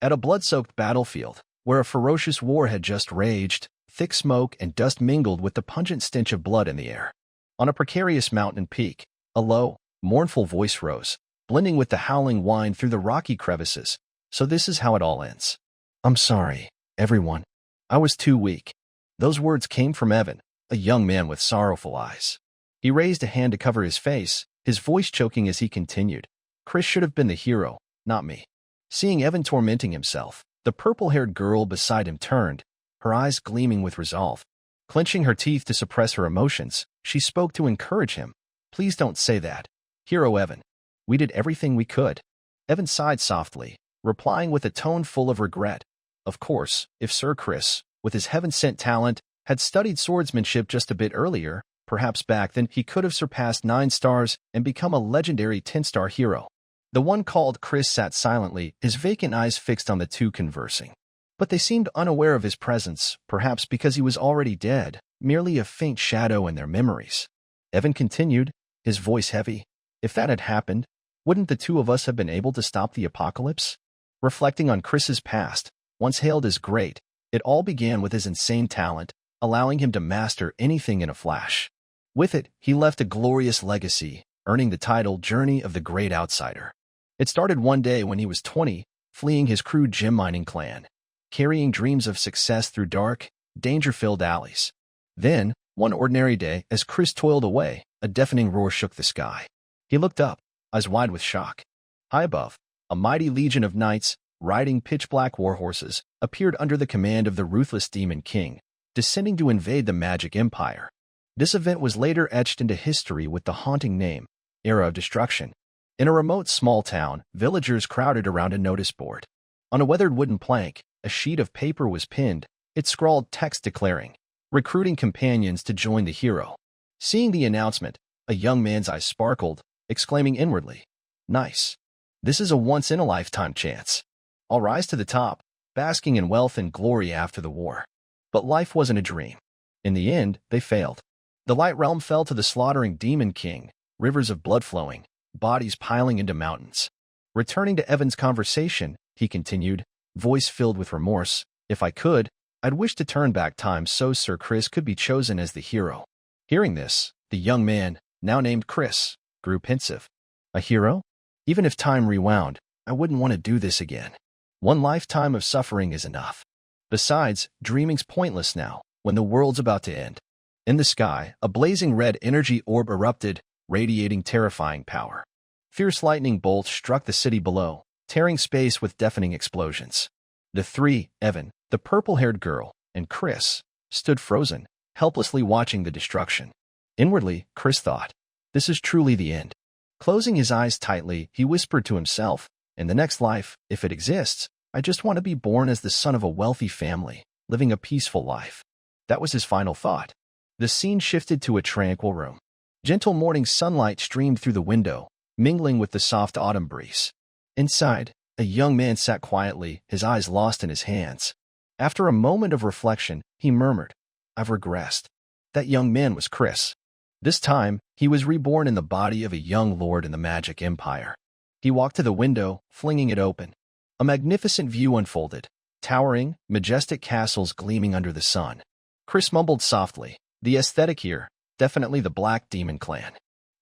At a blood-soaked battlefield, where a ferocious war had just raged, thick smoke and dust mingled with the pungent stench of blood in the air. On a precarious mountain peak, a low, mournful voice rose, blending with the howling wind through the rocky crevices. So this is how it all ends. I'm sorry, everyone. I was too weak. Those words came from Evan, a young man with sorrowful eyes. He raised a hand to cover his face, his voice choking as he continued. Chris should have been the hero, not me. Seeing Evan tormenting himself, the purple-haired girl beside him turned, her eyes gleaming with resolve. Clenching her teeth to suppress her emotions, she spoke to encourage him. Please don't say that. Hero Evan. We did everything we could. Evan sighed softly, replying with a tone full of regret. Of course, if Sir Chris, with his heaven-sent talent, had studied swordsmanship just a bit earlier, perhaps back then he could have surpassed 9 stars and become a legendary 10-star hero. The one called Chris sat silently, his vacant eyes fixed on the two conversing. But they seemed unaware of his presence, perhaps because he was already dead, merely a faint shadow in their memories. Evan continued, his voice heavy. If that had happened, wouldn't the two of us have been able to stop the apocalypse? Reflecting on Chris's past, once hailed as great, it all began with his insane talent, allowing him to master anything in a flash. With it, he left a glorious legacy, earning the title Journey of the Great Outsider. It started one day when he was 20, fleeing his crude gem mining clan, carrying dreams of success through dark, danger-filled alleys. Then, one ordinary day, as Chris toiled away, a deafening roar shook the sky. He looked up, eyes wide with shock. High above, a mighty legion of knights, riding pitch-black war horses, appeared under the command of the ruthless Demon King, descending to invade the Magic Empire. This event was later etched into history with the haunting name, Era of Destruction. In a remote small town, villagers crowded around a notice board. On a weathered wooden plank, a sheet of paper was pinned. It scrawled text declaring, recruiting companions to join the hero. Seeing the announcement, a young man's eyes sparkled, exclaiming inwardly, nice. This is a once-in-a-lifetime chance. I'll rise to the top, basking in wealth and glory after the war. But life wasn't a dream. In the end, they failed. The Light Realm fell to the slaughtering Demon King, rivers of blood flowing, bodies piling into mountains. Returning to Evan's conversation, he continued, voice filled with remorse, if I could, I'd wish to turn back time so Sir Chris could be chosen as the hero. Hearing this, the young man, now named Chris, grew pensive. A hero? Even if time rewound, I wouldn't want to do this again. One lifetime of suffering is enough. Besides, dreaming's pointless now, when the world's about to end. In the sky, a blazing red energy orb erupted, radiating terrifying power. Fierce lightning bolts struck the city below, tearing space with deafening explosions. The three, Evan, the purple-haired girl, and Chris, stood frozen, helplessly watching the destruction. Inwardly, Chris thought, this is truly the end. Closing his eyes tightly, he whispered to himself, in the next life, if it exists, I just want to be born as the son of a wealthy family, living a peaceful life. That was his final thought. The scene shifted to a tranquil room. Gentle morning sunlight streamed through the window, mingling with the soft autumn breeze. Inside, a young man sat quietly, his eyes lost in his hands. After a moment of reflection, he murmured, I've regressed. That young man was Chris. This time, he was reborn in the body of a young lord in the Magic Empire. He walked to the window, flinging it open. A magnificent view unfolded, towering, majestic castles gleaming under the sun. Chris mumbled softly, the aesthetic here, definitely the Black Demon Clan.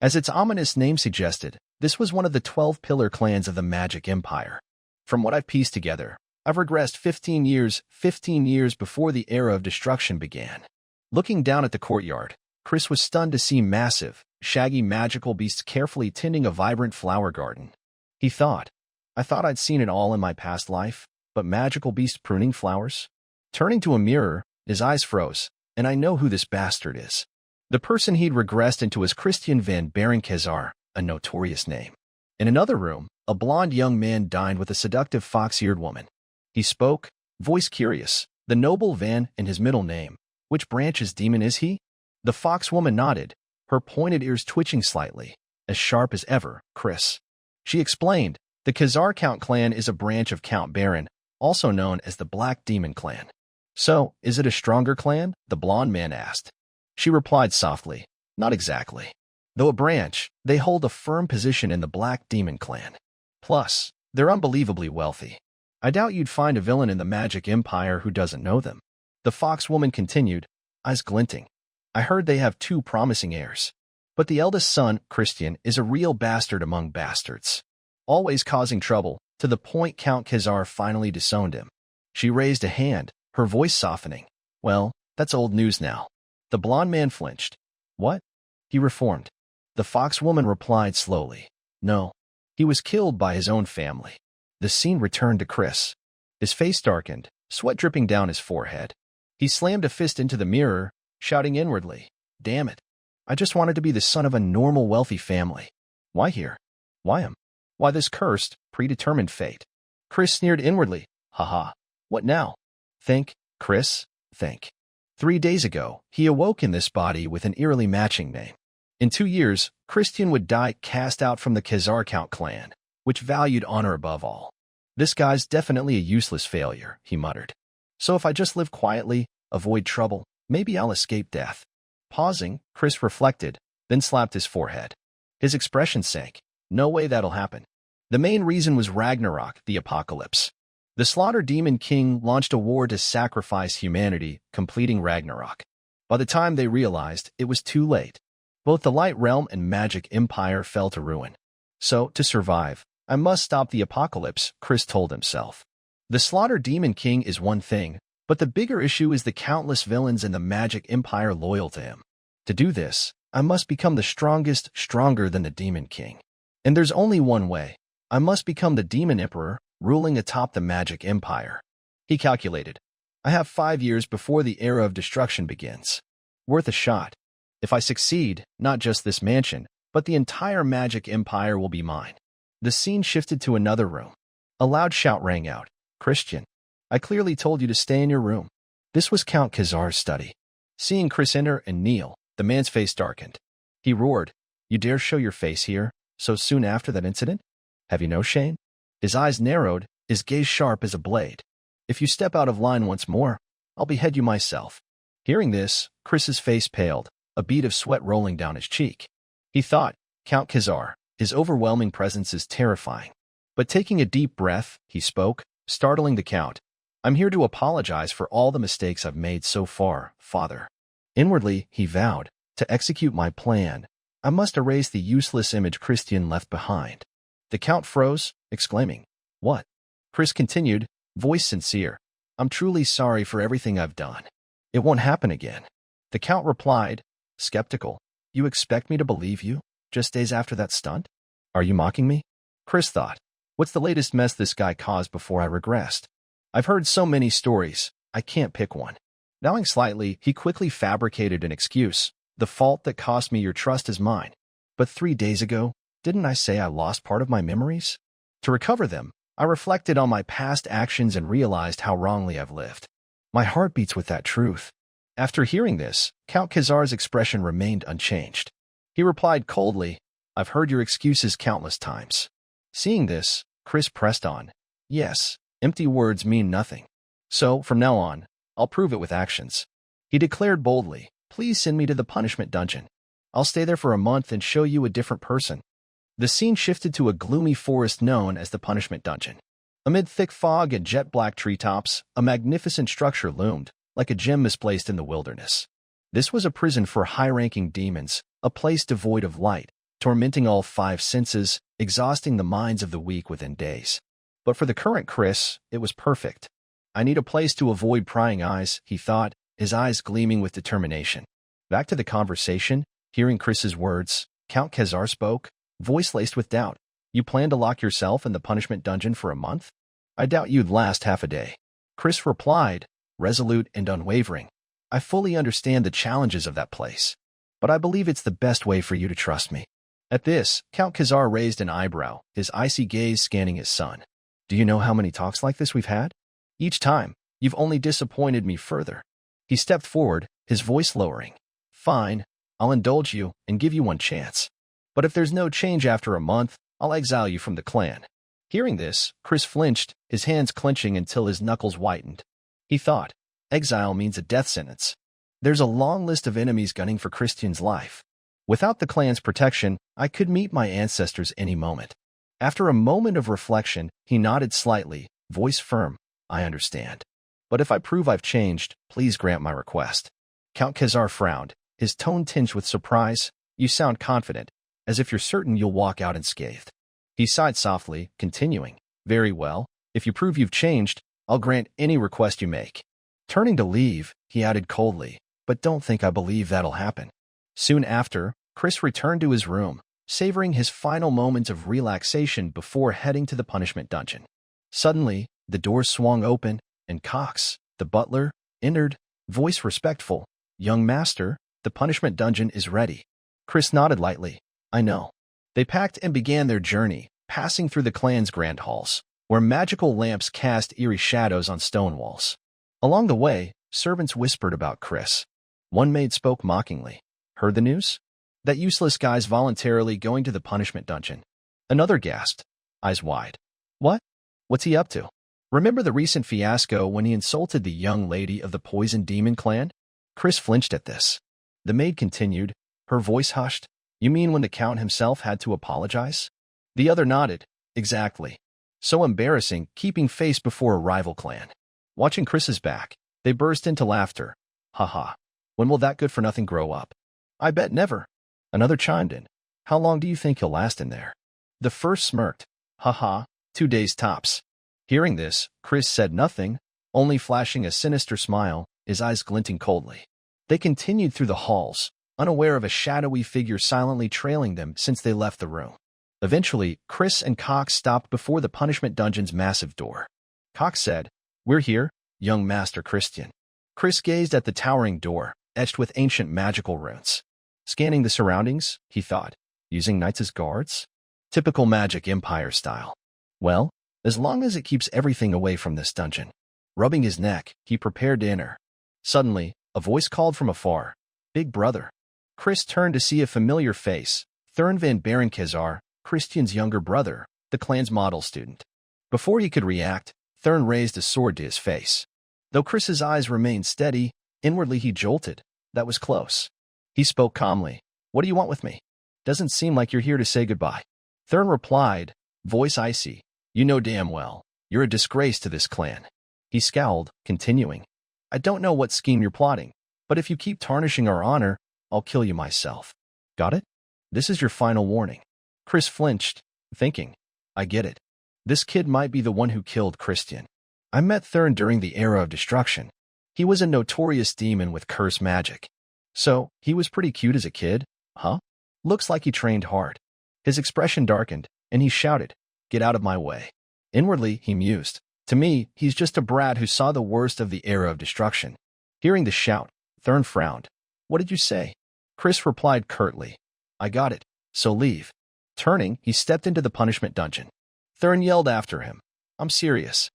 As its ominous name suggested, this was one of the 12 pillar clans of the Magic Empire. From what I've pieced together, I've regressed 15 years before the Era of Destruction began. Looking down at the courtyard, Chris was stunned to see massive, shaggy magical beasts carefully tending a vibrant flower garden. He thought, I thought I'd seen it all in my past life, but magical beasts pruning flowers? Turning to a mirror, his eyes froze, and I know who this bastard is. The person he'd regressed into was Christian van Berenkezar, a notorious name. In another room, a blonde young man dined with a seductive fox-eared woman. He spoke, voice curious, the noble Van and his middle name. Which branch's demon is he? The fox woman nodded, her pointed ears twitching slightly, as sharp as ever, Chris. She explained, the Khazar Count clan is a branch of Count Baron, also known as the Black Demon Clan. So, is it a stronger clan? The blonde man asked. She replied softly, not exactly. Though a branch, they hold a firm position in the Black Demon Clan. Plus, they're unbelievably wealthy. I doubt you'd find a villain in the magic empire who doesn't know them. The fox woman continued, eyes glinting. I heard they have 2 promising heirs. But the eldest son, Christian, is a real bastard among bastards. Always causing trouble, to the point Count Khazar finally disowned him. She raised a hand, her voice softening. Well, that's old news now. The blonde man flinched. What? He reformed. The fox woman replied slowly. No. He was killed by his own family. The scene returned to Chris. His face darkened, sweat dripping down his forehead. He slammed a fist into the mirror, shouting inwardly, Damn it. I just wanted to be the son of a normal wealthy family. Why here? Why him? Why this cursed, predetermined fate? Chris sneered inwardly. Haha. What now? Think, Chris, think. 3 days ago, he awoke in this body with an eerily matching name. In 2 years, Christian would die cast out from the Khazar Count clan, which valued honor above all. This guy's definitely a useless failure, he muttered. So if I just live quietly, avoid trouble, maybe I'll escape death. Pausing, Chris reflected, then slapped his forehead. His expression sank. No way that'll happen. The main reason was Ragnarok, the apocalypse. The Slaughter Demon King launched a war to sacrifice humanity, completing Ragnarok. By the time they realized, it was too late. Both the Light Realm and Magic Empire fell to ruin. So, to survive, I must stop the apocalypse, Chris told himself. The Slaughter Demon King is one thing, but the bigger issue is the countless villains in the Magic Empire loyal to him. To do this, I must become the strongest, stronger than the Demon King. And there's only one way. I must become the Demon Emperor, ruling atop the Magic Empire. He calculated. I have 5 years before the era of destruction begins. Worth a shot. If I succeed, not just this mansion, but the entire Magic Empire will be mine. The scene shifted to another room. A loud shout rang out. Christian, I clearly told you to stay in your room. This was Count Khazar's study. Seeing Chris enter and kneel, the man's face darkened. He roared, You dare show your face here, so soon after that incident? Have you no shame? His eyes narrowed, his gaze sharp as a blade. If you step out of line once more, I'll behead you myself. Hearing this, Chris's face paled, a bead of sweat rolling down his cheek. He thought, Count Khazar, his overwhelming presence is terrifying. But taking a deep breath, he spoke, startling the Count. I'm here to apologize for all the mistakes I've made so far, Father. Inwardly, he vowed, to execute my plan, I must erase the useless image Christian left behind. The Count froze, exclaiming, What? Chris continued, voice sincere. I'm truly sorry for everything I've done. It won't happen again. The Count replied, skeptical. You expect me to believe you, just days after that stunt? Are you mocking me? Chris thought, what's the latest mess this guy caused before I regressed? I've heard so many stories, I can't pick one. Bowing slightly, he quickly fabricated an excuse. The fault that cost me your trust is mine. But 3 days ago, didn't I say I lost part of my memories? To recover them, I reflected on my past actions and realized how wrongly I've lived. My heart beats with that truth. After hearing this, Count Khazar's expression remained unchanged. He replied coldly, I've heard your excuses countless times. Seeing this, Chris pressed on. Yes, empty words mean nothing. So, from now on, I'll prove it with actions. He declared boldly, Please send me to the punishment dungeon. I'll stay there for a month and show you a different person. The scene shifted to a gloomy forest known as the punishment dungeon. Amid thick fog and jet-black treetops, a magnificent structure loomed, like a gem misplaced in the wilderness. This was a prison for high-ranking demons, a place devoid of light, tormenting all 5 senses, exhausting the minds of the weak within days. But for the current Chris, it was perfect. I need a place to avoid prying eyes, he thought, his eyes gleaming with determination. Back to the conversation, hearing Chris's words, Count Khazar spoke, voice laced with doubt. You plan to lock yourself in the punishment dungeon for a month? I doubt you'd last half a day. Chris replied, resolute and unwavering. I fully understand the challenges of that place, but I believe it's the best way for you to trust me. At this, Count Khazar raised an eyebrow, his icy gaze scanning his son. Do you know how many talks like this we've had? Each time, you've only disappointed me further. He stepped forward, his voice lowering. Fine, I'll indulge you and give you one chance. But if there's no change after a month, I'll exile you from the clan. Hearing this, Chris flinched, his hands clenching until his knuckles whitened. He thought, exile means a death sentence. There's a long list of enemies gunning for Christian's life. Without the clan's protection, I could meet my ancestors any moment. After a moment of reflection, he nodded slightly, Voice firm. I understand. But if I prove I've changed, please grant my request. Count Khazar frowned, his tone tinged with surprise. You sound confident, as if you're certain you'll walk out unscathed. He sighed softly, continuing, very well. If you prove you've changed, I'll grant any request you make. Turning to leave, he added coldly, but don't think I believe that'll happen. Soon after, Chris returned to his room, savoring his final moments of relaxation before heading to the punishment dungeon. Suddenly, the door swung open, and Cox, the butler, entered, voice respectful. Young master, the punishment dungeon is ready. Chris nodded lightly. I know. They packed and began their journey, passing through the clan's grand halls, where magical lamps cast eerie shadows on stone walls. Along the way, servants whispered about Chris. One maid spoke mockingly. Heard the news? That useless guy's voluntarily going to the punishment dungeon. Another gasped, eyes wide. What? What's he up to? Remember the recent fiasco when he insulted the young lady of the Poison Demon clan? Chris flinched at this. The maid continued, her voice hushed. You mean when the Count himself had to apologize? The other nodded. Exactly. So embarrassing, keeping face before a rival clan. Watching Chris's back, they burst into laughter. Ha. When will that good-for-nothing grow up? I bet never. Another chimed in. How long do you think he'll last in there? The first smirked. Ha. 2 days tops. Hearing this, Chris said nothing, only flashing a sinister smile, his eyes glinting coldly. They continued through the halls, unaware of a shadowy figure silently trailing them since they left the room. Eventually, Chris and Cox stopped before the punishment dungeon's massive door. Cox said, We're here, young Master Christian. Chris gazed at the towering door, etched with ancient magical runes. Scanning the surroundings, he thought, using knights as guards? Typical Magic Empire style. Well, as long as it keeps everything away from this dungeon. Rubbing his neck, he prepared to enter. Suddenly, a voice called from afar. Big brother. Chris turned to see a familiar face, Thurn van Khazar, Christian's younger brother, the clan's model student. Before he could react, Thurn raised a sword to his face. Though Chris's eyes remained steady, inwardly he jolted. That was close. He spoke calmly. What do you want with me? Doesn't seem like you're here to say goodbye. Thurn replied, voice icy. You know damn well. You're a disgrace to this clan. He scowled, continuing. I don't know what scheme you're plotting, but if you keep tarnishing our honor, I'll kill you myself. Got it? This is your final warning. Chris flinched, thinking, I get it. This kid might be the one who killed Christian. I met Thurn during the Era of Destruction. He was a notorious demon with cursed magic. So, he was pretty cute as a kid, huh? Looks like he trained hard. His expression darkened, and he shouted, Get out of my way. Inwardly, he mused. To me, he's just a brat who saw the worst of the Era of Destruction. Hearing the shout, Thurn frowned. What did you say? Chris replied curtly. I got it, so leave. Turning, he stepped into the punishment dungeon. Thurn yelled after him. I'm serious.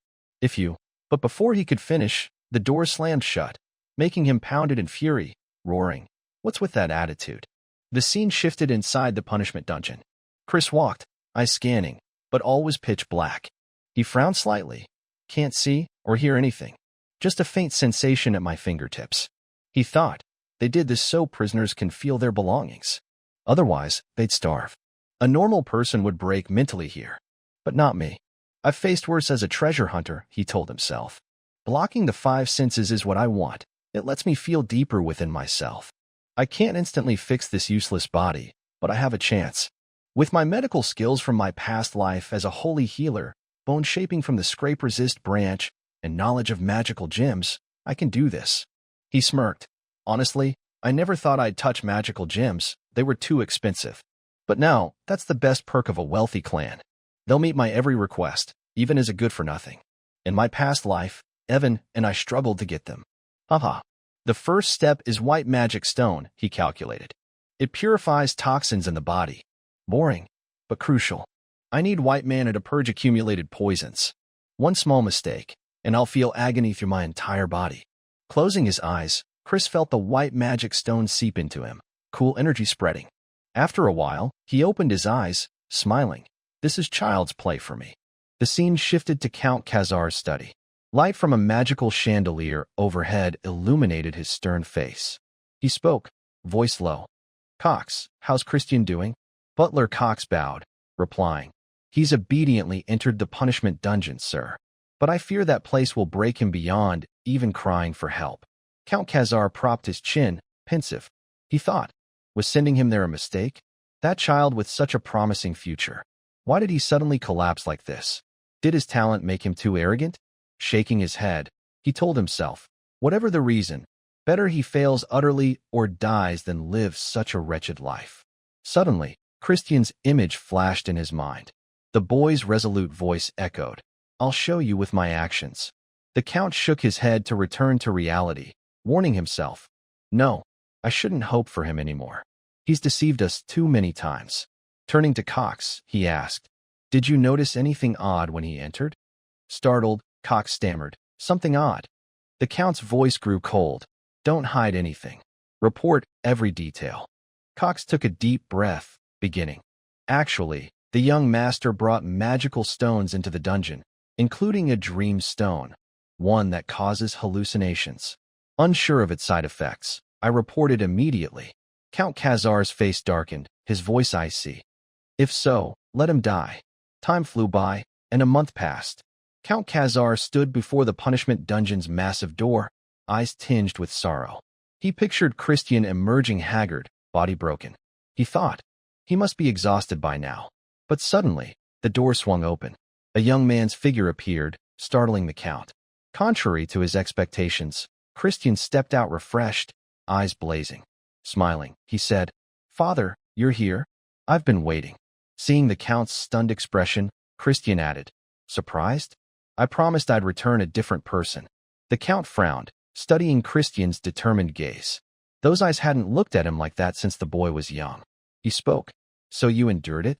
But before he could finish, the door slammed shut, making him pound it in fury, roaring. What's with that attitude? The scene shifted inside the punishment dungeon. Chris walked, eyes scanning, but all was pitch black. He frowned slightly. Can't see or hear anything. Just a faint sensation at my fingertips. He thought, they did this so prisoners can feel their belongings. Otherwise, they'd starve. A normal person would break mentally here. But not me. I've faced worse as a treasure hunter, he told himself. Blocking the 5 senses is what I want. It lets me feel deeper within myself. I can't instantly fix this useless body, but I have a chance. With my medical skills from my past life as a holy healer, bone shaping from the scrape-resist branch, and knowledge of magical gems, I can do this. He smirked. Honestly, I never thought I'd touch magical gems. They were too expensive. But now, that's the best perk of a wealthy clan. They'll meet my every request, even as a good-for-nothing. In my past life, Evan and I struggled to get them. Haha. The first step is white magic stone, he calculated. It purifies toxins in the body. Boring, but crucial. I need white mana to purge accumulated poisons. One small mistake, and I'll feel agony through my entire body. Closing his eyes, Chris felt the white magic stone seep into him, cool energy spreading. After a while, he opened his eyes, smiling. This is child's play for me. The scene shifted to Count Khazar's study. Light from a magical chandelier overhead illuminated his stern face. He spoke, voice low. Cox, how's Christian doing? Butler Cox bowed, replying. He's obediently entered the punishment dungeon, sir. but I fear that place will break him beyond even crying for help. Count Khazar propped his chin, pensive. He thought, was sending him there a mistake? That child with such a promising future. Why did he suddenly collapse like this? Did his talent make him too arrogant? Shaking his head, he told himself, whatever the reason, better he fails utterly or dies than live such a wretched life. Suddenly, Christian's image flashed in his mind. The boy's resolute voice echoed, I'll show you with my actions. The Count shook his head to return to reality, warning himself, no, I shouldn't hope for him anymore. He's deceived us too many times. Turning to Cox, he asked, did you notice anything odd when he entered? Startled, Cox stammered, something odd. The Count's voice grew cold. Don't hide anything. Report every detail. Cox took a deep breath, beginning. Actually, the young master brought magical stones into the dungeon, including a dream stone, one that causes hallucinations. Unsure of its side effects, I reported immediately. Count Khazar's face darkened, his voice icy. If so, let him die. Time flew by, and a month passed. Count Khazar stood before the punishment dungeon's massive door, eyes tinged with sorrow. He pictured Christian emerging haggard, body broken. He thought, he must be exhausted by now. But suddenly, the door swung open. A young man's figure appeared, startling the Count. Contrary to his expectations, Christian stepped out refreshed, eyes blazing. Smiling, he said, Father, you're here? I've been waiting. Seeing the Count's stunned expression, Christian added, surprised? I promised I'd return a different person. The Count frowned, studying Christian's determined gaze. Those eyes hadn't looked at him like that since the boy was young. He spoke. So you endured it?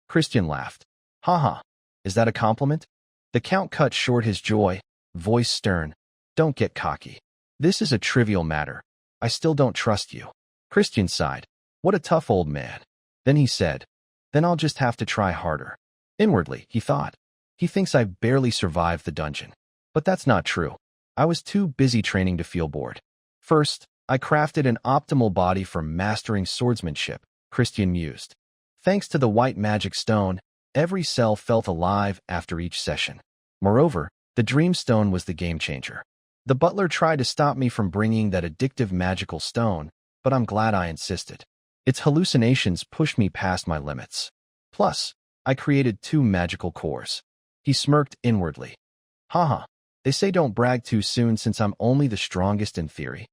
Christian laughed. Ha. Is that a compliment? The Count cut short his joy, voice stern. Don't get cocky. This is a trivial matter. I still don't trust you. Christian sighed. What a tough old man. Then he said, then I'll just have to try harder. Inwardly, he thought, he thinks I barely survived the dungeon. But that's not true. I was too busy training to feel bored. First, I crafted an optimal body for mastering swordsmanship, Christian mused. Thanks to the white magic stone, every cell felt alive after each session. Moreover, the dream stone was the game changer. The butler tried to stop me from bringing that addictive magical stone, but I'm glad I insisted. Its hallucinations pushed me past my limits. Plus, I created 2 magical cores. He smirked inwardly. Ha. They say don't brag too soon since I'm only the strongest in theory.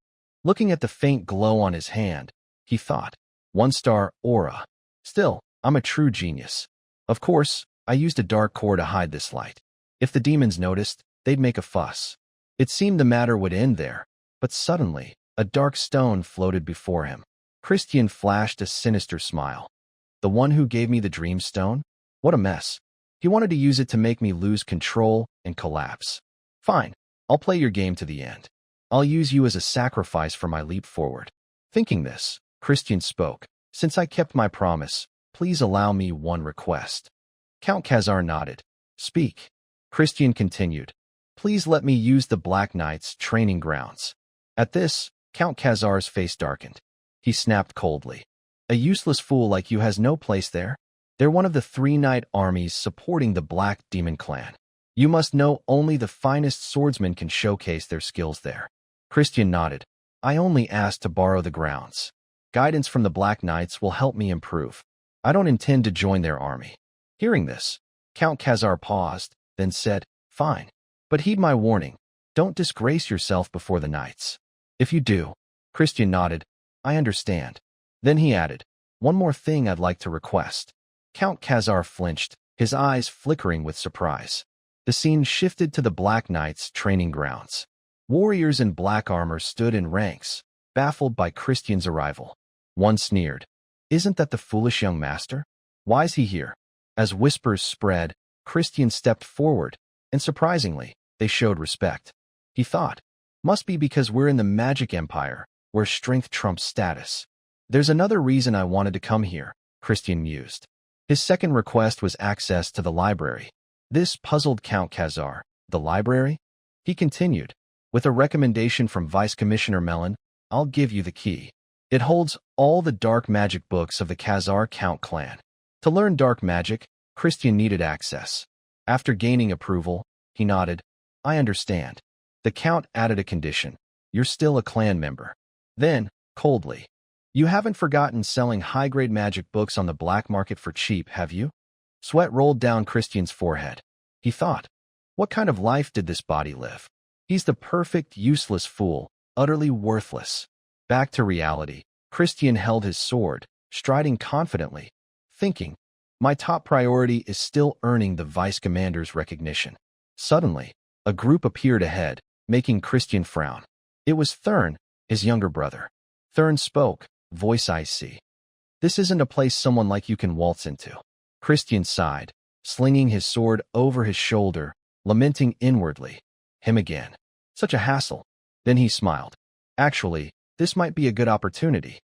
Looking at the faint glow on his hand, he thought, 1-star aura. Still, I'm a true genius. Of course, I used a dark core to hide this light. If the demons noticed, they'd make a fuss. It seemed the matter would end there, but suddenly, a dark stone floated before him. Christian flashed a sinister smile. The one who gave me the dream stone? What a mess. He wanted to use it to make me lose control and collapse. Fine, I'll play your game to the end. I'll use you as a sacrifice for my leap forward. Thinking this, Christian spoke. Since I kept my promise, please allow me one request. Count Khazar nodded. Speak. Christian continued. Please let me use the Black Knight's training grounds. At this, Count Khazar's face darkened. He snapped coldly. A useless fool like you has no place there. They're one of the 3 knight armies supporting the Black Demon clan. You must know only the finest swordsmen can showcase their skills there. Christian nodded. I only asked to borrow the grounds. Guidance from the Black Knights will help me improve. I don't intend to join their army. Hearing this, Count Khazar paused, then said, Fine. But heed my warning. Don't disgrace yourself before the knights. If you do, Christian nodded. I understand. Then he added, one more thing I'd like to request. Count Khazar flinched, his eyes flickering with surprise. The scene shifted to the Black Knight's training grounds. Warriors in black armor stood in ranks, baffled by Christian's arrival. One sneered. Isn't that the foolish young master? Why's he here? As whispers spread, Christian stepped forward, and surprisingly, they showed respect. He thought, must be because we're in the magic empire, where strength trumps status. There's another reason I wanted to come here, Christian mused. His second request was access to the library. This puzzled Count Khazar. The library? He continued. With a recommendation from Vice Commissioner Melon, I'll give you the key. It holds all the dark magic books of the Khazar Count clan. To learn dark magic, Christian needed access. After gaining approval, he nodded. I understand. The Count added a condition. You're still a clan member. Then, coldly, you haven't forgotten selling high-grade magic books on the black market for cheap, have you? Sweat rolled down Christian's forehead. He thought, what kind of life did this body live? He's the perfect, useless fool, utterly worthless. Back to reality, Christian held his sword, striding confidently, thinking, my top priority is still earning the vice commander's recognition. Suddenly, a group appeared ahead, making Christian frown. It was Thurn, his younger brother. Thurn spoke, voice icy. This isn't a place someone like you can waltz into. Christian sighed, slinging his sword over his shoulder, lamenting inwardly. Him again. Such a hassle. Then he smiled. Actually, this might be a good opportunity.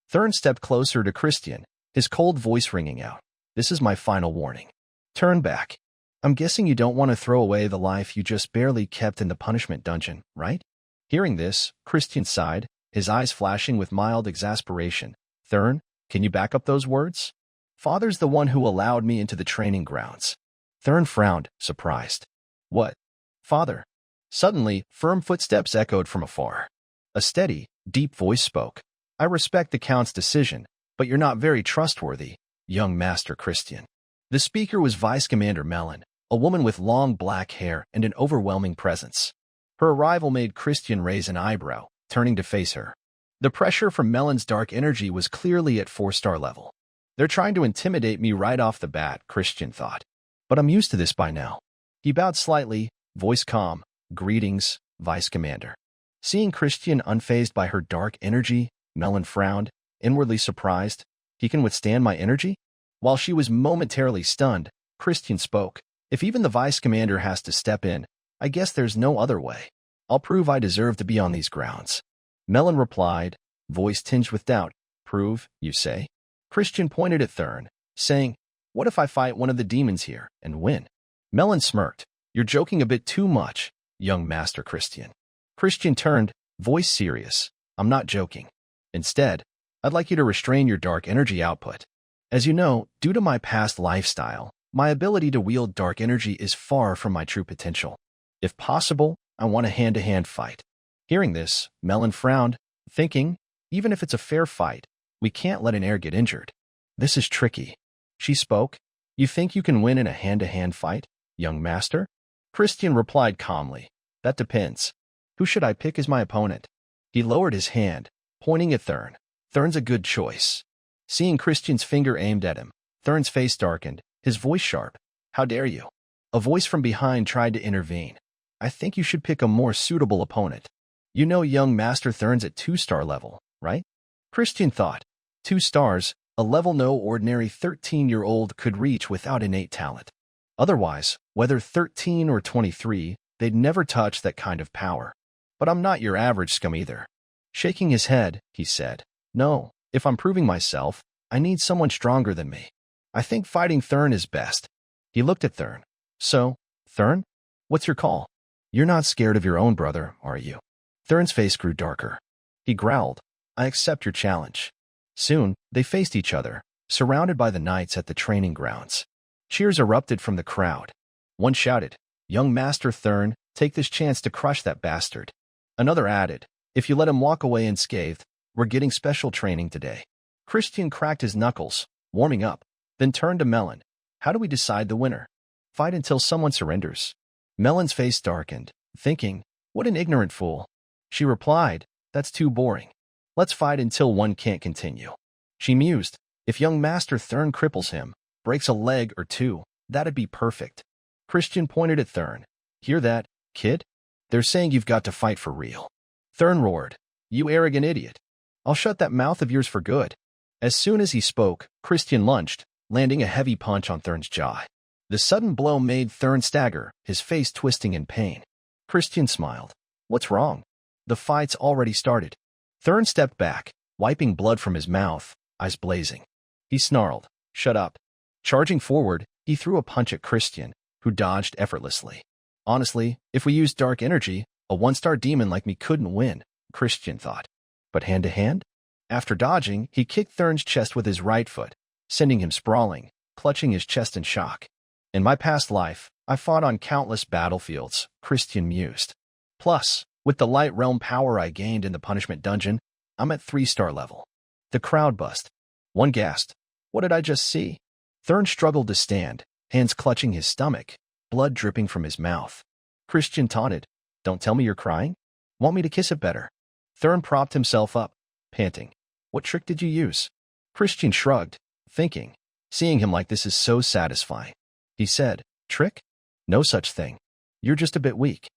Thurn stepped closer to Christian, his cold voice ringing out. This is my final warning. Turn back. I'm guessing you don't want to throw away the life you just barely kept in the punishment dungeon, right? Hearing this, Christian sighed, his eyes flashing with mild exasperation. Thurn, can you back up those words? Father's the one who allowed me into the training grounds. Thurn frowned, surprised. What? Father? Suddenly, firm footsteps echoed from afar. A steady, deep voice spoke. I respect the Count's decision, but you're not very trustworthy, young Master Christian. The speaker was Vice Commander Melon, a woman with long black hair and an overwhelming presence. Her arrival made Christian raise an eyebrow, turning to face her. The pressure from Melon's dark energy was clearly at 4-star level. They're trying to intimidate me right off the bat, Christian thought. But I'm used to this by now. He bowed slightly, voice calm. Greetings, Vice Commander. Seeing Christian unfazed by her dark energy, Melon frowned, inwardly surprised. He can withstand my energy? While she was momentarily stunned, Christian spoke. If even the Vice Commander has to step in, I guess there's no other way. I'll prove I deserve to be on these grounds. Melon replied, voice tinged with doubt. Prove, you say? Christian pointed at Thurn, saying, what if I fight one of the demons here and win? Melon smirked. You're joking a bit too much, young Master Christian. Christian turned, voice serious. I'm not joking. Instead, I'd like you to restrain your dark energy output. As you know, due to my past lifestyle, my ability to wield dark energy is far from my true potential. If possible, I want a hand-to-hand fight. Hearing this, Melon frowned, thinking, even if it's a fair fight, we can't let an heir get injured. This is tricky. She spoke. You think you can win in a hand-to-hand fight, young master? Christian replied calmly. That depends. Who should I pick as my opponent? He lowered his hand, pointing at Thurn. Thurn's a good choice. Seeing Christian's finger aimed at him, Thurn's face darkened, his voice sharp. How dare you? A voice from behind tried to intervene. I think you should pick a more suitable opponent. You know young Master Thurn's at 2-star level, right? Christian thought. 2 stars, a level no ordinary 13-year-old could reach without innate talent. Otherwise, whether 13 or 23, they'd never touch that kind of power. But I'm not your average scum either. Shaking his head, he said, no, if I'm proving myself, I need someone stronger than me. I think fighting Thurn is best. He looked at Thurn. So, Thurn, what's your call? You're not scared of your own brother, are you? Thurn's face grew darker. He growled, I accept your challenge. Soon, they faced each other, surrounded by the knights at the training grounds. Cheers erupted from the crowd. One shouted, young Master Thurn, take this chance to crush that bastard. Another added, if you let him walk away unscathed, we're getting special training today. Christian cracked his knuckles, warming up, then turned to Melon. How do we decide the winner? Fight until someone surrenders. Melon's face darkened, thinking, what an ignorant fool. She replied, that's too boring. Let's fight until one can't continue. She mused, if young Master Thurn cripples him, breaks a leg or two, that'd be perfect. Christian pointed at Thurn. Hear that, kid? They're saying you've got to fight for real. Thurn roared, you arrogant idiot. I'll shut that mouth of yours for good. As soon as he spoke, Christian lunged, landing a heavy punch on Thurn's jaw. The sudden blow made Thurn stagger, his face twisting in pain. Christian smiled. What's wrong? The fight's already started. Thurn stepped back, wiping blood from his mouth, eyes blazing. He snarled, shut up. Charging forward, he threw a punch at Christian, who dodged effortlessly. Honestly, if we used dark energy, a 1-star demon like me couldn't win, Christian thought. But hand-to-hand? After dodging, he kicked Thurn's chest with his right foot, sending him sprawling, clutching his chest in shock. In my past life, I fought on countless battlefields, Christian mused. Plus, with the light realm power I gained in the punishment dungeon, I'm at 3-star level. The crowd buzzed. One gasped. What did I just see? Thurn struggled to stand, hands clutching his stomach, blood dripping from his mouth. Christian taunted. Don't tell me you're crying? Want me to kiss it better? Thurn propped himself up, panting. What trick did you use? Christian shrugged, thinking. Seeing him like this is so satisfying. He said, Trick? No such thing. You're just a bit weak.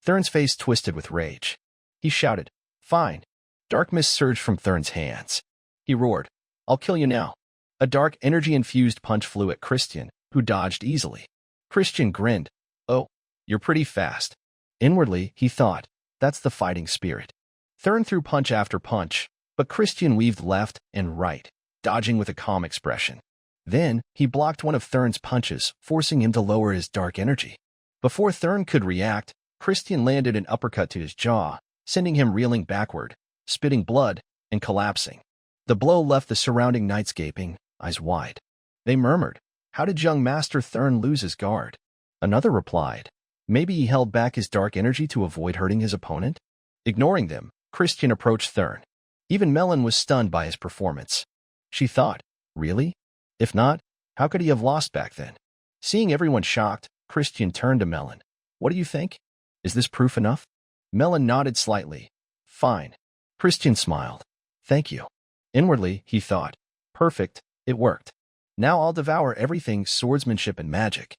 Thurn's face twisted with rage. He shouted, Fine. Dark mist surged from Thurn's hands. He roared, I'll kill you now. A dark energy-infused punch flew at Christian, who dodged easily. Christian grinned. Oh, you're pretty fast. Inwardly, he thought, that's the fighting spirit. Thurn threw punch after punch, but Christian weaved left and right, dodging with a calm expression. Then, he blocked one of Thurn's punches, forcing him to lower his dark energy. Before Thurn could react, Christian landed an uppercut to his jaw, sending him reeling backward, spitting blood, and collapsing. The blow left the surrounding knights gaping, eyes wide. They murmured, How did young Master Thurn lose his guard? Another replied, Maybe he held back his dark energy to avoid hurting his opponent? Ignoring them, Christian approached Thurn. Even Melon was stunned by his performance. She thought, Really? If not, how could he have lost back then? Seeing everyone shocked, Christian turned to Melon. What do you think? Is this proof enough? Melon nodded slightly. Fine. Christian smiled. Thank you. Inwardly, he thought, Perfect, it worked. Now I'll devour everything swordsmanship and magic.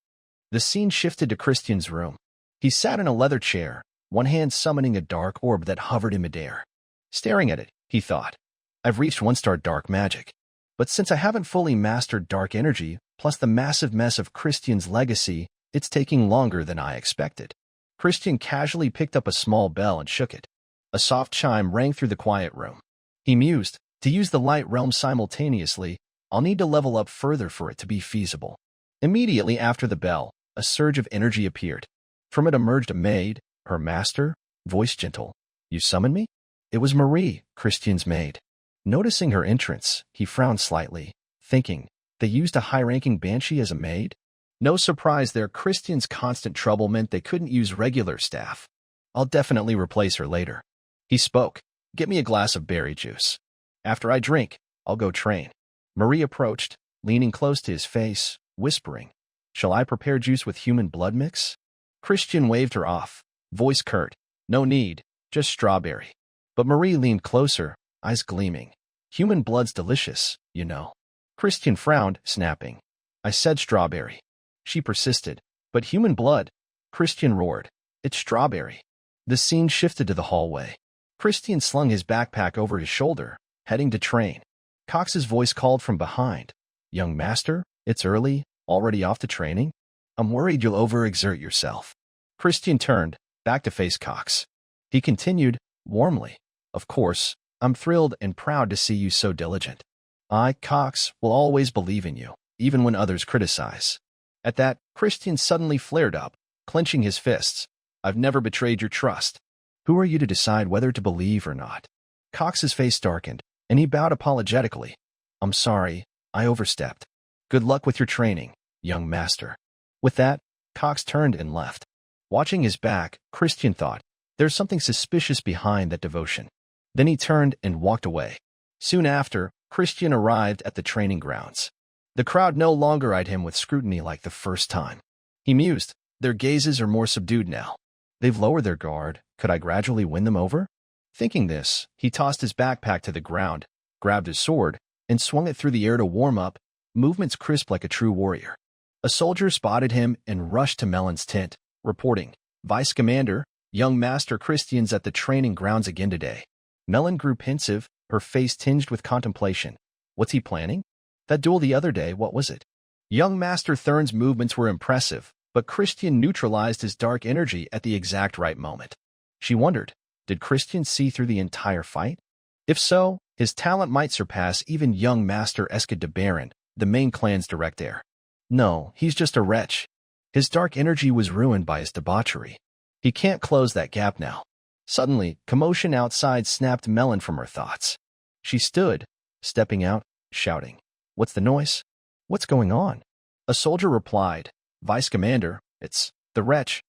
The scene shifted to Christian's room. He sat in a leather chair, one hand summoning a dark orb that hovered in midair. Staring at it, he thought, I've reached 1-star dark magic. But since I haven't fully mastered dark energy, plus the massive mess of Christian's legacy, it's taking longer than I expected. Christian casually picked up a small bell and shook it. A soft chime rang through the quiet room. He mused, to use the light realm simultaneously, I'll need to level up further for it to be feasible. Immediately after the bell, a surge of energy appeared. From it emerged a maid, her master, voice gentle. You summon me? It was Marie, Christian's maid. Noticing her entrance, he frowned slightly, thinking, they used a high-ranking banshee as a maid? No surprise there, Christian's constant trouble meant they couldn't use regular staff. I'll definitely replace her later. He spoke, Get me a glass of berry juice. After I drink, I'll go train. Marie approached, leaning close to his face, whispering, Shall I prepare juice with human blood mix? Christian waved her off, voice curt, No need, just strawberry. But Marie leaned closer, eyes gleaming. Human blood's delicious, you know. Christian frowned, snapping. I said strawberry. She persisted. But human blood? Christian roared. It's strawberry. The scene shifted to the hallway. Christian slung his backpack over his shoulder, heading to train. Cox's voice called from behind. Young master, it's early, already off to training? I'm worried you'll overexert yourself. Christian turned, back to face Cox. He continued, warmly. Of course, I'm thrilled and proud to see you so diligent. I, Cox, will always believe in you, even when others criticize. At that, Christian suddenly flared up, clenching his fists. I've never betrayed your trust. Who are you to decide whether to believe or not? Cox's face darkened, and he bowed apologetically. I'm sorry, I overstepped. Good luck with your training, young master. With that, Cox turned and left. Watching his back, Christian thought, there's something suspicious behind that devotion. Then he turned and walked away. Soon after, Christian arrived at the training grounds. The crowd no longer eyed him with scrutiny like the first time. He mused, their gazes are more subdued now. They've lowered their guard. Could I gradually win them over? Thinking this, he tossed his backpack to the ground, grabbed his sword, and swung it through the air to warm up, movements crisp like a true warrior. A soldier spotted him and rushed to Melon's tent, reporting, Vice Commander, young Master Christian's at the training grounds again today. Melon grew pensive, her face tinged with contemplation. What's he planning? That duel the other day, what was it? Young Master Thurn's movements were impressive, but Christian neutralized his dark energy at the exact right moment. She wondered, did Christian see through the entire fight? If so, his talent might surpass even young Master Eskid the main clan's direct heir. No, he's just a wretch. His dark energy was ruined by his debauchery. He can't close that gap now. Suddenly, commotion outside snapped Melon from her thoughts. She stood, stepping out, shouting, What's the noise? What's going on? A soldier replied, Vice Commander, The wretch.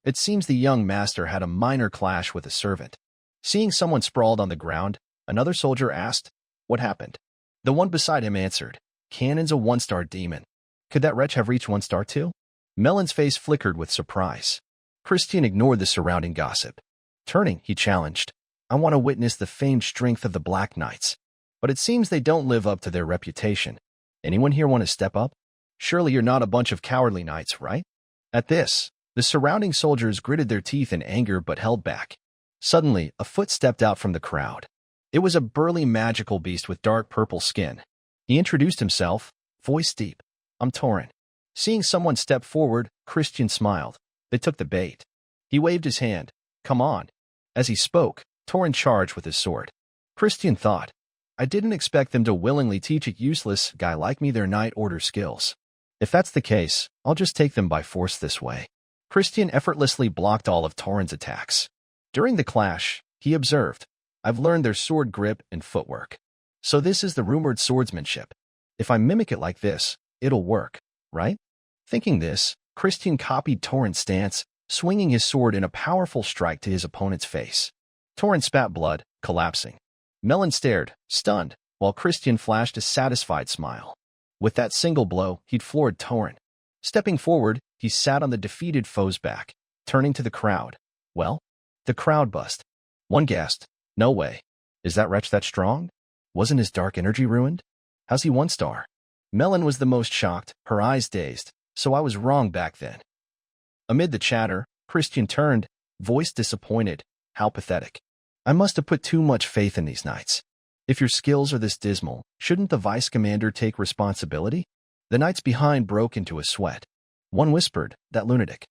It seems the young master had a minor clash with a servant. Seeing someone sprawled on the ground, another soldier asked, "What happened?" The one beside him answered, "Cannon's a one-star demon." Could that wretch have reached 1 star too? Melon's face flickered with surprise. Christian ignored the surrounding gossip. Turning, he challenged, "I want to witness the famed strength of the Black Knights. But it seems they don't live up to their reputation. Anyone here want to step up? Surely you're not a bunch of cowardly knights, right?" At this, the surrounding soldiers gritted their teeth in anger but held back. Suddenly, a foot stepped out from the crowd. It was a burly magical beast with dark purple skin. He introduced himself, voice deep. "I'm Torin." Seeing someone step forward, Christian smiled. They took the bait. He waved his hand. "Come on." As he spoke, Torin charged with his sword. Christian thought, "I didn't expect them to willingly teach a useless guy like me their Knight Order skills. If that's the case, I'll just take them by force this way." Christian effortlessly blocked all of Torin's attacks. During the clash, he observed, "I've learned their sword grip and footwork. So this is the rumored swordsmanship. If I mimic it like this, it'll work, right?" Thinking this, Christian copied Torin's stance, swinging his sword in a powerful strike to his opponent's face. Torin spat blood, collapsing. Melon stared, stunned, while Christian flashed a satisfied smile. With that single blow, he'd floored Torin. Stepping forward, he sat on the defeated foe's back, turning to the crowd. "Well?" The crowd buzzed. One gasped, "No way. Is that wretch that strong? Wasn't his dark energy ruined? How's he 1 star?" Melon was the most shocked, her eyes dazed. "So I was wrong back then." Amid the chatter, Christian turned, voice disappointed. "How pathetic. I must have put too much faith in these knights. If your skills are this dismal, shouldn't the vice commander take responsibility?" The knights behind broke into a sweat. One whispered, "That lunatic."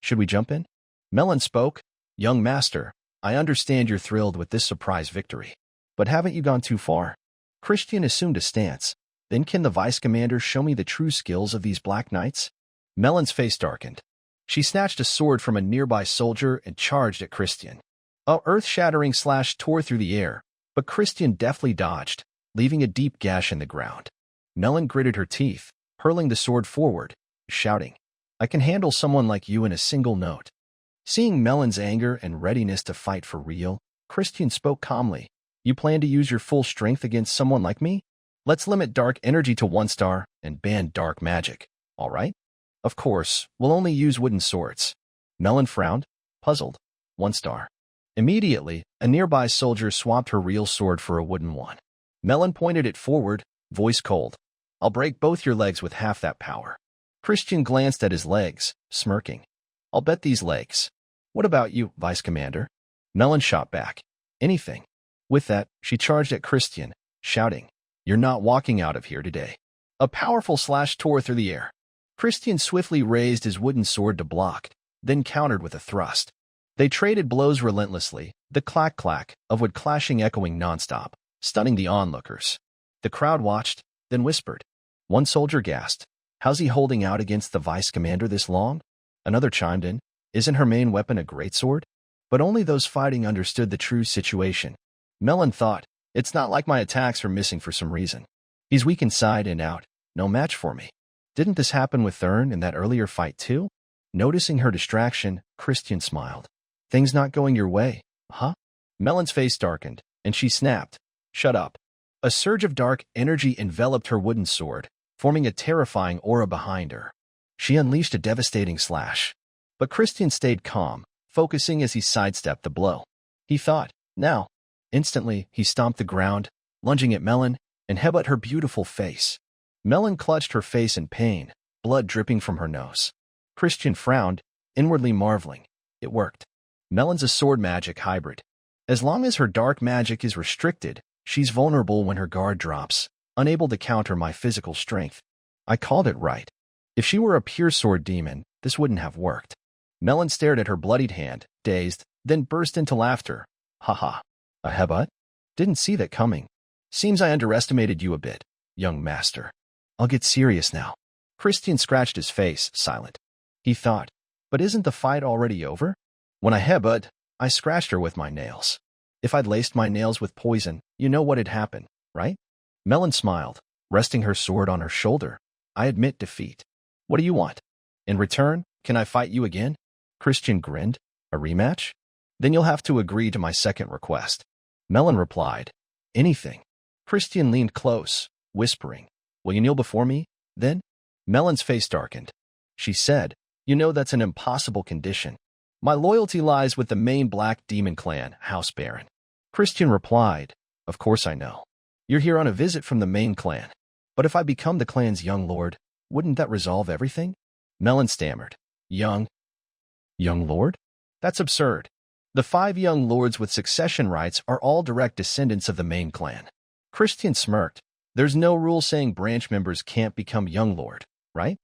"Should we jump in?" Melon spoke, "Young master, I understand you're thrilled with this surprise victory. But haven't you gone too far?" Christian assumed a stance. "Then can the vice commander show me the true skills of these Black Knights?" Melon's face darkened. She snatched a sword from a nearby soldier and charged at Christian. A earth-shattering slash tore through the air, but Christian deftly dodged, leaving a deep gash in the ground. Melon gritted her teeth, hurling the sword forward, shouting, "I can handle someone like you in a single note." Seeing Melon's anger and readiness to fight for real, Christian spoke calmly. "You plan to use your full strength against someone like me? Let's limit dark energy to 1 star and ban dark magic, all right? Of course, we'll only use wooden swords." Melon frowned, puzzled. 1 star. Immediately, a nearby soldier swapped her real sword for a wooden one. Melon pointed it forward, voice cold. "I'll break both your legs with half that power." Christian glanced at his legs, smirking. "I'll bet these legs." "What about you, Vice Commander?" Melon shot back. "Anything." With that, she charged at Christian, shouting, "You're not walking out of here today." A powerful slash tore through the air. Christian swiftly raised his wooden sword to block, then countered with a thrust. They traded blows relentlessly, the clack-clack of wood clashing echoing nonstop, stunning the onlookers. The crowd watched, then whispered. One soldier gasped, "How's he holding out against the vice commander this long?" Another chimed in, "Isn't her main weapon a greatsword?" But only those fighting understood the true situation. Melon thought, "It's not like my attacks are missing for some reason. He's weak inside and out, no match for me." Didn't this happen with Thurn in that earlier fight too? Noticing her distraction, Christian smiled. "Things not going your way, huh?" Melon's face darkened, and she snapped, "Shut up." A surge of dark energy enveloped her wooden sword, forming a terrifying aura behind her. She unleashed a devastating slash. But Christian stayed calm, focusing as he sidestepped the blow. He thought, "Now." Instantly, he stomped the ground, lunging at Melon, and headbutted her beautiful face. Melon clutched her face in pain, blood dripping from her nose. Christian frowned, inwardly marveling. It worked. Melon's a sword magic hybrid. As long as her dark magic is restricted, she's vulnerable when her guard drops, unable to counter my physical strength. I called it right. If she were a pure sword demon, this wouldn't have worked. Melon stared at her bloodied hand, dazed, then burst into laughter. "Ha. A headbutt? Didn't see that coming. Seems I underestimated you a bit, young master. I'll get serious now." Christian scratched his face, silent. He thought, "But isn't the fight already over? When I headbutt, I scratched her with my nails. If I'd laced my nails with poison, you know what'd happen, right?" Melon smiled, resting her sword on her shoulder. "I admit defeat. What do you want? In return, Can I fight you again? Christian grinned. A rematch? Then you'll have to agree to my second request. Melon replied, anything. Christian leaned close, whispering, will you kneel before me, then? Melon's face darkened. She said, you know that's an impossible condition. My loyalty lies with the main Black Demon clan, House Baron. Christian replied, of course I know. You're here on a visit from the main clan. But if I become the clan's young lord, wouldn't that resolve everything? Melon stammered, young lord? That's absurd. The 5 young lords with succession rights are all direct descendants of the main clan. Christian smirked. There's no rule saying branch members can't become young lord, right?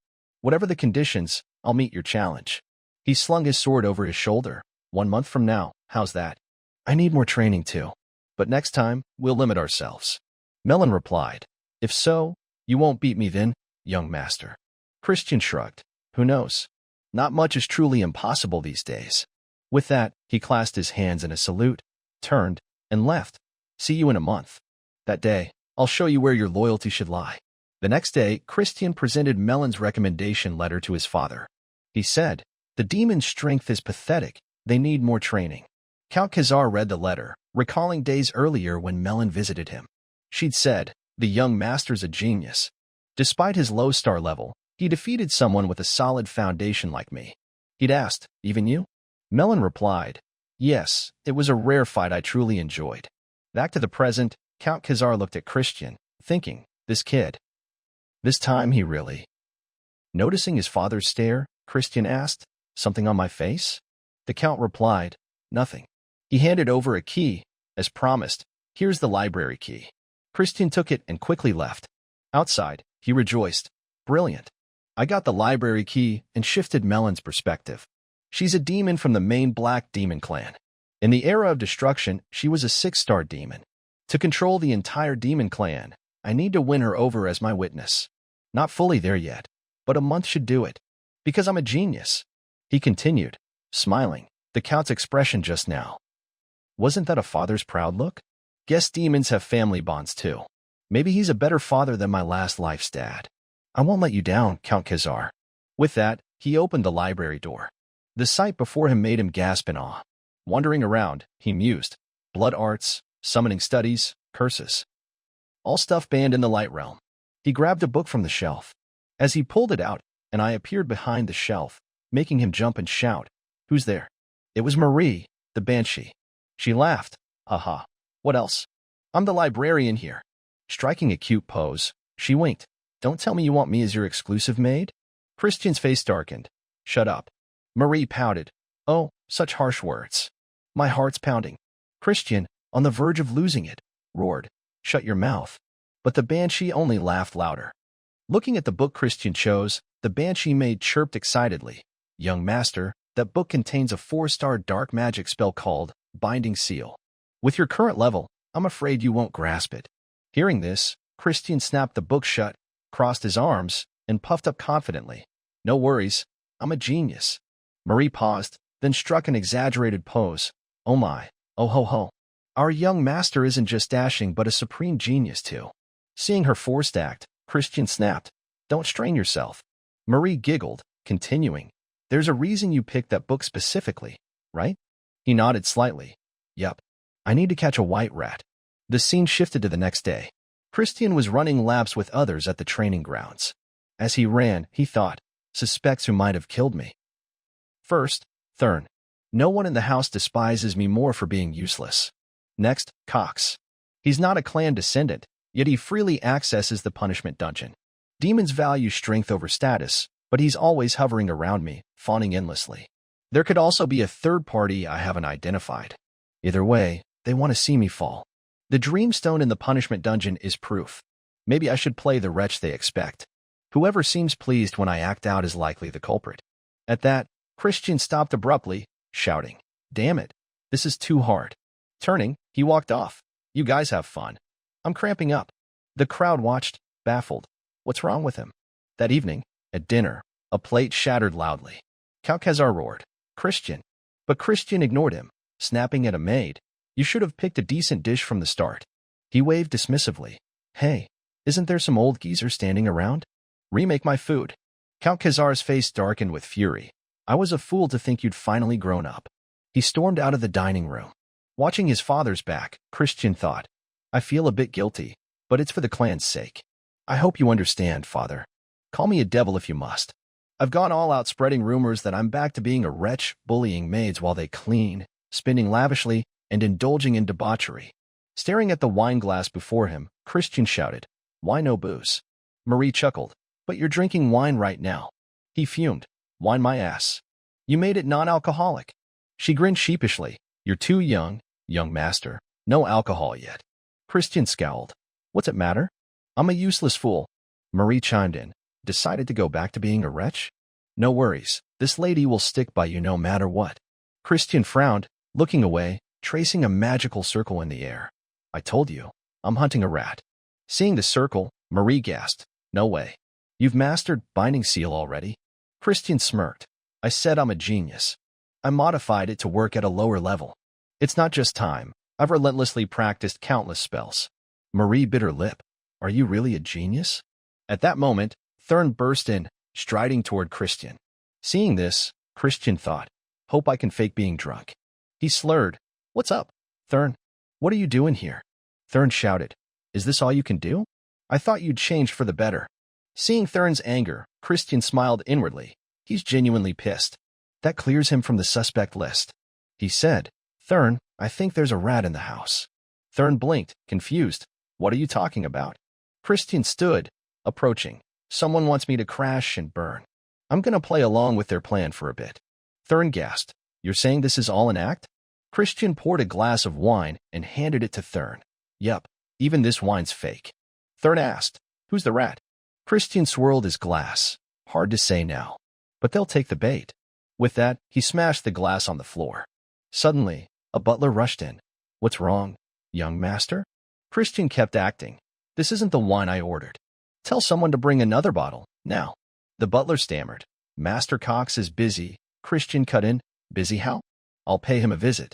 Whatever the conditions, I'll meet your challenge. He slung his sword over his shoulder. 1 month from now, how's that? I need more training too. But next time, we'll limit ourselves. Melon replied, if so, you won't beat me then, young master. Christian shrugged. Who knows? Not much is truly impossible these days. With that, he clasped his hands in a salute, turned, and left. See you in a month. That day, I'll show you where your loyalty should lie. The next day, Christian presented Melon's recommendation letter to his father. He said, the demon's strength is pathetic. They need more training. Count Khazar read the letter, recalling days earlier when Melon visited him. She'd said, the young master's a genius. Despite his low star level, he defeated someone with a solid foundation like me. He'd asked, even you? Melon replied, yes, it was a rare fight I truly enjoyed. Back to the present, Count Khazar looked at Christian, thinking, this kid. This time he really. Noticing his father's stare, Christian asked, something on my face? The Count replied, nothing. He handed over a key, as promised. Here's the library key. Christian took it and quickly left. Outside, he rejoiced. Brilliant. I got the library key and shifted Melon's perspective. She's a demon from the main Black Demon clan. In the era of destruction, she was a 6-star demon. To control the entire demon clan, I need to win her over as my witness. Not fully there yet, but a month should do it. Because I'm a genius. He continued, smiling. The Count's expression just now. Wasn't that a father's proud look? Guess demons have family bonds too. Maybe he's a better father than my last life's dad. I won't let you down, Count Khazar. With that, he opened the library door. The sight before him made him gasp in awe. Wandering around, he mused. Blood arts, summoning studies, curses. All stuff banned in the light realm. He grabbed a book from the shelf. As he pulled it out, an eye appeared behind the shelf, making him jump and shout. Who's there? It was Marie, the banshee. She laughed. Haha. What else? I'm the librarian here. Striking a cute pose, she winked. Don't tell me you want me as your exclusive maid? Christian's face darkened. Shut up. Marie pouted. Oh, such harsh words. My heart's pounding. Christian, on the verge of losing it, roared. Shut your mouth. But the banshee only laughed louder. Looking at the book Christian chose, the banshee maid chirped excitedly. Young master, that book contains a 4-star dark magic spell called Binding Seal. With your current level, I'm afraid you won't grasp it. Hearing this, Christian snapped the book shut, crossed his arms, and puffed up confidently. No worries, I'm a genius. Marie paused, then struck an exaggerated pose. Oh my, oh ho ho. Our young master isn't just dashing but a supreme genius too. Seeing her forced act, Christian snapped. Don't strain yourself. Marie giggled, continuing. There's a reason you picked that book specifically, right? He nodded slightly. Yup. I need to catch a white rat. The scene shifted to the next day. Christian was running laps with others at the training grounds. As he ran, he thought, suspects who might have killed me. First, Thurn. No one in the house despises me more for being useless. Next, Cox. He's not a clan descendant, yet he freely accesses the punishment dungeon. Demons value strength over status, but he's always hovering around me, fawning endlessly. There could also be a third party I haven't identified. Either way, they want to see me fall. The Dreamstone in the punishment dungeon is proof. Maybe I should play the wretch they expect. Whoever seems pleased when I act out is likely the culprit. At that, Christian stopped abruptly, shouting, Damn it, this is too hard. Turning, he walked off. You guys have fun. I'm cramping up. The crowd watched, baffled. What's wrong with him? That evening, at dinner, a plate shattered loudly. Count Khazar roared, Christian. But Christian ignored him, snapping at a maid. You should have picked a decent dish from the start. He waved dismissively. Hey, isn't there some old geezer standing around? Remake my food. Count Khazar's face darkened with fury. I was a fool to think you'd finally grown up. He stormed out of the dining room. Watching his father's back, Christian thought, I feel a bit guilty, but it's for the clan's sake. I hope you understand, father. Call me a devil if you must. I've gone all out spreading rumors that I'm back to being a wretch, bullying maids while they clean, spending lavishly, and indulging in debauchery. Staring at the wine glass before him, Christian shouted, Why no booze? Marie chuckled, But you're drinking wine right now. He fumed, Wine my ass. You made it non-alcoholic. She grinned sheepishly, You're too young, young master. No alcohol yet. Christian scowled. What's it matter? I'm a useless fool. Marie chimed in, Decided to go back to being a wretch? No worries, this lady will stick by you no matter what. Christian frowned, looking away, tracing a magical circle in the air. I told you, I'm hunting a rat. Seeing the circle, Marie gasped, No way. You've mastered binding seal already? Christian smirked. I said I'm a genius. I modified it to work at a lower level. It's not just time. I've relentlessly practiced countless spells. Marie bit her lip. Are you really a genius? At that moment, Thurn burst in, striding toward Christian. Seeing this, Christian thought, Hope I can fake being drunk. He slurred. What's up, Thurn? What are you doing here? Thurn shouted. Is this all you can do? I thought you'd changed for the better. Seeing Thurn's anger, Christian smiled inwardly. He's genuinely pissed. That clears him from the suspect list. He said, Thurn, I think there's a rat in the house. Thurn blinked, confused. What are you talking about? Christian stood, approaching. Someone wants me to crash and burn. I'm gonna play along with their plan for a bit. Thurn gasped. You're saying this is all an act? Christian poured a glass of wine and handed it to Thurn. Yep, even this wine's fake. Thurn asked, Who's the rat? Christian swirled his glass. Hard to say now. But they'll take the bait. With that, he smashed the glass on the floor. Suddenly, a butler rushed in. What's wrong, young master? Christian kept acting. This isn't the wine I ordered. Tell someone to bring another bottle, now. The butler stammered. Master Cox is busy. Christian cut in. Busy how? I'll pay him a visit.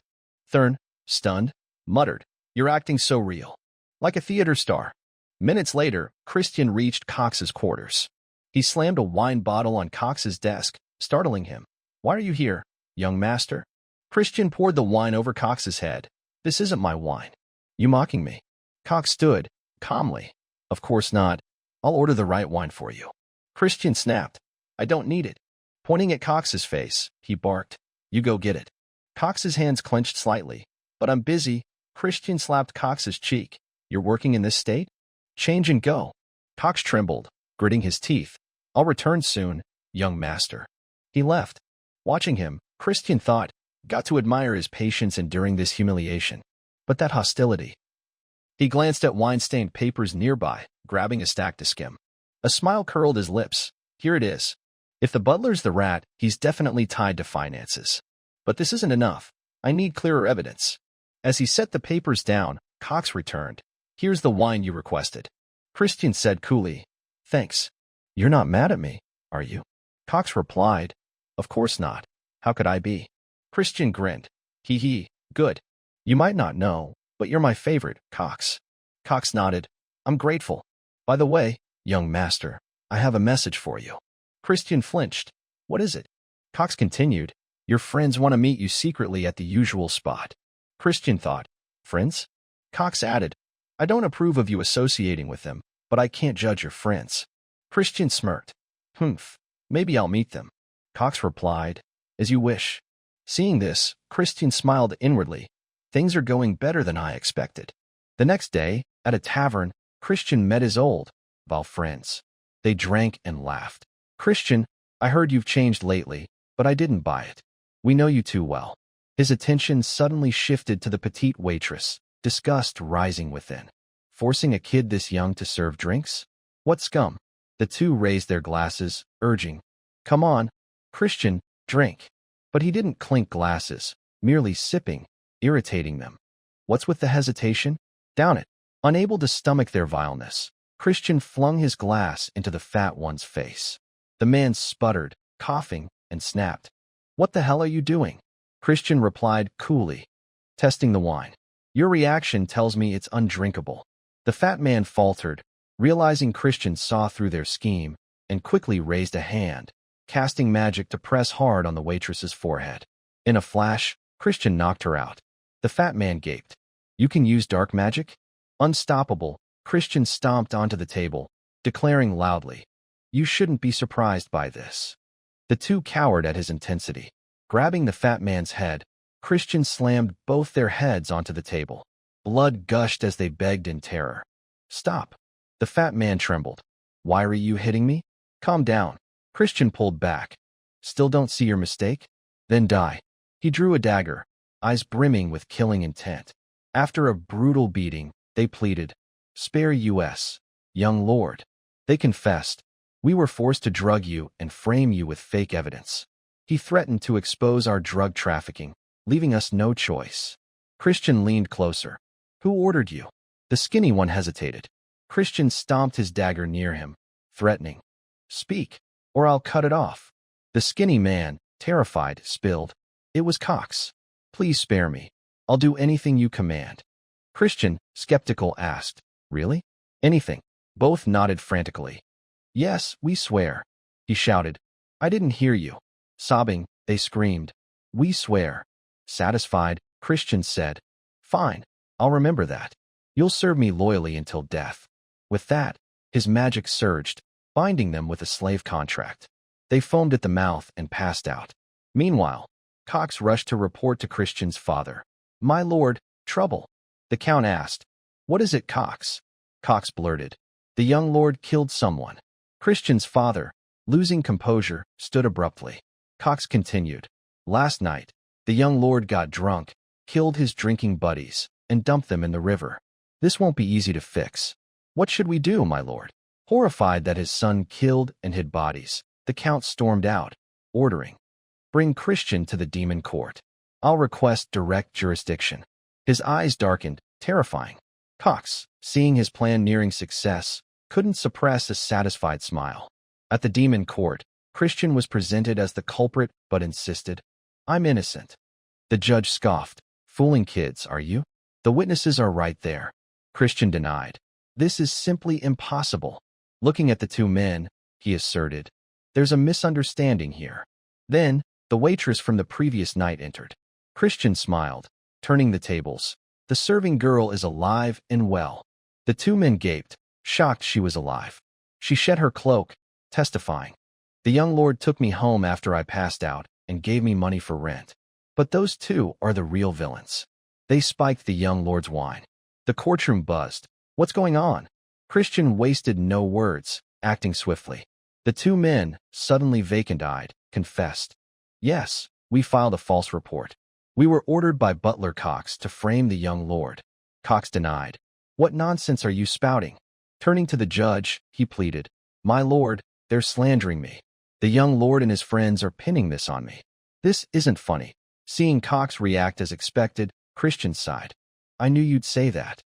Thurn, stunned, muttered. You're acting so real. Like a theater star. Minutes later, Christian reached Cox's quarters. He slammed a wine bottle on Cox's desk, startling him. Why are you here, young master? Christian poured the wine over Cox's head. This isn't my wine. You mocking me? Cox stood, calmly. Of course not. I'll order the right wine for you. Christian snapped. I don't need it. Pointing at Cox's face, he barked. You go get it. Cox's hands clenched slightly. But I'm busy. Christian slapped Cox's cheek. You're working in this state? Change and go. Cox trembled, gritting his teeth. I'll return soon, young master. He left. Watching him, Christian thought, got to admire his patience enduring this humiliation. But that hostility. He glanced at wine-stained papers nearby, grabbing a stack to skim. A smile curled his lips. Here it is. If the butler's the rat, he's definitely tied to finances. But this isn't enough. I need clearer evidence. As he set the papers down, Cox returned. Here's the wine you requested. Christian said coolly. Thanks. You're not mad at me, are you? Cox replied. Of course not. How could I be? Christian grinned. Hee hee, good. You might not know, but you're my favorite, Cox. Cox nodded. I'm grateful. By the way, young master, I have a message for you. Christian flinched. What is it? Cox continued. Your friends want to meet you secretly at the usual spot. Christian thought. Friends? Cox added. I don't approve of you associating with them, but I can't judge your friends. Christian smirked. Humph. Maybe I'll meet them. Cox replied. As you wish. Seeing this, Christian smiled inwardly. Things are going better than I expected. The next day, at a tavern, Christian met his old, Val friends. They drank and laughed. Christian, I heard you've changed lately, but I didn't buy it. We know you too well. His attention suddenly shifted to the petite waitress, disgust rising within. Forcing a kid this young to serve drinks? What scum? The two raised their glasses, urging, Come on, Christian, drink. But he didn't clink glasses, merely sipping, irritating them. What's with the hesitation? Down it. Unable to stomach their vileness, Christian flung his glass into the fat one's face. The man sputtered, coughing, and snapped. What the hell are you doing? Christian replied coolly, testing the wine. Your reaction tells me it's undrinkable. The fat man faltered, realizing Christian saw through their scheme, and quickly raised a hand. casting magic to press hard on the waitress's forehead. In a flash, Christian knocked her out. The fat man gaped. You can use dark magic? Unstoppable, Christian stomped onto the table, declaring loudly, You shouldn't be surprised by this. The two cowered at his intensity. Grabbing the fat man's head, Christian slammed both their heads onto the table. Blood gushed as they begged in terror. Stop. The fat man trembled. Why are you hitting me? Calm down. Christian pulled back. Still don't see your mistake? Then die. He drew a dagger, eyes brimming with killing intent. After a brutal beating, they pleaded, Spare us, young lord. They confessed, We were forced to drug you and frame you with fake evidence. He threatened to expose our drug trafficking, leaving us no choice. Christian leaned closer. Who ordered you? The skinny one hesitated. Christian stomped his dagger near him, threatening, Speak, or I'll cut it off. The skinny man, terrified, spilled. It was Cox. Please spare me. I'll do anything you command. Christian, skeptical, asked, Really? Anything? Both nodded frantically. Yes, we swear. He shouted. I didn't hear you. Sobbing, they screamed. We swear. Satisfied, Christian said, Fine, I'll remember that. You'll serve me loyally until death. With that, his magic surged, binding them with a slave contract. They foamed at the mouth and passed out. Meanwhile, Cox rushed to report to Christian's father. My lord, trouble. The count asked. What is it, Cox? Cox blurted. The young lord killed someone. Christian's father, losing composure, stood abruptly. Cox continued. Last night, the young lord got drunk, killed his drinking buddies, and dumped them in the river. This won't be easy to fix. What should we do, my lord? Horrified that his son killed and hid bodies, the count stormed out, ordering, Bring Christian to the demon court. I'll request direct jurisdiction. His eyes darkened, terrifying. Cox, seeing his plan nearing success, couldn't suppress a satisfied smile. At the demon court, Christian was presented as the culprit but insisted, I'm innocent. The judge scoffed. Fooling kids, are you? The witnesses are right there. Christian denied. This is simply impossible. Looking at the two men, he asserted, There's a misunderstanding here. Then, the waitress from the previous night entered. Christian smiled, turning the tables. The serving girl is alive and well. The two men gaped, shocked she was alive. She shed her cloak, testifying. The young lord took me home after I passed out and gave me money for rent. But those two are the real villains. They spiked the young lord's wine. The courtroom buzzed. What's going on? Christian wasted no words, acting swiftly. The two men, suddenly vacant-eyed, confessed. Yes, we filed a false report. We were ordered by Butler Cox to frame the young lord. Cox denied. What nonsense are you spouting? Turning to the judge, he pleaded. My lord, they're slandering me. The young lord and his friends are pinning this on me. This isn't funny. Seeing Cox react as expected, Christian sighed. I knew you'd say that.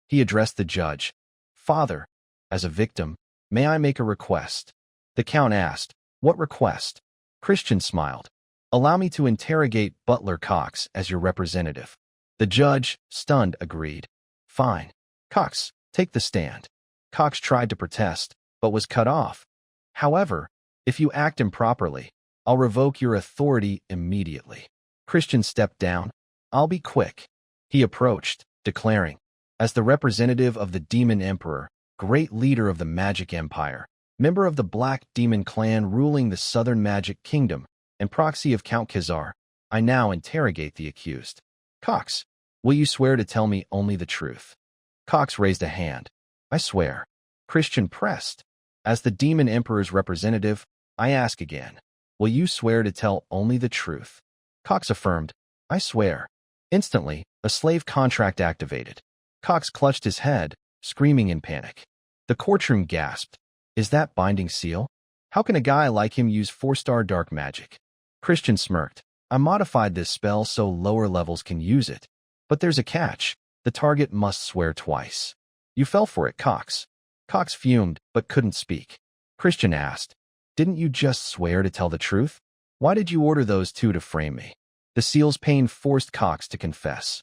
He addressed the judge. Father, as a victim, may I make a request? The count asked. What request? Christian smiled. Allow me to interrogate Butler Cox as your representative. The judge, stunned, agreed. Fine. Cox, take the stand. Cox tried to protest, but was cut off. However, if you act improperly, I'll revoke your authority immediately. Christian stepped down. I'll be quick. He approached, declaring, as the representative of the Demon Emperor, great leader of the Magic Empire, member of the Black Demon Clan ruling the Southern Magic Kingdom, and proxy of Count Khazar, I now interrogate the accused. Cox, will you swear to tell me only the truth? Cox raised a hand. I swear. Christian pressed. As the Demon Emperor's representative, I ask again, will you swear to tell only the truth? Cox affirmed, I swear. Instantly, a slave contract activated. Cox clutched his head, screaming in panic. The courtroom gasped. Is that binding seal? How can a guy like him use 4-star dark magic? Christian smirked. I modified this spell so lower levels can use it. But there's a catch. The target must swear twice. You fell for it, Cox. Cox fumed, but couldn't speak. Christian asked, Didn't you just swear to tell the truth? Why did you order those two to frame me? The seal's pain forced Cox to confess.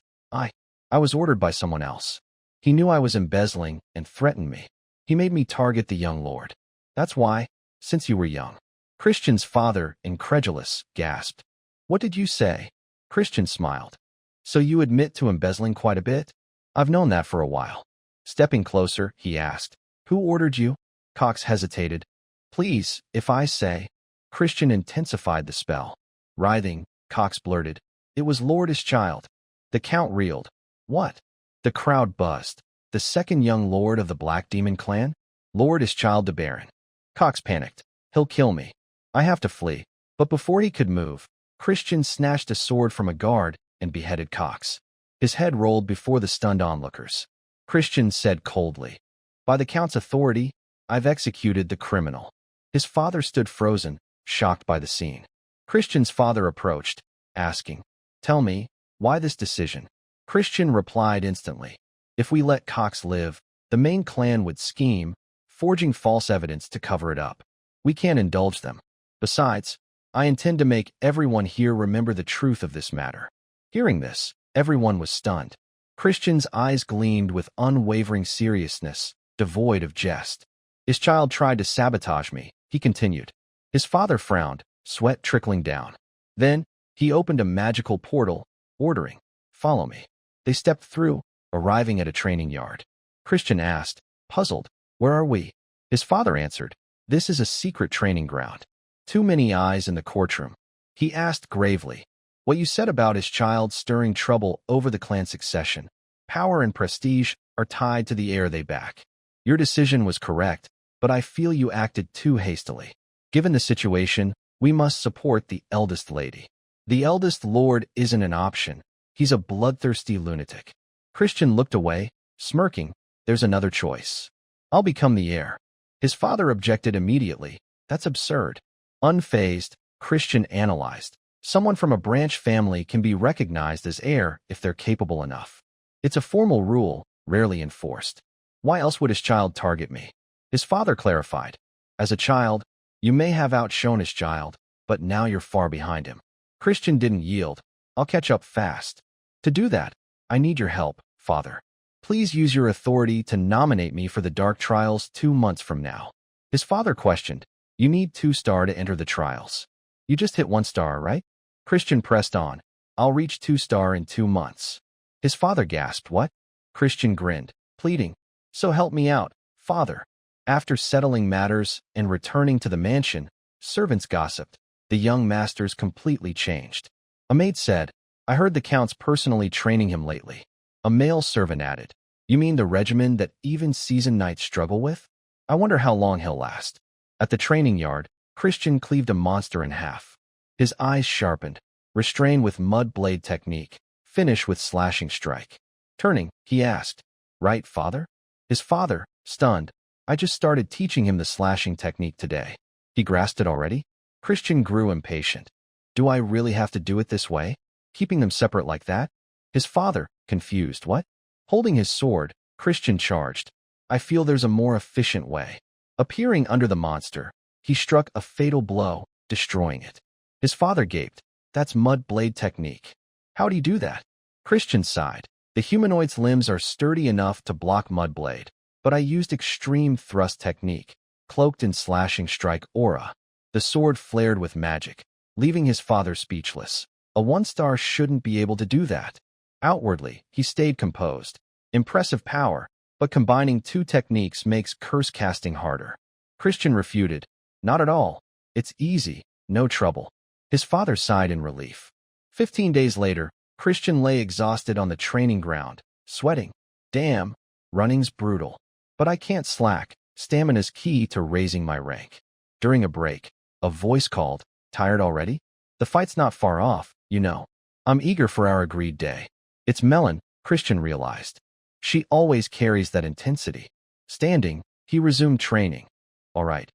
I was ordered by someone else. He knew I was embezzling and threatened me. He made me target the young lord. That's why, since you were young. Christian's father, incredulous, gasped. What did you say? Christian smiled. So you admit to embezzling quite a bit? I've known that for a while. Stepping closer, he asked, Who ordered you? Cox hesitated. Please, if I say. Christian intensified the spell. Writhing, Cox blurted. It was Lord Ischchild. The Count reeled. What? The crowd buzzed. The second young lord of the Black Demon clan? Lord Ischchild de Baron. Cox panicked. He'll kill me. I have to flee. But before he could move, Christian snatched a sword from a guard and beheaded Cox. His head rolled before the stunned onlookers. Christian said coldly, By the Count's authority, I've executed the criminal. His father stood frozen, shocked by the scene. Christian's father approached, asking, Tell me, why this decision? Christian replied instantly, If we let Cox live, the main clan would scheme, forging false evidence to cover it up. We can't indulge them. Besides, I intend to make everyone here remember the truth of this matter. Hearing this, everyone was stunned. Christian's eyes gleamed with unwavering seriousness, devoid of jest. Ischchild tried to sabotage me, he continued. His father frowned, sweat trickling down. Then, he opened a magical portal, ordering, Follow me. They stepped through, arriving at a training yard. Christian asked, puzzled, Where are we? His father answered, This is a secret training ground. Too many eyes in the courtroom. He asked gravely, What you said about Ischchild stirring trouble over the clan succession, power and prestige are tied to the heir they back. Your decision was correct, but I feel you acted too hastily. Given the situation, we must support the eldest lady. The eldest lord isn't an option. He's a bloodthirsty lunatic. Christian looked away, smirking. There's another choice. I'll become the heir. His father objected immediately. That's absurd. Unfazed, Christian analyzed. Someone from a branch family can be recognized as heir if they're capable enough. It's a formal rule, rarely enforced. Why else would Ischchild target me? His father clarified. As a child, you may have outshone Ischchild, but now you're far behind him. Christian didn't yield. I'll catch up fast. To do that, I need your help, father. Please use your authority to nominate me for the Dark Trials 2 months from now. His father questioned. You need 2-star to enter the trials. You just hit 1-star, right? Christian pressed on. I'll reach 2-star in 2 months. His father gasped. What? Christian grinned, pleading. So help me out, father. After settling matters and returning to the mansion, servants gossiped. The young master's completely changed. A maid said, I heard the Count's personally training him lately. A male servant added, You mean the regimen that even seasoned knights struggle with? I wonder how long he'll last. At the training yard, Christian cleaved a monster in half. His eyes sharpened, restrained with mud blade technique, finish with slashing strike. Turning, he asked, Right, father? His father, stunned, I just started teaching him the slashing technique today. He grasped it already? Christian grew impatient. Do I really have to do it this way? Keeping them separate like that? His father, confused. What? Holding his sword, Christian charged. I feel there's a more efficient way. Appearing under the monster, he struck a fatal blow, destroying it. His father gaped. That's mud blade technique. How'd he do that? Christian sighed. The humanoid's limbs are sturdy enough to block mud blade, but I used extreme thrust technique, cloaked in slashing strike aura. The sword flared with magic, leaving his father speechless. A 1-star shouldn't be able to do that. Outwardly, he stayed composed. Impressive power, but combining 2 techniques makes curse casting harder. Christian refuted. Not at all. It's easy, no trouble. His father sighed in relief. 15 days later, Christian lay exhausted on the training ground, sweating. Damn, running's brutal. But I can't slack. Stamina's key to raising my rank. During a break, a voice called, Tired already? The fight's not far off, you know. I'm eager for our agreed day. It's Melon, Christian realized. She always carries that intensity. Standing, he resumed training. All right.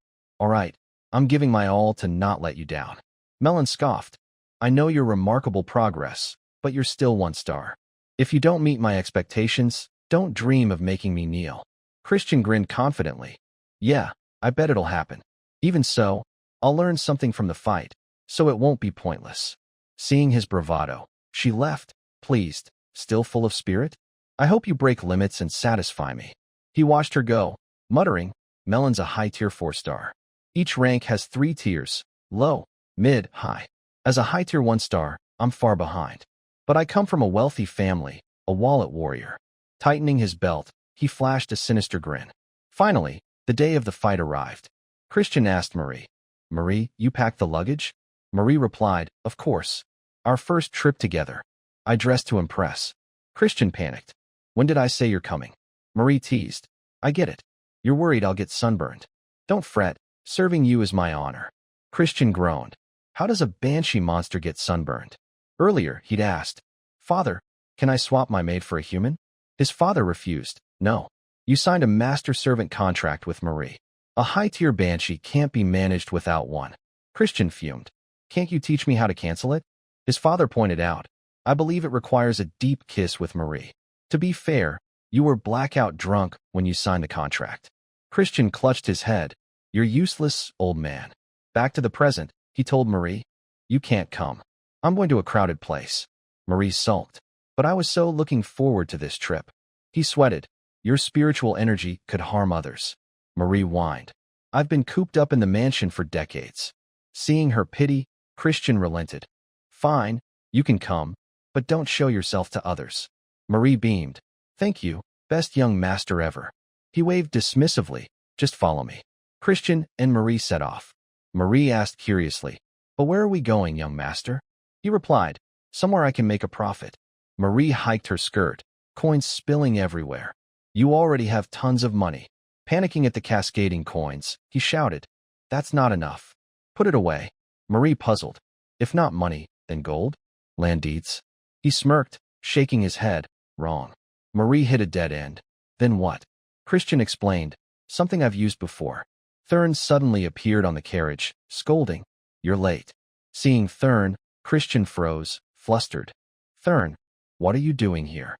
I'm giving my all to not let you down. Melon scoffed. I know your remarkable progress, but you're still 1-star. If you don't meet my expectations, don't dream of making me kneel. Christian grinned confidently. Yeah, I bet it'll happen. Even so, I'll learn something from the fight, so it won't be pointless. Seeing his bravado, she left, pleased, still full of spirit. I hope you break limits and satisfy me. He watched her go, muttering, Melon's a high tier 4-star. Each rank has 3 tiers, Low, mid, high. As a high tier 1 star, I'm far behind. But I come from a wealthy family, a wallet warrior. Tightening his belt, he flashed a sinister grin. Finally, the day of the fight arrived. Christian asked Marie, "Marie, you packed the luggage?" Marie replied, "Of course. Our first trip together." I dressed to impress. Christian panicked. "When did I say you're coming?" Marie teased. "I get it. You're worried I'll get sunburned. Don't fret, serving you is my honor." Christian groaned. How does a banshee monster get sunburned? Earlier, he'd asked, "Father, can I swap my maid for a human?" His father refused. "No. You signed a master-servant contract with Marie. A high-tier banshee can't be managed without one." Christian fumed. "Can't you teach me how to cancel it?" His father pointed out, "I believe it requires a deep kiss with Marie. To be fair, you were blackout drunk when you signed the contract." Christian clutched his head. "You're useless, old man." Back to the present, he told Marie, "You can't come. I'm going to a crowded place." Marie sulked. "But I was so looking forward to this trip." He sweated. "Your spiritual energy could harm others." Marie whined. "I've been cooped up in the mansion for decades." Seeing her pity, Christian relented. "Fine, you can come, but don't show yourself to others." Marie beamed. "Thank you, best young master ever." He waved dismissively. "Just follow me." Christian and Marie set off. Marie asked curiously, "But where are we going, young master?" He replied, "Somewhere I can make a profit." Marie hiked her skirt, coins spilling everywhere. "You already have tons of money." Panicking at the cascading coins, he shouted, "That's not enough. Put it away." Marie puzzled. "If not money, then gold? Land deeds?" He smirked, shaking his head. "Wrong." Marie hit a dead end. "Then what?" Christian explained, "Something I've used before." Thurn suddenly appeared on the carriage, scolding, "You're late." Seeing Thurn, Christian froze, flustered. "Thurn, what are you doing here?"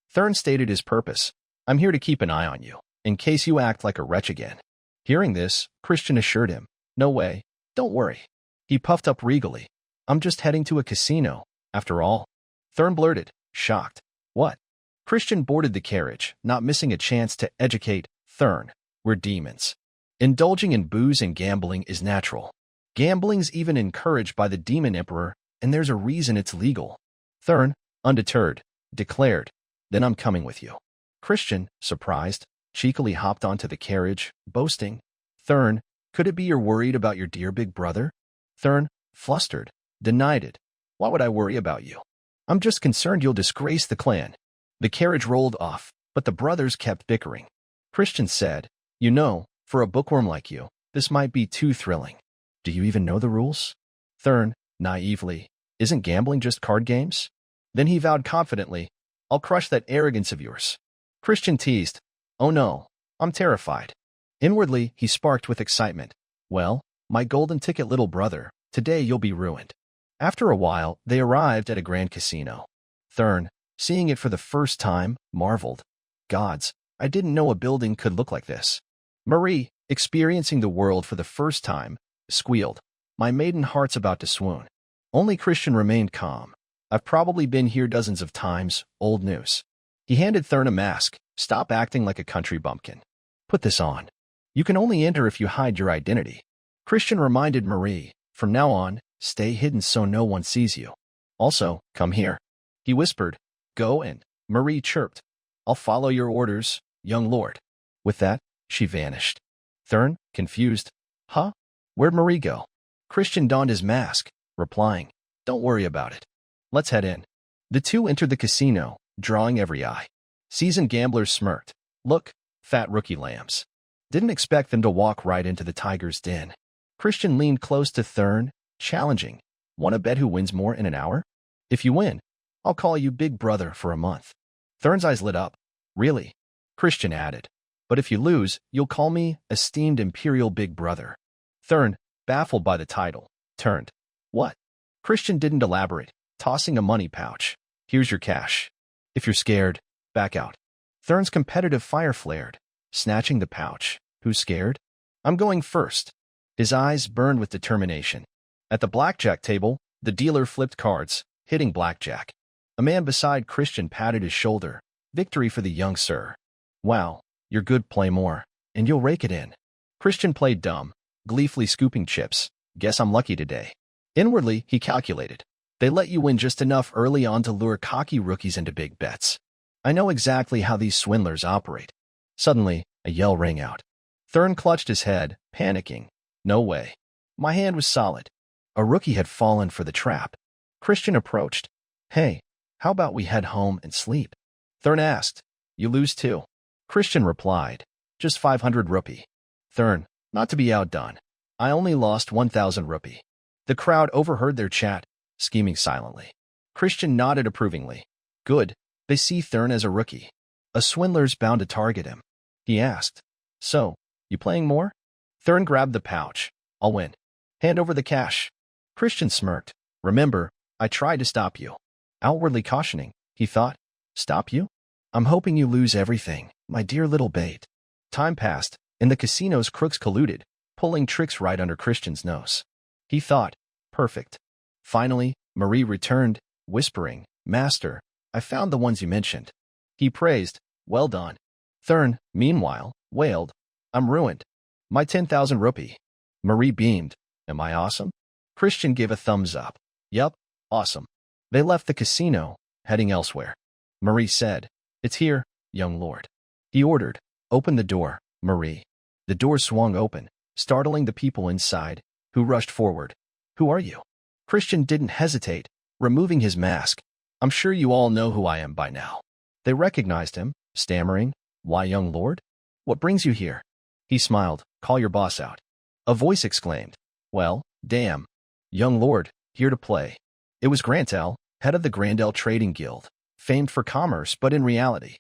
Thurn stated his purpose. "I'm here to keep an eye on you, in case you act like a wretch again." Hearing this, Christian assured him, "No way. Don't worry." He puffed up regally. "I'm just heading to a casino, after all." Thurn blurted, shocked. "What?" Christian boarded the carriage, not missing a chance to educate Thurn. "We're demons. Indulging in booze and gambling is natural. Gambling's even encouraged by the demon emperor, and there's a reason it's legal." Thurn, undeterred, declared, "Then I'm coming with you." Christian, surprised, cheekily hopped onto the carriage, boasting, "Thurn, could it be you're worried about your dear big brother?" Thurn, flustered, denied it. "Why would I worry about you? I'm just concerned you'll disgrace the clan." The carriage rolled off, but the brothers kept bickering. Christian said, "You know, for a bookworm like you, this might be too thrilling. Do you even know the rules?" Thurn, naively, "Isn't gambling just card games?" Then he vowed confidently, "I'll crush that arrogance of yours." Christian teased, "Oh no, I'm terrified." Inwardly, he sparked with excitement. "Well, my golden ticket little brother, today you'll be ruined." After a while, they arrived at a grand casino. Thurn, seeing it for the first time, marveled. "Gods, I didn't know a building could look like this." Marie, experiencing the world for the first time, squealed, "My maiden heart's about to swoon." Only Christian remained calm. "I've probably been here dozens of times, old news." He handed Thurn a mask. "Stop acting like a country bumpkin. Put this on. You can only enter if you hide your identity." Christian reminded Marie, "From now on, stay hidden so no one sees you. Also, come here." He whispered, "Go," and Marie chirped, "I'll follow your orders, young lord." With that, she vanished. Thurn, confused, "Huh? Where'd Marie go?" Christian donned his mask, replying, "Don't worry about it. Let's head in." The two entered the casino, drawing every eye. Seasoned gamblers smirked. "Look, fat rookie lambs. Didn't expect them to walk right into the tiger's den." Christian leaned close to Thurn, challenging, "Want to bet who wins more in an hour? If you win, I'll call you big brother for a month." Thurn's eyes lit up. "Really?" Christian added, "But if you lose, you'll call me esteemed imperial big brother." Thurn, baffled by the title, turned. "What?" Christian didn't elaborate, tossing a money pouch. "Here's your cash. If you're scared, back out." Thurn's competitive fire flared, snatching the pouch. "Who's scared? I'm going first." His eyes burned with determination. At the blackjack table, the dealer flipped cards, hitting blackjack. A man beside Christian patted his shoulder. "Victory for the young sir. Wow, you're good, play more, and you'll rake it in." Christian played dumb, gleefully scooping chips. Guess I'm lucky today. Inwardly, he calculated. They let you win just enough early on to lure cocky rookies into big bets. I know exactly how these swindlers operate. Suddenly, a yell rang out. Thurn clutched his head, panicking. No way. My hand was solid. A rookie had fallen for the trap. Christian approached. Hey, how about we head home and sleep? Thurn asked. You lose too. Christian replied. Just 500 rupee. Thurn, not to be outdone. I only lost 1,000 rupee. The crowd overheard their chat, scheming silently. Christian nodded approvingly. Good. They see Thurn as a rookie. A swindler's bound to target him. He asked. So, you playing more? Thurn grabbed the pouch. I'll win. Hand over the cash. Christian smirked. Remember, I tried to stop you. Outwardly cautioning, he thought. Stop you? I'm hoping you lose everything, my dear little bait. Time passed. In the casinos, crooks colluded, pulling tricks right under Christian's nose. He thought, perfect. Finally, Marie returned, whispering, Master, I found the ones you mentioned. He praised, well done. Thurn, meanwhile, wailed, I'm ruined. My 10,000 rupee. Marie beamed, am I awesome? Christian gave a thumbs up. Yup, awesome. They left the casino, heading elsewhere. Marie said, It's here, young lord. He ordered, Open the door, Marie. The door swung open, startling the people inside, who rushed forward. Who are you? Christian didn't hesitate, removing his mask. I'm sure you all know who I am by now. They recognized him, stammering, Why, young lord? What brings you here? He smiled, Call your boss out. A voice exclaimed, Well, damn. Young lord, here to play. It was Grantel, head of the Grandel Trading Guild, famed for commerce but in reality.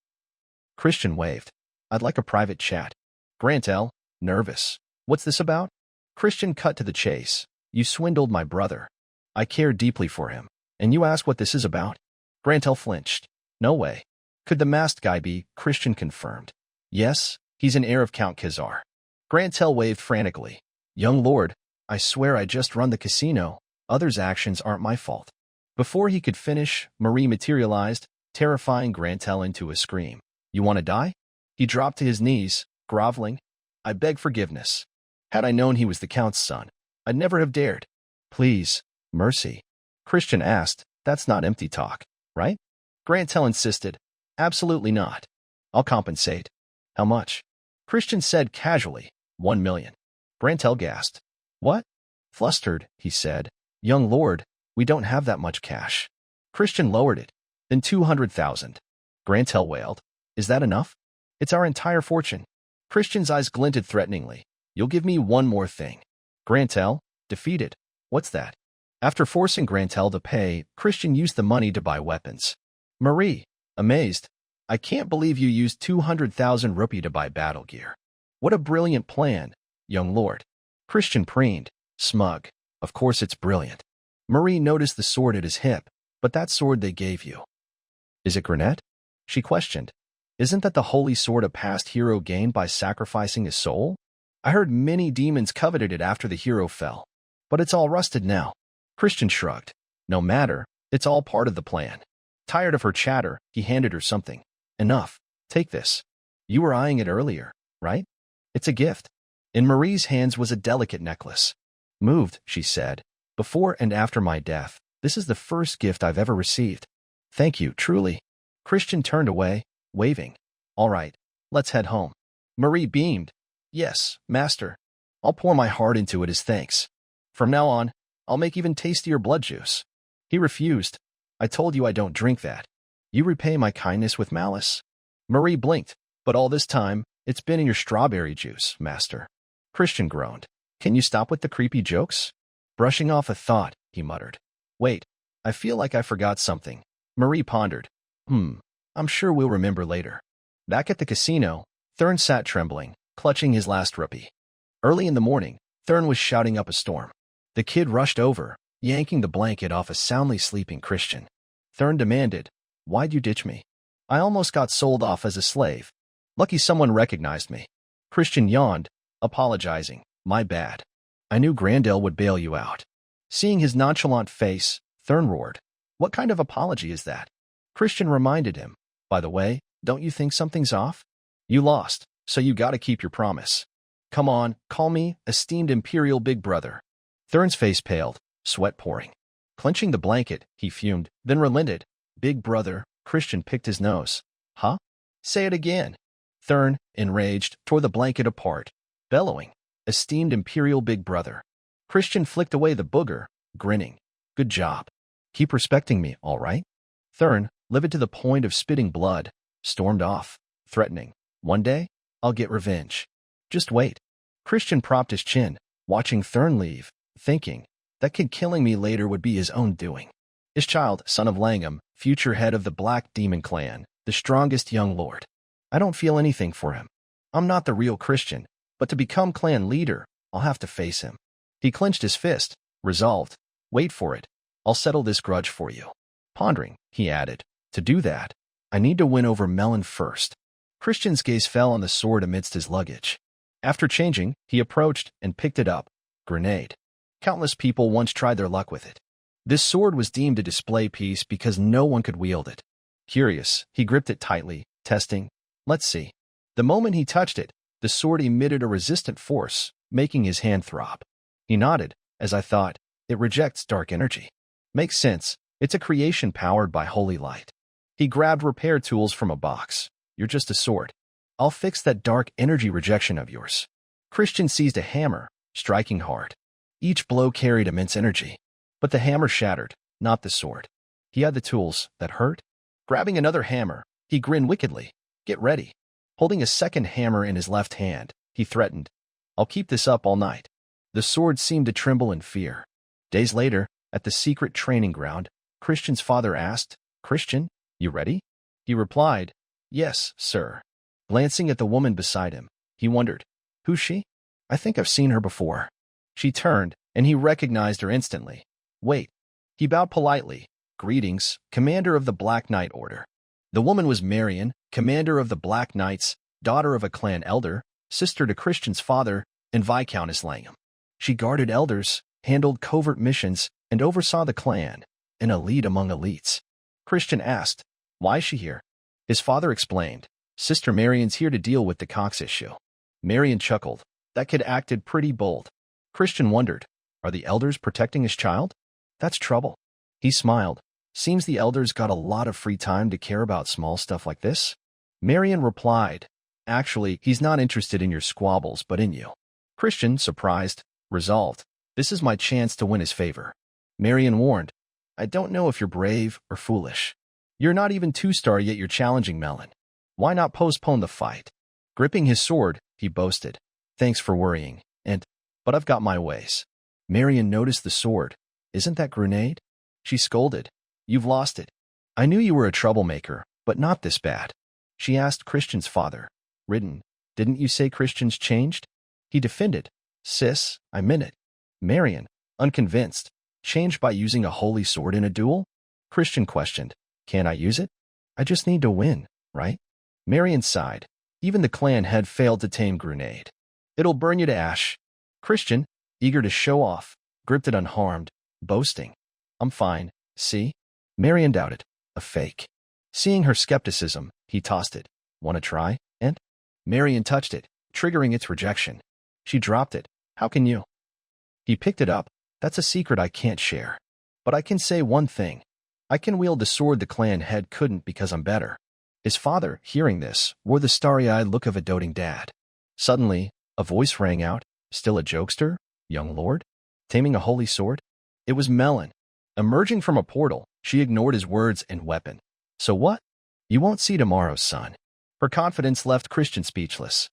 Christian waved. I'd like a private chat. Grantel, nervous. What's this about? Christian cut to the chase. You swindled my brother. I care deeply for him. And you ask what this is about? Grantel flinched. No way. Could the masked guy be? Christian confirmed. Yes, he's an heir of Count Khazar. Grantel waved frantically. Young lord, I swear I just run the casino. Others' actions aren't my fault. Before he could finish, Marie materialized, terrifying Grantel into a scream. You want to die? He dropped to his knees, groveling. I beg forgiveness. Had I known he was the Count's son, I'd never have dared. Please, mercy. Christian asked. That's not empty talk, right? Grantel insisted. Absolutely not. I'll compensate. How much? Christian said casually. 1 million. Grantel gasped. What? Flustered, he said. Young lord, we don't have that much cash. Christian lowered it. Then 200,000. Grantel wailed. Is that enough? It's our entire fortune. Christian's eyes glinted threateningly. You'll give me one more thing. Grantel, defeated. What's that? After forcing Grantel to pay, Christian used the money to buy weapons. Marie, amazed. I can't believe you used 200,000 rupee to buy battle gear. What a brilliant plan, young lord. Christian preened, smug. Of course it's brilliant. Marie noticed the sword at his hip. But that sword they gave you. Is it Granette? She questioned. Isn't that the holy sword a past hero gained by sacrificing his soul? I heard many demons coveted it after the hero fell. But it's all rusted now. Christian shrugged. No matter, it's all part of the plan. Tired of her chatter, he handed her something. Enough. Take this. You were eyeing it earlier, right? It's a gift. In Marie's hands was a delicate necklace. Moved, she said. Before and after my death, this is the first gift I've ever received. Thank you, truly. Christian turned away, waving. All right, let's head home. Marie beamed. Yes, master. I'll pour my heart into it as thanks. From now on, I'll make even tastier blood juice. He refused. I told you I don't drink that. You repay my kindness with malice. Marie blinked. But all this time, it's been in your strawberry juice, master. Christian groaned. Can you stop with the creepy jokes? Brushing off a thought, he muttered. Wait, I feel like I forgot something. Marie pondered. I'm sure we'll remember later. Back at the casino, Thurn sat trembling, clutching his last rupee. Early in the morning, Thurn was shouting up a storm. The kid rushed over, yanking the blanket off a soundly sleeping Christian. Thurn demanded, Why'd you ditch me? I almost got sold off as a slave. Lucky someone recognized me. Christian yawned, apologizing. My bad. I knew Grandel would bail you out. Seeing his nonchalant face, Thurn roared. What kind of apology is that? Christian reminded him. By the way, don't you think something's off? You lost, so you gotta keep your promise. Come on, call me esteemed Imperial Big Brother. Thurn's face paled, sweat pouring. Clenching the blanket, he fumed, then relented. Big brother, Christian picked his nose. Huh? Say it again. Thurn, enraged, tore the blanket apart, bellowing. Esteemed Imperial Big Brother. Christian flicked away the booger, grinning. Good job. Keep respecting me, all right? Thurn, livid to the point of spitting blood, stormed off, threatening. One day, I'll get revenge. Just wait. Christian propped his chin, watching Thurn leave, thinking, that kid killing me later would be his own doing. His child, son of Langham, future head of the Black Demon Clan, the strongest young lord. I don't feel anything for him. I'm not the real Christian, but to become clan leader, I'll have to face him. He clenched his fist, resolved. Wait for it. I'll settle this grudge for you. Pondering, he added, to do that, I need to win over Melon first. Christian's gaze fell on the sword amidst his luggage. After changing, he approached and picked it up. Grenade. Countless people once tried their luck with it. This sword was deemed a display piece because no one could wield it. Curious, he gripped it tightly, testing. Let's see. The moment he touched it, the sword emitted a resistant force, making his hand throb. He nodded, as I thought, it rejects dark energy. Makes sense, it's a creation powered by holy light. He grabbed repair tools from a box. You're just a sword. I'll fix that dark energy rejection of yours. Christian seized a hammer, striking hard. Each blow carried immense energy. But the hammer shattered, not the sword. He had the tools that hurt. Grabbing another hammer, he grinned wickedly. Get ready. Holding a second hammer in his left hand, he threatened. I'll keep this up all night. The sword seemed to tremble in fear. Days later, at the secret training ground, Christian's father asked, Christian, you ready? He replied, Yes, sir. Glancing at the woman beside him, he wondered, Who's she? I think I've seen her before. She turned, and he recognized her instantly. Wait. He bowed politely. Greetings, Commander of the Black Knight Order. The woman was Marion, Commander of the Black Knights, daughter of a clan elder, sister to Christian's father, and Viscountess Langham. She guarded elders, handled covert missions, and oversaw the clan, an elite among elites. Christian asked, Why is she here? His father explained, Sister Marion's here to deal with the Cox issue. Marion chuckled. That kid acted pretty bold. Christian wondered, Are the elders protecting his child? That's trouble. He smiled. Seems the elders got a lot of free time to care about small stuff like this. Marion replied, Actually, he's not interested in your squabbles but in you. Christian, surprised, resolved, This is my chance to win his favor. Marion warned, I don't know if you're brave or foolish. You're not even 2-star yet you're challenging Melon. Why not postpone the fight? Gripping his sword, he boasted, Thanks for worrying, but I've got my ways. Marion noticed the sword. Isn't that grenade? She scolded. You've lost it. I knew you were a troublemaker, but not this bad. She asked Christian's father. Ridden, didn't you say Christian's changed? He defended. Sis, I meant it. Marion, unconvinced, changed by using a holy sword in a duel? Christian questioned. Can I use it? I just need to win, right? Marion sighed. Even the clan had failed to tame grenade. It'll burn you to ash. Christian, eager to show off, gripped it unharmed, boasting. I'm fine, see? Marion doubted. A fake. Seeing her skepticism, he tossed it. Want to try? And? Marion touched it, triggering its rejection. She dropped it. How can you? He picked it up. That's a secret I can't share. But I can say one thing. I can wield the sword the clan head couldn't because I'm better. His father, hearing this, wore the starry-eyed look of a doting dad. Suddenly, a voice rang out. Still a jokester, young lord? Taming a holy sword? It was Melon. Emerging from a portal, she ignored his words and weapon. So what? You won't see tomorrow, son. Her confidence left Christian speechless.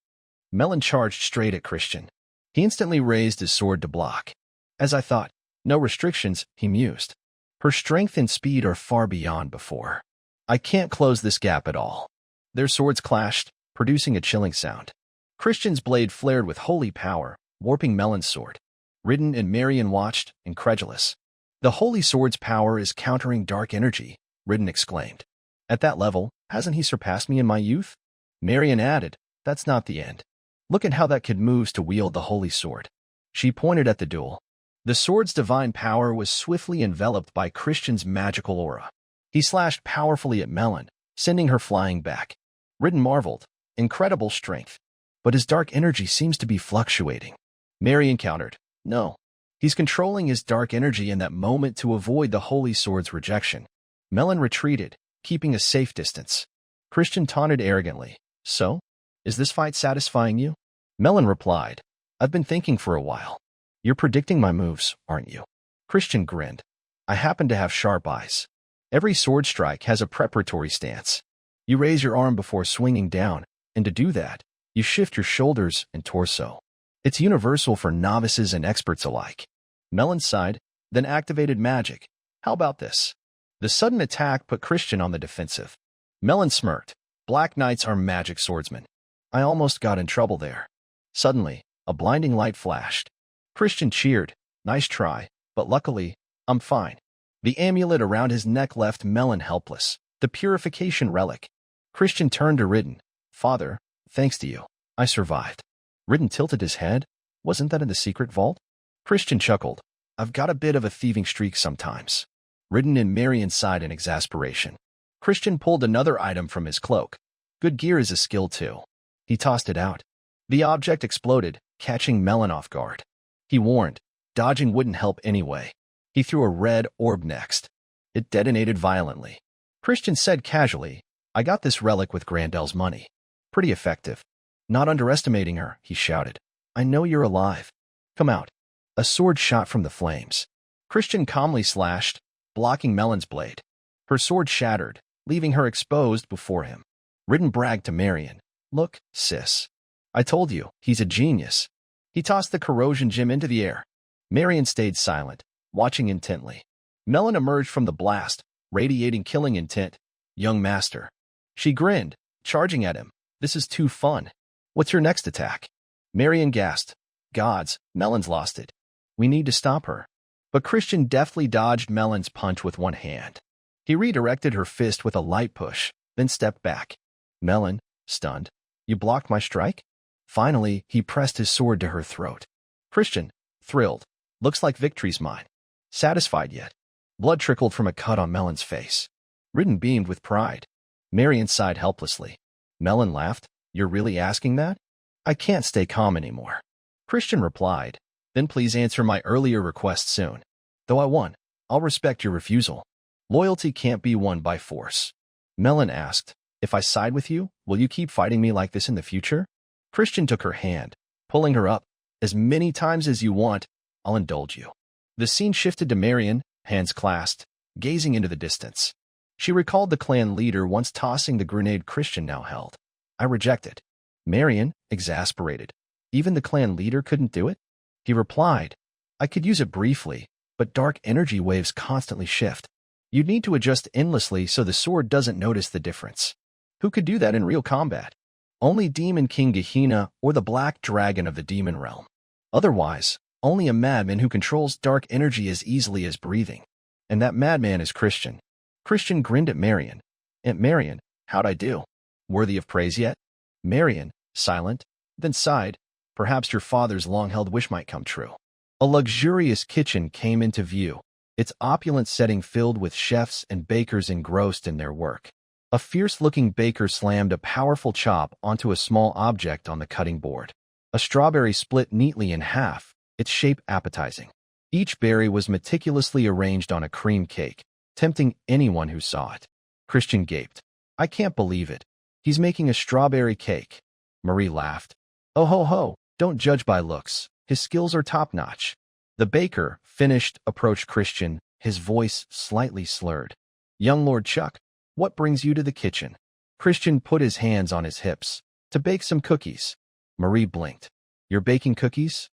Melon charged straight at Christian. He instantly raised his sword to block. As I thought, no restrictions, he mused. Her strength and speed are far beyond before. I can't close this gap at all. Their swords clashed, producing a chilling sound. Christian's blade flared with holy power, warping Melon's sword. Ridden and Marion watched, incredulous. The holy sword's power is countering dark energy, Ridden exclaimed. At that level, hasn't he surpassed me in my youth? Marion added, That's not the end. Look at how that kid moves to wield the holy sword. She pointed at the duel. The sword's divine power was swiftly enveloped by Christian's magical aura. He slashed powerfully at Melon, sending her flying back. Ridden marveled. Incredible strength. But his dark energy seems to be fluctuating. Marion countered. No. He's controlling his dark energy in that moment to avoid the holy sword's rejection. Melon retreated, keeping a safe distance. Christian taunted arrogantly, "So? Is this fight satisfying you?" Melon replied, "I've been thinking for a while. You're predicting my moves, aren't you?" Christian grinned. "I happen to have sharp eyes. Every sword strike has a preparatory stance. You raise your arm before swinging down, and to do that, you shift your shoulders and torso. It's universal for novices and experts alike." Melon sighed, then activated magic. "How about this?" The sudden attack put Christian on the defensive. Melon smirked. "Black Knights are magic swordsmen. I almost got in trouble there." Suddenly, a blinding light flashed. Christian cheered. "Nice try, but luckily, I'm fine." The amulet around his neck left Melon helpless, the purification relic. Christian turned to Ridden. "Father, thanks to you, I survived." Ridden tilted his head. "Wasn't that in the secret vault?" Christian chuckled. "I've got a bit of a thieving streak sometimes." Ridden and Marion sighed in exasperation. Christian pulled another item from his cloak. "Good gear is a skill too." He tossed it out. The object exploded, catching Melon off guard. He warned, "Dodging wouldn't help anyway." He threw a red orb next. It detonated violently. Christian said casually, "I got this relic with Grandel's money. Pretty effective." "Not underestimating her," he shouted. "I know you're alive. Come out." A sword shot from the flames. Christian calmly slashed, blocking Melon's blade. Her sword shattered, leaving her exposed before him. Ridden bragged to Marion, "Look, sis. I told you, he's a genius." He tossed the corrosion gem into the air. Marion stayed silent, watching intently. Melon emerged from the blast, radiating killing intent. "Young master." She grinned, charging at him. "This is too fun. What's your next attack?" Marion gasped. "Gods, Melon's lost it. We need to stop her." But Christian deftly dodged Melon's punch with one hand. He redirected her fist with a light push, then stepped back. Melon, stunned. "You blocked my strike?" Finally, he pressed his sword to her throat. Christian, thrilled. "Looks like victory's mine." Satisfied yet? Blood trickled from a cut on Melon's face. Ridden beamed with pride. Marion sighed helplessly. Melon laughed. "You're really asking that? I can't stay calm anymore." Christian replied, "Then please answer my earlier request soon. Though I won, I'll respect your refusal. Loyalty can't be won by force." Melon asked, "If I side with you, will you keep fighting me like this in the future?" Christian took her hand, pulling her up. "As many times as you want, I'll indulge you." The scene shifted to Marion, hands clasped, gazing into the distance. She recalled the clan leader once tossing the grenade Christian now held. "I reject it." Marion, exasperated. "Even the clan leader couldn't do it?" He replied, "I could use it briefly, but dark energy waves constantly shift. You'd need to adjust endlessly so the sword doesn't notice the difference. Who could do that in real combat? Only Demon King Gehenna or the Black Dragon of the Demon Realm. Otherwise, only a madman who controls dark energy as easily as breathing. And that madman is Christian." Christian grinned at Marion. "Aunt Marion, how'd I do? Worthy of praise yet?" Marion, silent, then sighed. "Perhaps your father's long-held wish might come true." A luxurious kitchen came into view, its opulent setting filled with chefs and bakers engrossed in their work. A fierce-looking baker slammed a powerful chop onto a small object on the cutting board. A strawberry split neatly in half, its shape appetizing. Each berry was meticulously arranged on a cream cake, tempting anyone who saw it. Christian gaped. "I can't believe it. He's making a strawberry cake." Marie laughed. "Oh ho ho, don't judge by looks. His skills are top-notch." The baker, finished, approached Christian, his voice slightly slurred. "Young Lord Chuck, what brings you to the kitchen?" Christian put his hands on his hips. "To bake some cookies." Marie blinked. "You're baking cookies?"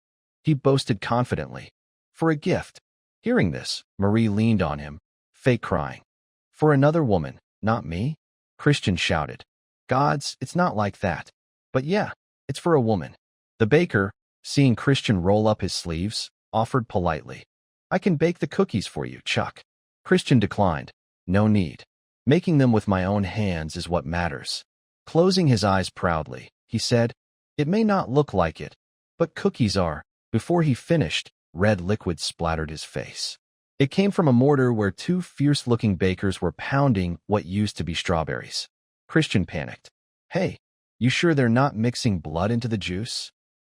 He boasted confidently. "For a gift." Hearing this, Marie leaned on him, fake crying. "For another woman, not me?" Christian shouted. "Gods, it's not like that. But yeah, it's for a woman." The baker, seeing Christian roll up his sleeves, offered politely. "I can bake the cookies for you, Chuck." Christian declined. "No need. Making them with my own hands is what matters." Closing his eyes proudly, he said, "It may not look like it, but cookies are." Before he finished, red liquid splattered his face. It came from a mortar where two fierce-looking bakers were pounding what used to be strawberries. Christian panicked. "Hey, you sure they're not mixing blood into the juice?"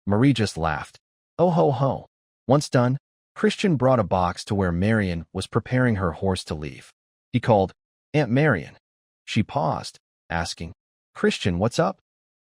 Marie just laughed. "Oh ho ho. Once done, Christian brought a box to where Marion was preparing her horse to leave. He called, "Aunt Marion." She paused, asking, "Christian, what's up?"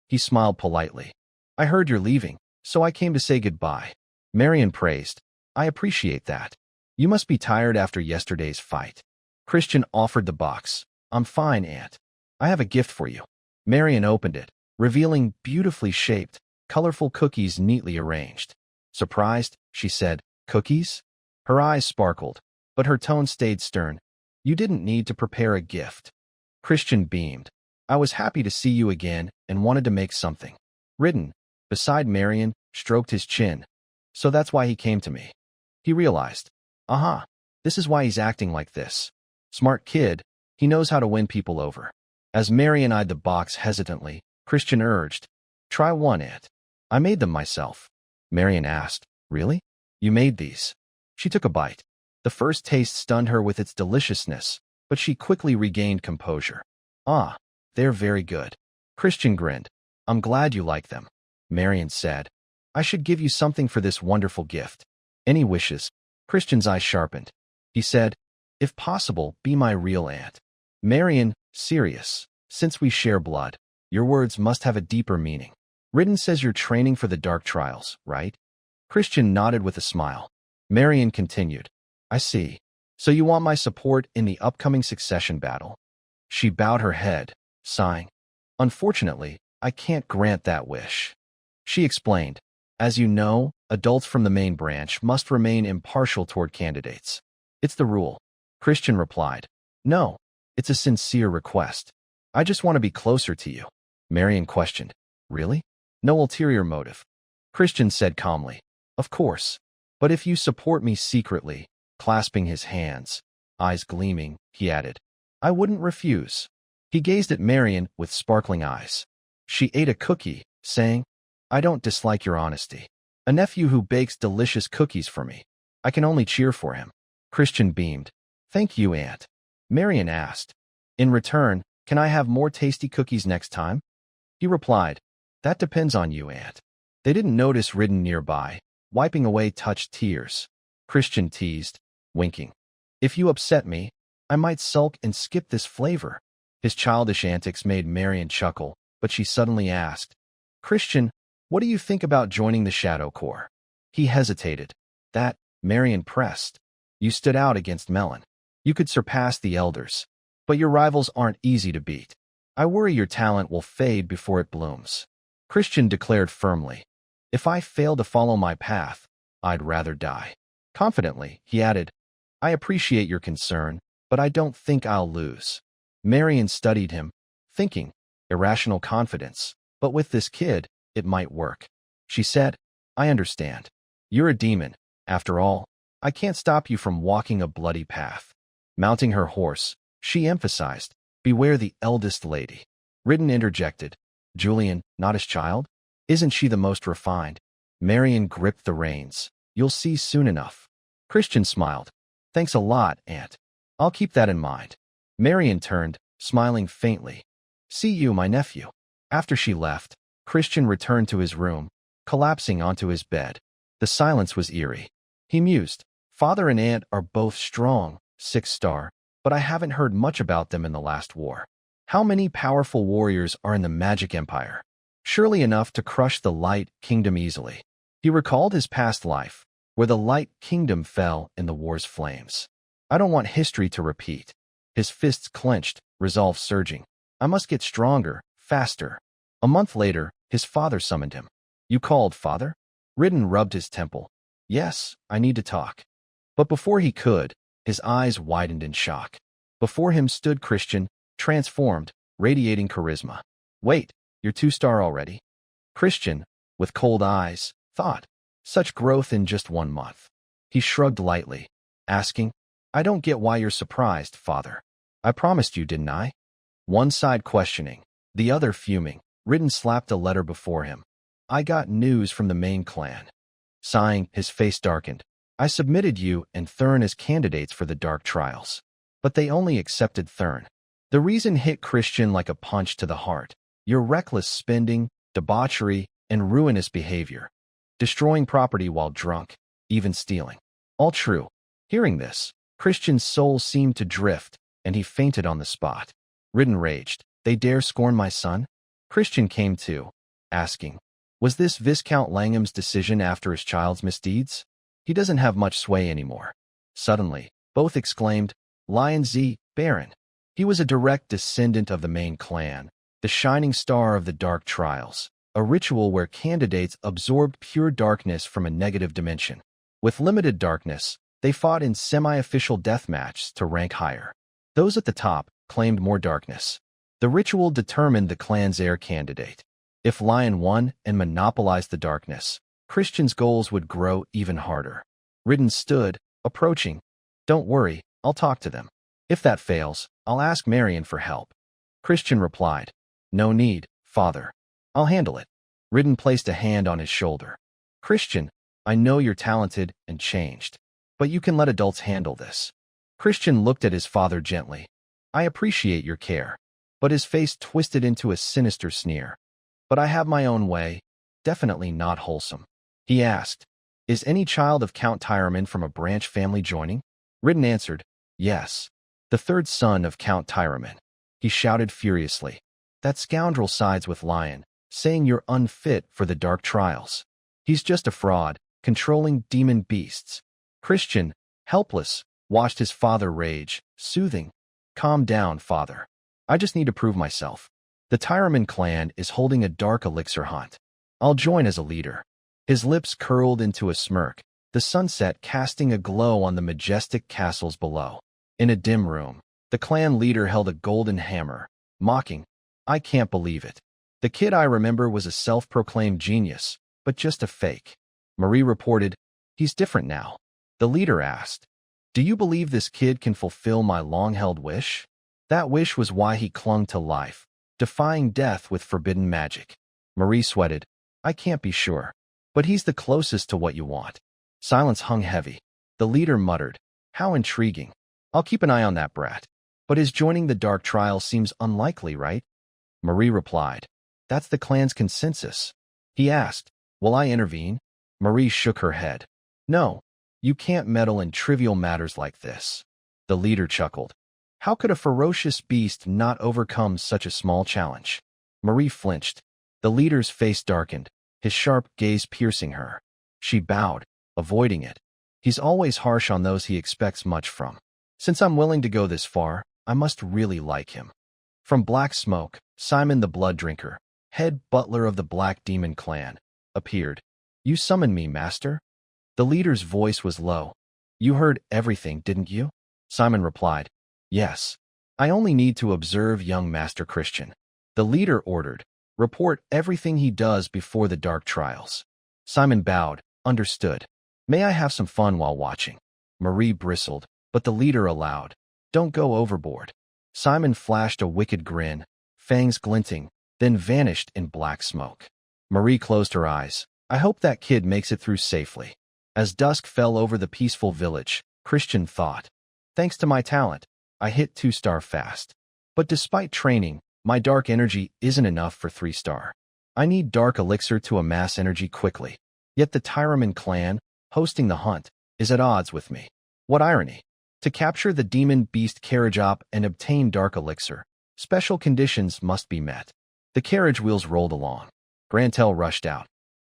He smiled politely. "I heard you're leaving, so I came to say goodbye." Marion praised, "I appreciate that. You must be tired after yesterday's fight." Christian offered the box. "I'm fine, Aunt. I have a gift for you." Marion opened it, revealing beautifully shaped, colorful cookies neatly arranged. Surprised, she said, "Cookies?" Her eyes sparkled, but her tone stayed stern. "You didn't need to prepare a gift." Christian beamed. "I was happy to see you again and wanted to make something." Ridden, beside Marion, stroked his chin. "So that's why he came to me." He realized, this is why he's acting like this. Smart kid, he knows how to win people over. As Marion eyed the box hesitantly, Christian urged, "Try one, Aunt." "I made them myself." Marion asked, "Really? You made these?" She took a bite. The first taste stunned her with its deliciousness, but she quickly regained composure. "Ah, they're very good." Christian grinned. "I'm glad you like them." Marion said, "I should give you something for this wonderful gift." "Any wishes?" Christian's eyes sharpened. He said, "If possible, be my real aunt." Marion, serious, "Since we share blood, your words must have a deeper meaning." Ridden says you're training for the dark trials, right? Christian nodded with a smile. Marion continued, "I see. So you want my support in the upcoming succession battle?" She bowed her head, sighing. "Unfortunately, I can't grant that wish." She explained, "As you know, adults from the main branch must remain impartial toward candidates. It's the rule." Christian replied, "No, it's a sincere request. I just want to be closer to you." Marion questioned, "Really? No ulterior motive?" Christian said calmly, "Of course. But if you support me secretly," clasping his hands, eyes gleaming, he added, "I wouldn't refuse." He gazed at Marion with sparkling eyes. She ate a cookie, saying, "I don't dislike your honesty. A nephew who bakes delicious cookies for me. I can only cheer for him." Christian beamed. "Thank you, Aunt." Marion asked, "In return, can I have more tasty cookies next time?" He replied, "That depends on you, Aunt." They didn't notice Ridden nearby, wiping away touched tears. Christian teased, winking, "If you upset me, I might sulk and skip this flavor." His childish antics made Marion chuckle, but she suddenly asked, "Christian, what do you think about joining the Shadow Corps?" He hesitated. "That," Marion pressed. "You stood out against Melon. You could surpass the elders. But your rivals aren't easy to beat. I worry your talent will fade before it blooms." Christian declared firmly, "If I fail to follow my path, I'd rather die." Confidently, he added, "I appreciate your concern, but I don't think I'll lose." Marion studied him, thinking, irrational confidence, but with this kid, it might work. She said, "I understand. You're a demon. After all, I can't stop you from walking a bloody path." Mounting her horse, she emphasized, "Beware the eldest lady." Ridden interjected, "Julian, not his child? Isn't she the most refined?" Marion gripped the reins. "You'll see soon enough." Christian smiled. "Thanks a lot, Aunt. I'll keep that in mind." Marion turned, smiling faintly. "See you, my nephew." After she left, Christian returned to his room, collapsing onto his bed. The silence was eerie. He mused, "Father and Aunt are both strong, 6-star, but I haven't heard much about them in the last war. How many powerful warriors are in the Magic Empire? Surely enough to crush the Light Kingdom easily." He recalled his past life, where the Light Kingdom fell in the war's flames. "I don't want history to repeat." His fists clenched, resolve surging. "I must get stronger, faster." A month later, his father summoned him. "You called, father?" Ridden rubbed his temple. "Yes, I need to talk." But before he could, his eyes widened in shock. Before him stood Christian, transformed, radiating charisma. "Wait, you're 2-star already?" Christian, with cold eyes, thought, "Such growth in just 1 month." He shrugged lightly, asking, "I don't get why you're surprised, father. I promised you, didn't I?" One side questioning, the other fuming, Ridden slapped a letter before him. "I got news from the main clan." Sighing, his face darkened. "I submitted you and Thurn as candidates for the Dark Trials. But they only accepted Thurn." The reason hit Christian like a punch to the heart. "Your reckless spending, debauchery, and ruinous behavior. Destroying property while drunk, even stealing." All true. Hearing this, Christian's soul seemed to drift, and he fainted on the spot. Ridden raged. They dare scorn my son? Christian came to, asking, was this Viscount Langham's decision after his child's misdeeds? He doesn't have much sway anymore. Suddenly, both exclaimed, Lion Z, Baron. He was a direct descendant of the main clan, the shining star of the Dark Trials, a ritual where candidates absorbed pure darkness from a negative dimension. With limited darkness, they fought in semi-official deathmatches to rank higher. Those at the top claimed more darkness. The ritual determined the clan's heir candidate. If Lion won and monopolized the darkness, Christian's goals would grow even harder. Ridden stood, approaching. Don't worry, I'll talk to them. If that fails, I'll ask Marion for help. Christian replied, no need, father. I'll handle it. Ridden placed a hand on his shoulder. Christian, I know you're talented and changed, but you can let adults handle this. Christian looked at his father gently. I appreciate your care. But his face twisted into a sinister sneer. But I have my own way, definitely not wholesome. He asked, is any child of Count Tyraman from a branch family joining? Ridden answered, yes. The third son of Count Tyraman. He shouted furiously. That scoundrel sides with Lion, saying you're unfit for the Dark Trials. He's just a fraud, controlling demon beasts. Christian, helpless, watched his father rage, soothing. Calm down, father. I just need to prove myself. The Tyraman clan is holding a dark elixir hunt. I'll join as a leader. His lips curled into a smirk, the sunset casting a glow on the majestic castles below. In a dim room, the clan leader held a golden hammer, mocking, I can't believe it. The kid I remember was a self-proclaimed genius, but just a fake. Marie reported, he's different now. The leader asked, do you believe this kid can fulfill my long-held wish? That wish was why he clung to life, defying death with forbidden magic. Marie sweated. I can't be sure. But he's the closest to what you want. Silence hung heavy. The leader muttered, how intriguing. I'll keep an eye on that brat. But his joining the Dark Trial seems unlikely, right? Marie replied, that's the clan's consensus. He asked, will I intervene? Marie shook her head. No, you can't meddle in trivial matters like this. The leader chuckled. How could a ferocious beast not overcome such a small challenge? Marie flinched. The leader's face darkened, his sharp gaze piercing her. She bowed, avoiding it. He's always harsh on those he expects much from. Since I'm willing to go this far, I must really like him. From Black Smoke, Simon the Blood Drinker, head butler of the Black Demon clan, appeared. You summoned me, master? The leader's voice was low. You heard everything, didn't you? Simon replied. Yes. I only need to observe young Master Christian. The leader ordered. Report everything he does before the Dark Trials. Simon bowed. Understood. May I have some fun while watching? Marie bristled, but the leader allowed. Don't go overboard. Simon flashed a wicked grin, fangs glinting, then vanished in black smoke. Marie closed her eyes. I hope that kid makes it through safely. As dusk fell over the peaceful village, Christian thought. Thanks to my talent, I hit 2-star fast. But despite training, my dark energy isn't enough for 3-star. I need dark elixir to amass energy quickly. Yet the Tyraman clan, hosting the hunt, is at odds with me. What irony. To capture the demon beast carriage op and obtain dark elixir, special conditions must be met. The carriage wheels rolled along. Grantel rushed out.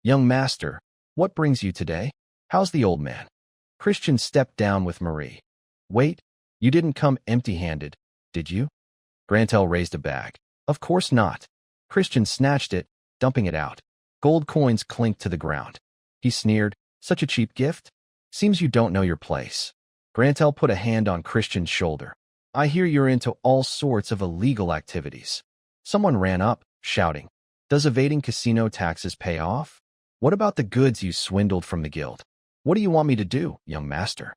Young master, what brings you today? How's the old man? Christian stepped down with Marie. Wait, you didn't come empty-handed, did you? Grantel raised a bag. Of course not. Christian snatched it, dumping it out. Gold coins clinked to the ground. He sneered, such a cheap gift? Seems you don't know your place. Grantel put a hand on Christian's shoulder. I hear you're into all sorts of illegal activities. Someone ran up, shouting. Does evading casino taxes pay off? What about the goods you swindled from the guild? What do you want me to do, young master?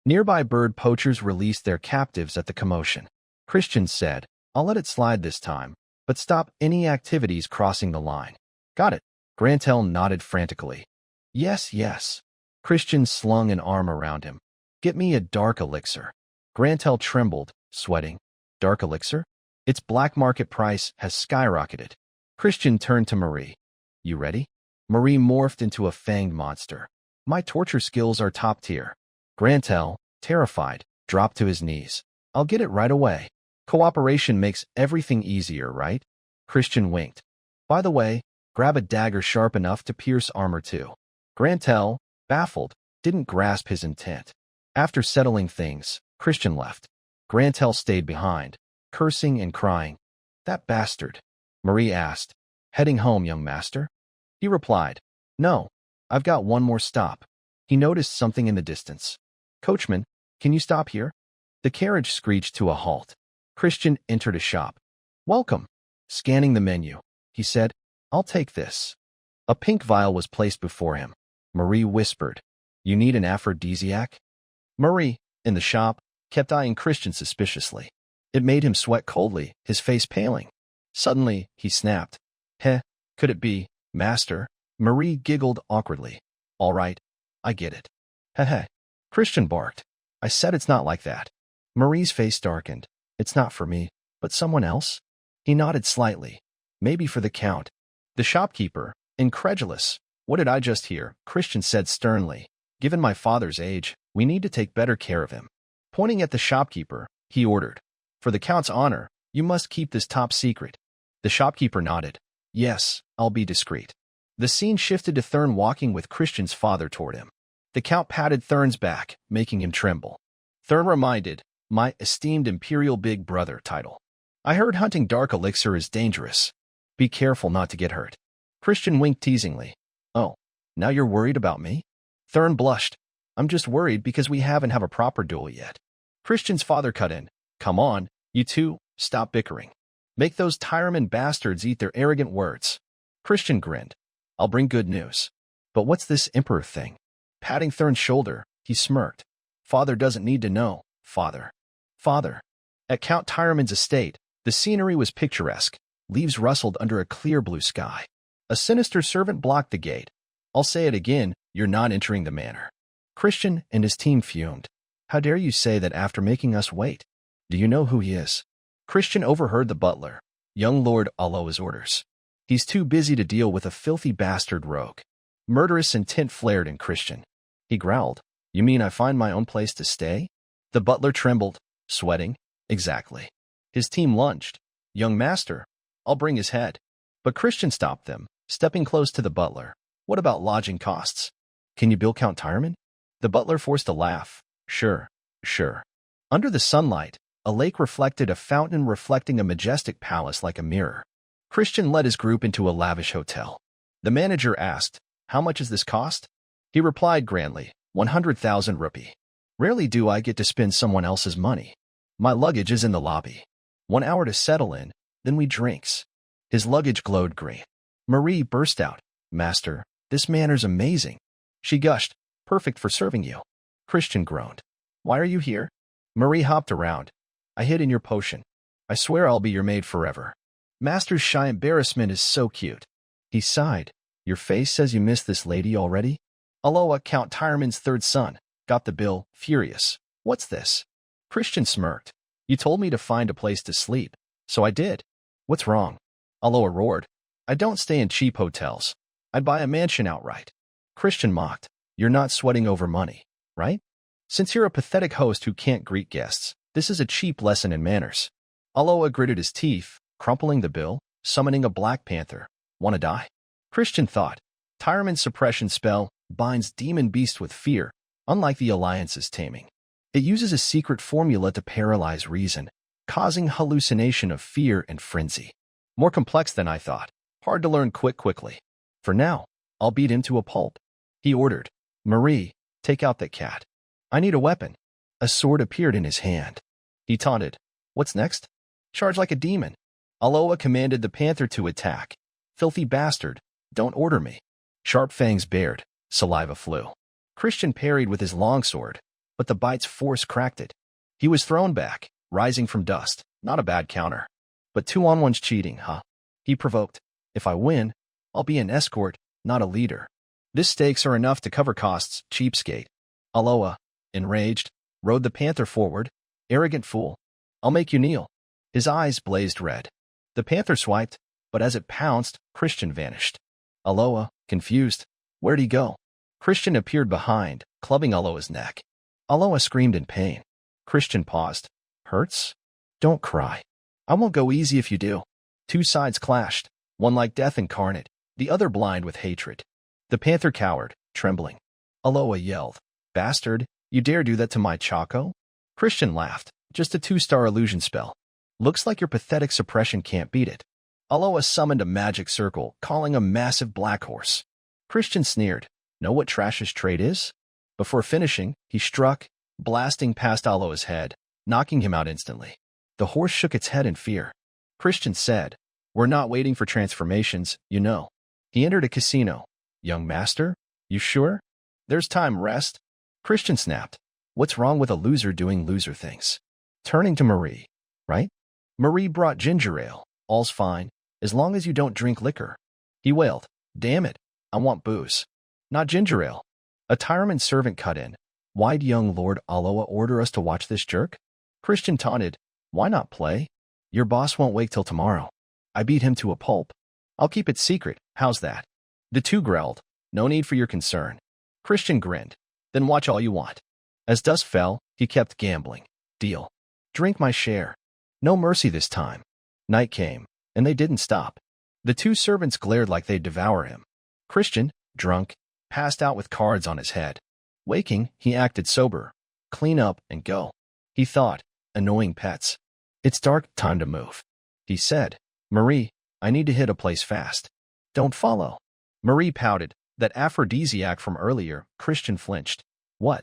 Nearby bird poachers released their captives at the commotion. Christian said, I'll let it slide this time, but stop any activities crossing the line. Got it. Grantel nodded frantically. Yes, yes. Christian slung an arm around him. Get me a dark elixir. Grantel trembled, sweating. Dark elixir? Its black market price has skyrocketed. Christian turned to Marie. You ready? Marie morphed into a fanged monster. My torture skills are top tier. Grantel, terrified, dropped to his knees. I'll get it right away. Cooperation makes everything easier, right? Christian winked. By the way, grab a dagger sharp enough to pierce armor too. Grantel, baffled, didn't grasp his intent. After settling things, Christian left. Grantel stayed behind, cursing and crying. That bastard, Marie asked. Heading home, young master? He replied, No, I've got one more stop. He noticed something in the distance. Coachman, can you stop here? The carriage screeched to a halt. Christian entered a shop. Welcome. Scanning the menu, he said, I'll take this. A pink vial was placed before him. Marie whispered, You need an aphrodisiac? Marie, in the shop, kept eyeing Christian suspiciously. It made him sweat coldly, his face paling. Suddenly, he snapped. Heh, could it be, master? Marie giggled awkwardly. All right, I get it. Heh heh. Christian barked. I said it's not like that. Marie's face darkened. It's not for me, but someone else? He nodded slightly. Maybe for the Count. The shopkeeper, incredulous. What did I just hear? Christian said sternly. Given my father's age, we need to take better care of him. Pointing at the shopkeeper, he ordered. For the Count's honor, you must keep this top secret. The shopkeeper nodded. Yes, I'll be discreet. The scene shifted to Thurn walking with Christian's father toward him. The Count patted Thurn's back, making him tremble. Thurn reminded, my esteemed imperial big brother title. I heard hunting dark elixir is dangerous. Be careful not to get hurt. Christian winked teasingly. Oh, now you're worried about me? Thurn blushed. I'm just worried because we haven't have a proper duel yet. Christian's father cut in. Come on, you two, stop bickering. Make those Tyreman bastards eat their arrogant words. Christian grinned. I'll bring good news. But what's this emperor thing? Patting Thurn's shoulder, he smirked. Father doesn't need to know, father. Father. At Count Tyreman's estate, the scenery was picturesque. Leaves rustled under a clear blue sky. A sinister servant blocked the gate. I'll say it again, you're not entering the manor. Christian and his team fumed. How dare you say that after making us wait? Do you know who he is? Christian overheard the butler. Young Lord Aloa's orders. He's too busy to deal with a filthy bastard rogue. Murderous intent flared in Christian. He growled. You mean I find my own place to stay? The butler trembled, sweating. Exactly. His team lunged. Young master, I'll bring his head. But Christian stopped them, stepping close to the butler. What about lodging costs? Can you bill Count Tyreman? The butler forced a laugh. Sure, sure. Under the sunlight, a lake reflected a fountain reflecting a majestic palace like a mirror. Christian led his group into a lavish hotel. The manager asked, How much does this cost? He replied grandly, 100,000 rupee. Rarely do I get to spend someone else's money. My luggage is in the lobby. 1 hour to settle in, then we drinks. His luggage glowed green. Marie burst out. Master, this manor's amazing. She gushed. Perfect for serving you. Christian groaned. Why are you here? Marie hopped around. I hid in your potion. I swear I'll be your maid forever. Master's shy embarrassment is so cute. He sighed. Your face says you miss this lady already? Aloa, Count Tyreman's third son, got the bill, furious. What's this? Christian smirked. You told me to find a place to sleep, so I did. What's wrong? Aloa roared. I don't stay in cheap hotels. I'd buy a mansion outright. Christian mocked. You're not sweating over money, right? Since you're a pathetic host who can't greet guests, this is a cheap lesson in manners. Aloa gritted his teeth, crumpling the bill, summoning a black panther. Wanna die? Christian thought. Tyreman's suppression spell binds demon beast with fear, unlike the Alliance's taming. It uses a secret formula to paralyze reason, causing hallucination of fear and frenzy. More complex than I thought. Hard to learn quickly. For now, I'll beat him to a pulp. He ordered. Marie, take out that cat. I need a weapon. A sword appeared in his hand. He taunted. What's next? Charge like a demon. Aloa commanded the panther to attack. Filthy bastard, don't order me. Sharp fangs bared, saliva flew. Christian parried with his longsword, but the bite's force cracked it. He was thrown back, rising from dust. Not a bad counter. But 2-on-1's cheating, huh? He provoked. If I win, I'll be an escort, not a leader. This stakes are enough to cover costs, cheapskate. Aloa, enraged, rode the panther forward. Arrogant fool. I'll make you kneel. His eyes blazed red. The panther swiped, but as it pounced, Christian vanished. Aloa, confused. Where'd he go? Christian appeared behind, clubbing Aloa's neck. Aloha screamed in pain. Christian paused. Hurts? Don't cry. I won't go easy if you do. Two sides clashed, one like death incarnate, the other blind with hatred. The panther cowered, trembling. Aloha yelled, Bastard, you dare do that to my Chaco? Christian laughed. Just a 2-star illusion spell. Looks like your pathetic suppression can't beat it. Aloha summoned a magic circle, calling a massive black horse. Christian sneered. Know what Trash's trait is? Before finishing, he struck, blasting past Aloha's head, knocking him out instantly. The horse shook its head in fear. Christian said, We're not waiting for transformations, you know. He entered a casino. Young master? You sure? There's time, rest. Christian snapped. What's wrong with a loser doing loser things? Turning to Marie. Right? Marie brought ginger ale. All's fine, as long as you don't drink liquor. He wailed. Damn it, I want booze. Not ginger ale. A Tyreman servant cut in. Why'd young Lord Aloha order us to watch this jerk? Christian taunted. Why not play? Your boss won't wake till tomorrow. I beat him to a pulp. I'll keep it secret, how's that? The two growled. No need for your concern. Christian grinned. Then watch all you want. As dusk fell, he kept gambling. Deal. Drink my share. No mercy this time. Night came, and they didn't stop. The two servants glared like they'd devour him. Christian, drunk, passed out with cards on his head. Waking, he acted sober. Clean up and go. He thought, annoying pets. It's dark, time to move. He said, Marie, I need to hit a place fast. Don't follow. Marie pouted. That aphrodisiac from earlier. Christian flinched. What?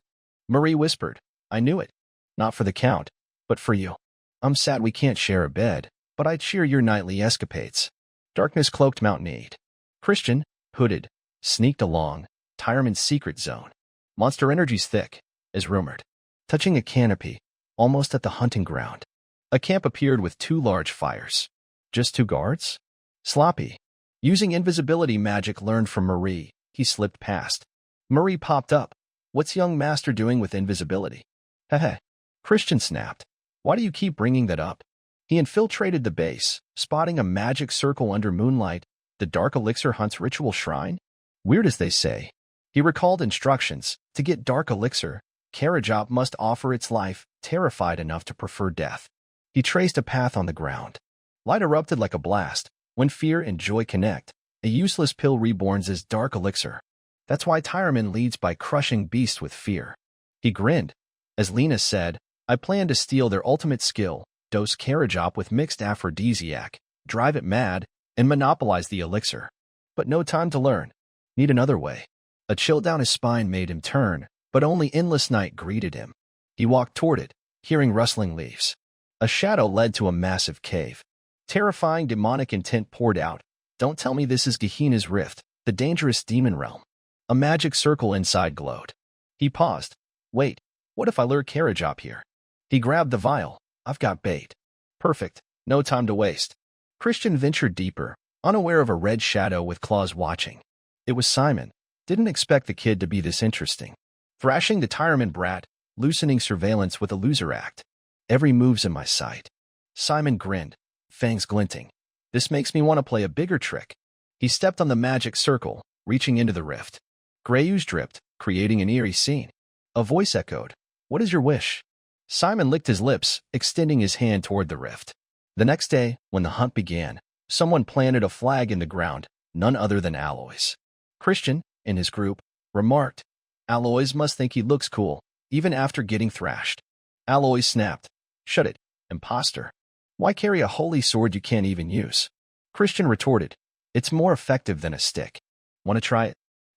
Marie whispered. I knew it. Not for the Count, but for you. I'm sad we can't share a bed, but I'd cheer your nightly escapades. Darkness cloaked Mount Need. Christian, hooded, sneaked along, Tyreman's secret zone. Monster energy's thick, as rumored. Touching a canopy, almost at the hunting ground. A camp appeared with 2 large fires. Just 2 guards? Sloppy. Using invisibility magic learned from Marie, he slipped past. Marie popped up. What's young master doing with invisibility? Heh. Christian snapped. Why do you keep bringing that up? He infiltrated the base, spotting a magic circle under moonlight, the dark elixir hunt's ritual shrine. Weird as they say. He recalled instructions. To get dark elixir, Karajop must offer its life, terrified enough to prefer death. He traced a path on the ground. Light erupted like a blast. When fear and joy connect, a useless pill reborns as dark elixir. That's why Tyreman leads by crushing beasts with fear. He grinned. As Lena said, I plan to steal their ultimate skill, dose Karajop with mixed aphrodisiac, drive it mad, and monopolize the elixir. But no time to learn. Need another way. A chill down his spine made him turn, but only endless night greeted him. He walked toward it, hearing rustling leaves. A shadow led to a massive cave. Terrifying demonic intent poured out. Don't tell me this is Gehenna's Rift, the dangerous demon realm. A magic circle inside glowed. He paused. Wait, what if I lure Karajop here? He grabbed the vial. I've got bait. Perfect. No time to waste. Christian ventured deeper, unaware of a red shadow with claws watching. It was Simon. Didn't expect the kid to be this interesting. Thrashing the Tyreman brat, loosening surveillance with a loser act. Every move's in my sight. Simon grinned, fangs glinting. This makes me want to play a bigger trick. He stepped on the magic circle, reaching into the rift. Gray ooze dripped, creating an eerie scene. A voice echoed. What is your wish? Simon licked his lips, extending his hand toward the rift. The next day, when the hunt began, someone planted a flag in the ground, none other than Alois. Christian, in his group, remarked, Alois must think he looks cool, even after getting thrashed. Alois snapped. Shut it, imposter. Why carry a holy sword you can't even use? Christian retorted, it's more effective than a stick. Want to try it?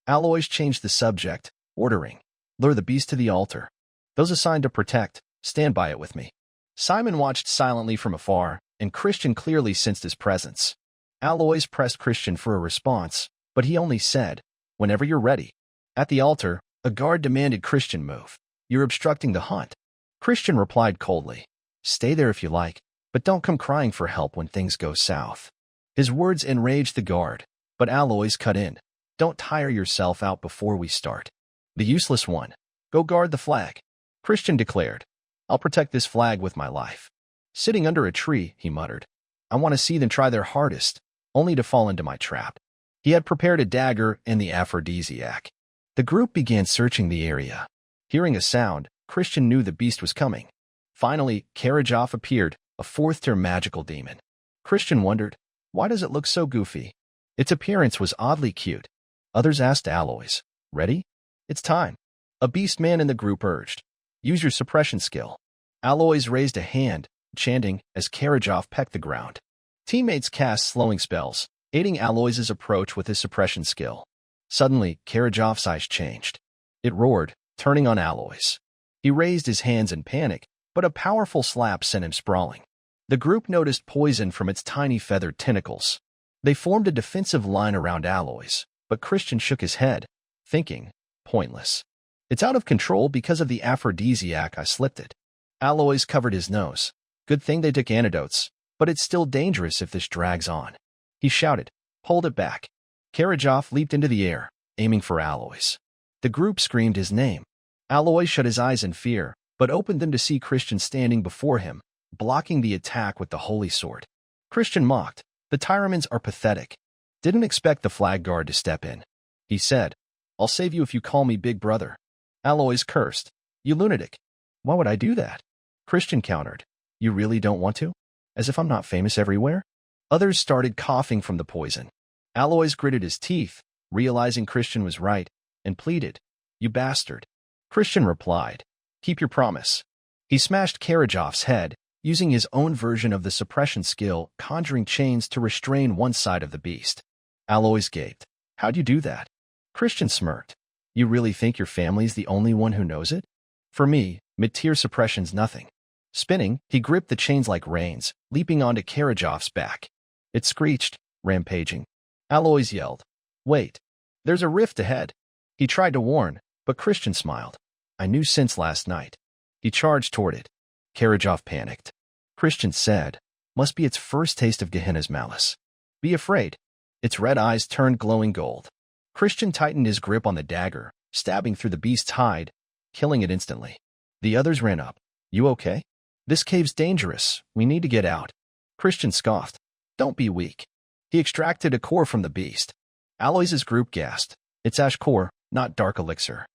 Alois changed the subject, ordering, lure the beast to the altar. Those assigned to protect, stand by it with me. Simon watched silently from afar, and Christian clearly sensed his presence. Alois pressed Christian for a response, but he only said, whenever you're ready. At the altar, a guard demanded Christian move. You're obstructing the hunt. Christian replied coldly, stay there if you like, but don't come crying for help when things go south. His words enraged the guard, but Alois cut in. Don't tire yourself out before we start. The useless one. Go guard the flag. Christian declared, I'll protect this flag with my life. Sitting under a tree, he muttered, I want to see them try their hardest, only to fall into my trap. He had prepared a dagger and the aphrodisiac. The group began searching the area. Hearing a sound, Christian knew the beast was coming. Finally, Karajov appeared, a fourth-tier magical demon. Christian wondered, why does it look so goofy? Its appearance was oddly cute. Others asked Aloys, ready? It's time. A beast man in the group urged. Use your suppression skill. Aloys raised a hand, chanting as Karajov pecked the ground. Teammates cast slowing spells, aiding Aloys' approach with his suppression skill. Suddenly, Karajov's eyes changed. It roared, turning on Aloys. He raised his hands in panic, but a powerful slap sent him sprawling. The group noticed poison from its tiny feathered tentacles. They formed a defensive line around Aloys, but Christian shook his head, thinking, pointless. It's out of control because of the aphrodisiac I slipped it. Aloys covered his nose. Good thing they took antidotes, but it's still dangerous if this drags on. He shouted, hold it back. Karajov leaped into the air, aiming for Aloys. The group screamed his name. Aloys shut his eyes in fear, but opened them to see Christian standing before him, blocking the attack with the holy sword. Christian mocked, the Tyramans are pathetic. Didn't expect the flag guard to step in. He said, I'll save you if you call me Big Brother. Aloys cursed, you lunatic. Why would I do that? Christian countered, you really don't want to? As if I'm not famous everywhere? Others started coughing from the poison. Aloys gritted his teeth, realizing Christian was right, and pleaded, you bastard. Christian replied, keep your promise. He smashed Karajov's head, using his own version of the suppression skill, conjuring chains to restrain one side of the beast. Aloys gaped. How'd you do that? Christian smirked. You really think your family's the only one who knows it? For me, mid-tier suppression's nothing. Spinning, he gripped the chains like reins, leaping onto Karajov's back. It screeched, rampaging. Aloys yelled, wait, there's a rift ahead. He tried to warn, but Christian smiled. I knew since last night. He charged toward it. Karajov panicked. Christian said, must be its first taste of Gehenna's malice. Be afraid. Its red eyes turned glowing gold. Christian tightened his grip on the dagger, stabbing through the beast's hide, killing it instantly. The others ran up. You okay? This cave's dangerous. We need to get out. Christian scoffed. Don't be weak. He extracted a core from the beast. Aloys' group gasped. It's ash core, not dark elixir.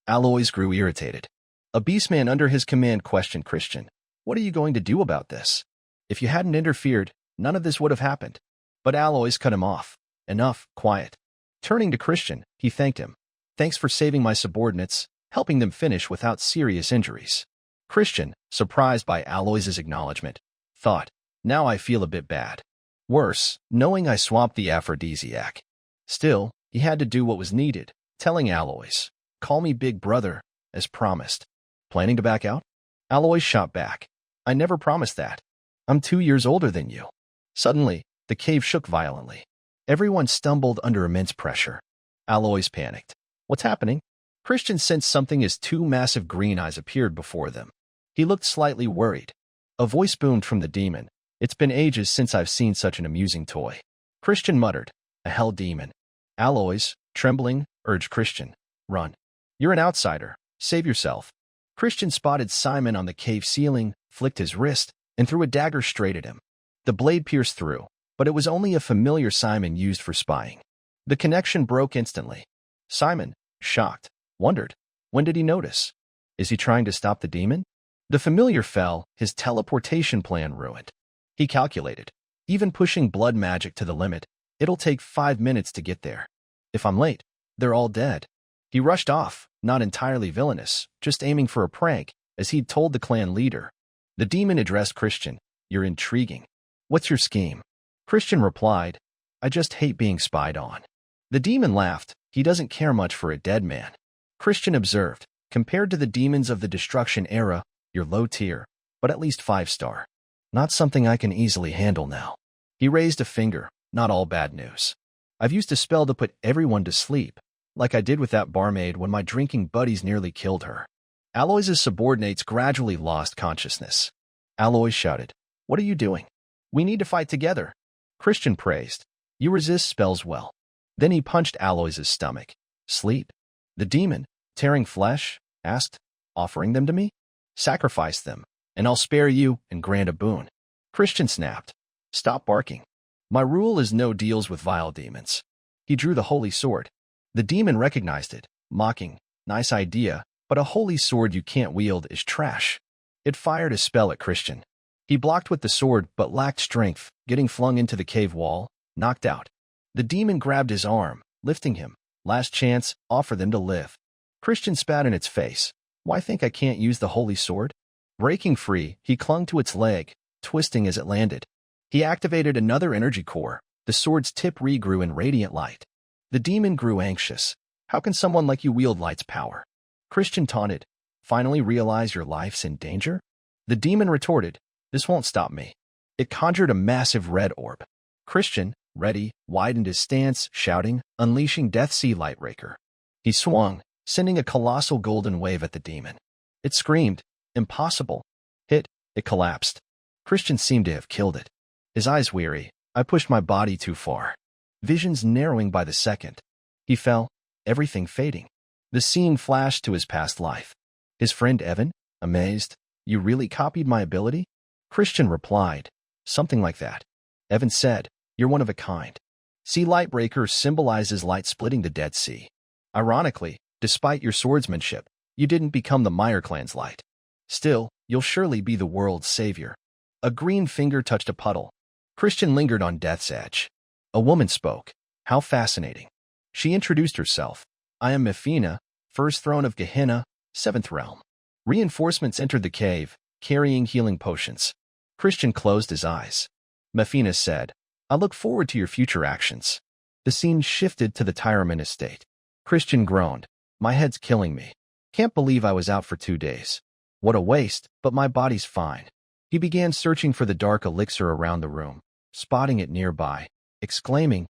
Aloys grew irritated. A beastman under his command questioned Christian. What are you going to do about this? If you hadn't interfered, none of this would have happened. But Aloys cut him off. Enough, quiet. Turning to Christian, he thanked him. Thanks for saving my subordinates, helping them finish without serious injuries. Christian, surprised by Aloys' acknowledgement, thought, now I feel a bit bad. Worse, knowing I swapped the aphrodisiac. Still, he had to do what was needed, telling Aloys, call me Big Brother, as promised. Planning to back out? Aloys shot back. I never promised that. I'm 2 years older than you. Suddenly, the cave shook violently. Everyone stumbled under immense pressure. Aloys panicked. What's happening? Christian sensed something as two massive green eyes appeared before them. He looked slightly worried. A voice boomed from the demon. It's been ages since I've seen such an amusing toy. Christian muttered, a hell demon. Aloys, trembling, urged Christian. Run. You're an outsider. Save yourself. Christian spotted Simon on the cave ceiling, flicked his wrist, and threw a dagger straight at him. The blade pierced through, but it was only a familiar Simon used for spying. The connection broke instantly. Simon, shocked, wondered, when did he notice? Is he trying to stop the demon? The familiar fell, his teleportation plan ruined. He calculated, even pushing blood magic to the limit, it'll take 5 minutes to get there. If I'm late, they're all dead. He rushed off, not entirely villainous, just aiming for a prank, as he'd told the clan leader. The demon addressed Christian, you're intriguing. What's your scheme? Christian replied, I just hate being spied on. The demon laughed, he doesn't care much for a dead man. Christian observed, compared to the demons of the destruction era, you're low tier, but at least 5-star. Not something I can easily handle now. He raised a finger, not all bad news. I've used a spell to put everyone to sleep, like I did with that barmaid when my drinking buddies nearly killed her. Aloys' subordinates gradually lost consciousness. Aloys shouted, what are you doing? We need to fight together. Christian praised, you resist spells well. Then he punched Aloys' stomach. Sleep? The demon, tearing flesh, asked, offering them to me? Sacrifice them, and I'll spare you and grant a boon. Christian snapped. Stop barking. My rule is no deals with vile demons. He drew the holy sword. The demon recognized it, mocking, nice idea, But a holy sword you can't wield is trash. It fired a spell at Christian. He blocked with the sword but lacked strength, getting flung into the cave wall, knocked out. The demon grabbed his arm, lifting him. Last chance, offer them to live. Christian spat in its face. Why think I can't use the holy sword? Breaking free, he clung to its leg, twisting as it landed. He activated another energy core. The sword's tip regrew in radiant light. The demon grew anxious. How can someone like you wield light's power? Christian taunted. Finally realize your life's in danger? The demon retorted, this won't stop me. It conjured a massive red orb. Christian, ready, widened his stance, shouting, unleashing Death Sea Lightbreaker. He swung, sending a colossal golden wave at the demon. It screamed, impossible. Hit, it collapsed. Christian seemed to have killed it. His eyes weary, I pushed my body too far. Visions narrowing by the second. He fell, everything fading. The scene flashed to his past life. His friend Evan, amazed, you really copied my ability? Christian replied, something like that. Evan said, you're one of a kind. Sea Lightbreaker symbolizes light splitting the Dead Sea. Ironically, despite your swordsmanship, you didn't become the Meyer clan's light. Still, you'll surely be the world's savior. A green finger touched a puddle. Christian lingered on death's edge. A woman spoke. How fascinating. She introduced herself. I am Mefina, first throne of Gehenna, seventh realm. Reinforcements entered the cave, carrying healing potions. Christian closed his eyes. Mefina said, I look forward to your future actions. The scene shifted to the Tyraman estate. Christian groaned. My head's killing me. Can't believe I was out for 2 days. What a waste, but my body's fine. He began searching for the dark elixir around the room, spotting it nearby, exclaiming,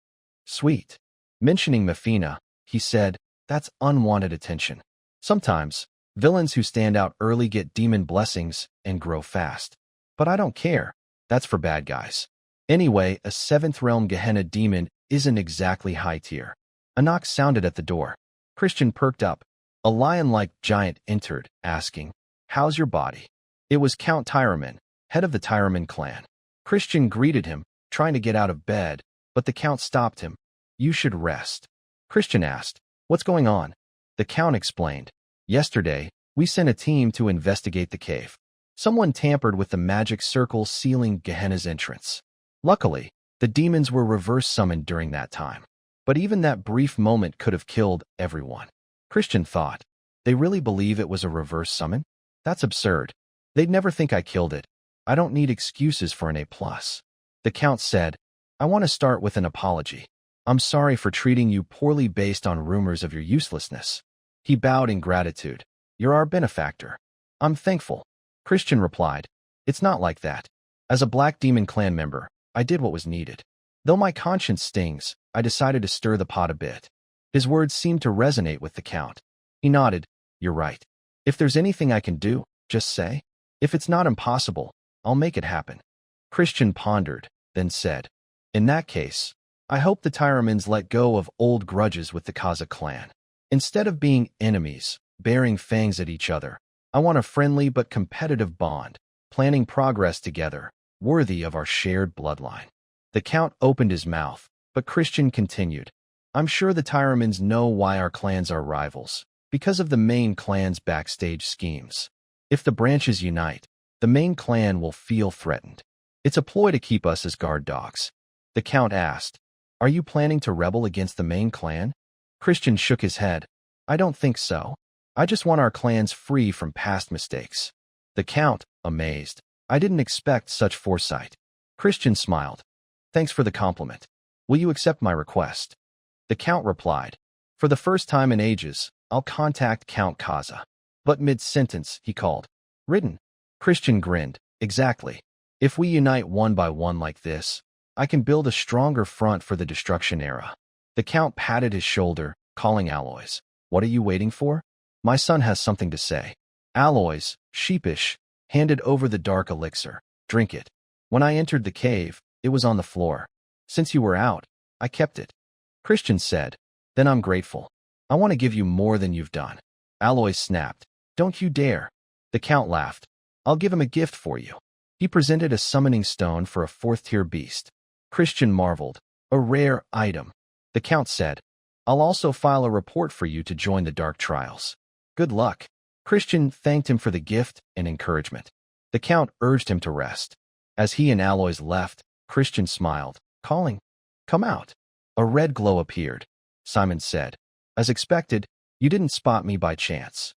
sweet. Mentioning Mefina, he said, that's unwanted attention. Sometimes, villains who stand out early get demon blessings and grow fast. But I don't care. That's for bad guys. Anyway, a 7th realm Gehenna demon isn't exactly high tier. A knock sounded at the door. Christian perked up. A lion-like giant entered, asking, how's your body? It was Count Tyraman, head of the Tyraman clan. Christian greeted him, trying to get out of bed, but the Count stopped him. You should rest. Christian asked, what's going on? The Count explained. Yesterday, we sent a team to investigate the cave. Someone tampered with the magic circle sealing Gehenna's entrance. Luckily, the demons were reverse summoned during that time. But even that brief moment could have killed everyone. Christian thought, they really believe it was a reverse summon? That's absurd. They'd never think I killed it. I don't need excuses for an A+. The Count said, I want to start with an apology. I'm sorry for treating you poorly based on rumors of your uselessness. He bowed in gratitude. You're our benefactor. I'm thankful. Christian replied, it's not like that. As a Black Demon clan member, I did what was needed. Though my conscience stings, I decided to stir the pot a bit. His words seemed to resonate with the Count. He nodded, you're right. If there's anything I can do, just say. If it's not impossible, I'll make it happen. Christian pondered, then said, in that case, I hope the Tyramans let go of old grudges with the Kaza clan. Instead of being enemies, baring fangs at each other, I want a friendly but competitive bond, planning progress together, worthy of our shared bloodline. The Count opened his mouth, but Christian continued. I'm sure the Tyramans know why our clans are rivals, because of the main clan's backstage schemes. If the branches unite, the main clan will feel threatened. It's a ploy to keep us as guard dogs. The Count asked, are you planning to rebel against the main clan? Christian shook his head. I don't think so. I just want our clans free from past mistakes. The Count, amazed. I didn't expect such foresight. Christian smiled. Thanks for the compliment. Will you accept my request? The Count replied. For the first time in ages, I'll contact Count Kaza. But mid-sentence, he called. Written. Christian grinned. Exactly. If we unite one by one like this, I can build a stronger front for the destruction era. The Count patted his shoulder, calling Aloys. What are you waiting for? My son has something to say. Aloys, sheepish, handed over the dark elixir. Drink it. When I entered the cave, it was on the floor. Since you were out, I kept it. Christian said, then I'm grateful. I want to give you more than you've done. Aloys snapped. Don't you dare. The Count laughed. I'll give him a gift for you. He presented a summoning stone for a 4th-tier beast. Christian marveled. A rare item. The Count said, I'll also file a report for you to join the Dark Trials. Good luck. Christian thanked him for the gift and encouragement. The Count urged him to rest. As he and Aloys left, Christian smiled, calling, "Come out." A red glow appeared. Simon said, "As expected, you didn't spot me by chance."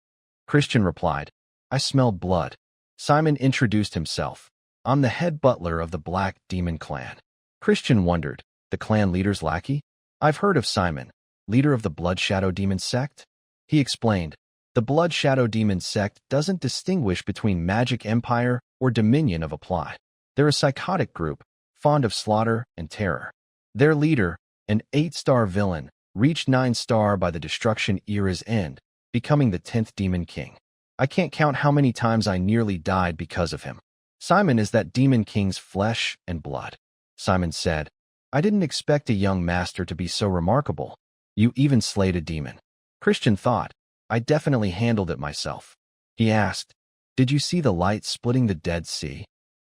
Christian replied, "I smelled blood." Simon introduced himself. "I'm the head butler of the Black Demon clan." Christian wondered, the clan leader's lackey? "I've heard of Simon, leader of the Blood Shadow Demon sect." He explained, "The Blood Shadow Demon sect doesn't distinguish between magic empire or dominion of apply. They're a psychotic group, fond of slaughter and terror. Their leader, an 8-star villain, reached 9-star by the Destruction Era's end, becoming the 10th Demon King. I can't count how many times I nearly died because of him. Simon is that Demon King's flesh and blood." Simon said, "I didn't expect a young master to be so remarkable. You even slayed a demon." Christian thought, "I definitely handled it myself." He asked, "Did you see the light splitting the Dead Sea?"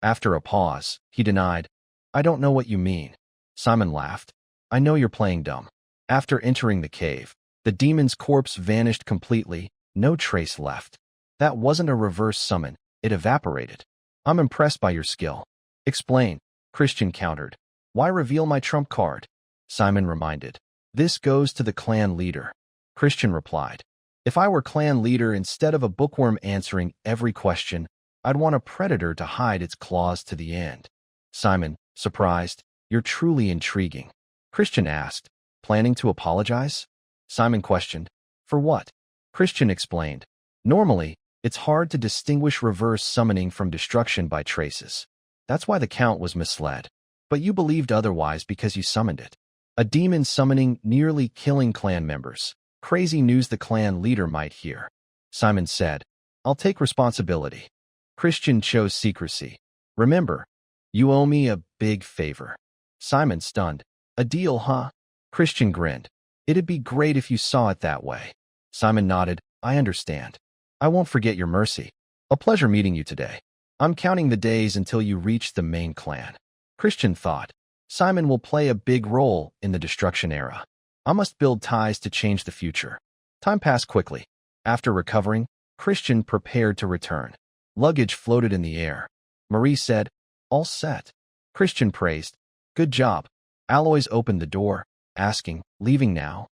After a pause, he denied, "I don't know what you mean." Simon laughed, "I know you're playing dumb." After entering the cave, the demon's corpse vanished completely, no trace left. That wasn't a reverse summon, it evaporated. "I'm impressed by your skill." "Explain," Christian countered. "Why reveal my trump card?" Simon reminded, "This goes to the clan leader." Christian replied, "If I were clan leader instead of a bookworm answering every question, I'd want a predator to hide its claws to the end." Simon, surprised, "You're truly intriguing." Christian asked, "Planning to apologize?" Simon questioned, "For what?" Christian explained, "Normally, it's hard to distinguish reverse summoning from destruction by traces. That's why the Count was misled. But you believed otherwise because you summoned it. A demon summoning nearly killing clan members. Crazy news the clan leader might hear." Simon said, "I'll take responsibility." Christian chose secrecy. "Remember, you owe me a big favor." Simon stunned, "A deal, huh?" Christian grinned, "It'd be great if you saw it that way." Simon nodded, "I understand. I won't forget your mercy. A pleasure meeting you today. I'm counting the days until you reach the main clan." Christian thought, "Simon will play a big role in the destruction era. I must build ties to change the future." Time passed quickly. After recovering, Christian prepared to return. Luggage floated in the air. Marie said, "All set." Christian praised, "Good job." Aloys opened the door, asking, "Leaving now?"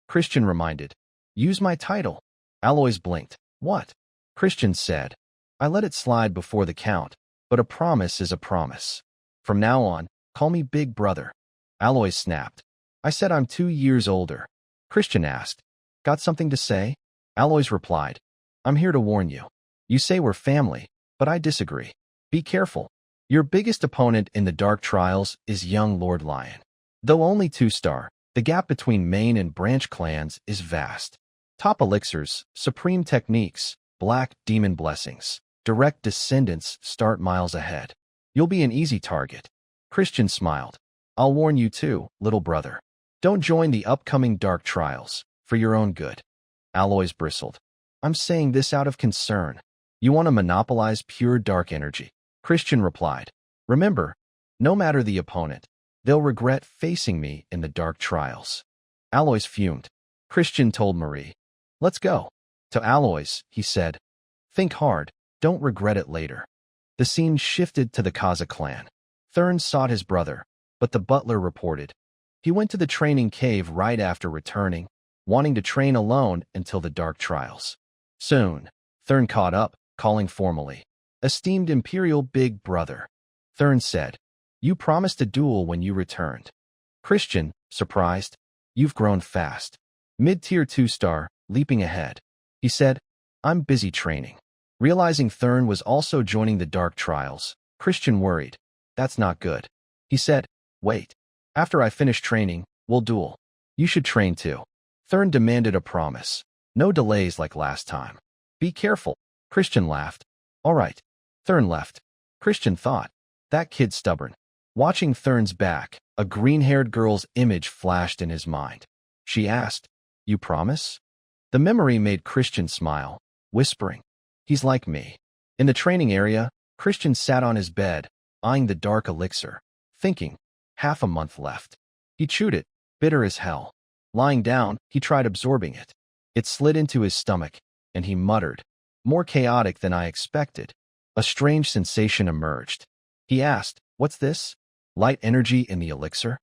Christian reminded, "Use my title." Aloys blinked. "What?" Christian said, "I let it slide before the Count, but a promise is a promise. From now on, call me Big Brother." Aloys snapped, "I said I'm 2 years older." Christian asked, "Got something to say?" Aloys replied, "I'm here to warn you. You say we're family, but I disagree. Be careful. Your biggest opponent in the Dark Trials is young Lord Lion. Though only 2-star, the gap between main and branch clans is vast. Top elixirs, supreme techniques, black demon blessings, direct descendants start miles ahead. You'll be an easy target." Christian smiled. "I'll warn you too, little brother. Don't join the upcoming Dark Trials, for your own good." Aloys bristled. "I'm saying this out of concern. You want to monopolize pure dark energy." Christian replied, "Remember, no matter the opponent, they'll regret facing me in the Dark Trials." Aloys fumed. Christian told Marie, "Let's go." To Aloys, he said, "Think hard, don't regret it later." The scene shifted to the Kaza clan. Thurn sought his brother, but the butler reported. He went to the training cave right after returning, wanting to train alone until the Dark Trials. Soon, Thurn caught up, calling formally, "Esteemed Imperial Big Brother." Thurn said, "You promised a duel when you returned." Christian, surprised, "You've grown fast." Mid-tier 2-star, leaping ahead. He said, "I'm busy training." Realizing Thurn was also joining the Dark Trials, Christian worried. "That's not good." He said, "Wait. After I finish training, we'll duel. You should train too." Thurn demanded a promise. "No delays like last time." "Be careful." Christian laughed. "All right." Thurn left. Christian thought, "That kid's stubborn." Watching Thurn's back, a green-haired girl's image flashed in his mind. She asked, "You promise?" The memory made Christian smile, whispering, "He's like me." In the training area, Christian sat on his bed, eyeing the dark elixir, thinking, half a month left. He chewed it, bitter as hell. Lying down, he tried absorbing it. It slid into his stomach, and he muttered, more chaotic than I expected. A strange sensation emerged. He asked, "What's this? Light energy in the elixir?"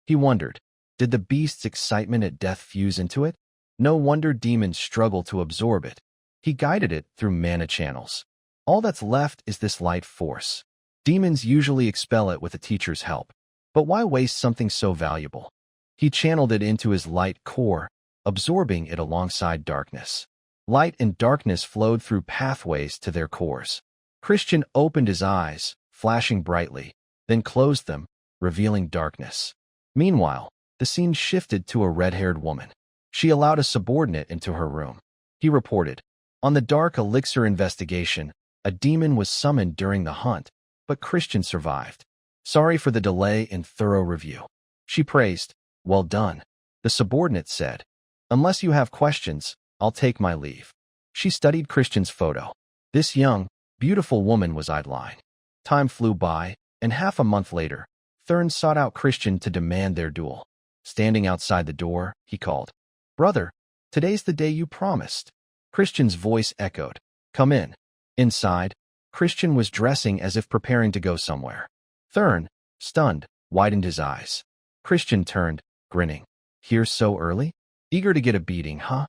He wondered, did the beast's excitement at death fuse into it? No wonder demons struggle to absorb it. He guided it through mana channels. All that's left is this light force. Demons usually expel it with a teacher's help. But why waste something so valuable? He channeled it into his light core, absorbing it alongside darkness. Light and darkness flowed through pathways to their cores. Christian opened his eyes, flashing brightly, then closed them, revealing darkness. Meanwhile, the scene shifted to a red-haired woman. She allowed a subordinate into her room. He reported, on the dark elixir investigation, a demon was summoned during the hunt, but Christian survived. Sorry for the delay in thorough review. She praised, well done. The subordinate said, unless you have questions, I'll take my leave. She studied Christian's photo. This young, beautiful woman was Eidline. Time flew by, and half a month later, Thurn sought out Christian to demand their duel. Standing outside the door, he called, brother, today's the day you promised. Christian's voice echoed, come in. Inside, Christian was dressing as if preparing to go somewhere. Thurn, stunned, widened his eyes. Christian turned, grinning. Here so early? Eager to get a beating, huh?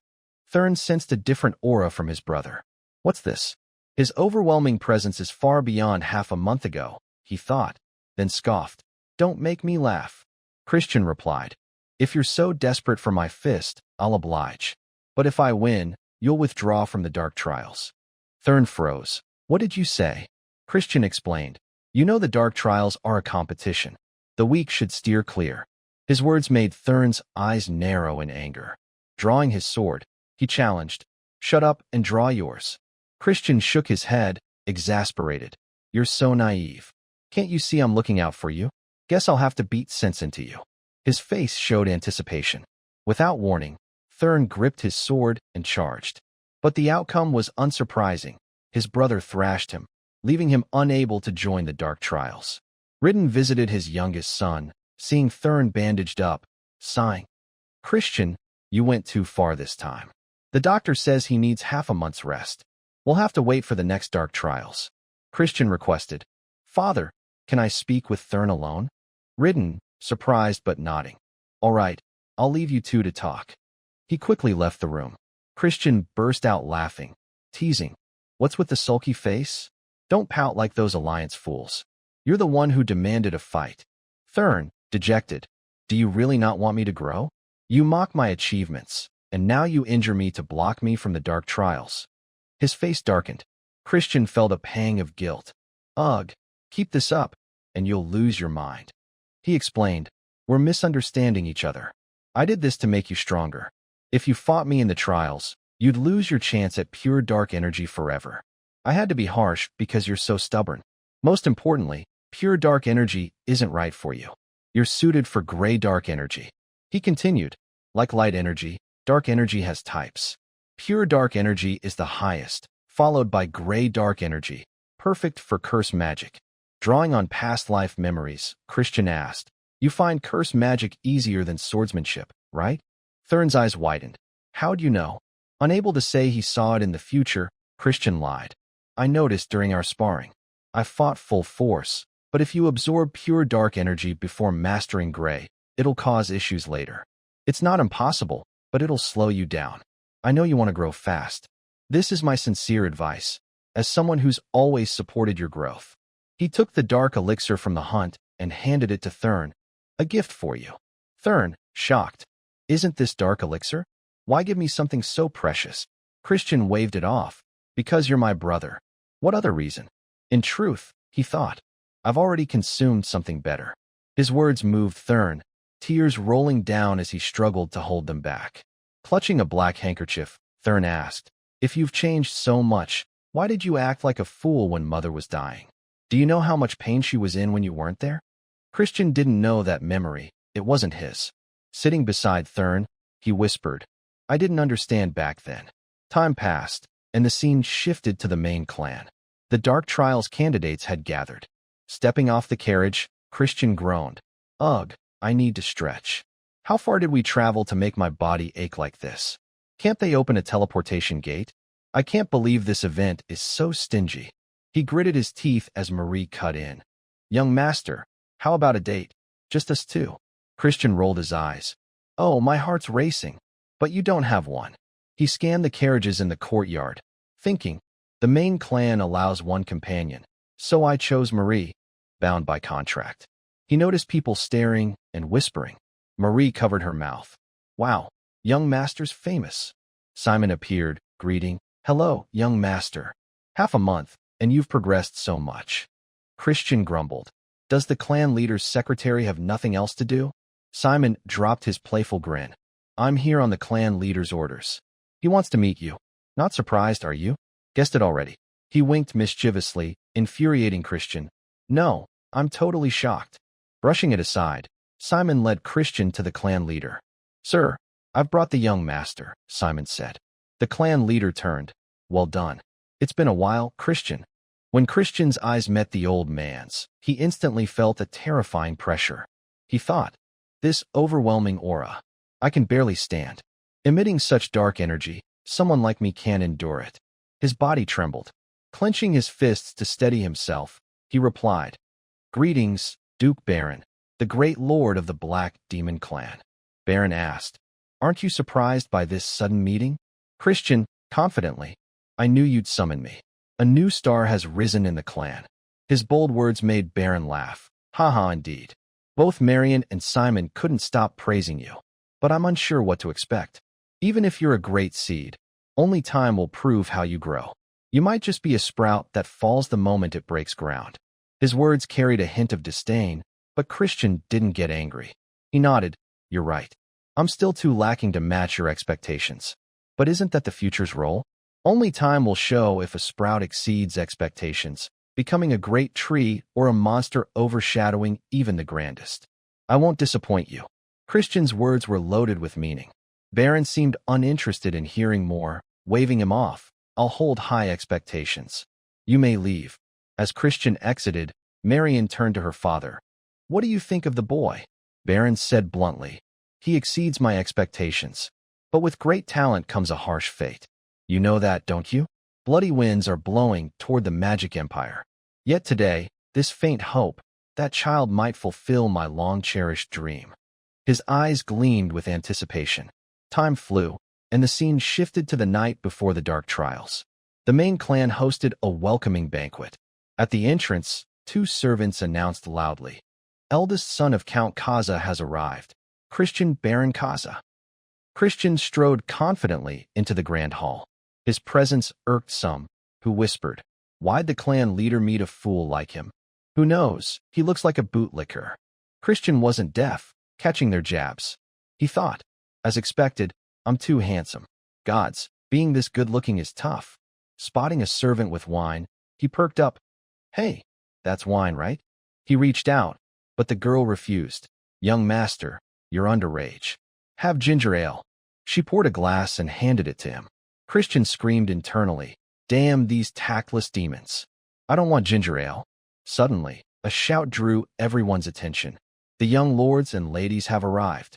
Thurn sensed a different aura from his brother. What's this? His overwhelming presence is far beyond half a month ago, he thought, then scoffed. Don't make me laugh. Christian replied, if you're so desperate for my fist, I'll oblige. But if I win, you'll withdraw from the dark trials. Thurn froze. What did you say? Christian explained. You know the dark trials are a competition. The weak should steer clear. His words made Thurn's eyes narrow in anger. Drawing his sword, he challenged, shut up and draw yours. Christian shook his head, exasperated. You're so naive. Can't you see I'm looking out for you? Guess I'll have to beat sense into you. His face showed anticipation. Without warning, Thurn gripped his sword and charged. But the outcome was unsurprising. His brother thrashed him, leaving him unable to join the dark trials. Ridden visited his youngest son, seeing Thurn bandaged up, sighing. Christian, you went too far this time. The doctor says he needs half a month's rest. We'll have to wait for the next dark trials. Christian requested, Father, can I speak with Thurn alone? Ridden, surprised but nodding. All right, I'll leave you two to talk. He quickly left the room. Christian burst out laughing, teasing. What's with the sulky face? Don't pout like those alliance fools. You're the one who demanded a fight. Thurn, dejected. Do you really not want me to grow? You mock my achievements, and now you injure me to block me from the dark trials. His face darkened. Christian felt a pang of guilt. Ugh, keep this up, and you'll lose your mind. He explained, we're misunderstanding each other. I did this to make you stronger. If you fought me in the trials, you'd lose your chance at pure dark energy forever. I had to be harsh because you're so stubborn. Most importantly, pure dark energy isn't right for you. You're suited for gray dark energy. He continued, like light energy, dark energy has types. Pure dark energy is the highest, followed by gray dark energy, perfect for curse magic. Drawing on past life memories, Christian asked, you find curse magic easier than swordsmanship, right? Thurn's eyes widened. How'd you know? Unable to say he saw it in the future, Christian lied. I noticed during our sparring. I fought full force, but if you absorb pure dark energy before mastering gray, it'll cause issues later. It's not impossible, but it'll slow you down. I know you want to grow fast. This is my sincere advice, as someone who's always supported your growth. He took the dark elixir from the hunt and handed it to Thurn. A gift for you. Thurn, shocked. Isn't this dark elixir? Why give me something so precious? Christian waved it off. Because you're my brother. What other reason? In truth, he thought, I've already consumed something better. His words moved Thurn, tears rolling down as he struggled to hold them back. Clutching a black handkerchief, Thurn asked, if you've changed so much, why did you act like a fool when Mother was dying? Do you know how much pain she was in when you weren't there? Christian didn't know that memory. It wasn't his. Sitting beside Thurn, he whispered, I didn't understand back then. Time passed, and the scene shifted to the main clan. The Dark Trials candidates had gathered. Stepping off the carriage, Christian groaned. Ugh, I need to stretch. How far did we travel to make my body ache like this? Can't they open a teleportation gate? I can't believe this event is so stingy. He gritted his teeth as Marie cut in. Young master, how about a date? Just us two. Christian rolled his eyes. Oh, my heart's racing. But you don't have one. He scanned the carriages in the courtyard, thinking, the main clan allows one companion, so I chose Marie, bound by contract. He noticed people staring and whispering. Marie covered her mouth. Wow, young master's famous. Simon appeared, greeting. Hello, young master. Half a month, and you've progressed so much. Christian grumbled. Does the clan leader's secretary have nothing else to do? Simon dropped his playful grin. I'm here on the clan leader's orders. He wants to meet you. Not surprised, are you? Guessed it already. He winked mischievously, infuriating Christian. No, I'm totally shocked. Brushing it aside, Simon led Christian to the clan leader. Sir, I've brought the young master, Simon said. The clan leader turned. Well done. It's been a while, Christian. When Christian's eyes met the old man's, he instantly felt a terrifying pressure. He thought, this overwhelming aura. I can barely stand. Emitting such dark energy, someone like me can't endure it. His body trembled. Clenching his fists to steady himself, he replied, Greetings, Duke Baron, the great lord of the Black Demon Clan. Baron asked, Aren't you surprised by this sudden meeting? Christian, confidently, I knew you'd summon me. A new star has risen in the clan. His bold words made Baron laugh. Haha, indeed. Both Marion and Simon couldn't stop praising you. But I'm unsure what to expect. Even if you're a great seed, only time will prove how you grow. You might just be a sprout that falls the moment it breaks ground. His words carried a hint of disdain, but Christian didn't get angry. He nodded. You're right. I'm still too lacking to match your expectations. But isn't that the future's role? Only time will show if a sprout exceeds expectations, becoming a great tree or a monster overshadowing even the grandest. I won't disappoint you. Christian's words were loaded with meaning. Baron seemed uninterested in hearing more, waving him off. I'll hold high expectations. You may leave. As Christian exited, Marion turned to her father. What do you think of the boy? Baron said bluntly. He exceeds my expectations. But with great talent comes a harsh fate. You know that, don't you? Bloody winds are blowing toward the magic empire. Yet today, this faint hope, that child might fulfill my long-cherished dream. His eyes gleamed with anticipation. Time flew, and the scene shifted to the night before the dark trials. The main clan hosted a welcoming banquet. At the entrance, two servants announced loudly, Eldest son of Count Kaza has arrived, Christian Baron Kaza. Christian strode confidently into the grand hall. His presence irked some, who whispered, Why'd the clan leader meet a fool like him? Who knows, he looks like a bootlicker. Christian wasn't deaf, catching their jabs. He thought, as expected, I'm too handsome. Gods, being this good-looking is tough. Spotting a servant with wine, he perked up. Hey, that's wine, right? He reached out, but the girl refused. Young master, you're underage. Have ginger ale. She poured a glass and handed it to him. Christian screamed internally, Damn these tactless demons. I don't want ginger ale. Suddenly, a shout drew everyone's attention. The young lords and ladies have arrived.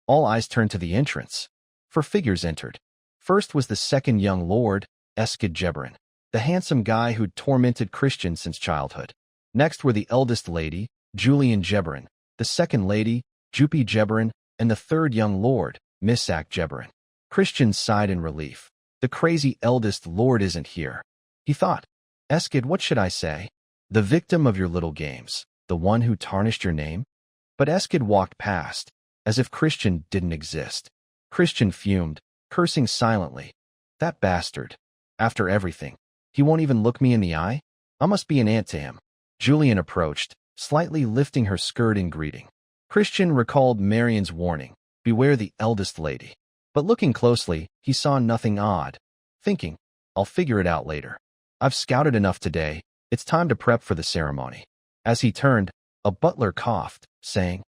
All eyes turned to the entrance. 4 figures entered. First was the second young lord, Eskid Jebberin, the handsome guy who'd tormented Christian since childhood. Next were the eldest lady, Julian Jebberin, the second lady, Jupi Jebberin, and the third young lord, Misak Jebberin. Christian sighed in relief. The crazy eldest lord isn't here. He thought, Eskid, what should I say? The victim of your little games, the one who tarnished your name? But Eskid walked past, as if Christian didn't exist. Christian fumed, cursing silently. That bastard. After everything, he won't even look me in the eye? I must be an ant to him. Julian approached, slightly lifting her skirt in greeting. Christian recalled Marion's warning, beware the eldest lady. But looking closely, he saw nothing odd. Thinking, I'll figure it out later. I've scouted enough today, it's time to prep for the ceremony. As he turned, a butler coughed, saying,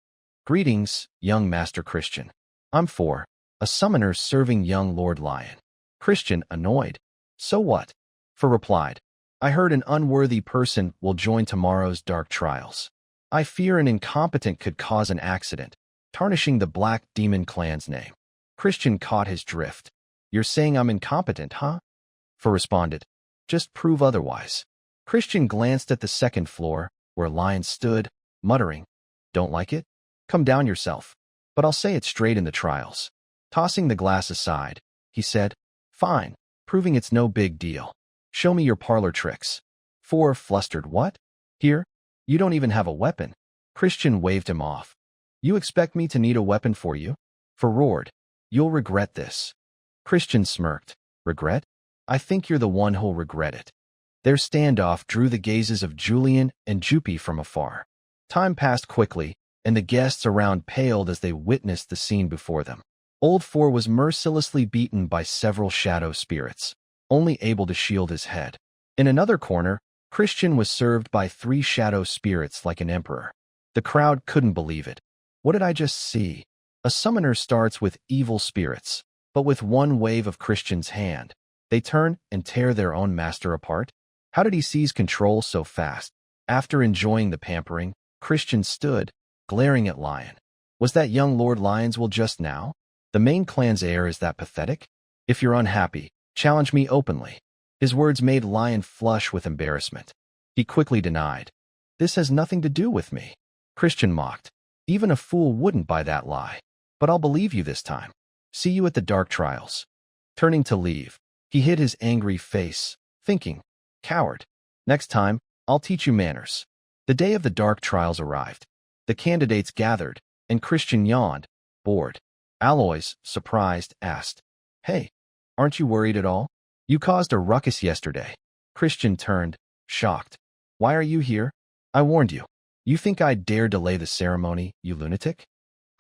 Greetings, young Master Christian. I'm For, a summoner serving young Lord Lion. Christian, annoyed. So what? For replied, I heard an unworthy person will join tomorrow's dark trials. I fear an incompetent could cause an accident, tarnishing the Black Demon Clan's name. Christian caught his drift. You're saying I'm incompetent, huh? For responded, just prove otherwise. Christian glanced at the second floor, where Lion stood, muttering, don't like it? Come down yourself. But I'll say it straight in the trials. Tossing the glass aside, he said, fine, proving it's no big deal. Show me your parlor tricks. 4 flustered, what? Here? You don't even have a weapon. Christian waved him off. You expect me to need a weapon for you? For roared, you'll regret this. Christian smirked. Regret? I think you're the one who'll regret it. Their standoff drew the gazes of Julian and Juppie from afar. Time passed quickly, and the guests around paled as they witnessed the scene before them. Old 4 was mercilessly beaten by several shadow spirits, only able to shield his head. In another corner, Christian was served by 3 shadow spirits like an emperor. The crowd couldn't believe it. What did I just see? A summoner starts with evil spirits, but with one wave of Christian's hand, they turn and tear their own master apart? How did he seize control so fast? After enjoying the pampering, Christian stood, glaring at Lion. Was that young Lord Lionswell just now? The main clan's heir is that pathetic? If you're unhappy, challenge me openly. His words made Lion flush with embarrassment. He quickly denied. This has nothing to do with me. Christian mocked. Even a fool wouldn't buy that lie. But I'll believe you this time. See you at the dark trials. Turning to leave, he hid his angry face, thinking, coward. Next time, I'll teach you manners. The day of the dark trials arrived. The candidates gathered, and Christian yawned, bored. Aloys, surprised, asked, hey, aren't you worried at all? You caused a ruckus yesterday. Christian turned, shocked. Why are you here? I warned you. You think I'd dare delay the ceremony, you lunatic?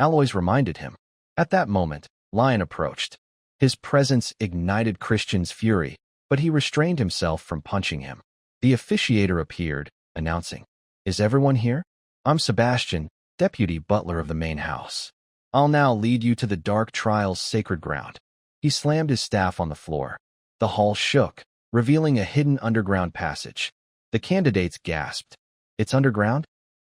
Aloys reminded him. At that moment, Lion approached. His presence ignited Christian's fury, but he restrained himself from punching him. The officiator appeared, announcing, is everyone here? I'm Sebastian, deputy butler of the main house. I'll now lead you to the dark trial's sacred ground. He slammed his staff on the floor. The hall shook, revealing a hidden underground passage. The candidates gasped. It's underground?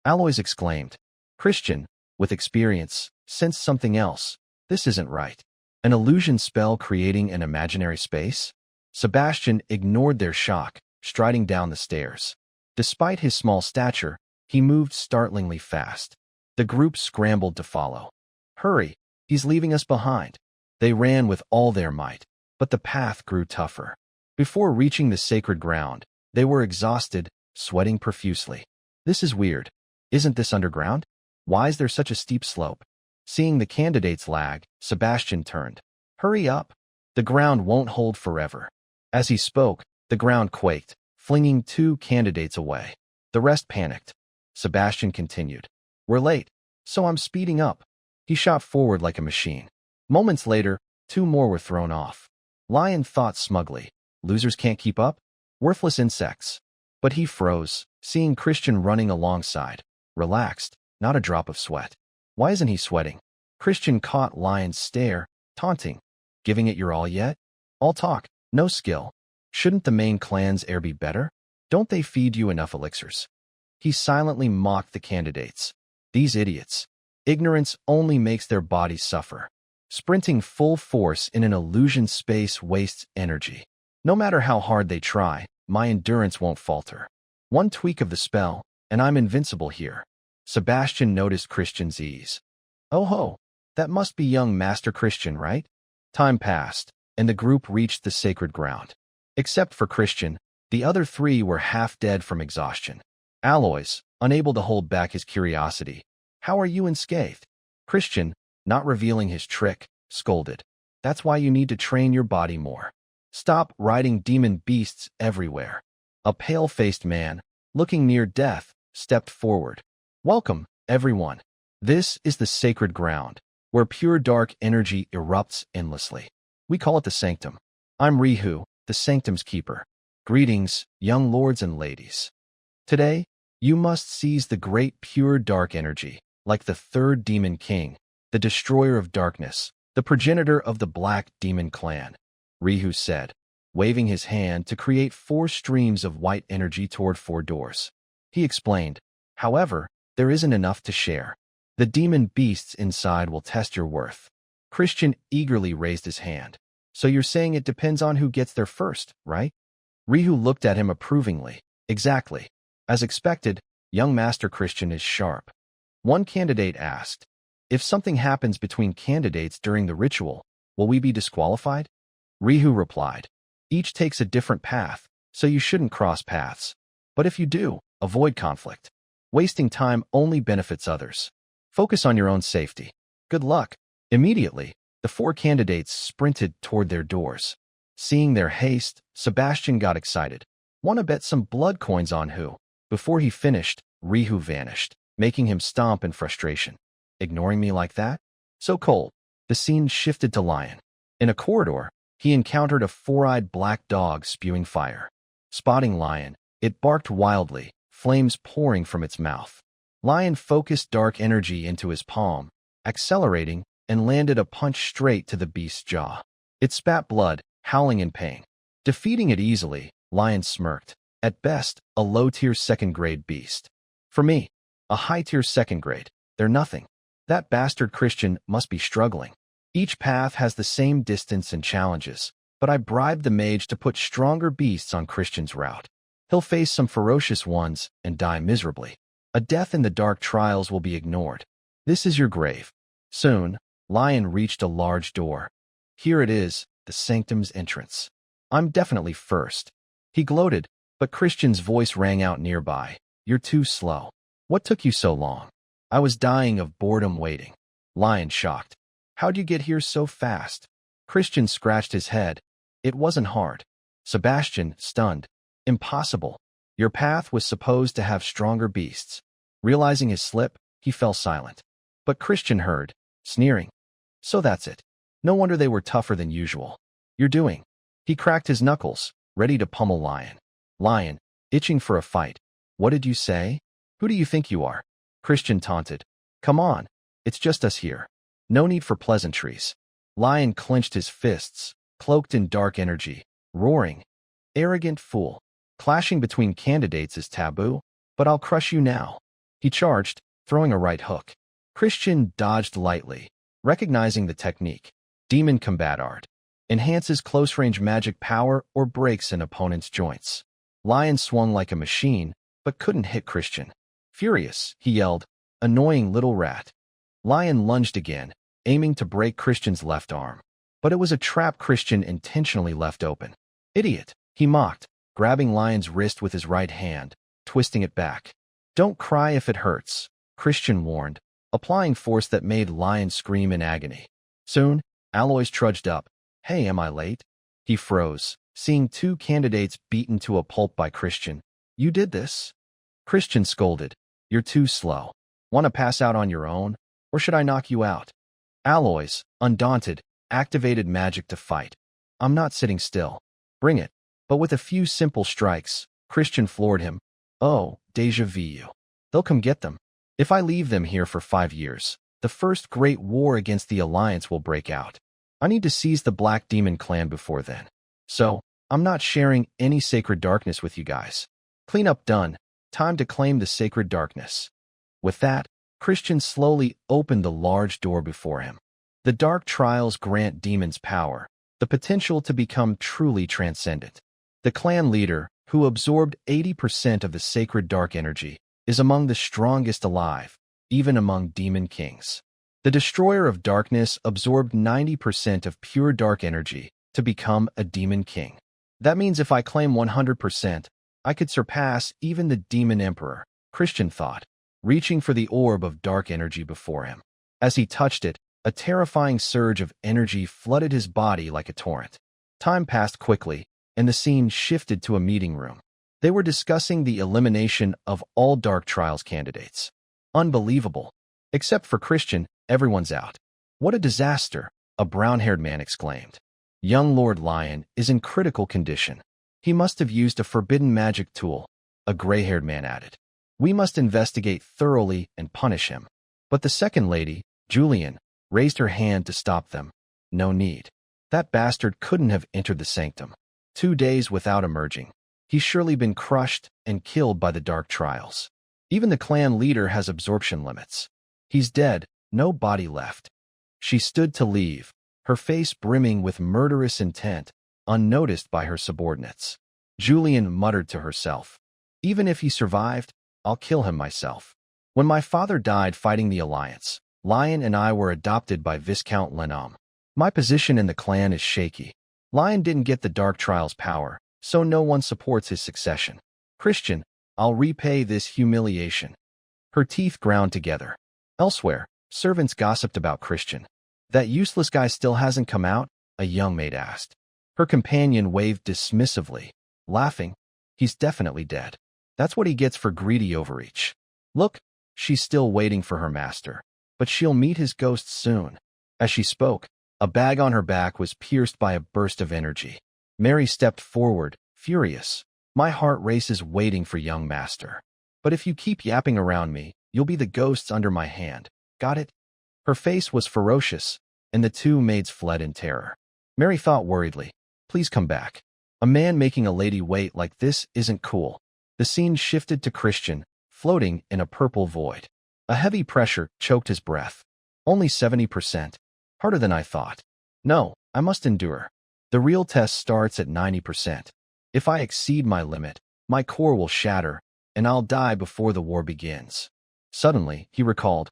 Aloys exclaimed. Christian, with experience, sensed something else. This isn't right. An illusion spell creating an imaginary space? Sebastian ignored their shock, striding down the stairs. Despite his small stature, he moved startlingly fast. The group scrambled to follow. Hurry, he's leaving us behind. They ran with all their might, but the path grew tougher. Before reaching the sacred ground, they were exhausted, sweating profusely. This is weird. Isn't this underground? Why is there such a steep slope? Seeing the candidates lag, Sebastian turned. Hurry up. The ground won't hold forever. As he spoke, the ground quaked, flinging 2 candidates away. The rest panicked. Sebastian continued. We're late, so I'm speeding up. He shot forward like a machine. Moments later, 2 more were thrown off. Lion thought smugly. Losers can't keep up? Worthless insects. But he froze, seeing Christian running alongside. Relaxed, not a drop of sweat. Why isn't he sweating? Christian caught Lion's stare, taunting. Giving it your all yet? All talk, no skill. Shouldn't the main clan's heir be better? Don't they feed you enough elixirs? He silently mocked the candidates. These idiots. Ignorance only makes their bodies suffer. Sprinting full force in an illusion space wastes energy. No matter how hard they try, my endurance won't falter. One tweak of the spell, and I'm invincible here. Sebastian noticed Christian's ease. Oh ho, that must be young Master Christian, right? Time passed, and the group reached the sacred ground. Except for Christian, the other 3 were half dead from exhaustion. Aloys, unable to hold back his curiosity. How are you unscathed? Christian, not revealing his trick, scolded. That's why you need to train your body more. Stop riding demon beasts everywhere. A pale-faced man, looking near death, stepped forward. Welcome, everyone. This is the sacred ground, where pure dark energy erupts endlessly. We call it the Sanctum. I'm Rihu, the Sanctum's keeper. Greetings, young lords and ladies. Today, you must seize the great pure dark energy, like the 3rd demon king, the destroyer of darkness, the progenitor of the Black Demon Clan, Rihu said, waving his hand to create 4 streams of white energy toward 4 doors. He explained, however, there isn't enough to share. The demon beasts inside will test your worth. Christian eagerly raised his hand. So you're saying it depends on who gets there first, right? Rihu looked at him approvingly. Exactly. As expected, young Master Christian is sharp. One candidate asked, if something happens between candidates during the ritual, will we be disqualified? Rihu replied, each takes a different path, so you shouldn't cross paths. But if you do, avoid conflict. Wasting time only benefits others. Focus on your own safety. Good luck. Immediately, the 4 candidates sprinted toward their doors. Seeing their haste, Sebastian got excited. Want to bet some blood coins on who? Before he finished, Rihu vanished, making him stomp in frustration. Ignoring me like that? So cold. The scene shifted to Lion. In a corridor, he encountered a 4-eyed black dog spewing fire. Spotting Lion, it barked wildly, flames pouring from its mouth. Lion focused dark energy into his palm, accelerating, and landed a punch straight to the beast's jaw. It spat blood, howling in pain. Defeating it easily, Lion smirked. At best, a low-tier 2nd-grade beast. For me, a high-tier 2nd grade. They're nothing. That bastard Christian must be struggling. Each path has the same distance and challenges, but I bribed the mage to put stronger beasts on Christian's route. He'll face some ferocious ones and die miserably. A death in the dark trials will be ignored. This is your grave. Soon, Lion reached a large door. Here it is, the sanctum's entrance. I'm definitely first. He gloated, but Christian's voice rang out nearby. You're too slow. What took you so long? I was dying of boredom waiting. Lion shocked. How'd you get here so fast? Christian scratched his head. It wasn't hard. Sebastian, stunned. Impossible. Your path was supposed to have stronger beasts. Realizing his slip, he fell silent. But Christian heard, sneering. So that's it. No wonder they were tougher than usual. You're doing. He cracked his knuckles, ready to pummel Lion. Lion, itching for a fight. What did you say? Who do you think you are? Christian taunted. Come on. It's just us here. No need for pleasantries. Lion clenched his fists, cloaked in dark energy, roaring. Arrogant fool. Clashing between candidates is taboo, but I'll crush you now. He charged, throwing a right hook. Christian dodged lightly, recognizing the technique. Demon Combat Art. Enhances close-range magic power or breaks an opponent's joints. Lion swung like a machine, but couldn't hit Christian. Furious, he yelled, annoying little rat. Lion lunged again, aiming to break Christian's left arm. But it was a trap Christian intentionally left open. Idiot, he mocked, grabbing Lion's wrist with his right hand, twisting it back. Don't cry if it hurts, Christian warned, applying force that made Lion scream in agony. Soon, Aloys trudged up. Hey, am I late? He froze, seeing 2 candidates beaten to a pulp by Christian. You did this? Christian scolded. You're too slow. Want to pass out on your own? Or should I knock you out? Aloys, undaunted, activated magic to fight. I'm not sitting still. Bring it. But with a few simple strikes, Christian floored him. Oh, déjà vu. They'll come get them. If I leave them here for 5 years, the first great war against the Alliance will break out. I need to seize the Black Demon clan before then. So, I'm not sharing any sacred darkness with you guys. Cleanup done. Time to claim the sacred darkness. With that, Christian slowly opened the large door before him. The dark trials grant demons power, the potential to become truly transcendent. The clan leader, who absorbed 80% of the sacred dark energy, is among the strongest alive, even among demon kings. The destroyer of darkness absorbed 90% of pure dark energy to become a demon king. That means if I claim 100%, I could surpass even the demon emperor, Christian thought, reaching for the orb of dark energy before him. As he touched it, a terrifying surge of energy flooded his body like a torrent. Time passed quickly, and the scene shifted to a meeting room. They were discussing the elimination of all Dark Trials candidates. Unbelievable. Except for Christian, everyone's out. What a disaster, a brown-haired man exclaimed. Young Lord Lion is in critical condition. He must have used a forbidden magic tool, a gray-haired man added. We must investigate thoroughly and punish him. But the second lady, Julian, raised her hand to stop them. No need. That bastard couldn't have entered the sanctum. 2 days without emerging. He's surely been crushed and killed by the Dark Trials. Even the clan leader has absorption limits. He's dead, no body left. She stood to leave, her face brimming with murderous intent, unnoticed by her subordinates. Julian muttered to herself, "Even if he survived, I'll kill him myself." When my father died fighting the Alliance, Lion and I were adopted by Viscount Lenham. My position in the clan is shaky. Lion didn't get the Dark Trials power, so no one supports his succession. Christian, I'll repay this humiliation. Her teeth ground together. Elsewhere, servants gossiped about Christian. That useless guy still hasn't come out? A young maid asked. Her companion waved dismissively, laughing. He's definitely dead. That's what he gets for greedy overreach. Look, she's still waiting for her master, but she'll meet his ghost soon. As she spoke, a bag on her back was pierced by a burst of energy. Mary stepped forward, furious. My heart races waiting for young master. But if you keep yapping around me, you'll be the ghosts under my hand. Got it? Her face was ferocious, and the two maids fled in terror. Mary thought worriedly, please come back. A man making a lady wait like this isn't cool. The scene shifted to Christian, floating in a purple void. A heavy pressure choked his breath. Only 70%. Harder than I thought. No, I must endure. The real test starts at 90%. If I exceed my limit, my core will shatter, and I'll die before the war begins. Suddenly, he recalled,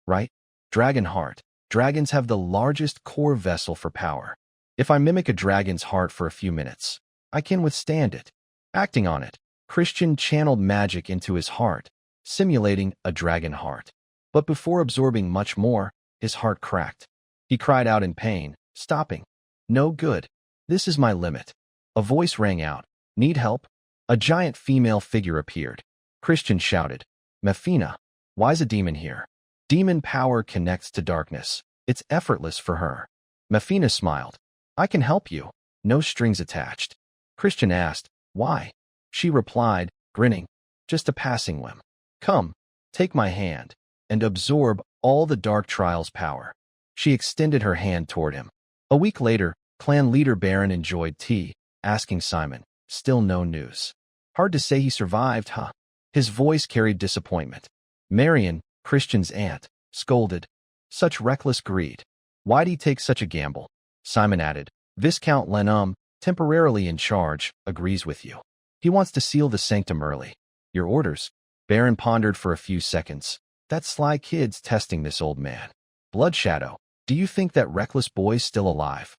right? Dragon heart. Dragons have the largest core vessel for power. If I mimic a dragon's heart for a few minutes, I can withstand it. Acting on it, Christian channeled magic into his heart, simulating a dragon heart. But before absorbing much more, his heart cracked. He cried out in pain, stopping. No good. This is my limit. A voice rang out. Need help? A giant female figure appeared. Christian shouted, Mefina, why's a demon here? Demon power connects to darkness. It's effortless for her. Mefina smiled. I can help you. No strings attached. Christian asked, why? She replied, grinning, just a passing whim. Come, take my hand, and absorb all the Dark Trials power. She extended her hand toward him. A week later, clan leader Baron enjoyed tea, asking Simon, still no news. Hard to say he survived, huh? His voice carried disappointment. Marion, Christian's aunt, scolded. Such reckless greed. Why'd he take such a gamble? Simon added, Viscount Lenham, temporarily in charge, agrees with you. He wants to seal the sanctum early. Your orders? Baron pondered for a few seconds. That sly kid's testing this old man. Bloodshadow, do you think that reckless boy's still alive?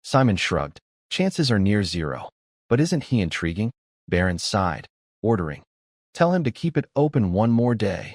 Simon shrugged. Chances are near zero. But isn't he intriguing? Baron sighed, ordering. Tell him to keep it open one more day.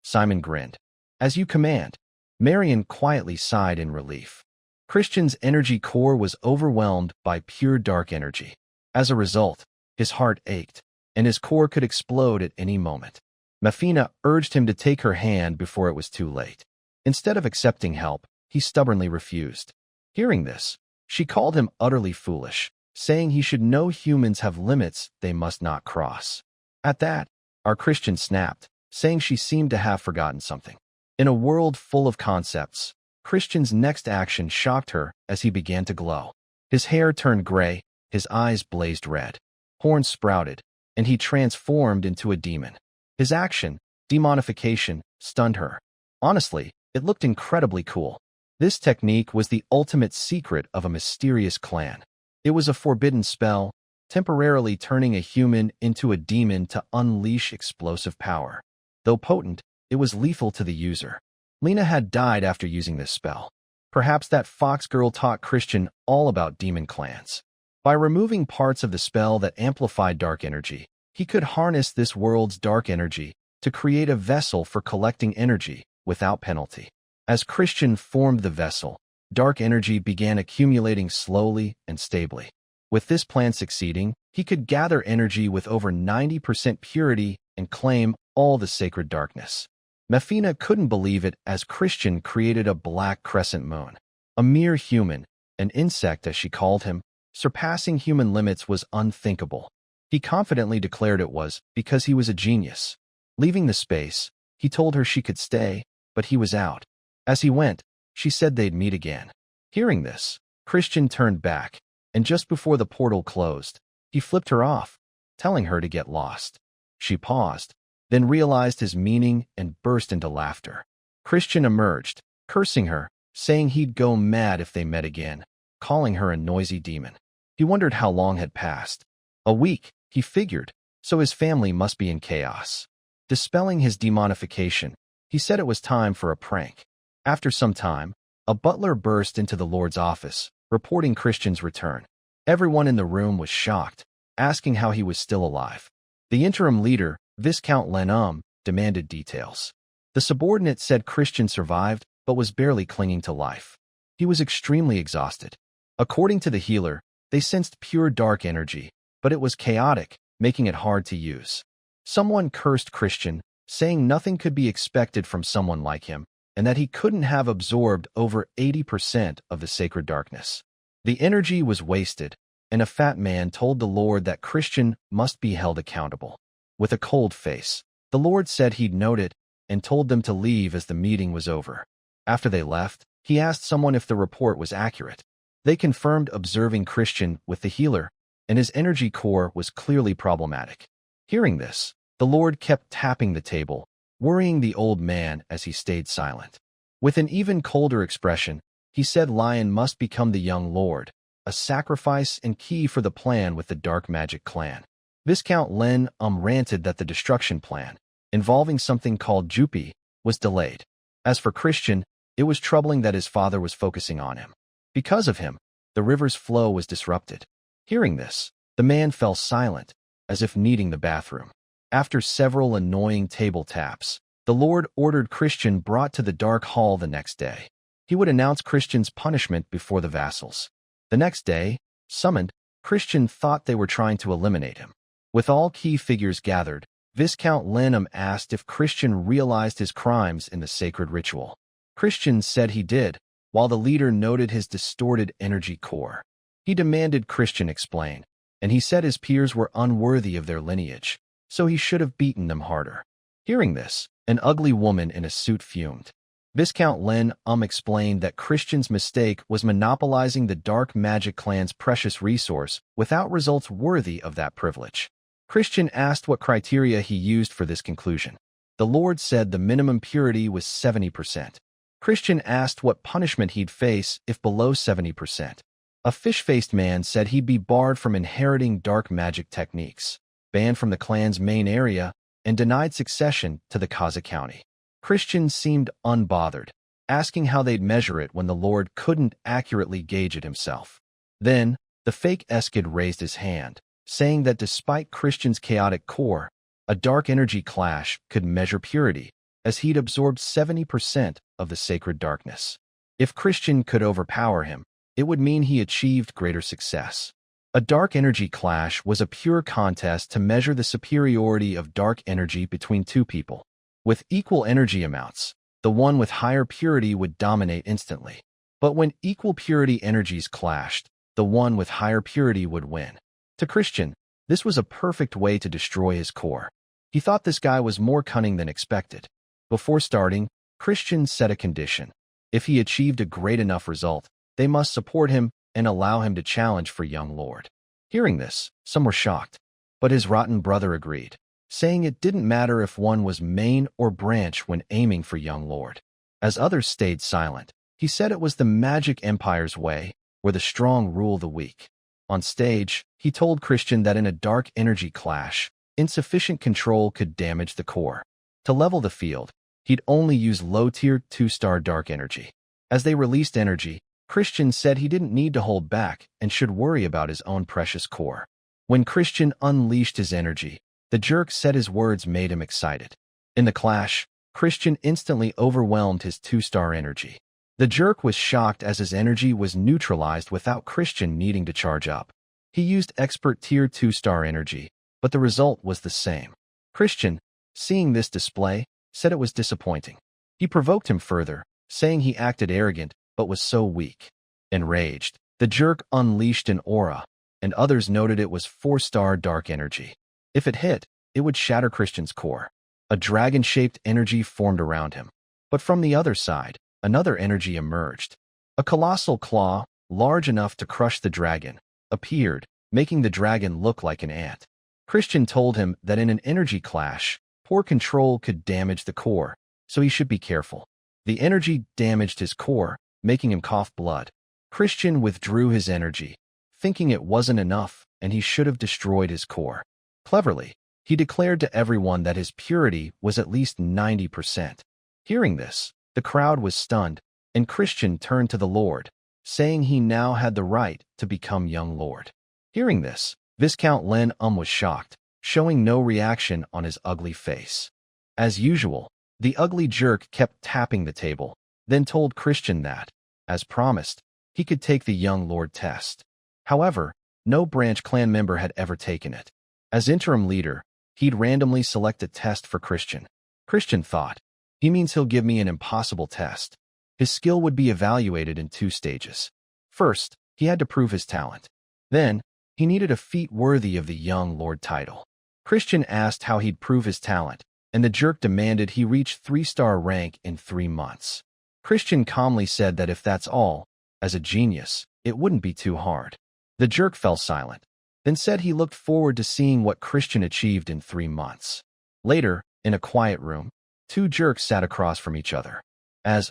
Simon grinned. As you command. Marion quietly sighed in relief. Christian's energy core was overwhelmed by pure dark energy. As a result, his heart ached, and his core could explode at any moment. Mefina urged him to take her hand before it was too late. Instead of accepting help, he stubbornly refused. Hearing this, she called him utterly foolish, saying he should know humans have limits they must not cross. At that, our Christian snapped, saying she seemed to have forgotten something. In a world full of concepts, Christian's next action shocked her as he began to glow. His hair turned gray, his eyes blazed red. Horns sprouted, and he transformed into a demon. His action, demonification, stunned her. Honestly, it looked incredibly cool. This technique was the ultimate secret of a mysterious clan. It was a forbidden spell, temporarily turning a human into a demon to unleash explosive power. Though potent, it was lethal to the user. Lena had died after using this spell. Perhaps that fox girl taught Christian all about demon clans. By removing parts of the spell that amplified dark energy, he could harness this world's dark energy to create a vessel for collecting energy without penalty. As Christian formed the vessel, dark energy began accumulating slowly and stably. With this plan succeeding, he could gather energy with over 90% purity and claim all the sacred darkness. Mefina couldn't believe it as Christian created a black crescent moon. A mere human, an insect as she called him, surpassing human limits was unthinkable. He confidently declared it was because he was a genius. Leaving the space, he told her she could stay, but he was out. As he went, she said they'd meet again. Hearing this, Christian turned back, and just before the portal closed, he flipped her off, telling her to get lost. She paused, then realized his meaning and burst into laughter. Christian emerged, cursing her, saying he'd go mad if they met again, calling her a noisy demon. He wondered how long had passed. A week, he figured, so his family must be in chaos. Dispelling his demonification, he said it was time for a prank. After some time, a butler burst into the Lord's office, reporting Christian's return. Everyone in the room was shocked, asking how he was still alive. The interim leader, Viscount Lenum, demanded details. The subordinate said Christian survived, but was barely clinging to life. He was extremely exhausted. According to the healer, they sensed pure dark energy, but it was chaotic, making it hard to use. Someone cursed Christian, saying nothing could be expected from someone like him, and that he couldn't have absorbed over 80% of the sacred darkness. The energy was wasted, and a fat man told the Lord that Christian must be held accountable. With a cold face, the Lord said he'd note it and told them to leave as the meeting was over. After they left, he asked someone if the report was accurate. They confirmed observing Christian with the healer, and his energy core was clearly problematic. Hearing this, the Lord kept tapping the table, worrying the old man as he stayed silent. With an even colder expression, he said Lion must become the young lord, a sacrifice and key for the plan with the dark magic clan. Viscount Lenum ranted that the destruction plan, involving something called Jupi, was delayed. As for Christian, it was troubling that his father was focusing on him. Because of him, the river's flow was disrupted. Hearing this, the man fell silent, as if needing the bathroom. After several annoying table taps, the Lord ordered Christian brought to the dark hall the next day. He would announce Christian's punishment before the vassals. The next day, summoned, Christian thought they were trying to eliminate him. With all key figures gathered, Viscount Lenum asked if Christian realized his crimes in the sacred ritual. Christian said he did, while the leader noted his distorted energy core. He demanded Christian explain, and he said his peers were unworthy of their lineage, so he should have beaten them harder. Hearing this, an ugly woman in a suit fumed. Viscount Lenum explained that Christian's mistake was monopolizing the dark magic clan's precious resource without results worthy of that privilege. Christian asked what criteria he used for this conclusion. The Lord said the minimum purity was 70%. Christian asked what punishment he'd face if below 70%. A fish-faced man said he'd be barred from inheriting dark magic techniques, banned from the clan's main area, and denied succession to the Kaza County. Christian seemed unbothered, asking how they'd measure it when the Lord couldn't accurately gauge it himself. Then, the fake Eskid raised his hand, saying that despite Christian's chaotic core, a dark energy clash could measure purity, as he'd absorbed 70% of the sacred darkness. If Christian could overpower him, it would mean he achieved greater success. A dark energy clash was a pure contest to measure the superiority of dark energy between two people. With equal energy amounts, the one with higher purity would dominate instantly. But when equal purity energies clashed, the one with higher purity would win. To Christian, this was a perfect way to destroy his core. He thought this guy was more cunning than expected. Before starting, Christian set a condition. If he achieved a great enough result, they must support him and allow him to challenge for young lord. Hearing this, some were shocked, but his rotten brother agreed, saying it didn't matter if one was main or branch when aiming for young lord. As others stayed silent, he said it was the magic empire's way, where the strong rule the weak. On stage, he told Christian that in a dark energy clash, insufficient control could damage the core. To level the field, he'd only use low-tier 2-star dark energy. As they released energy, Christian said he didn't need to hold back and should worry about his own precious core. When Christian unleashed his energy, the jerk said his words made him excited. In the clash, Christian instantly overwhelmed his 2-star energy. The jerk was shocked as his energy was neutralized without Christian needing to charge up. He used expert tier 2-star energy, but the result was the same. Christian, seeing this display, said it was disappointing. He provoked him further, saying he acted arrogant but was so weak. Enraged, the jerk unleashed an aura, and others noted it was 4-star dark energy. If it hit, it would shatter Christian's core. A dragon-shaped energy formed around him. But from the other side, another energy emerged. A colossal claw, large enough to crush the dragon, appeared, making the dragon look like an ant. Christian told him that in an energy clash, poor control could damage the core, so he should be careful. The energy damaged his core, making him cough blood. Christian withdrew his energy, thinking it wasn't enough and he should have destroyed his core. Cleverly, he declared to everyone that his purity was at least 90%. Hearing this, the crowd was stunned, and Christian turned to the Lord, saying he now had the right to become young Lord. Hearing this, Viscount Len was shocked, showing no reaction on his ugly face. As usual, the ugly jerk kept tapping the table, then told Christian that, as promised, he could take the young Lord test. However, no branch clan member had ever taken it. As interim leader, he'd randomly select a test for Christian. Christian thought, he means he'll give me an impossible test. His skill would be evaluated in 2 stages. First, he had to prove his talent. Then, he needed a feat worthy of the young Lord title. Christian asked how he'd prove his talent, and the jerk demanded he reach 3-star rank in 3 months. Christian calmly said that if that's all, as a genius, it wouldn't be too hard. The jerk fell silent, then said he looked forward to seeing what Christian achieved in 3 months. Later, in a quiet room, 2 jerks sat across from each other. As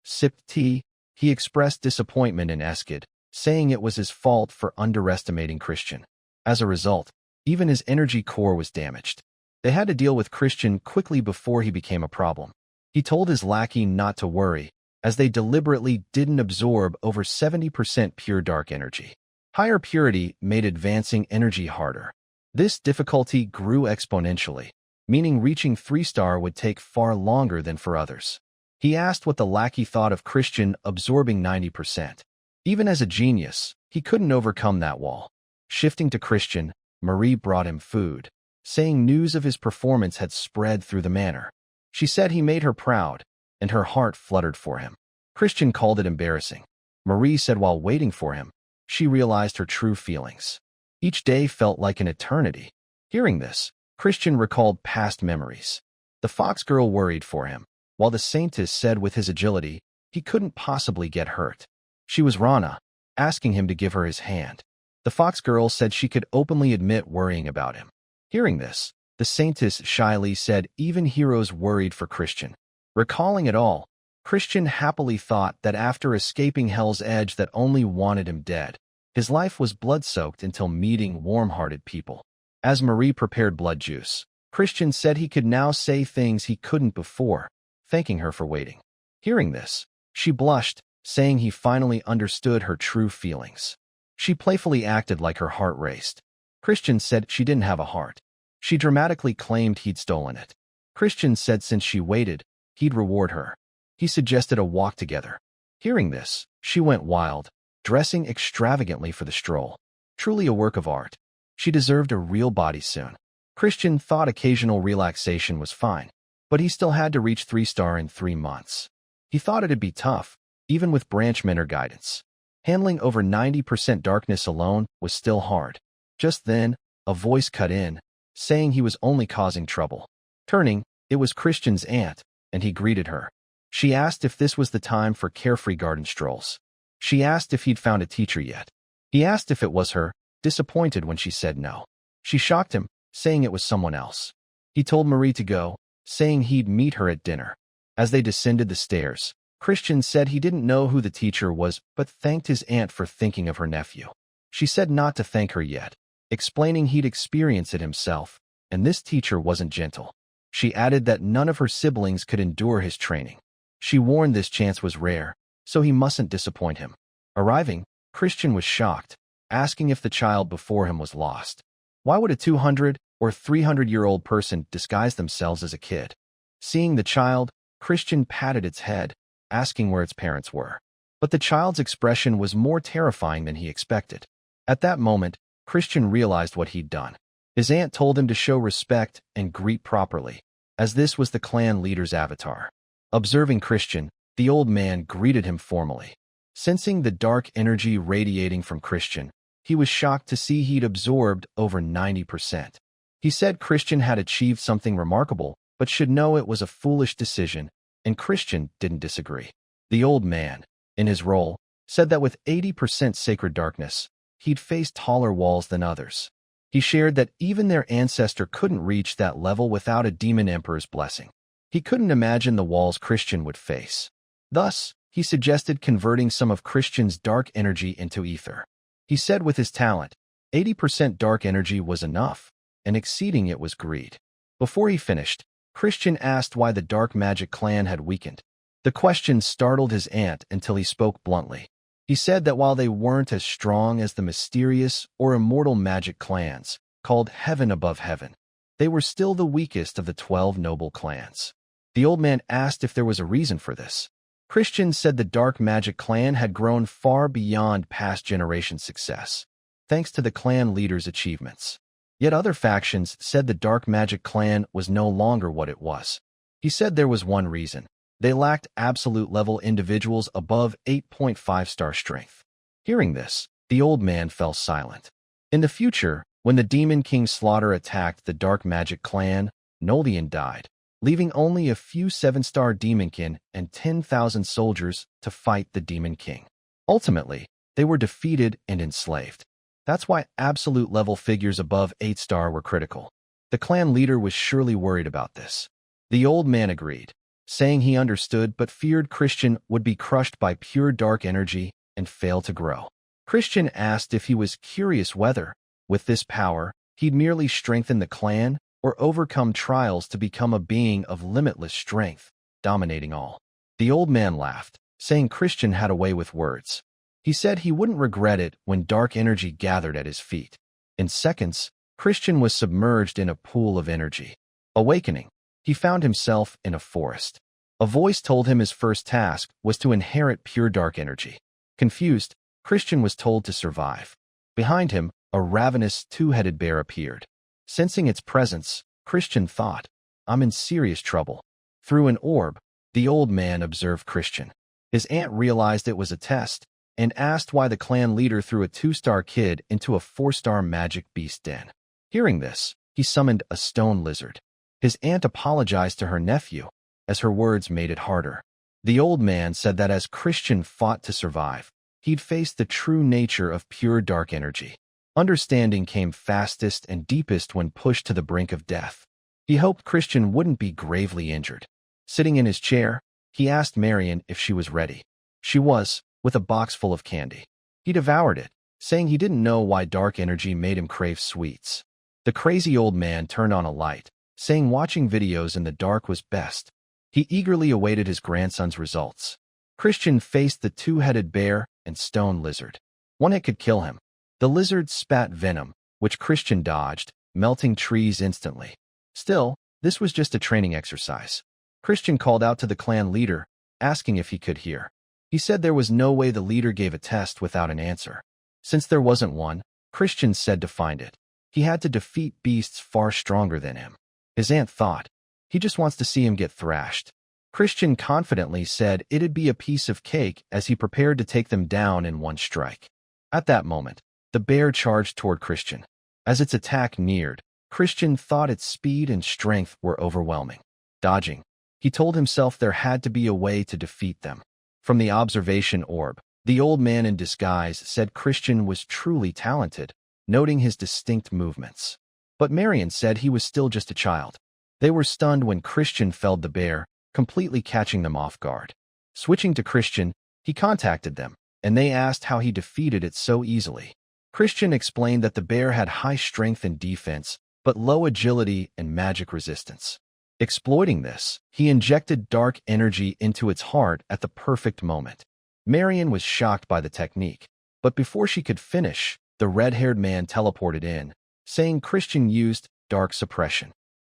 sipped tea, he expressed disappointment in Eskid, saying it was his fault for underestimating Christian. As a result, even his energy core was damaged. They had to deal with Christian quickly before he became a problem. He told his lackey not to worry, as they deliberately didn't absorb over 70% pure dark energy. Higher purity made advancing energy harder. This difficulty grew exponentially, meaning reaching 3-star would take far longer than for others. He asked what the lackey thought of Christian absorbing 90%. Even as a genius, he couldn't overcome that wall. Shifting to Christian, Marie brought him food, saying news of his performance had spread through the manor. She said he made her proud, and her heart fluttered for him. Christian called it embarrassing. Marie said while waiting for him, she realized her true feelings. Each day felt like an eternity. Hearing this, Christian recalled past memories. The fox girl worried for him, while the saintess said with his agility, he couldn't possibly get hurt. She was Rana, asking him to give her his hand. The fox girl said she could openly admit worrying about him. Hearing this, the saintess shyly said even heroes worried for Christian. Recalling it all, Christian happily thought that after escaping Hell's Edge that only wanted him dead, his life was blood-soaked until meeting warm-hearted people. As Marie prepared blood juice, Christian said he could now say things he couldn't before, thanking her for waiting. Hearing this, she blushed, saying he finally understood her true feelings. She playfully acted like her heart raced. Christian said she didn't have a heart. She dramatically claimed he'd stolen it. Christian said since she waited, he'd reward her. He suggested a walk together. Hearing this, she went wild, dressing extravagantly for the stroll. Truly a work of art. She deserved a real body soon. Christian thought occasional relaxation was fine, but he still had to reach 3-star in 3 months. He thought it'd be tough, even with branch mentor guidance. Handling over 90% darkness alone was still hard. Just then, a voice cut in, saying he was only causing trouble. Turning, it was Christian's aunt, and he greeted her. She asked if this was the time for carefree garden strolls. She asked if he'd found a teacher yet. He asked if it was her, disappointed when she said no. She shocked him, saying it was someone else. He told Marie to go, saying he'd meet her at dinner. As they descended the stairs, Christian said he didn't know who the teacher was but thanked his aunt for thinking of her nephew. She said not to thank her yet, explaining he'd experienced it himself, and this teacher wasn't gentle. She added that none of her siblings could endure his training. She warned this chance was rare, so he mustn't disappoint him. Arriving, Christian was shocked, asking if the child before him was lost. Why would a 200 or 300-year-old person disguise themselves as a kid? Seeing the child, Christian patted its head, asking where its parents were. But the child's expression was more terrifying than he expected. At that moment, Christian realized what he'd done. His aunt told him to show respect and greet properly, as this was the clan leader's avatar. Observing Christian, the old man greeted him formally. Sensing the dark energy radiating from Christian, he was shocked to see he'd absorbed over 90%. He said Christian had achieved something remarkable, but should know it was a foolish decision, and Christian didn't disagree. The old man, in his role, said that with 80% sacred darkness, he'd faced taller walls than others. He shared that even their ancestor couldn't reach that level without a demon emperor's blessing. He couldn't imagine the walls Christian would face. Thus, he suggested converting some of Christian's dark energy into ether. He said with his talent, 80% dark energy was enough, and exceeding it was greed. Before he finished, Christian asked why the dark magic clan had weakened. The question startled his aunt until he spoke bluntly. He said that while they weren't as strong as the mysterious or immortal magic clans, called Heaven Above Heaven, they were still the weakest of the 12 noble clans. The old man asked if there was a reason for this. Christian said the dark magic clan had grown far beyond past generation success, thanks to the clan leader's achievements. Yet other factions said the dark magic clan was no longer what it was. He said there was one reason. They lacked absolute-level individuals above 8.5-star strength. Hearing this, the old man fell silent. In the future, when the Demon King Slaughter attacked the dark magic clan, Nolian died, leaving only a few 7-star Demonkin and 10,000 soldiers to fight the Demon King. Ultimately, they were defeated and enslaved. That's why absolute-level figures above 8-star were critical. The clan leader was surely worried about this. The old man agreed, saying he understood but feared Christian would be crushed by pure dark energy and fail to grow. Christian asked if he was curious whether, with this power, he'd merely strengthen the clan or overcome trials to become a being of limitless strength, dominating all. The old man laughed, saying Christian had a way with words. He said he wouldn't regret it when dark energy gathered at his feet. In seconds, Christian was submerged in a pool of energy. Awakening, he found himself in a forest. A voice told him his first task was to inherit pure dark energy. Confused, Christian was told to survive. Behind him, a ravenous two-headed bear appeared. Sensing its presence, Christian thought, I'm in serious trouble. Through an orb, the old man observed Christian. His aunt realized it was a test and asked why the clan leader threw a 2-star kid into a 4-star magic beast den. Hearing this, he summoned a stone lizard. His aunt apologized to her nephew, as her words made it harder. The old man said that as Christian fought to survive, he'd faced the true nature of pure dark energy. Understanding came fastest and deepest when pushed to the brink of death. He hoped Christian wouldn't be gravely injured. Sitting in his chair, he asked Marion if she was ready. She was, with a box full of candy. He devoured it, saying he didn't know why dark energy made him crave sweets. The crazy old man turned on a light, saying watching videos in the dark was best. He eagerly awaited his grandson's results. Christian faced the two-headed bear and stone lizard. One hit could kill him. The lizard spat venom, which Christian dodged, melting trees instantly. Still, this was just a training exercise. Christian called out to the clan leader, asking if he could hear. He said there was no way the leader gave a test without an answer. Since there wasn't one, Christian said to find it. He had to defeat beasts far stronger than him. His aunt thought, he just wants to see him get thrashed. Christian confidently said it'd be a piece of cake as he prepared to take them down in one strike. At that moment, the bear charged toward Christian. As its attack neared, Christian thought its speed and strength were overwhelming. Dodging, he told himself there had to be a way to defeat them. From the observation orb, the old man in disguise said Christian was truly talented, noting his distinct movements. But Marion said he was still just a child. They were stunned when Christian felled the bear, completely catching them off guard. Switching to Christian, he contacted them, and they asked how he defeated it so easily. Christian explained that the bear had high strength and defense, but low agility and magic resistance. Exploiting this, he injected dark energy into its heart at the perfect moment. Marion was shocked by the technique, but before she could finish, the red-haired man teleported in, saying Christian used dark suppression.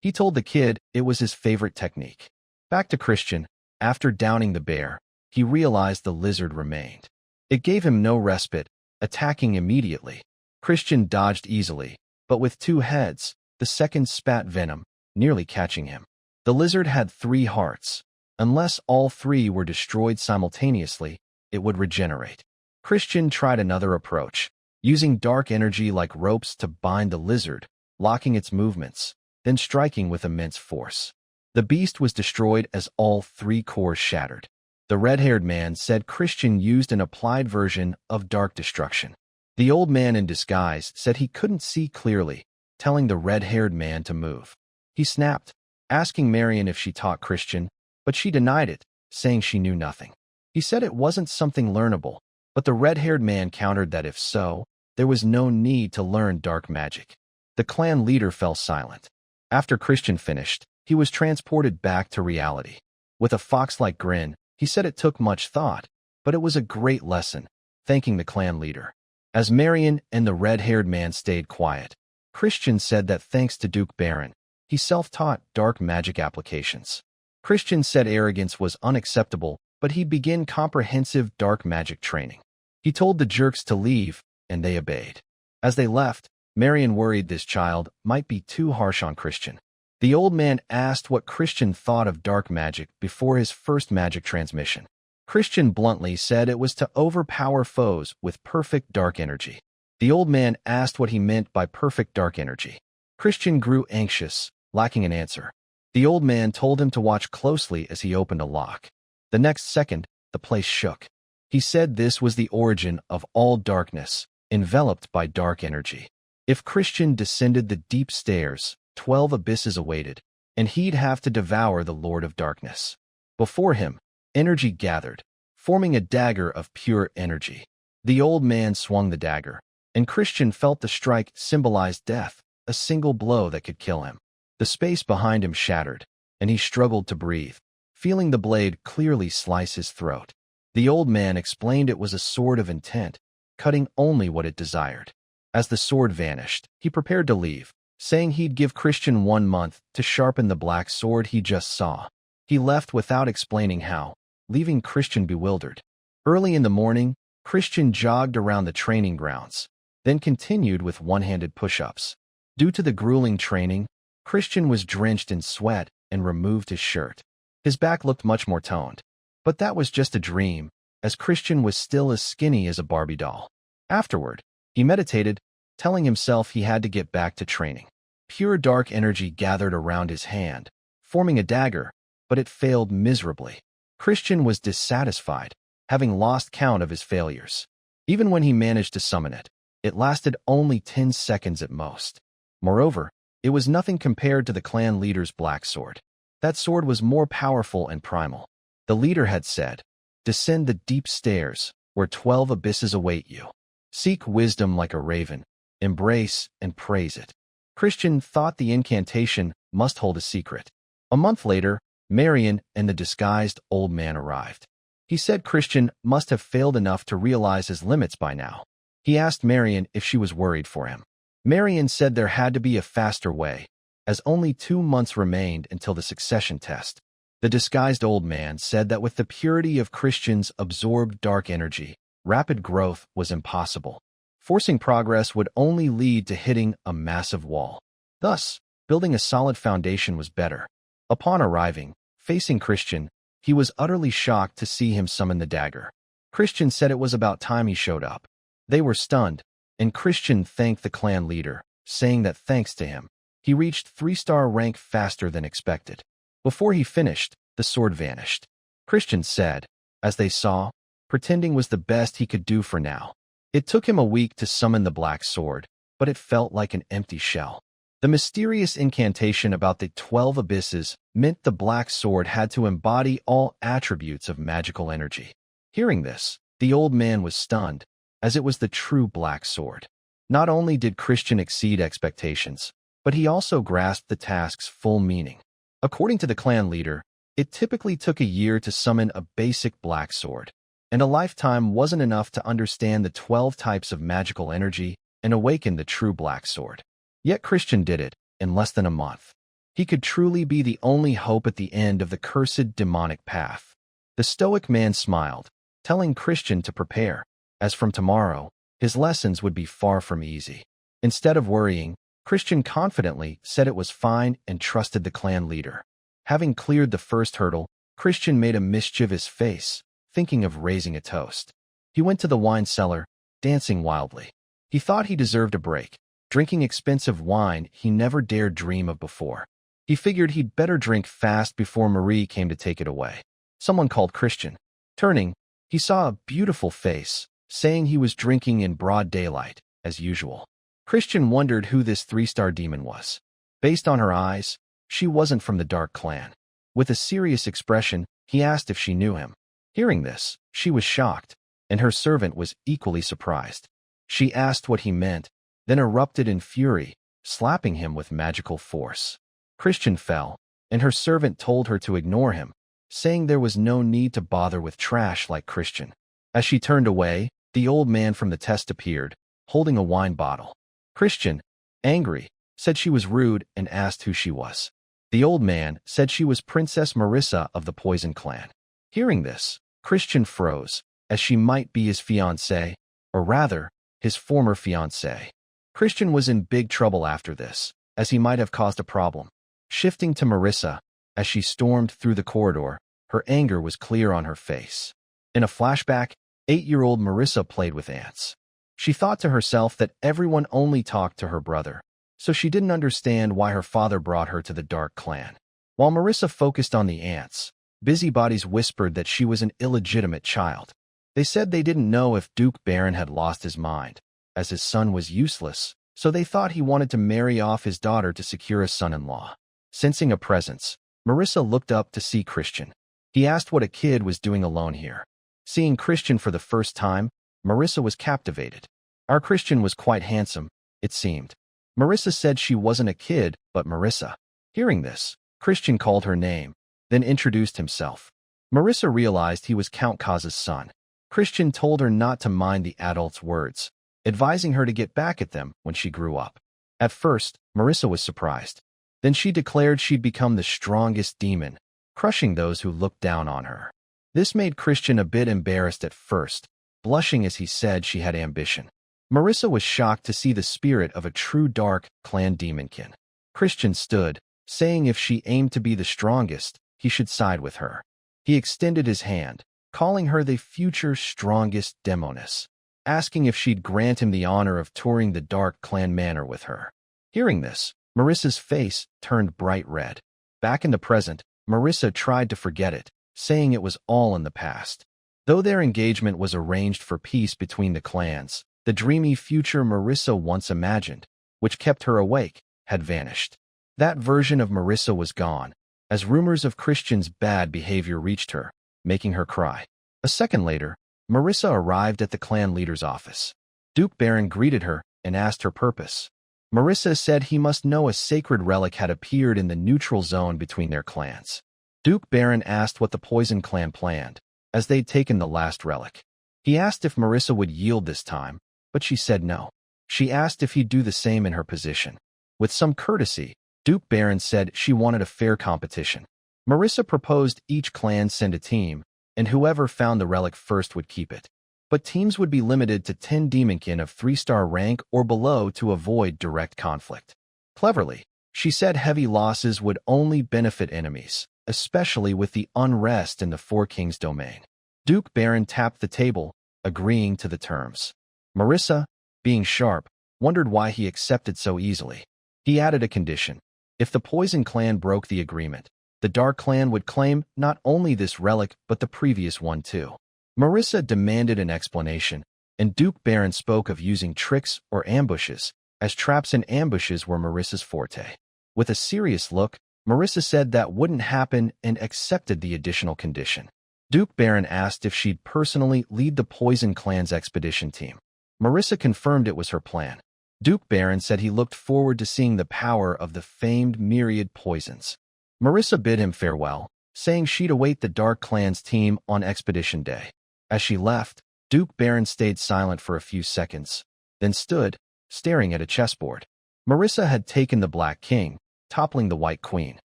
He told the kid it was his favorite technique. Back to Christian, after downing the bear, he realized the lizard remained. It gave him no respite, attacking immediately. Christian dodged easily, but with 2 heads, the second spat venom, nearly catching him. The lizard had 3 hearts. Unless all 3 were destroyed simultaneously, it would regenerate. Christian tried another approach, using dark energy like ropes to bind the lizard, locking its movements, then striking with immense force. The beast was destroyed as all 3 cores shattered. The red-haired man said Christian used an applied version of dark destruction. The old man in disguise said he couldn't see clearly, telling the red-haired man to move. He snapped, asking Marion if she taught Christian, but she denied it, saying she knew nothing. He He said it wasn't something learnable, but the red-haired man countered that if so, there was no need to learn dark magic. The clan leader fell silent. After Christian finished, he was transported back to reality. With a fox-like grin, he said it took much thought, but it was a great lesson, thanking the clan leader. As Marion and the red-haired man stayed quiet, Christian said that thanks to Duke Baron, he self-taught dark magic applications. Christian said arrogance was unacceptable, but he'd begin comprehensive dark magic training. He told the jerks to leave, and they obeyed. As they left, Marion worried this child might be too harsh on Christian. The old man asked what Christian thought of dark magic before his first magic transmission. Christian bluntly said it was to overpower foes with perfect dark energy. The old man asked what he meant by perfect dark energy. Christian grew anxious, lacking an answer. The old man told him to watch closely as he opened a lock. The next second, the place shook. He said this was the origin of all darkness, enveloped by dark energy. If Christian descended the deep stairs, 12 abysses awaited, and he'd have to devour the Lord of Darkness. Before him, energy gathered, forming a dagger of pure energy. The old man swung the dagger, and Christian felt the strike symbolized death, a single blow that could kill him. The space behind him shattered, and he struggled to breathe, feeling the blade clearly slice his throat. The old man explained it was a sword of intent, cutting only what it desired. As the sword vanished, he prepared to leave, saying he'd give Christian 1 month to sharpen the black sword he just saw. He left without explaining how, leaving Christian bewildered. Early in the morning, Christian jogged around the training grounds, then continued with one-handed push-ups. Due to the grueling training, Christian was drenched in sweat and removed his shirt. His back looked much more toned. But that was just a dream, as Christian was still as skinny as a Barbie doll. Afterward, he meditated, telling himself he had to get back to training. Pure dark energy gathered around his hand, forming a dagger, but it failed miserably. Christian was dissatisfied, having lost count of his failures. Even when he managed to summon it, it lasted only 10 seconds at most. Moreover, it was nothing compared to the clan leader's black sword. That sword was more powerful and primal. The leader had said, "Descend the deep stairs, where 12 abysses await you. Seek wisdom like a raven, embrace and praise it." Christian thought the incantation must hold a secret. A month later, Marion and the disguised old man arrived. He said Christian must have failed enough to realize his limits by now. He asked Marion if she was worried for him. Marion said there had to be a faster way, as only 2 months remained until the succession test. The disguised old man said that with the purity of Christian's absorbed dark energy, rapid growth was impossible. Forcing progress would only lead to hitting a massive wall. Thus, building a solid foundation was better. Upon arriving, facing Christian, he was utterly shocked to see him summon the dagger. Christian said it was about time he showed up. They were stunned, and Christian thanked the clan leader, saying that thanks to him, he reached 3-star rank faster than expected. Before he finished, the sword vanished. Christian said, as they saw, pretending was the best he could do for now. It took him a week to summon the black sword, but it felt like an empty shell. The mysterious incantation about the 12 abysses meant the black sword had to embody all attributes of magical energy. Hearing this, the old man was stunned, as it was the true black sword. Not only did Christian exceed expectations, but he also grasped the task's full meaning. According to the clan leader, it typically took a year to summon a basic black sword, and a lifetime wasn't enough to understand the 12 types of magical energy and awaken the true black sword. Yet Christian did it in less than a month. He could truly be the only hope at the end of the cursed demonic path. The stoic man smiled, telling Christian to prepare, as from tomorrow, his lessons would be far from easy. Instead of worrying, Christian confidently said it was fine and trusted the clan leader. Having cleared the first hurdle, Christian made a mischievous face, thinking of raising a toast. He went to the wine cellar, dancing wildly. He thought he deserved a break, drinking expensive wine he never dared dream of before. He figured he'd better drink fast before Marie came to take it away. Someone called Christian. Turning, he saw a beautiful face, saying he was drinking in broad daylight, as usual. Christian wondered who this 3-star demon was. Based on her eyes, she wasn't from the Dark Clan. With a serious expression, he asked if she knew him. Hearing this, she was shocked, and her servant was equally surprised. She asked what he meant, then erupted in fury, slapping him with magical force. Christian fell, and her servant told her to ignore him, saying there was no need to bother with trash like Christian. As she turned away, the old man from the test appeared, holding a wine bottle. Christian, angry, said she was rude and asked who she was. The old man said she was Princess Marissa of the Poison Clan. Hearing this, Christian froze, as she might be his fiancée, or rather, his former fiancée. Christian was in big trouble after this, as he might have caused a problem. Shifting to Marissa, as she stormed through the corridor, her anger was clear on her face. In a flashback, 8-year-old Marissa played with ants. She thought to herself that everyone only talked to her brother, so she didn't understand why her father brought her to the Dark Clan. While Marissa focused on the ants, busybodies whispered that she was an illegitimate child. They said they didn't know if Duke Baron had lost his mind, as his son was useless, so they thought he wanted to marry off his daughter to secure a son-in-law. Sensing a presence, Marissa looked up to see Christian. He asked what a kid was doing alone here. Seeing Christian for the first time, Marissa was captivated. Our Christian was quite handsome, it seemed. Marissa said she wasn't a kid, but Marissa. Hearing this, Christian called her name, then introduced himself. Marissa realized he was Count Kaz's son. Christian told her not to mind the adults' words, advising her to get back at them when she grew up. At first, Marissa was surprised. Then she declared she'd become the strongest demon, crushing those who looked down on her. This made Christian a bit embarrassed at first, blushing as he said she had ambition. Marissa was shocked to see the spirit of a true Dark Clan demonkin. Christian stood, saying if she aimed to be the strongest, he should side with her. He extended his hand, calling her the future strongest demoness, asking if she'd grant him the honor of touring the Dark Clan manor with her. Hearing this, Marissa's face turned bright red. Back in the present, Marissa tried to forget it, saying it was all in the past. Though their engagement was arranged for peace between the clans, the dreamy future Marissa once imagined, which kept her awake, had vanished. That version of Marissa was gone, as rumors of Christian's bad behavior reached her, making her cry. A second later, Marissa arrived at the clan leader's office. Duke Baron greeted her and asked her purpose. Marissa said he must know a sacred relic had appeared in the neutral zone between their clans. Duke Baron asked what the Poison Clan planned, as they'd taken the last relic. He asked if Marissa would yield this time, but she said no. She asked if he'd do the same in her position. With some courtesy, Duke Baron said she wanted a fair competition. Marissa proposed each clan send a team, and whoever found the relic first would keep it. But teams would be limited to 10 demonkin of 3-star rank or below to avoid direct conflict. Cleverly, she said heavy losses would only benefit enemies, especially with the unrest in the Four Kings domain. Duke Baron tapped the table, agreeing to the terms. Marissa, being sharp, wondered why he accepted so easily. He added a condition. If the Poison Clan broke the agreement, the Dark Clan would claim not only this relic but the previous one too. Marissa demanded an explanation, and Duke Baron spoke of using tricks or ambushes, as traps and ambushes were Marissa's forte. With a serious look, Marissa said that wouldn't happen and accepted the additional condition. Duke Baron asked if she'd personally lead the Poison Clan's expedition team. Marissa confirmed it was her plan. Duke Baron said he looked forward to seeing the power of the famed myriad poisons. Marissa bid him farewell, saying she'd await the Dark Clan's team on expedition day. As she left, Duke Baron stayed silent for a few seconds, then stood, staring at a chessboard. Marissa had taken the Black King, toppling the White Queen.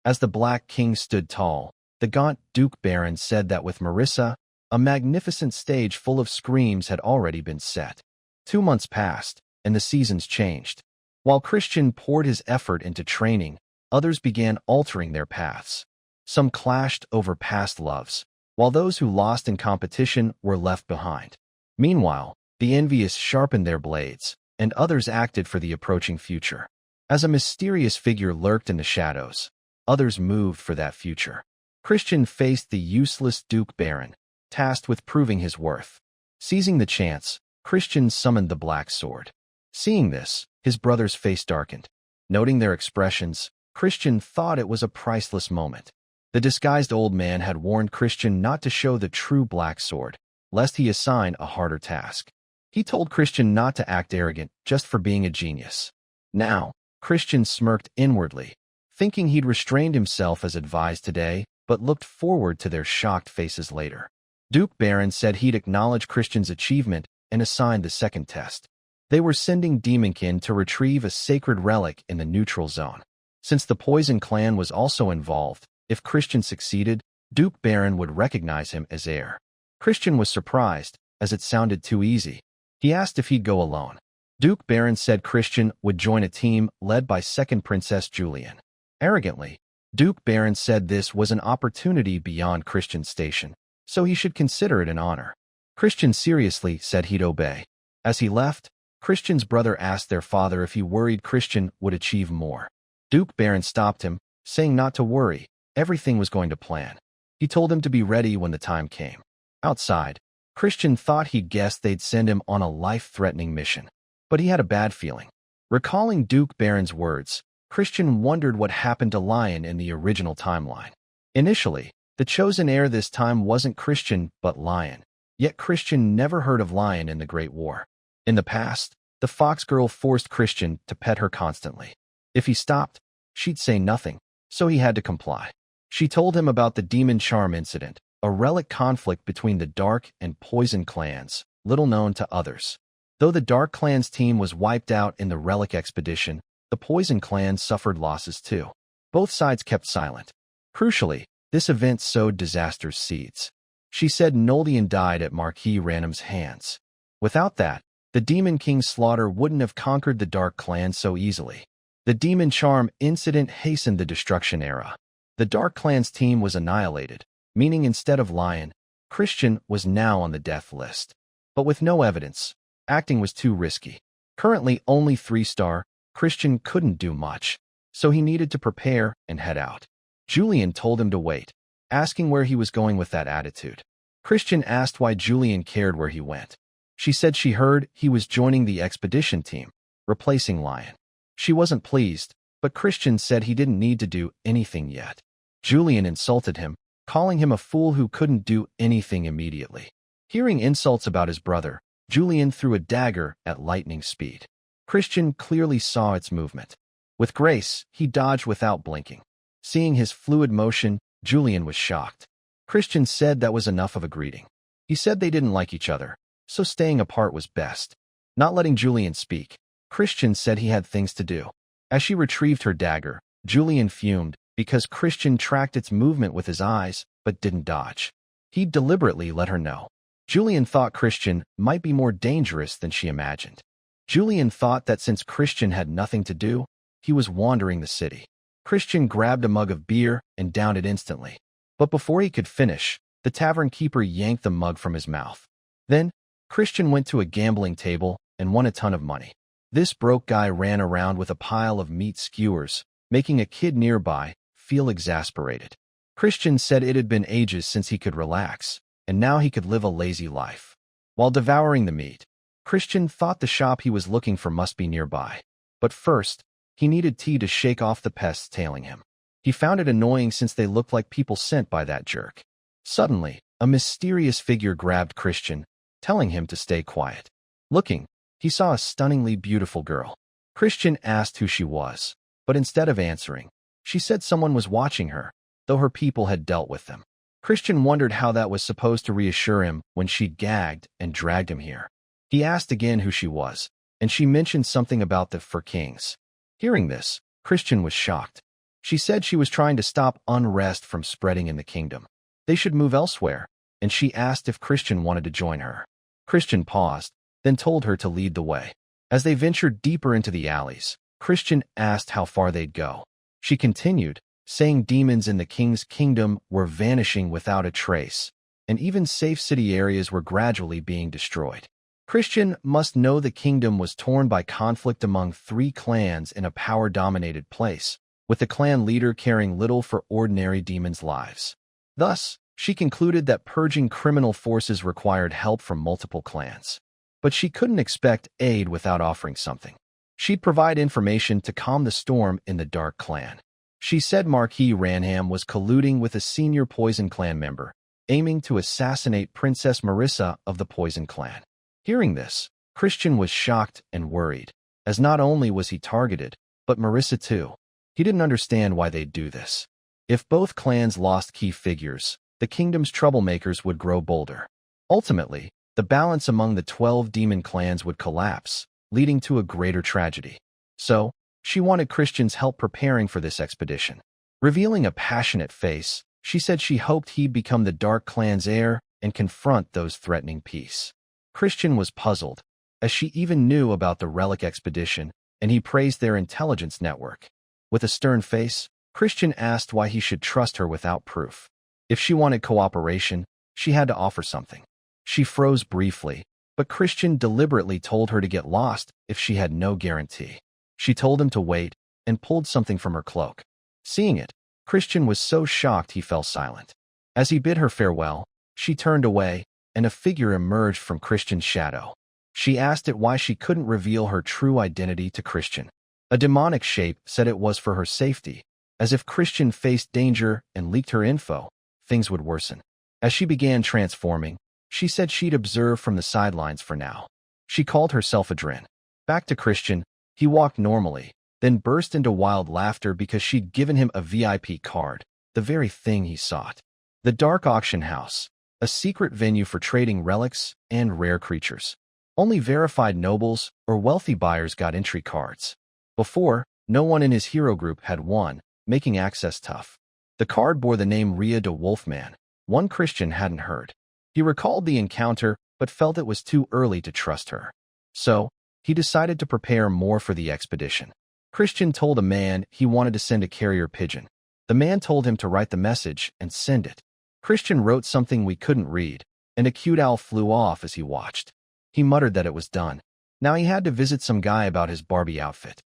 As the Black King stood tall, the gaunt Duke Baron said that with Marissa, a magnificent stage full of screams had already been set. 2 months passed, and the seasons changed. While Christian poured his effort into training, others began altering their paths. Some clashed over past loves, while those who lost in competition were left behind. Meanwhile, the envious sharpened their blades, and others acted for the approaching future. As a mysterious figure lurked in the shadows, others moved for that future. Christian faced the useless Duke Baron, tasked with proving his worth. Seizing the chance, Christian summoned the Black Sword. Seeing this, his brother's face darkened. Noting their expressions, Christian thought it was a priceless moment. The disguised old man had warned Christian not to show the true black sword, lest he assign a harder task. He told Christian not to act arrogant just for being a genius. Now, Christian smirked inwardly, thinking he'd restrained himself as advised today, but looked forward to their shocked faces later. Duke Baron said he'd acknowledge Christian's achievement and assigned the second test. They were sending Demonkin to retrieve a sacred relic in the neutral zone. Since the Poison Clan was also involved, if Christian succeeded, Duke Baron would recognize him as heir. Christian was surprised, as it sounded too easy. He asked if he'd go alone. Duke Baron said Christian would join a team led by Second Princess Julian. Arrogantly, Duke Baron said this was an opportunity beyond Christian's station, so he should consider it an honor. Christian seriously said he'd obey. As he left, Christian's brother asked their father if he worried Christian would achieve more. Duke Baron stopped him, saying not to worry, everything was going to plan. He told him to be ready when the time came. Outside, Christian thought he'd guessed they'd send him on a life-threatening mission, but he had a bad feeling. Recalling Duke Baron's words, Christian wondered what happened to Lion in the original timeline. Initially, the chosen heir this time wasn't Christian but Lion, yet Christian never heard of Lion in the Great War. In the past, the Fox Girl forced Christian to pet her constantly. If he stopped, she'd say nothing, so he had to comply. She told him about the Demon Charm incident, a relic conflict between the Dark and Poison clans, little known to others. Though the Dark clan's team was wiped out in the relic expedition, the Poison clan suffered losses too. Both sides kept silent. Crucially, this event sowed disaster's seeds. She said Noldian died at Marquis Ranum's hands. Without that, the Demon King's slaughter wouldn't have conquered the Dark clan so easily. The Demon Charm incident hastened the destruction era. The Dark clan's team was annihilated, meaning instead of Lion, Christian was now on the death list. But with no evidence, acting was too risky. Currently only 3-star, Christian couldn't do much, so he needed to prepare and head out. Julian told him to wait, asking where he was going with that attitude. Christian asked why Julian cared where he went. She said she heard he was joining the expedition team, replacing Lion. She wasn't pleased, but Christian said he didn't need to do anything yet. Julian insulted him, calling him a fool who couldn't do anything immediately. Hearing insults about his brother, Julian threw a dagger at lightning speed. Christian clearly saw its movement. With grace, he dodged without blinking. Seeing his fluid motion, Julian was shocked. Christian said that was enough of a greeting. He said they didn't like each other, so staying apart was best. Not letting Julian speak, Christian said he had things to do. As she retrieved her dagger, Julian fumed because Christian tracked its movement with his eyes but didn't dodge. He deliberately let her know. Julian thought Christian might be more dangerous than she imagined. Julian thought that since Christian had nothing to do, he was wandering the city. Christian grabbed a mug of beer and downed it instantly. But before he could finish, the tavern keeper yanked the mug from his mouth. Then, Christian went to a gambling table and won a ton of money. This broke guy ran around with a pile of meat skewers, making a kid nearby feel exasperated. Christian said it had been ages since he could relax, and now he could live a lazy life. While devouring the meat, Christian thought the shop he was looking for must be nearby. But first, he needed tea to shake off the pests tailing him. He found it annoying since they looked like people sent by that jerk. Suddenly, a mysterious figure grabbed Christian, telling him to stay quiet. Looking, he saw a stunningly beautiful girl. Christian asked who she was, but instead of answering, she said someone was watching her, though her people had dealt with them. Christian wondered how that was supposed to reassure him when she gagged and dragged him here. He asked again who she was, and she mentioned something about the Four Kings. Hearing this, Christian was shocked. She said she was trying to stop unrest from spreading in the kingdom. They should move elsewhere, and she asked if Christian wanted to join her. Christian paused, then told her to lead the way. As they ventured deeper into the alleys, Christian asked how far they'd go. She continued, saying demons in the king's kingdom were vanishing without a trace, and even safe city areas were gradually being destroyed. Christian must know the kingdom was torn by conflict among 3 clans in a power-dominated place, with the clan leader caring little for ordinary demons' lives. Thus, she concluded that purging criminal forces required help from multiple clans. But she couldn't expect aid without offering something. She'd provide information to calm the storm in the Dark clan. She said Marquis Ranham was colluding with a senior Poison Clan member, aiming to assassinate Princess Marissa of the Poison Clan. Hearing this, Christian was shocked and worried, as not only was he targeted, but Marissa too. He didn't understand why they'd do this. If both clans lost key figures, the kingdom's troublemakers would grow bolder. Ultimately, the balance among the 12 demon clans would collapse, leading to a greater tragedy. So, she wanted Christian's help preparing for this expedition. Revealing a passionate face, she said she hoped he'd become the Dark Clan's heir and confront those threatening peace. Christian was puzzled, as she even knew about the Relic expedition, and he praised their intelligence network. With a stern face, Christian asked why he should trust her without proof. If she wanted cooperation, she had to offer something. She froze briefly, but Christian deliberately told her to get lost if she had no guarantee. She told him to wait and pulled something from her cloak. Seeing it, Christian was so shocked he fell silent. As he bid her farewell, she turned away, and a figure emerged from Christian's shadow. She asked it why she couldn't reveal her true identity to Christian. A demonic shape said it was for her safety, as if Christian faced danger and leaked her info, things would worsen. As she began transforming, she said she'd observe from the sidelines for now. She called herself Adrin. Back to Christian, he walked normally, then burst into wild laughter because she'd given him a VIP card, the very thing he sought. The Dark Auction House, a secret venue for trading relics and rare creatures. Only verified nobles or wealthy buyers got entry cards. Before, no one in his hero group had one, making access tough. The card bore the name Rhea de Wolfman, one Christian hadn't heard. He recalled the encounter, but felt it was too early to trust her. So, he decided to prepare more for the expedition. Christian told a man he wanted to send a carrier pigeon. The man told him to write the message and send it. Christian wrote something we couldn't read, and a cute owl flew off as he watched. He muttered that it was done. Now he had to visit some guy about his Barbie outfit.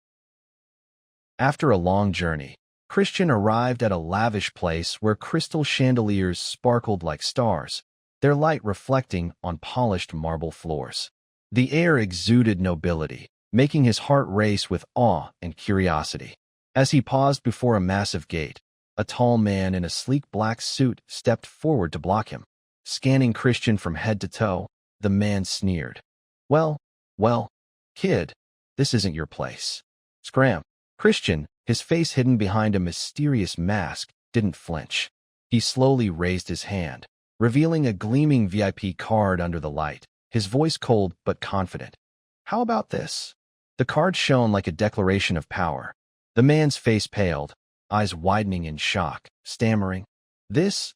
After a long journey, Christian arrived at a lavish place where crystal chandeliers sparkled like stars, their light reflecting on polished marble floors. The air exuded nobility, making his heart race with awe and curiosity. As he paused before a massive gate, a tall man in a sleek black suit stepped forward to block him. Scanning Christian from head to toe, the man sneered. Well, kid, this isn't your place. Scram. Christian, his face hidden behind a mysterious mask, didn't flinch. He slowly raised his hand, revealing a gleaming VIP card under the light, his voice cold but confident. How about this? The card shone like a declaration of power. The man's face paled, eyes widening in shock, stammering. This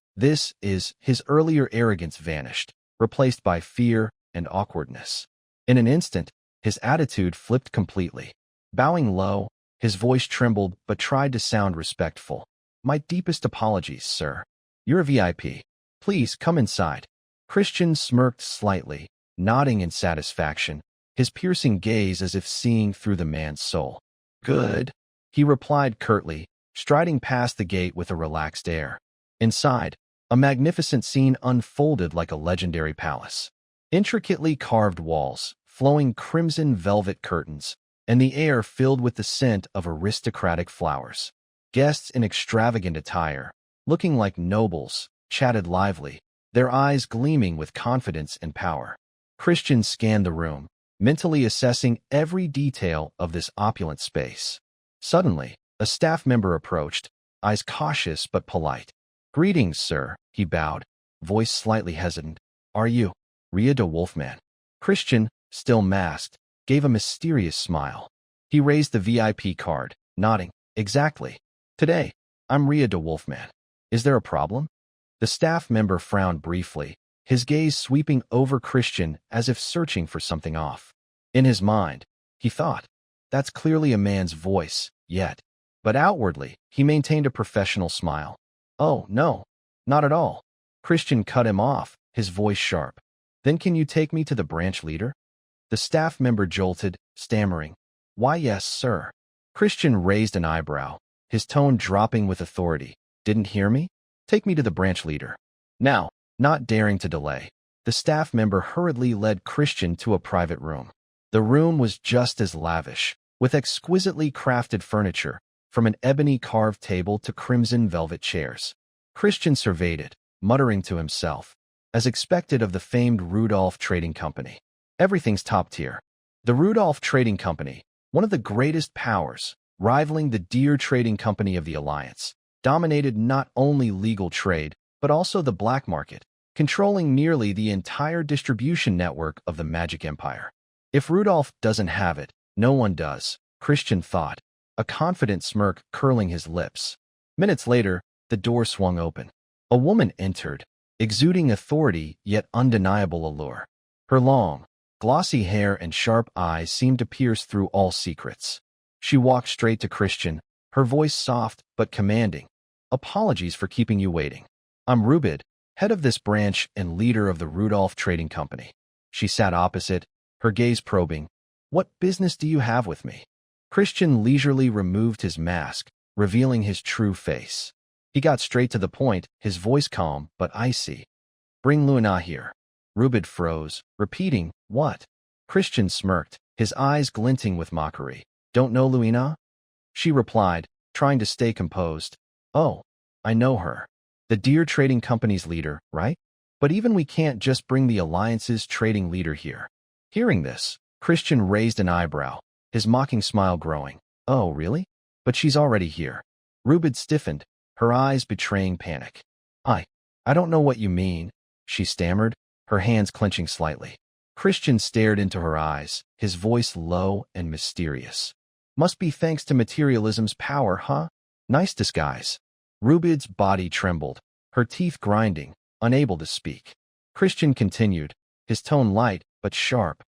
is, his earlier arrogance vanished, replaced by fear and awkwardness. In an instant, his attitude flipped completely. Bowing low, his voice trembled but tried to sound respectful. My deepest apologies, sir. You're a VIP. Please come inside. Christian smirked slightly, nodding in satisfaction, his piercing gaze as if seeing through the man's soul. Good, he replied curtly, striding past the gate with a relaxed air. Inside, a magnificent scene unfolded like a legendary palace. Intricately carved walls, flowing crimson velvet curtains, and the air filled with the scent of aristocratic flowers. Guests in extravagant attire, looking like nobles, chatted lively, their eyes gleaming with confidence and power. Christian scanned the room, mentally assessing every detail of this opulent space. Suddenly, a staff member approached, eyes cautious but polite. Greetings, sir, he bowed, voice slightly hesitant. Are you Rhea de Wolfman? Christian, still masked, gave a mysterious smile. He raised the VIP card, nodding. Exactly. Today, I'm Rhea de Wolfman. Is there a problem? The staff member frowned briefly, his gaze sweeping over Christian as if searching for something off. In his mind, he thought, that's clearly a man's voice, yet. But outwardly, he maintained a professional smile. Oh, no, not at all. Christian cut him off, his voice sharp. Then can you take me to the branch leader? The staff member jolted, stammering. Why, yes, sir. Christian raised an eyebrow, his tone dropping with authority. Didn't hear me? Take me to the branch leader. Now, not daring to delay, the staff member hurriedly led Christian to a private room. The room was just as lavish, with exquisitely crafted furniture, from an ebony-carved table to crimson velvet chairs. Christian surveyed it, muttering to himself, as expected of the famed Rudolph Trading Company. Everything's top tier. The Rudolph Trading Company, one of the greatest powers, rivaling the Deere Trading Company of the Alliance, dominated not only legal trade, but also the black market, controlling nearly the entire distribution network of the Magic Empire. If Rudolph doesn't have it, no one does, Christian thought, a confident smirk curling his lips. Minutes later, the door swung open. A woman entered, exuding authority yet undeniable allure. Her long, glossy hair and sharp eyes seemed to pierce through all secrets. She walked straight to Christian, her voice soft but commanding. "Apologies for keeping you waiting. I'm Rubid, head of this branch and leader of the Rudolph Trading Company." She sat opposite, her gaze probing. "What business do you have with me?" Christian leisurely removed his mask, revealing his true face. He got straight to the point, his voice calm but icy. "Bring Luina here." Rubid froze, repeating, "What?" Christian smirked, his eyes glinting with mockery. "Don't know Luina?" She replied, trying to stay composed. "Oh, I know her. The Deere Trading Company's leader, right? But even we can't just bring the Alliance's trading leader here." Hearing this, Christian raised an eyebrow, his mocking smile growing. "Oh, really? But she's already here." Rubid stiffened, her eyes betraying panic. I don't know what you mean," she stammered, her hands clenching slightly. Christian stared into her eyes, his voice low and mysterious. "Must be thanks to materialism's power, huh? Nice disguise." Rubid's body trembled, her teeth grinding, unable to speak. Christian continued, his tone light but sharp.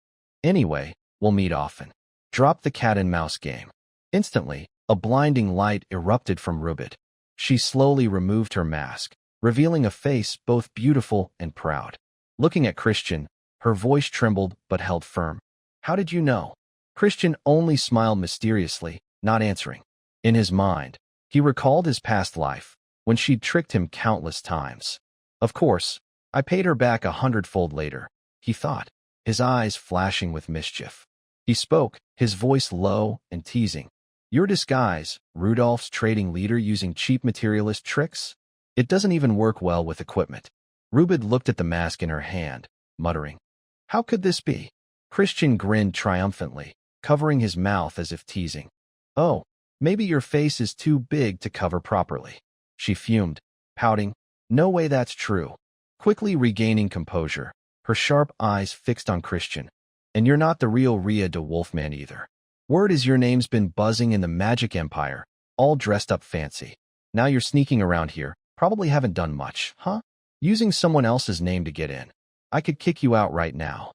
"Anyway, we'll meet often. Drop the cat-and-mouse game." Instantly, a blinding light erupted from Rubid. She slowly removed her mask, revealing a face both beautiful and proud. Looking at Christian, her voice trembled but held firm. "How did you know?" Christian only smiled mysteriously, not answering. In his mind, he recalled his past life, when she'd tricked him countless times. "Of course, I paid her back 100-fold later," he thought, his eyes flashing with mischief. He spoke, his voice low and teasing. "Your disguise, Rudolph's trading leader using cheap materialist tricks? It doesn't even work well with equipment." Rubid looked at the mask in her hand, muttering, "How could this be?" Christian grinned triumphantly, covering his mouth as if teasing. "Oh, maybe your face is too big to cover properly." She fumed, pouting. "No way that's true." Quickly regaining composure, her sharp eyes fixed on Christian. "And you're not the real Rhea de Wolfman either. Word is your name's been buzzing in the Magic Empire, all dressed up fancy. Now you're sneaking around here, probably haven't done much, huh? Using someone else's name to get in. I could kick you out right now."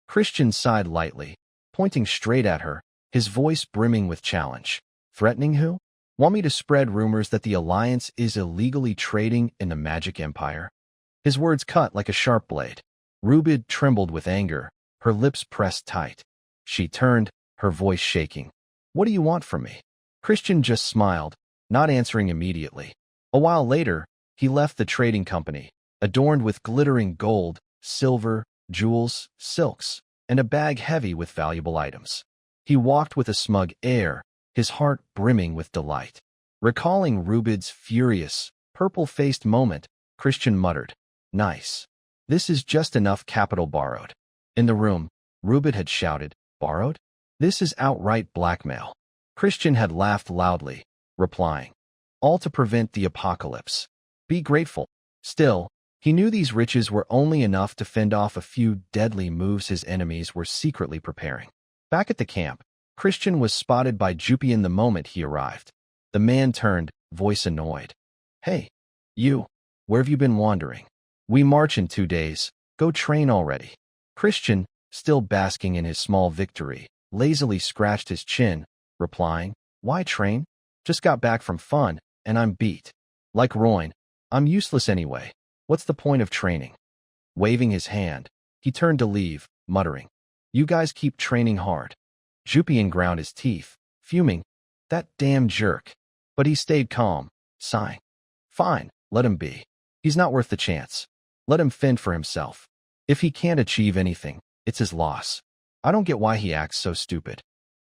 Christian sighed lightly, pointing straight at her, his voice brimming with challenge. "Threatening who? Want me to spread rumors that the Alliance is illegally trading in the Magic Empire?" His words cut like a sharp blade. Rubid trembled with anger, her lips pressed tight. She turned, her voice shaking. "What do you want from me?" Christian just smiled, not answering immediately. A while later, he left the trading company, adorned with glittering gold, silver, jewels, silks, and a bag heavy with valuable items. He walked with a smug air, his heart brimming with delight. Recalling Rubid's furious, purple-faced moment, Christian muttered, "Nice. This is just enough capital borrowed." In the room, Rubid had shouted, "Borrowed? This is outright blackmail." Christian had laughed loudly, replying, "All to prevent the apocalypse. Be grateful." Still, he knew these riches were only enough to fend off a few deadly moves his enemies were secretly preparing. Back at the camp, Christian was spotted by Jupian the moment he arrived. The man turned, voice annoyed. "Hey, you, where have you been wandering? We march in 2 days. Go train already." Christian, still basking in his small victory, lazily scratched his chin, replying, "Why train? Just got back from fun, and I'm beat. Like Royne, I'm useless anyway. What's the point of training?" Waving his hand, he turned to leave, muttering, "You guys keep training hard." Jupian ground his teeth, fuming, "That damn jerk." But he stayed calm, sighing. "Fine, let him be. He's not worth the chance. Let him fend for himself. If he can't achieve anything, it's his loss. I don't get why he acts so stupid."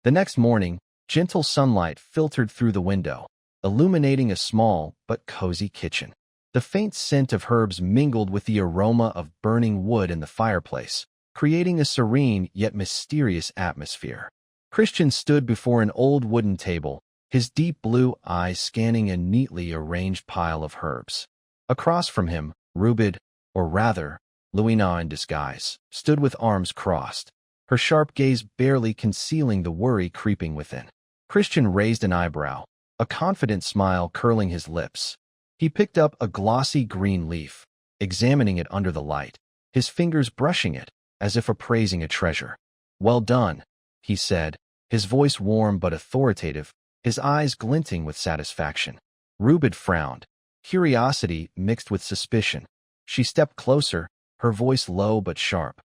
The next morning, Gentle sunlight filtered through the window, illuminating a small but cozy kitchen. The faint scent of herbs mingled with the aroma of burning wood in the fireplace, creating a serene yet mysterious atmosphere. Christian stood before an old wooden table, his deep blue eyes scanning a neatly arranged pile of herbs. Across from him, Rubid, or rather, Luina in disguise, stood with arms crossed, her sharp gaze barely concealing the worry creeping within. Christian raised an eyebrow, a confident smile curling his lips. He picked up a glossy green leaf, examining it under the light, his fingers brushing it, as if appraising a treasure. "Well done," he said, his voice warm but authoritative, his eyes glinting with satisfaction. Rubid frowned, curiosity mixed with suspicion. She stepped closer, her voice low but sharp.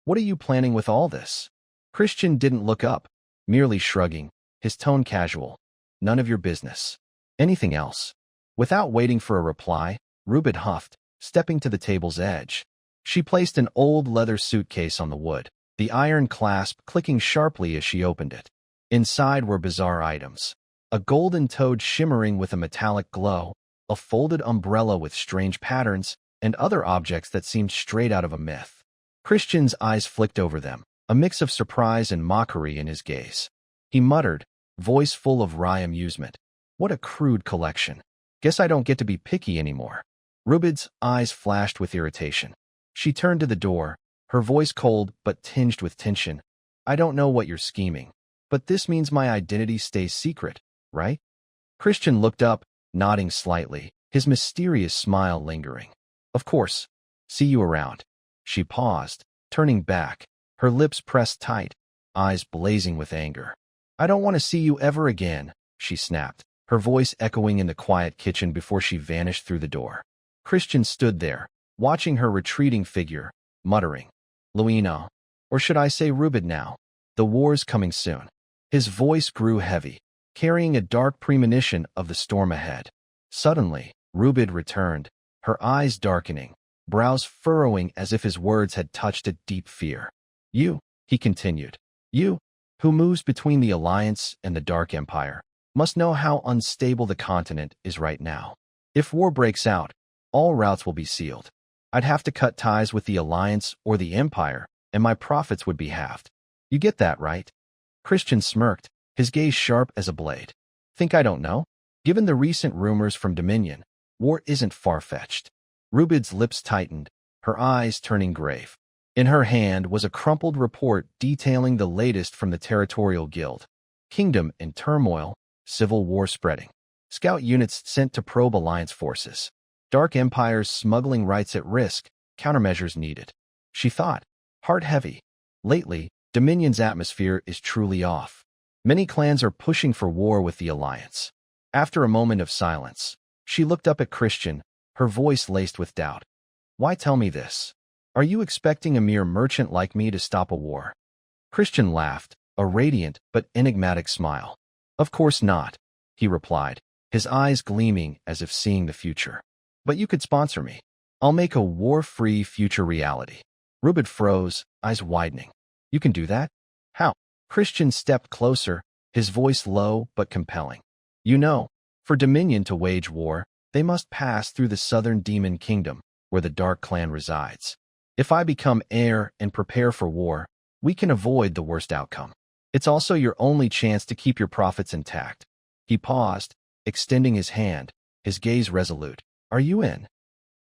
"What are you planning with all this?" Christian didn't look up, merely shrugging, his tone casual. "None of your business." "Anything else?" Without waiting for a reply, Rubid huffed, stepping to the table's edge. She placed an old leather suitcase on the wood, the iron clasp clicking sharply as she opened it. Inside were bizarre items. A golden toad shimmering with a metallic glow, a folded umbrella with strange patterns, and other objects that seemed straight out of a myth. Christian's eyes flicked over them, a mix of surprise and mockery in his gaze. He muttered, voice full of wry amusement. "What a crude collection. Guess I don't get to be picky anymore." Rubid's eyes flashed with irritation. She turned to the door, her voice cold but tinged with tension. "I don't know what you're scheming, but this means my identity stays secret, right?" Christian looked up, nodding slightly, his mysterious smile lingering. "Of course. See you around." She paused, turning back, her lips pressed tight, eyes blazing with anger. "I don't want to see you ever again," she snapped, her voice echoing in the quiet kitchen before she vanished through the door. Christian stood there, watching her retreating figure, muttering, "Luina, or should I say Rubid now? The war's coming soon." His voice grew heavy, carrying a dark premonition of the storm ahead. Suddenly, Rubid returned, her eyes darkening, brows furrowing as if his words had touched a deep fear. "You," he continued, "you, who moves between the Alliance and the Dark Empire, must know how unstable the continent is right now. If war breaks out, all routes will be sealed. I'd have to cut ties with the Alliance or the Empire, and my profits would be halved. You get that, right?" Christian smirked, his gaze sharp as a blade. "Think I don't know? Given the recent rumors from Dominion, war isn't far-fetched." Rubid's lips tightened, her eyes turning grave. In her hand was a crumpled report detailing the latest from the Territorial Guild. Kingdom in turmoil, civil war spreading. Scout units sent to probe Alliance forces. Dark Empire's smuggling rights at risk, countermeasures needed. She thought, heart heavy. Lately, Dominion's atmosphere is truly off. Many clans are pushing for war with the Alliance. After a moment of silence, she looked up at Christian, her voice laced with doubt. "Why tell me this? Are you expecting a mere merchant like me to stop a war?" Christian laughed, a radiant but enigmatic smile. "Of course not," he replied, his eyes gleaming as if seeing the future. "But you could sponsor me. I'll make a war-free future reality." Rubid froze, eyes widening. "You can do that? How?" Christian stepped closer, his voice low but compelling. "You know, for Dominion to wage war, they must pass through the southern demon kingdom, where the Dark Clan resides. If I become heir and prepare for war, we can avoid the worst outcome. It's also your only chance to keep your profits intact." He paused, extending his hand, his gaze resolute. "Are you in?"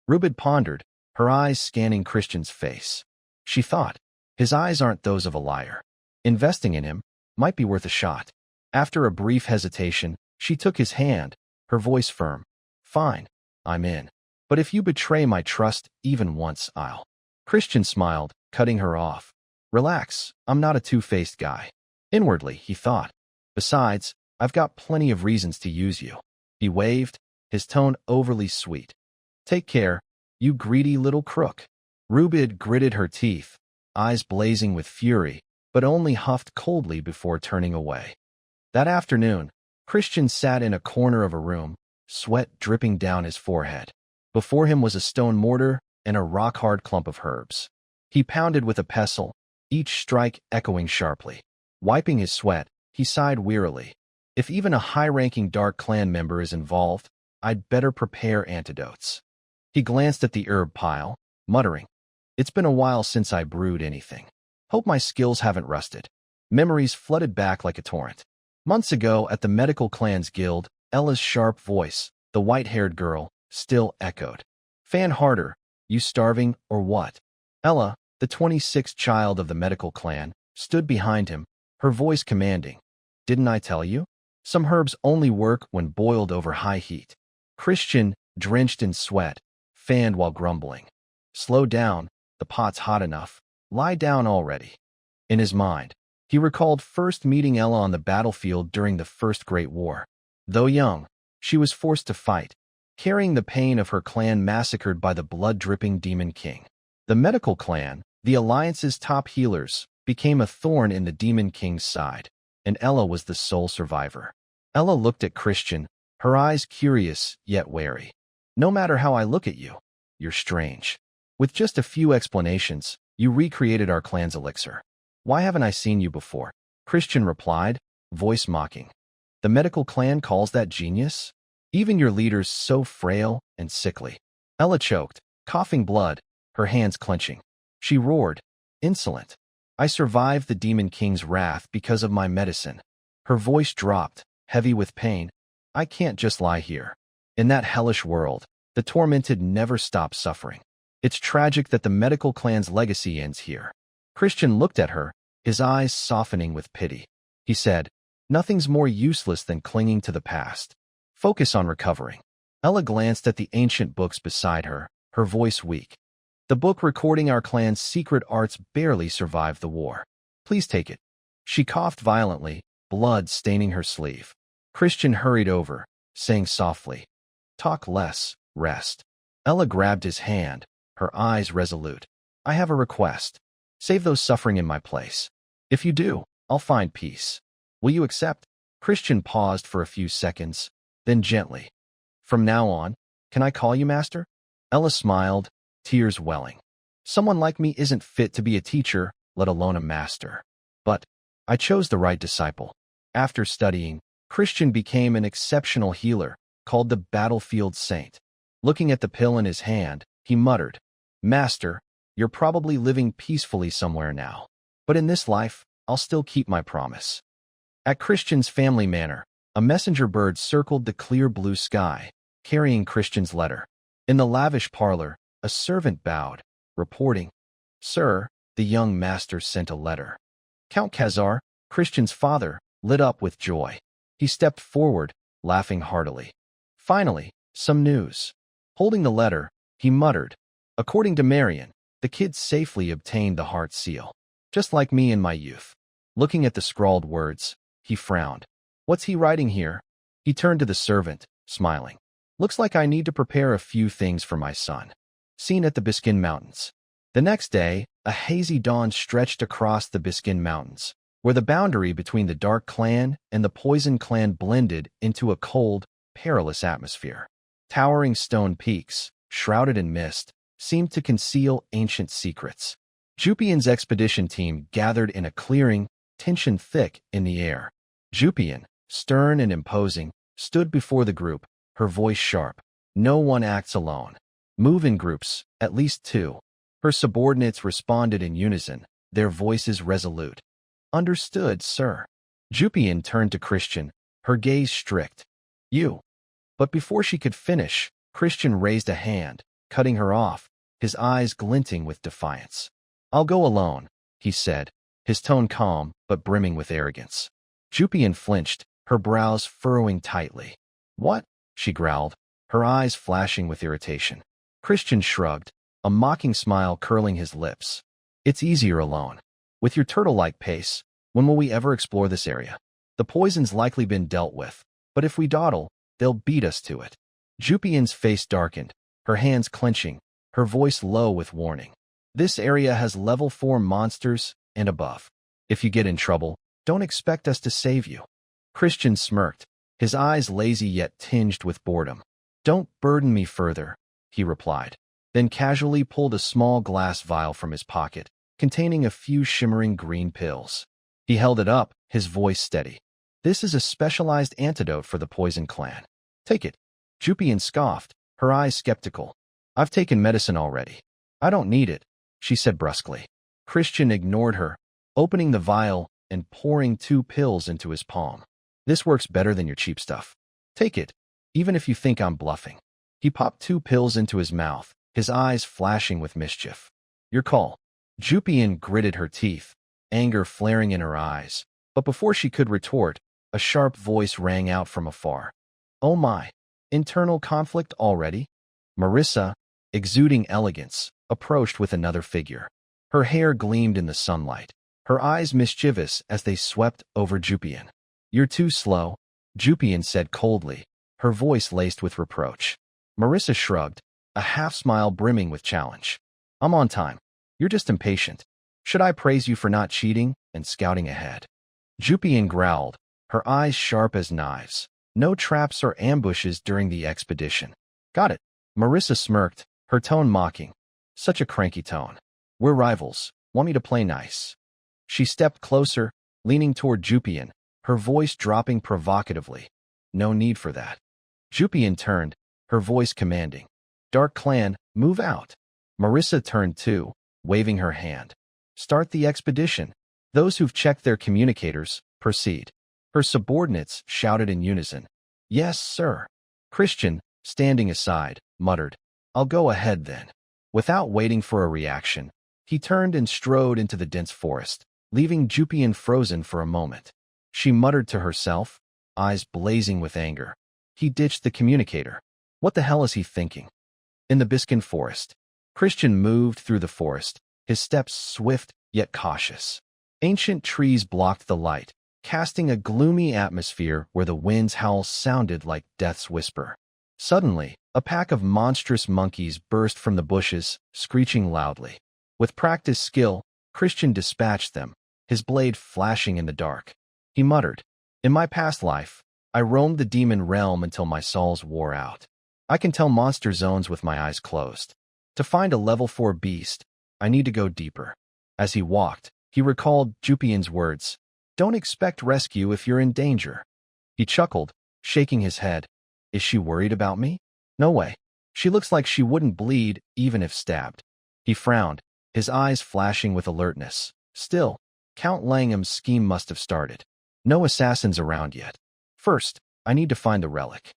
Rubid pondered, her eyes scanning Christian's face. She thought, his eyes aren't those of a liar. Investing in him might be worth a shot. After a brief hesitation, she took his hand, her voice firm. "Fine, I'm in. But if you betray my trust even once, I'll." Christian smiled, cutting her off. "Relax, I'm not a two-faced guy." Inwardly, he thought. "Besides, I've got plenty of reasons to use you." He waved, his tone overly sweet. "Take care, you greedy little crook." Rubid gritted her teeth, eyes blazing with fury, but only huffed coldly before turning away. That afternoon, Christian sat in a corner of a room, sweat dripping down his forehead. Before him was a stone mortar and a rock-hard clump of herbs. He pounded with a pestle, each strike echoing sharply. Wiping his sweat, he sighed wearily. If even a high-ranking Dark Clan member is involved, I'd better prepare antidotes. He glanced at the herb pile, muttering, "It's been a while since I brewed anything. Hope my skills haven't rusted." Memories flooded back like a torrent. Months ago, at the Medical Clan's Guild, Ella's sharp voice, the white-haired girl, still echoed. "Fan harder, you starving or what?" Ella, the 26th child of the Medical Clan, stood behind him, her voice commanding. "Didn't I tell you? Some herbs only work when boiled over high heat." Christian, drenched in sweat, fanned while grumbling. "Slow down, the pot's hot enough. Lie down already." In his mind, he recalled first meeting Ella on the battlefield during the First Great War. Though young, she was forced to fight, carrying the pain of her clan massacred by the blood-dripping Demon King. The Medical Clan, the Alliance's top healers, became a thorn in the Demon King's side, and Ella was the sole survivor. Ella looked at Christian, her eyes curious yet wary. "No matter how I look at you, you're strange. With just a few explanations, you recreated our clan's elixir. Why haven't I seen you before?" Christian replied, voice mocking. "The Medical Clan calls that genius? Even your leader's so frail and sickly." Ella choked, coughing blood, her hands clenching. She roared, "Insolent. I survived the Demon King's wrath because of my medicine." Her voice dropped, heavy with pain. "I can't just lie here. In that hellish world, the tormented never stop suffering. It's tragic that the Medical Clan's legacy ends here." Christian looked at her, his eyes softening with pity. He said, "Nothing's more useless than clinging to the past. Focus on recovering." Ella glanced at the ancient books beside her, her voice weak. "The book recording our clan's secret arts barely survived the war. Please take it." She coughed violently, blood staining her sleeve. Christian hurried over, saying softly, "Talk less, rest." Ella grabbed his hand, her eyes resolute. "I have a request. Save those suffering in my place. If you do, I'll find peace. Will you accept?" Christian paused for a few seconds, then gently, "From now on, can I call you master?" Ella smiled, tears welling. "Someone like me isn't fit to be a teacher, let alone a master. But I chose the right disciple." After studying, Christian became an exceptional healer, called the Battlefield Saint. Looking at the pill in his hand, he muttered, "Master, you're probably living peacefully somewhere now. But in this life, I'll still keep my promise." At Christian's family manor, a messenger bird circled the clear blue sky, carrying Christian's letter. In the lavish parlor, a servant bowed, reporting, "Sir, the young master sent a letter." Count Khazar, Christian's father, lit up with joy. He stepped forward, laughing heartily. "Finally, some news." Holding the letter, he muttered, "According to Marion, the kid safely obtained the heart seal. Just like me in my youth." Looking at the scrawled words, he frowned. "What's he writing here?" He turned to the servant, smiling. "Looks like I need to prepare a few things for my son." Seen at the Biskin Mountains. The next day, a hazy dawn stretched across the Biskin Mountains, where the boundary between the Dark Clan and the Poison Clan blended into a cold, perilous atmosphere. Towering stone peaks, shrouded in mist, seemed to conceal ancient secrets. Jupian's expedition team gathered in a clearing, tension thick in the air. Jupian, stern and imposing, stood before the group, her voice sharp. "No one acts alone. Move in groups, at least two." Her subordinates responded in unison, their voices resolute. "Understood, sir." Jupian turned to Christian, her gaze strict. "You." But before she could finish, Christian raised a hand, cutting her off, his eyes glinting with defiance. "I'll go alone," he said, his tone calm but brimming with arrogance. Jupian flinched, her brows furrowing tightly. "What?" she growled, her eyes flashing with irritation. Christian shrugged, a mocking smile curling his lips. "It's easier alone. With your turtle-like pace, when will we ever explore this area? The poison's likely been dealt with, but if we dawdle, they'll beat us to it." Jupian's face darkened, her hands clenching, her voice low with warning. "This area has level 4 monsters and above. If you get in trouble, don't expect us to save you." Christian smirked, his eyes lazy yet tinged with boredom. "Don't burden me further," he replied, then casually pulled a small glass vial from his pocket, containing a few shimmering green pills. He held it up, his voice steady. This is a specialized antidote for the Poison Clan. Take it. Jupian scoffed, her eyes skeptical. I've taken medicine already. I don't need it, she said brusquely. Christian ignored her, opening the vial and pouring 2 pills into his palm. This works better than your cheap stuff. Take it, even if you think I'm bluffing. He popped 2 pills into his mouth, his eyes flashing with mischief. Your call. Jupian gritted her teeth, anger flaring in her eyes. But before she could retort, a sharp voice rang out from afar. Oh my! Internal conflict already? Marissa, exuding elegance, approached with another figure. Her hair gleamed in the sunlight, her eyes mischievous as they swept over Jupian. You're too slow, Jupian said coldly, her voice laced with reproach. Marissa shrugged, a half-smile brimming with challenge. I'm on time. You're just impatient. Should I praise you for not cheating and scouting ahead? Jupian growled, her eyes sharp as knives. No traps or ambushes during the expedition. Got it. Marissa smirked, her tone mocking. Such a cranky tone. We're rivals. Want me to play nice? She stepped closer, leaning toward Jupian, her voice dropping provocatively. No need for that. Jupian turned, her voice commanding. Dark Clan, move out. Marissa turned too, waving her hand. Start the expedition. Those who've checked their communicators, proceed. Her subordinates shouted in unison. Yes, sir. Christian, standing aside, muttered. I'll go ahead then. Without waiting for a reaction, he turned and strode into the dense forest, leaving Jupian frozen for a moment. She muttered to herself, eyes blazing with anger. He ditched the communicator. What the hell is he thinking? In the Biscan forest, Christian moved through the forest, his steps swift yet cautious. Ancient trees blocked the light, casting a gloomy atmosphere where the wind's howl sounded like death's whisper. Suddenly, a pack of monstrous monkeys burst from the bushes, screeching loudly. With practiced skill, Christian dispatched them, his blade flashing in the dark. He muttered, In my past life, I roamed the demon realm until my souls wore out. I can tell monster zones with my eyes closed. To find a level 4 beast, I need to go deeper. As he walked, he recalled Jupian's words, Don't expect rescue if you're in danger. He chuckled, shaking his head. Is she worried about me? No way. She looks like she wouldn't bleed even if stabbed. He frowned, his eyes flashing with alertness. Still, Count Langham's scheme must have started. No assassins around yet. First, I need to find the relic.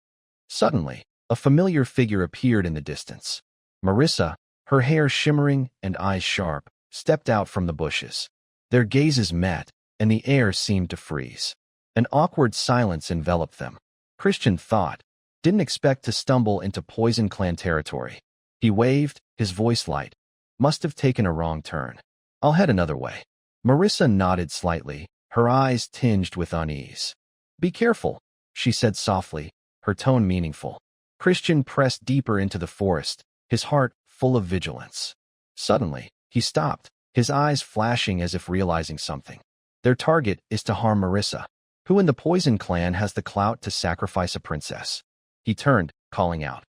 Suddenly, a familiar figure appeared in the distance. Marissa, her hair shimmering and eyes sharp, stepped out from the bushes. Their gazes met, and the air seemed to freeze. An awkward silence enveloped them. Christian thought, didn't expect to stumble into Poison Clan territory. He waved, his voice light. Must have taken a wrong turn. I'll head another way. Marissa nodded slightly, her eyes tinged with unease. Be careful, she said softly, her tone meaningful. Christian pressed deeper into the forest, his heart full of vigilance. Suddenly, he stopped, his eyes flashing as if realizing something. Their target is to harm Marissa. Who in the Poison Clan has the clout to sacrifice a princess? He turned, calling out.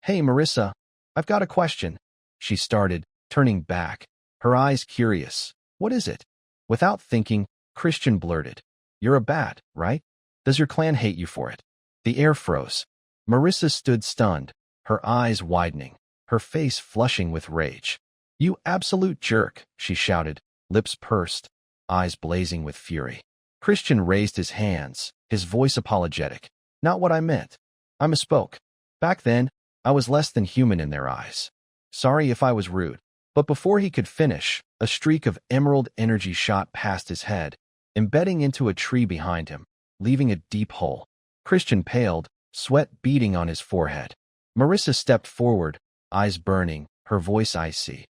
Hey, Marissa, I've got a question. She started, turning back, her eyes curious. What is it? Without thinking, Christian blurted. You're a bat, right? Does your clan hate you for it? The air froze. Marissa stood stunned, her eyes widening, her face flushing with rage. You absolute jerk, she shouted, lips pursed, eyes blazing with fury. Christian raised his hands, his voice apologetic. Not what I meant. I misspoke. Back then, I was less than human in their eyes. Sorry if I was rude. But before he could finish, a streak of emerald energy shot past his head, embedding into a tree behind him, leaving a deep hole. Christian paled, sweat beading on his forehead. Marissa stepped forward, eyes burning, her voice icy.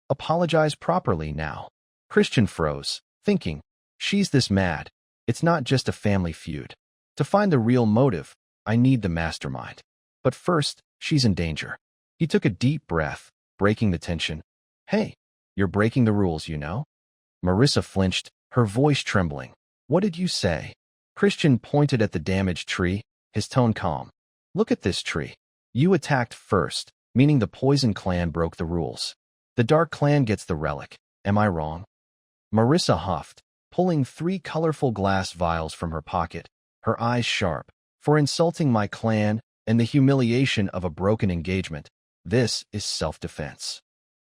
Apologize properly now. Christian froze, thinking, she's this mad. It's not just a family feud. To find the real motive, I need the mastermind. But first, she's in danger. He took a deep breath, breaking the tension. Hey, you're breaking the rules, you know? Marissa flinched, her voice trembling. What did you say? Christian pointed at the damaged tree, his tone calm. Look at this tree. You attacked first, meaning the Poison Clan broke the rules. The Dark Clan gets the relic. Am I wrong? Marissa huffed, pulling 3 colorful glass vials from her pocket, her eyes sharp. For insulting my clan and the humiliation of a broken engagement, this is self-defense.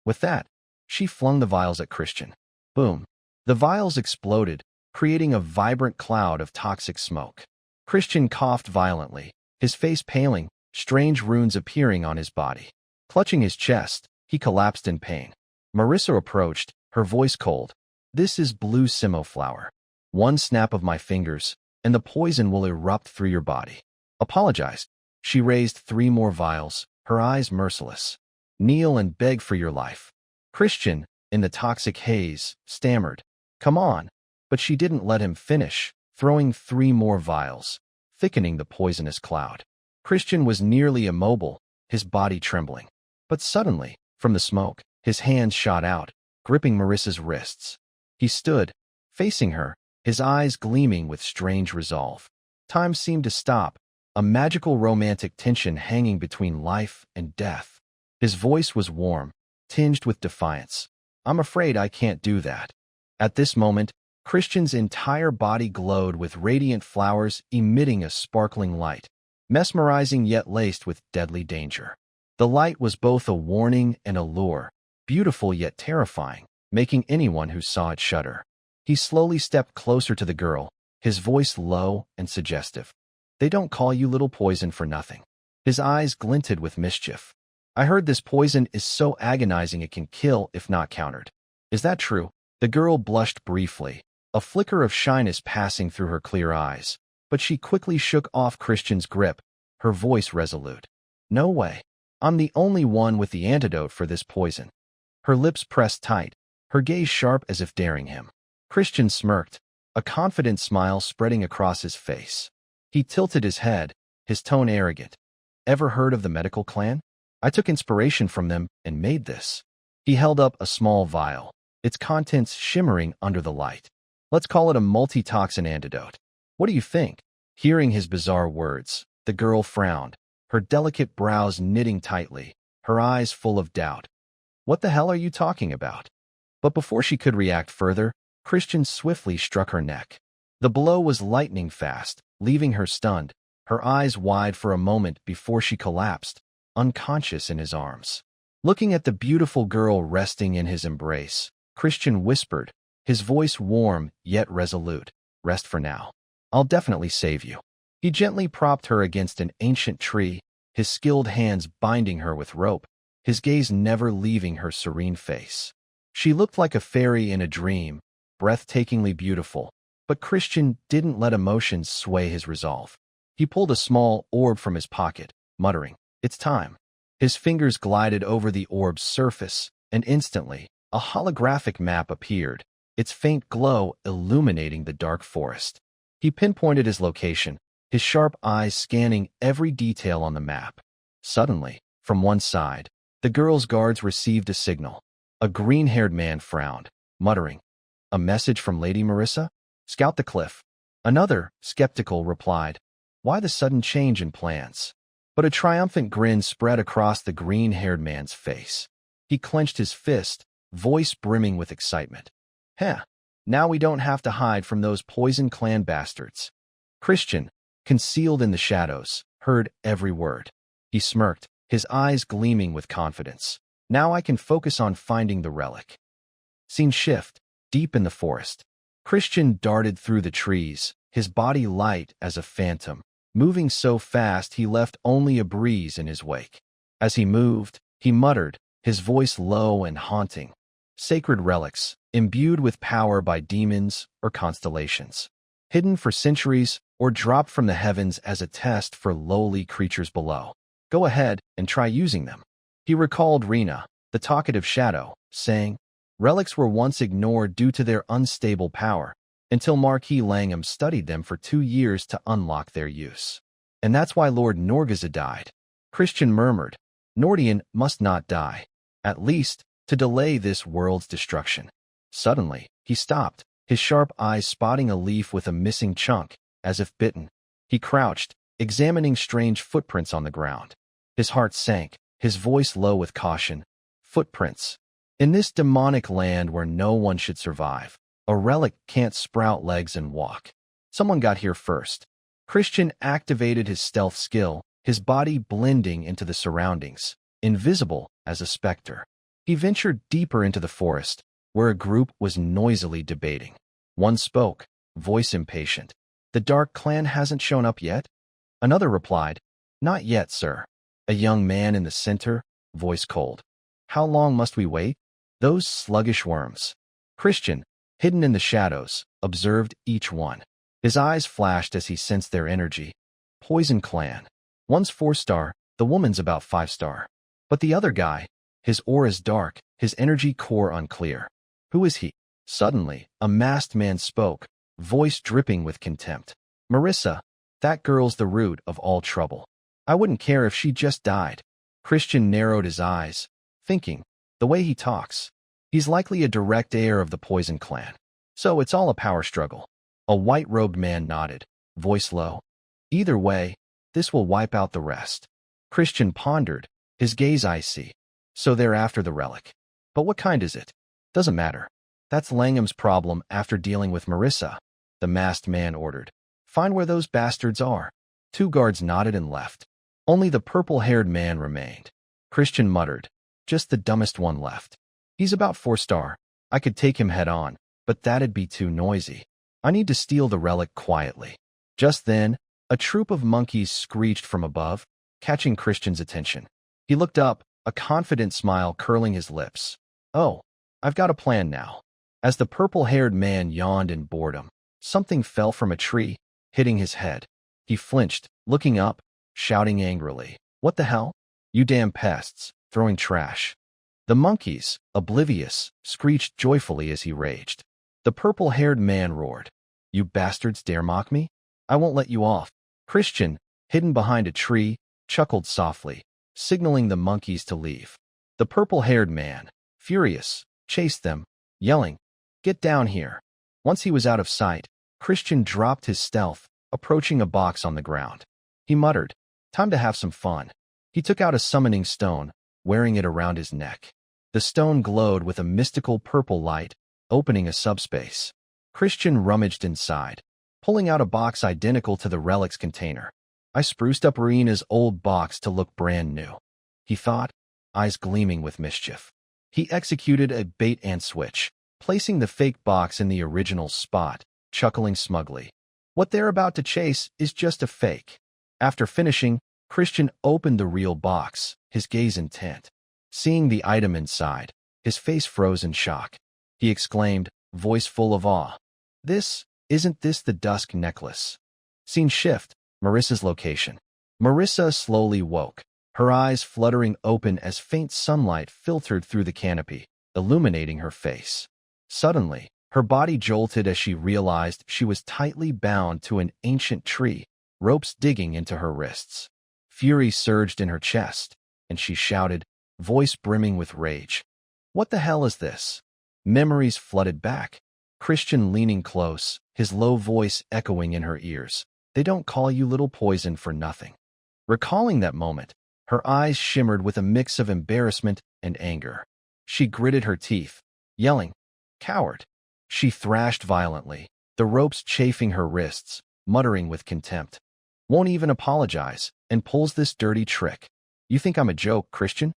With that, she flung the vials at Christian. Boom. The vials exploded, creating a vibrant cloud of toxic smoke. Christian coughed violently, his face paling, strange runes appearing on his body. Clutching his chest, he collapsed in pain. Marissa approached, her voice cold. This is blue simo flower. One snap of my fingers, and the poison will erupt through your body. Apologize. She raised 3 more vials, her eyes merciless. Kneel and beg for your life. Christian, in the toxic haze, stammered. Come on. But she didn't let him finish, throwing 3 more vials, thickening the poisonous cloud. Christian was nearly immobile, his body trembling. But suddenly, from the smoke, his hands shot out, gripping Marissa's wrists. He stood, facing her, his eyes gleaming with strange resolve. Time seemed to stop, a magical romantic tension hanging between life and death. His voice was warm, tinged with defiance. I'm afraid I can't do that. At this moment, Christian's entire body glowed with radiant flowers emitting a sparkling light, mesmerizing yet laced with deadly danger. The light was both a warning and a lure, beautiful yet terrifying, making anyone who saw it shudder. He slowly stepped closer to the girl, his voice low and suggestive. They don't call you little poison for nothing. His eyes glinted with mischief. I heard this poison is so agonizing it can kill if not countered. Is that true? The girl blushed briefly, a flicker of shyness passing through her clear eyes, but she quickly shook off Christian's grip, her voice resolute. No way. I'm the only one with the antidote for this poison. Her lips pressed tight, her gaze sharp as if daring him. Christian smirked, a confident smile spreading across his face. He tilted his head, his tone arrogant. Ever heard of the medical clan? I took inspiration from them and made this. He held up a small vial, its contents shimmering under the light. Let's call it a multi-toxin antidote. What do you think? Hearing his bizarre words, the girl frowned, her delicate brows knitting tightly, her eyes full of doubt. What the hell are you talking about? But before she could react further, Christian swiftly struck her neck. The blow was lightning fast, leaving her stunned, her eyes wide for a moment before she collapsed, unconscious in his arms. Looking at the beautiful girl resting in his embrace, Christian whispered, his voice warm yet resolute, "Rest for now. I'll definitely save you." He gently propped her against an ancient tree, his skilled hands binding her with rope, his gaze never leaving her serene face. She looked like a fairy in a dream, breathtakingly beautiful, but Christian didn't let emotions sway his resolve. He pulled a small orb from his pocket, muttering, "It's time." His fingers glided over the orb's surface, and instantly, a holographic map appeared, its faint glow illuminating the dark forest. He pinpointed his location, his sharp eyes scanning every detail on the map. Suddenly, from one side, the girl's guards received a signal. A green-haired man frowned, muttering, "A message from Lady Marissa? Scout the cliff." Another, skeptical, replied, "Why the sudden change in plans?" But a triumphant grin spread across the green-haired man's face. He clenched his fist, voice brimming with excitement. "Heh, now we don't have to hide from those poison clan bastards." Christian, concealed in the shadows, heard every word. He smirked, his eyes gleaming with confidence. Now I can focus on finding the relic. Scene shift, deep in the forest. Christian darted through the trees, his body light as a phantom, moving so fast he left only a breeze in his wake. As he moved, he muttered, his voice low and haunting. Sacred relics, imbued with power by demons or constellations. Hidden for centuries or dropped from the heavens as a test for lowly creatures below. Go ahead and try using them. He recalled Rena, the talkative shadow, saying, relics were once ignored due to their unstable power, until Marquis Langham studied them for 2 years to unlock their use. And that's why Lord Norgaza died. Christian murmured, Nordian must not die, at least to delay this world's destruction. Suddenly, he stopped, his sharp eyes spotting a leaf with a missing chunk, as if bitten. He crouched, examining strange footprints on the ground. His heart sank, his voice low with caution. Footprints. In this demonic land where no one should survive, a relic can't sprout legs and walk. Someone got here first. Christian activated his stealth skill, his body blending into the surroundings, invisible as a specter. He ventured deeper into the forest, where a group was noisily debating. One spoke, voice impatient. "The Dark Clan hasn't shown up yet?" Another replied, "Not yet, sir." A young man in the center, voice cold. "How long must we wait?" "Those sluggish worms." Christian, hidden in the shadows, observed each one. His eyes flashed as he sensed their energy. Poison Clan. One's 4-star, the woman's about 5-star. But the other guy, his aura's dark, his energy core unclear. Who is he? Suddenly, a masked man spoke, voice dripping with contempt. "Marissa, that girl's the root of all trouble. I wouldn't care if she just died." Christian narrowed his eyes, thinking, the way he talks, he's likely a direct heir of the Poison Clan. So it's all a power struggle. A white-robed man nodded, voice low. "Either way, this will wipe out the rest." Christian pondered, his gaze icy. "So they're after the relic. But what kind is it?" "Doesn't matter. That's Langham's problem after dealing with Marissa," the masked man ordered. "Find where those bastards are." 2 guards nodded and left. Only the purple-haired man remained. Christian muttered, "Just the dumbest one left. He's about 4-star. I could take him head-on, but that'd be too noisy. I need to steal the relic quietly." Just then, a troop of monkeys screeched from above, catching Christian's attention. He looked up, a confident smile curling his lips. "Oh, I've got a plan now." As the purple-haired man yawned in boredom, something fell from a tree, hitting his head. He flinched, looking up, shouting angrily, "What the hell? You damn pests, throwing trash." The monkeys, oblivious, screeched joyfully as he raged. The purple-haired man roared, "You bastards dare mock me? I won't let you off." Christian, hidden behind a tree, chuckled softly, signaling the monkeys to leave. The purple-haired man, furious, chased them, yelling, "Get down here." Once he was out of sight, Christian dropped his stealth, approaching a box on the ground. He muttered, "Time to have some fun." He took out a summoning stone, wearing it around his neck. The stone glowed with a mystical purple light, opening a subspace. Christian rummaged inside, pulling out a box identical to the relic's container. "I spruced up Rena's old box to look brand new," he thought, eyes gleaming with mischief. He executed a bait-and-switch, placing the fake box in the original spot, chuckling smugly. What they're about to chase is just a fake. After finishing, Christian opened the real box, his gaze intent. Seeing the item inside, his face froze in shock. He exclaimed, voice full of awe, Isn't this the dusk necklace?" Scene shift, Marissa's location. Marissa slowly woke, her eyes fluttering open as faint sunlight filtered through the canopy, illuminating her face. Suddenly, her body jolted as she realized she was tightly bound to an ancient tree, ropes digging into her wrists. Fury surged in her chest, and she shouted, voice brimming with rage, "What the hell is this?" Memories flooded back. Christian leaning close, his low voice echoing in her ears. "They don't call you Little Poison for nothing." Recalling that moment, her eyes shimmered with a mix of embarrassment and anger. She gritted her teeth, yelling, "Coward!" She thrashed violently, the ropes chafing her wrists, muttering with contempt. "Won't even apologize, and pulls this dirty trick. You think I'm a joke, Christian?"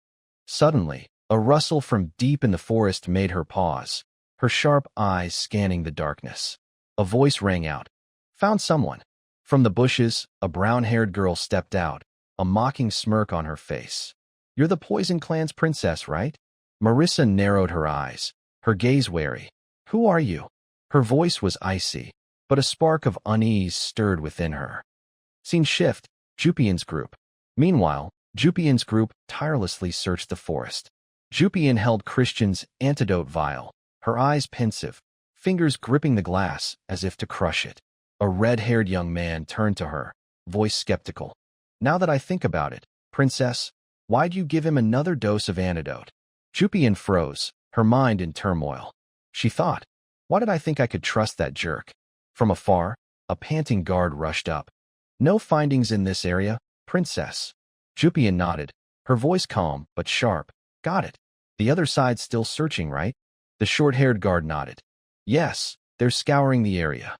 Suddenly, a rustle from deep in the forest made her pause, her sharp eyes scanning the darkness. A voice rang out, "Found someone." From the bushes, a brown-haired girl stepped out, a mocking smirk on her face. "You're the Poison Clan's princess, right?" Marissa narrowed her eyes, her gaze wary. "Who are you?" Her voice was icy, but a spark of unease stirred within her. Scene shift, Jupian's group. Meanwhile, Jupian's group tirelessly searched the forest. Jupian held Christian's antidote vial, her eyes pensive, fingers gripping the glass as if to crush it. A red-haired young man turned to her, voice skeptical. "Now that I think about it, princess, why'd you give him another dose of antidote?" Jupian froze, her mind in turmoil. She thought, why did I think I could trust that jerk? From afar, a panting guard rushed up. "No findings in this area, princess." Jupian nodded, her voice calm but sharp. "Got it. The other side's still searching, right?" The short-haired guard nodded. "Yes, they're scouring the area."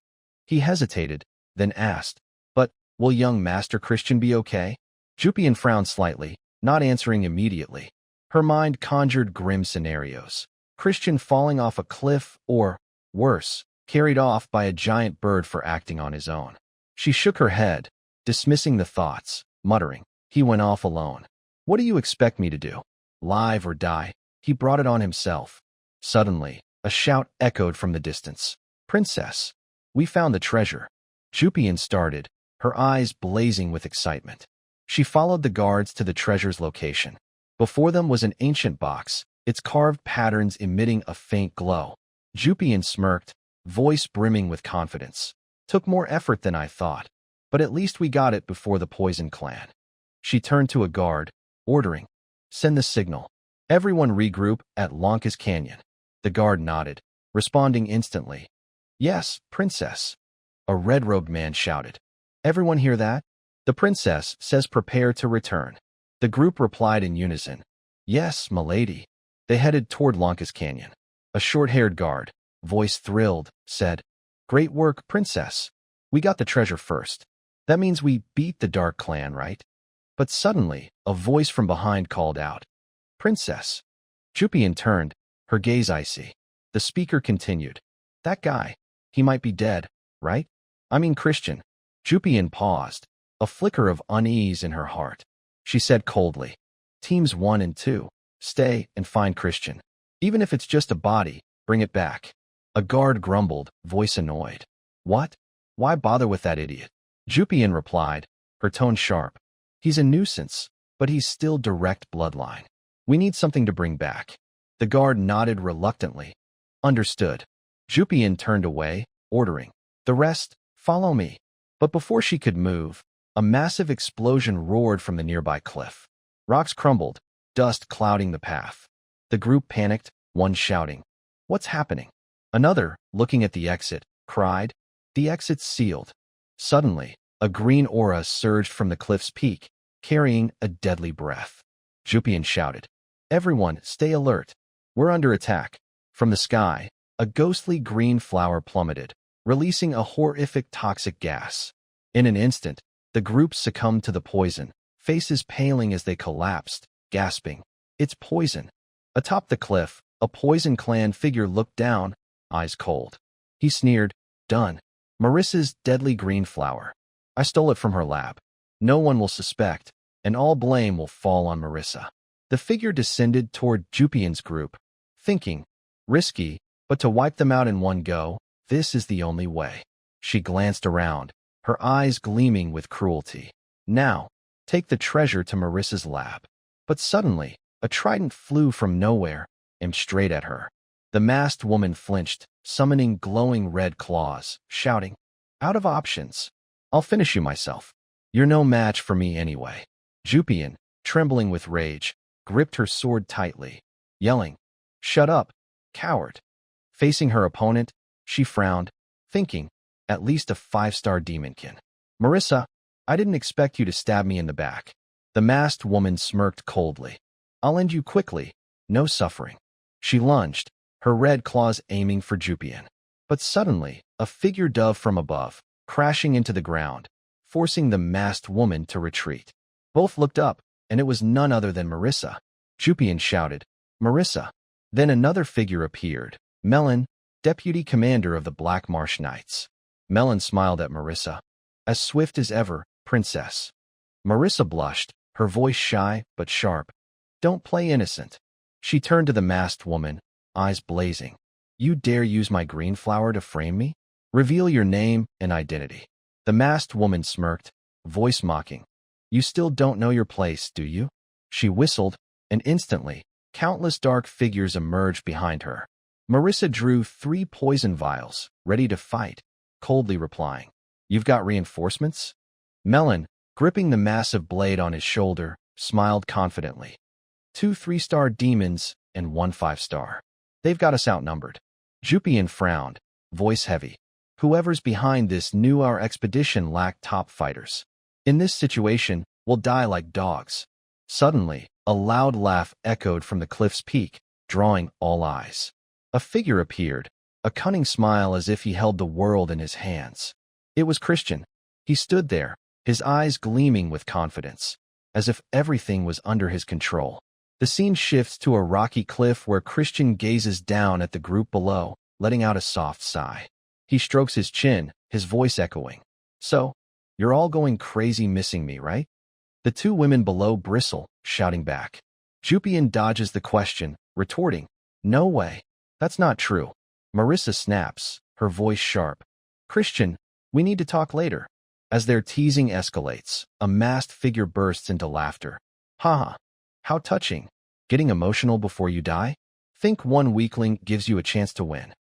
He hesitated, then asked, "But Will young Master Christian be okay? Jupian frowned slightly, not answering immediately. Her mind conjured grim scenarios. Christian falling off a cliff or, worse, carried off by a giant bird for acting on his own. She shook her head, dismissing the thoughts, muttering, "He went off alone. What do you expect me to do? Live or die?" He brought it on himself. Suddenly, a shout echoed from the distance. "Princess! We found the treasure!" Jupian started, her eyes blazing with excitement. She followed the guards to the treasure's location. Before them was an ancient box, its carved patterns emitting a faint glow. Jupian smirked, voice brimming with confidence. "Took more effort than I thought, but at least we got it before the Poison Clan." She turned to a guard, ordering, "Send the signal. Everyone regroup at Lanka's Canyon." The guard nodded, responding instantly. "Yes, Princess." A red-robed man shouted. "Everyone hear that? The princess says prepare to return." The group replied in unison. "Yes, milady." They headed toward Lanka's Canyon. A short-haired guard, voice thrilled, said, "Great work, Princess. We got the treasure first. That means we beat the Dark Clan, right?" But suddenly, a voice from behind called out, "Princess." Jupian turned, her gaze icy. The speaker continued, "That guy, he might be dead, right? I mean Christian." Jupian paused, a flicker of unease in her heart. She said coldly, "Teams 1 and 2, stay and find Christian. Even if it's just a body, bring it back." A guard grumbled, voice annoyed. "What? Why bother with that idiot?" Jupian replied, her tone sharp. "He's a nuisance, but he's still direct bloodline. We need something to bring back." The guard nodded reluctantly. "Understood." Jupian turned away, ordering, "The rest, follow me." But before she could move, a massive explosion roared from the nearby cliff. Rocks crumbled, dust clouding the path. The group panicked, one shouting, "What's happening?" Another, looking at the exit, cried, "The exit's sealed." Suddenly, a green aura surged from the cliff's peak, carrying a deadly breath. Jupian shouted, "Everyone, stay alert. We're under attack." From the sky, a ghostly green flower plummeted, releasing a horrific toxic gas. In an instant, the group succumbed to the poison, faces paling as they collapsed, gasping, "It's poison." Atop the cliff, a Poison Clan figure looked down, eyes cold. He sneered, "Done. Marissa's deadly green flower. I stole it from her lab. No one will suspect, and all blame will fall on Marissa." The figure descended toward Jupian's group, thinking, "Risky, but to wipe them out in one go, this is the only way." She glanced around, her eyes gleaming with cruelty. "Now, take the treasure to Marissa's lab." But suddenly, a trident flew from nowhere, aimed straight at her. The masked woman flinched, summoning glowing red claws, shouting, "Out of options. I'll finish you myself. You're no match for me anyway." Jupian, trembling with rage, gripped her sword tightly, yelling, "Shut up, coward." Facing her opponent, she frowned, thinking, "At least a 5-star demonkin. Marissa, I didn't expect you to stab me in the back." The masked woman smirked coldly. "I'll end you quickly, no suffering." She lunged, her red claws aiming for Jupian. But suddenly, a figure dove from above, crashing into the ground, forcing the masked woman to retreat. Both looked up, and it was none other than Marissa. Jupian shouted, "Marissa." Then another figure appeared, Melon, deputy commander of the Black Marsh Knights. Melon smiled at Marissa. "As swift as ever, Princess." Marissa blushed, her voice shy but sharp. "Don't play innocent." She turned to the masked woman, eyes blazing. "You dare use my green flower to frame me? Reveal your name and identity." The masked woman smirked, voice mocking. "You still don't know your place, do you?" She whistled, and instantly, countless dark figures emerged behind her. Marissa drew 3 poison vials, ready to fight, coldly replying, "You've got reinforcements?" Melon, gripping the massive blade on his shoulder, smiled confidently. 2 3-star demons and 1 5-star. They've got us outnumbered." Jupian frowned, voice heavy. "Whoever's behind this knew our expedition lacked top fighters. In this situation, we'll die like dogs." Suddenly, a loud laugh echoed from the cliff's peak, drawing all eyes. A figure appeared, a cunning smile as if he held the world in his hands. It was Christian. He stood there, his eyes gleaming with confidence, as if everything was under his control. The scene shifts to a rocky cliff where Christian gazes down at the group below, letting out a soft sigh. He strokes his chin, his voice echoing. "So, you're all going crazy missing me, right?" The two women below bristle, shouting back. Jupian dodges the question, retorting, "No way. That's not true." Marissa snaps, her voice sharp. "Christian, we need to talk later." As their teasing escalates, a masked figure bursts into laughter. "Haha. How touching. Getting emotional before you die? Think one weakling gives you a chance to win."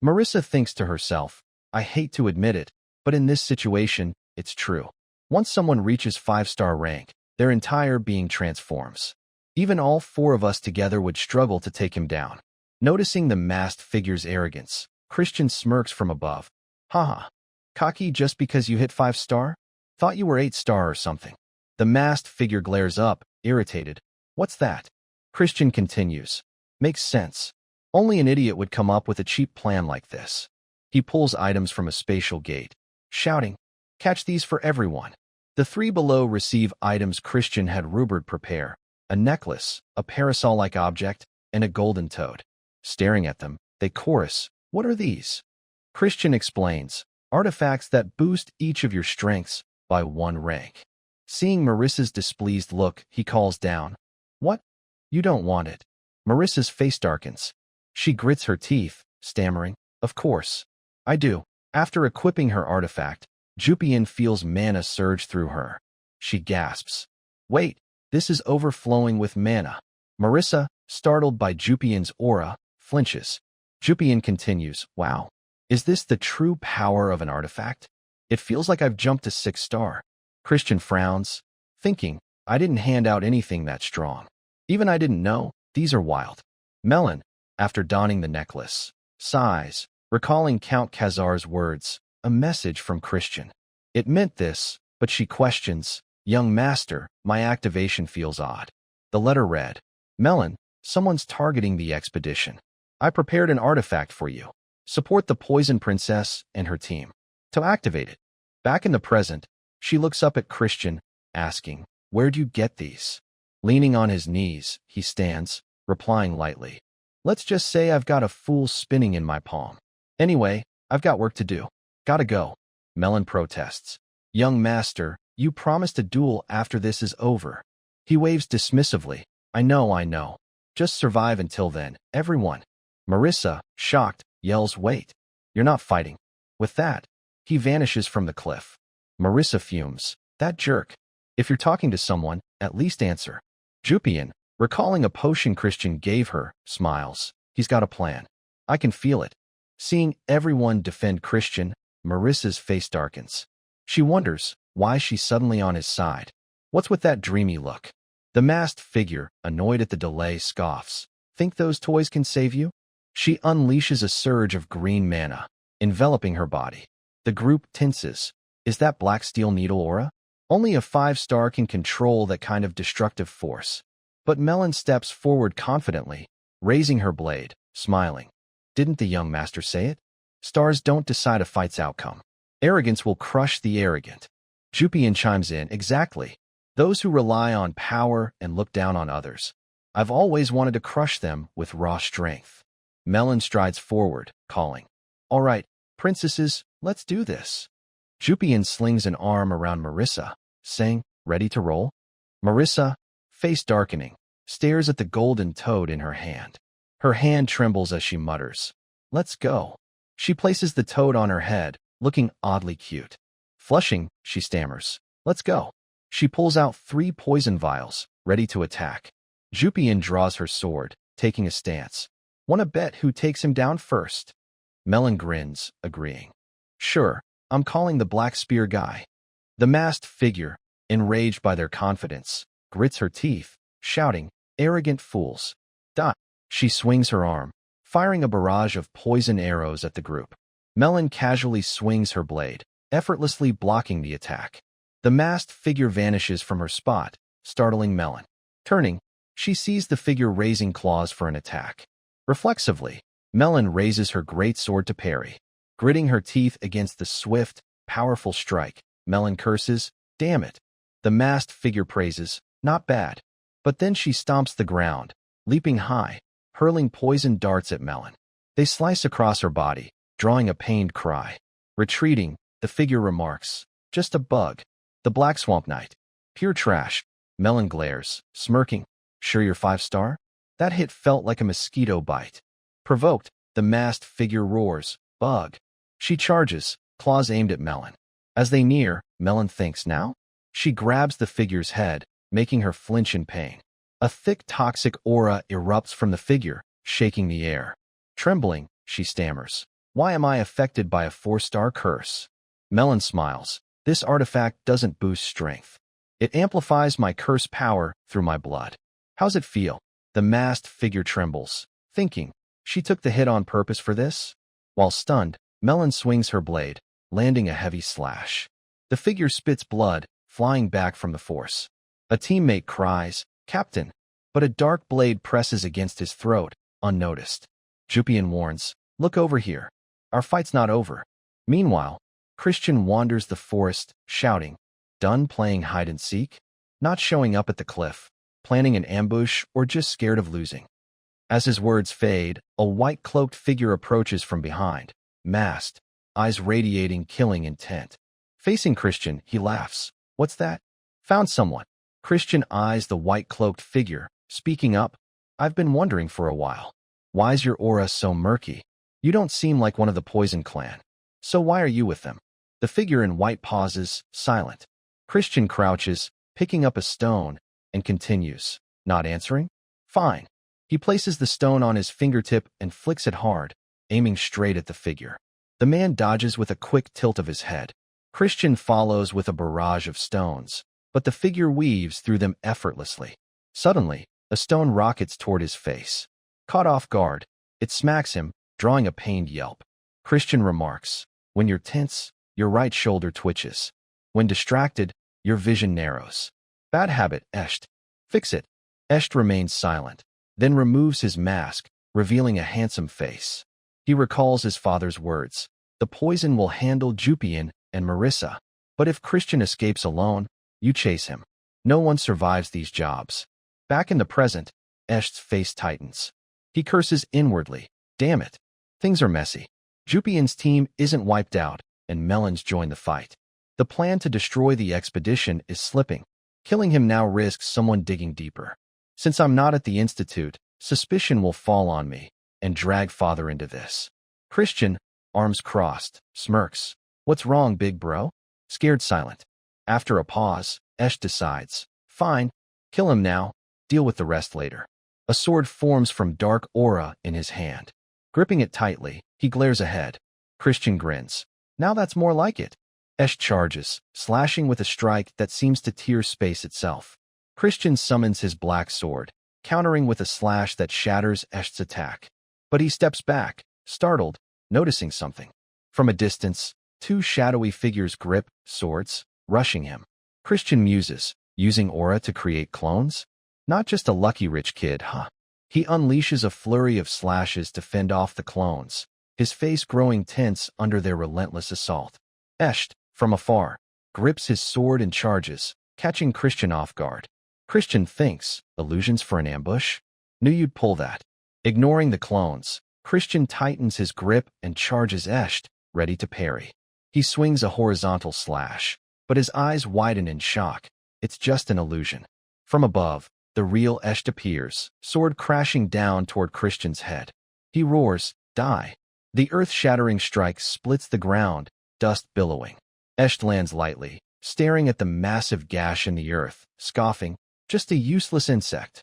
Marissa thinks to herself, "I hate to admit it, but in this situation, it's true. Once someone reaches 5-star rank, their entire being transforms. Even all four of us together would struggle to take him down." Noticing the masked figure's arrogance, Christian smirks from above. "Haha. Cocky just because you hit 5-star? Thought you were 8-star or something." The masked figure glares up, irritated. "What's that?" Christian continues. "Makes sense. Only an idiot would come up with a cheap plan like this." He pulls items from a spatial gate, shouting, "Catch these for everyone." The three below receive items Christian had rumored prepare: a necklace, a parasol-like object, and a golden toad. Staring at them, they chorus, "What are these?" Christian explains, "Artifacts that boost each of your strengths by 1 rank." Seeing Marissa's displeased look, he calls down, "What? You don't want it." Marissa's face darkens. She grits her teeth, stammering, "Of course. I do." After equipping her artifact, Jupian feels mana surge through her. She gasps, "Wait, this is overflowing with mana." Marissa, startled by Jupian's aura, flinches. Jupian continues, "Wow. Is this the true power of an artifact? It feels like I've jumped to 6-star." Christian frowns, thinking, "I didn't hand out anything that strong. Even I didn't know. These are wild." Melon, after donning the necklace, sighs, recalling Count Khazar's words, a message from Christian. It meant this, but she questions, "Young master, my activation feels odd." The letter read, "Melon, someone's targeting the expedition. I prepared an artifact for you. Support the Poison Princess and her team to activate it." Back in the present, she looks up at Christian, asking, "Where'd you get these?" Leaning on his knees, he stands, replying lightly, "Let's just say I've got a fool spinning in my palm. Anyway, I've got work to do. Gotta go." Melon protests, "Young master, you promised a duel after this is over." He waves dismissively, I know. Just survive until then, everyone." Marissa, shocked, yells, "Wait. You're not fighting." With that, he vanishes from the cliff. Marissa fumes, "That jerk. If you're talking to someone, at least answer." Jupian, recalling a potion Christian gave her, smiles. He's got a plan. I can feel it. Seeing everyone defend Christian, Marissa's face darkens. She wonders why she's suddenly on his side. What's with that dreamy look? The masked figure, annoyed at the delay, scoffs. "Think those toys can save you?" She unleashes a surge of green mana, enveloping her body. The group tenses. Is that black steel needle aura? Only a 5-star can control that kind of destructive force. But Melon steps forward confidently, raising her blade, smiling. "Didn't the young master say it? Stars don't decide a fight's outcome. Arrogance will crush the arrogant." Jupian chimes in, "Exactly. Those who rely on power and look down on others. I've always wanted to crush them with raw strength." Melon strides forward, calling, "All right, princesses, let's do this." Jupian slings an arm around Marissa, saying, "Ready to roll?" Marissa, face darkening, stares at the golden toad in her hand. Her hand trembles as she mutters, "Let's go." She places the toad on her head, looking oddly cute. Flushing, she stammers, "Let's go." She pulls out 3 poison vials, ready to attack. Jupian draws her sword, taking a stance. "Wanna bet who takes him down first?" Melon grins, agreeing. "Sure, I'm calling the black spear guy." The masked figure, enraged by their confidence, grits her teeth, shouting, "Arrogant fools." Dot. She swings her arm, firing a barrage of poison arrows at the group. Melon casually swings her blade, effortlessly blocking the attack. The masked figure vanishes from her spot, startling Melon. Turning, she sees the figure raising claws for an attack. Reflexively, Melon raises her great sword to parry. Gritting her teeth against the swift, powerful strike, Melon curses, Damn it. The masked figure praises, not bad. But then she stomps the ground, leaping high, hurling poison darts at Melon. They slice across her body, drawing a pained cry. Retreating, the figure remarks, just a bug. The Black Swamp Knight. Pure trash. Melon glares, smirking. Sure you're 5-star? That hit felt like a mosquito bite. Provoked, the masked figure roars, bug. She charges, claws aimed at Melon. As they near, Melon thinks now? She grabs the figure's head, making her flinch in pain. A thick toxic aura erupts from the figure, shaking the air. Trembling, she stammers. Why am I affected by a 4-star curse? Melon smiles. This artifact doesn't boost strength. It amplifies my curse power through my blood. How's it feel? The masked figure trembles, thinking, she took the hit on purpose for this? While stunned, Melon swings her blade, landing a heavy slash. The figure spits blood, flying back from the force. A teammate cries, Captain, but a dark blade presses against his throat, unnoticed. Jupian warns, look over here. Our fight's not over. Meanwhile, Christian wanders the forest, shouting, done playing hide-and-seek? Not showing up at the cliff, planning an ambush, or just scared of losing. As his words fade, a white-cloaked figure approaches from behind, masked, eyes radiating killing intent. Facing Christian, he laughs. What's that? Found someone. Christian eyes the white-cloaked figure, speaking up. I've been wondering for a while. Why's your aura so murky? You don't seem like one of the Poison Clan. So why are you with them? The figure in white pauses, silent. Christian crouches, picking up a stone, and continues, not answering? Fine. He places the stone on his fingertip and flicks it hard, aiming straight at the figure. The man dodges with a quick tilt of his head. Christian follows with a barrage of stones, but the figure weaves through them effortlessly. Suddenly, a stone rockets toward his face. Caught off guard, it smacks him, drawing a pained yelp. Christian remarks, when you're tense, your right shoulder twitches. When distracted, your vision narrows. Bad habit, Esht. Fix it. Esht remains silent, then removes his mask, revealing a handsome face. He recalls his father's words. The poison will handle Jupian and Marissa. But if Christian escapes alone, you chase him. No one survives these jobs. Back in the present, Esht's face tightens. He curses inwardly. Damn it. Things are messy. Jupian's team isn't wiped out, and Melon's joined the fight. The plan to destroy the expedition is slipping. Killing him now risks someone digging deeper. Since I'm not at the Institute, suspicion will fall on me, and drag father into this. Christian, arms crossed, smirks. What's wrong, big bro? Scared silent. After a pause, Esht decides. Fine. Kill him now. Deal with the rest later. A sword forms from dark aura in his hand. Gripping it tightly, he glares ahead. Christian grins. Now that's more like it. Esht charges, slashing with a strike that seems to tear space itself. Christian summons his black sword, countering with a slash that shatters Esht's attack. But he steps back, startled, noticing something. From a distance, two shadowy figures grip swords, rushing him. Christian muses, using aura to create clones? Not just a lucky rich kid, huh? He unleashes a flurry of slashes to fend off the clones, his face growing tense under their relentless assault. Esht, from afar, grips his sword and charges, catching Christian off guard. Christian thinks, illusions for an ambush? Knew you'd pull that. Ignoring the clones, Christian tightens his grip and charges Esht, ready to parry. He swings a horizontal slash, but his eyes widen in shock. It's just an illusion. From above, the real Esht appears, sword crashing down toward Christian's head. He roars, die. The earth-shattering strike splits the ground, dust billowing. Esht lands lightly, staring at the massive gash in the earth, scoffing, just a useless insect.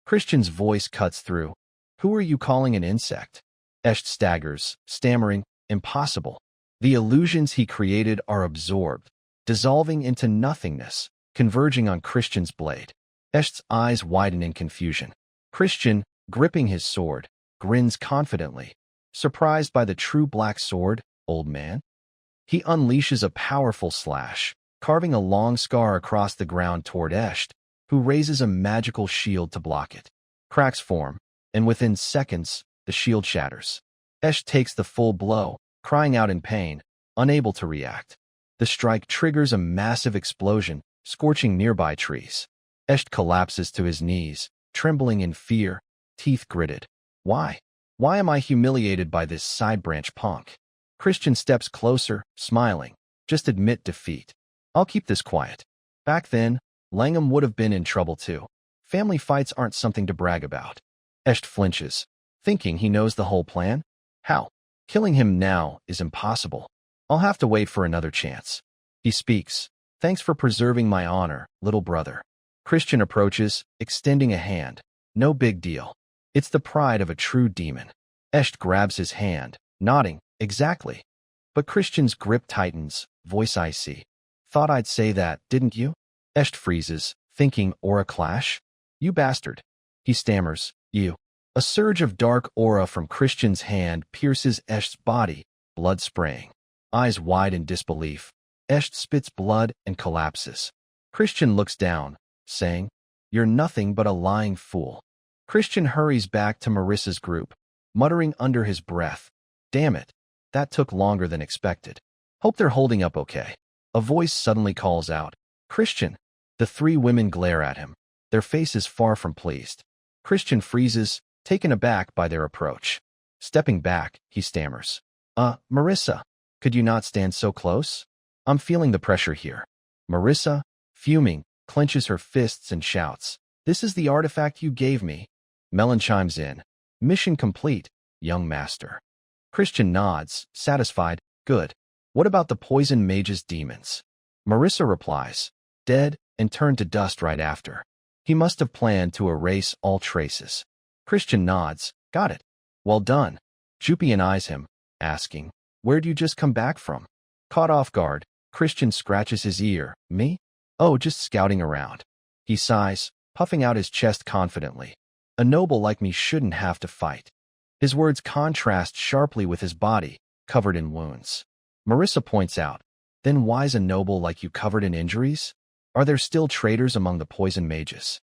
Christian's voice cuts through. Who are you calling an insect? Esht staggers, stammering, impossible. The illusions he created are absorbed, dissolving into nothingness, converging on Christian's blade. Esht's eyes widen in confusion. Christian, gripping his sword, grins confidently. Surprised by the true black sword, old man? He unleashes a powerful slash, carving a long scar across the ground toward Esht, who raises a magical shield to block it. Cracks form, and within seconds, the shield shatters. Esht takes the full blow, crying out in pain, unable to react. The strike triggers a massive explosion, scorching nearby trees. Esht collapses to his knees, trembling in fear, teeth gritted. Why? Why am I humiliated by this side branch punk? Christian steps closer, smiling. Just admit defeat. I'll keep this quiet. Back then, Langham would have been in trouble too. Family fights aren't something to brag about. Esht flinches, thinking he knows the whole plan. How? Killing him now is impossible. I'll have to wait for another chance. He speaks. Thanks for preserving my honor, little brother. Christian approaches, extending a hand. No big deal. It's the pride of a true demon. Esht grabs his hand, nodding. Exactly. But Christian's grip tightens, voice icy. Thought I'd say that, didn't you? Esht freezes, thinking aura clash? You bastard. He stammers. You. A surge of dark aura from Christian's hand pierces Esht's body, blood spraying. Eyes wide in disbelief. Esht spits blood and collapses. Christian looks down, saying, You're nothing but a lying fool. Christian hurries back to Marissa's group, muttering under his breath, Damn it, that took longer than expected. Hope they're holding up okay. A voice suddenly calls out, Christian. The three women glare at him, their faces far from pleased. Christian freezes, taken aback by their approach. Stepping back, he stammers, Marissa, could you not stand so close? I'm feeling the pressure here. Marissa, fuming, clenches her fists and shouts, This is the artifact you gave me. Melon chimes in, Mission complete, young master. Christian nods, satisfied, Good. What about the poison mage's demons? Marissa replies, Dead, and turned to dust right after. He must have planned to erase all traces. Christian nods, Got it. Well done. Jupian eyes him, asking, Where'd you just come back from? Caught off guard, Christian scratches his ear. Me? Oh, just scouting around. He sighs, puffing out his chest confidently. A noble like me shouldn't have to fight. His words contrast sharply with his body, covered in wounds. Marissa points out, Then why's a noble like you covered in injuries? Are there still traitors among the poison mages?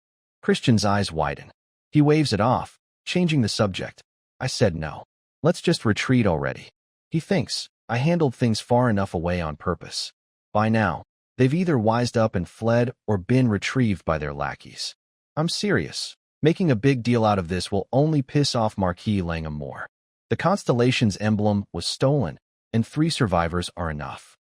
Christian's eyes widen. He waves it off, changing the subject. I said no. Let's just retreat already. He thinks, I handled things far enough away on purpose. By now, they've either wised up and fled or been retrieved by their lackeys. I'm serious. Making a big deal out of this will only piss off Marquis Langham more. The Constellation's emblem was stolen, and 3 survivors are enough.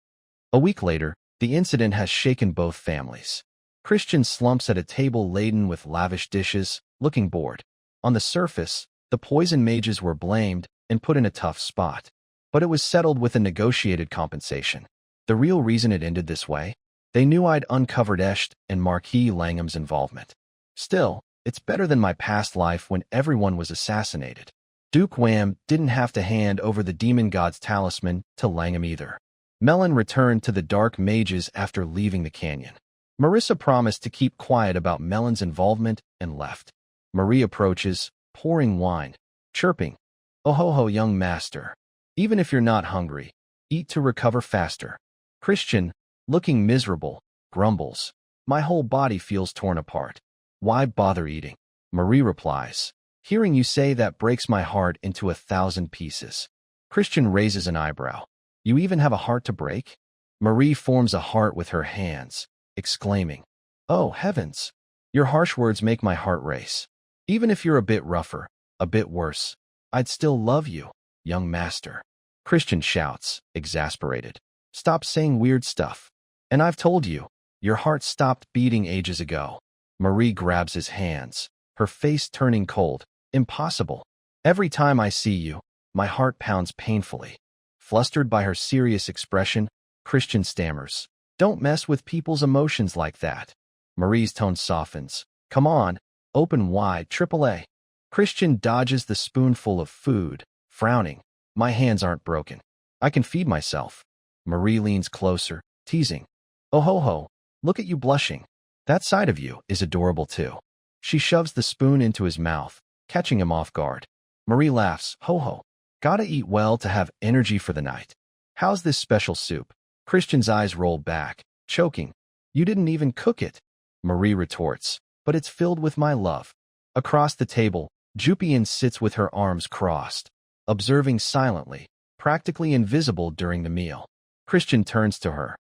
A week later, the incident has shaken both families. Christian slumps at a table laden with lavish dishes, looking bored. On the surface, the poison mages were blamed and put in a tough spot. But it was settled with a negotiated compensation. The real reason it ended this way? They knew I'd uncovered Esht and Marquis Langham's involvement. Still, it's better than my past life when everyone was assassinated. Duke Wham didn't have to hand over the demon god's talisman to Langham either. Melon returned to the dark mages after leaving the canyon. Marissa promised to keep quiet about Melon's involvement and left. Marie approaches, pouring wine, chirping, Oh ho ho, young master. Even if you're not hungry, eat to recover faster. Christian, looking miserable, grumbles, My whole body feels torn apart. Why bother eating? Marie replies, Hearing you say that breaks my heart into 1,000 pieces. Christian raises an eyebrow. You even have a heart to break? Marie forms a heart with her hands, exclaiming, Oh, heavens! Your harsh words make my heart race. Even if you're a bit rougher, a bit worse, I'd still love you, young master. Christian shouts, exasperated. Stop saying weird stuff. And I've told you, your heart stopped beating ages ago. Marie grabs his hands, her face turning cold. Impossible. Every time I see you, my heart pounds painfully. Flustered by her serious expression, Christian stammers, Don't mess with people's emotions like that. Marie's tone softens. Come on, open wide, AAA. Christian dodges the spoonful of food, frowning. My hands aren't broken. I can feed myself. Marie leans closer, teasing. Oh ho ho, look at you blushing. That side of you is adorable too. She shoves the spoon into his mouth, catching him off guard. Marie laughs. Ho ho. Gotta eat well to have energy for the night. How's this special soup? Christian's eyes roll back, choking. You didn't even cook it. Marie retorts, But it's filled with my love. Across the table, Jupian sits with her arms crossed, observing silently, practically invisible during the meal. Christian turns to her.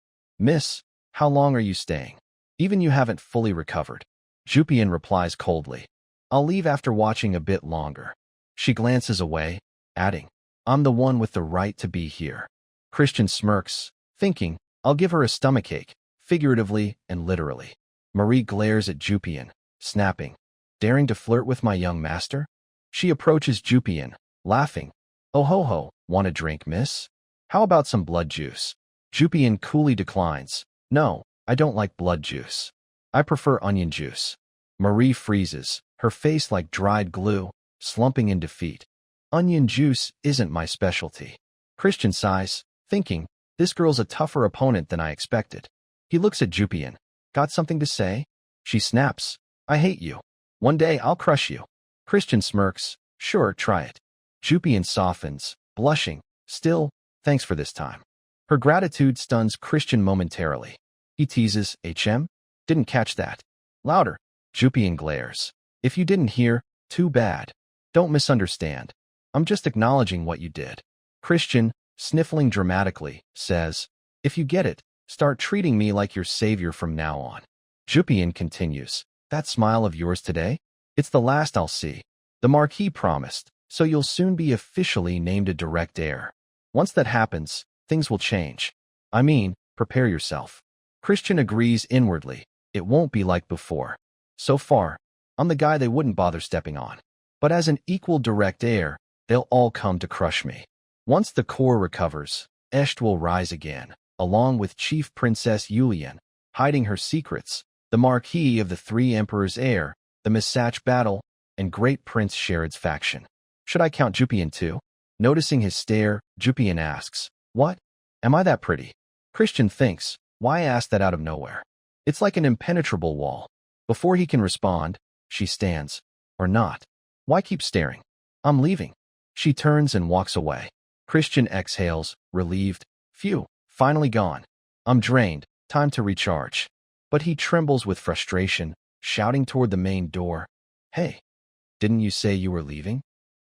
Miss, how long are you staying? Even you haven't fully recovered. Jupian replies coldly. I'll leave after watching a bit longer. She glances away, adding, I'm the one with the right to be here. Christian smirks, thinking, I'll give her a stomachache, figuratively and literally. Marie glares at Jupian, snapping, daring to flirt with my young master? She approaches Jupian, laughing. Oh ho ho, want a drink, miss? How about some blood juice? Jupian coolly declines. No, I don't like blood juice. I prefer onion juice. Marie freezes, her face like dried glue, slumping in defeat. Onion juice isn't my specialty. Christian sighs, thinking, this girl's a tougher opponent than I expected. He looks at Jupian. Got something to say? She snaps. I hate you. One day I'll crush you. Christian smirks. Sure, try it. Jupian softens, blushing. Still, thanks for this time. Her gratitude stuns Christian momentarily. He teases, HM? Didn't catch that. Louder. Jupian glares. If you didn't hear, too bad. Don't misunderstand. I'm just acknowledging what you did. Christian, sniffling dramatically, says, if you get it, start treating me like your savior from now on. Jupian continues, that smile of yours today? It's the last I'll see. The Marquis promised, so you'll soon be officially named a direct heir. Once that happens, things will change. I mean, prepare yourself. Christian agrees inwardly. It won't be like before. So far, I'm the guy they wouldn't bother stepping on. But as an equal direct heir, they'll all come to crush me. Once the core recovers, Esht will rise again, along with Chief Princess Yulian, hiding her secrets, the Marquis of the Three Emperors' heir, the Misatch battle, and Great Prince Sherid's faction. Should I count Jupian too? Noticing his stare, Jupian asks, what? Am I that pretty? Christian thinks, why ask that out of nowhere? It's like an impenetrable wall. Before he can respond, she stands. Or not. Why keep staring? I'm leaving. She turns and walks away. Christian exhales, relieved. Phew, finally gone. I'm drained, time to recharge. But he trembles with frustration, shouting toward the main door. Hey, didn't you say you were leaving?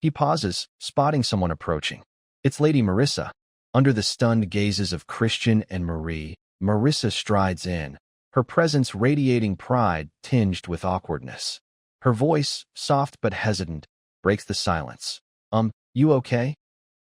He pauses, spotting someone approaching. It's Lady Marissa. Under the stunned gazes of Christian and Marie, Marissa strides in, her presence radiating pride tinged with awkwardness. Her voice, soft but hesitant, breaks the silence. You okay?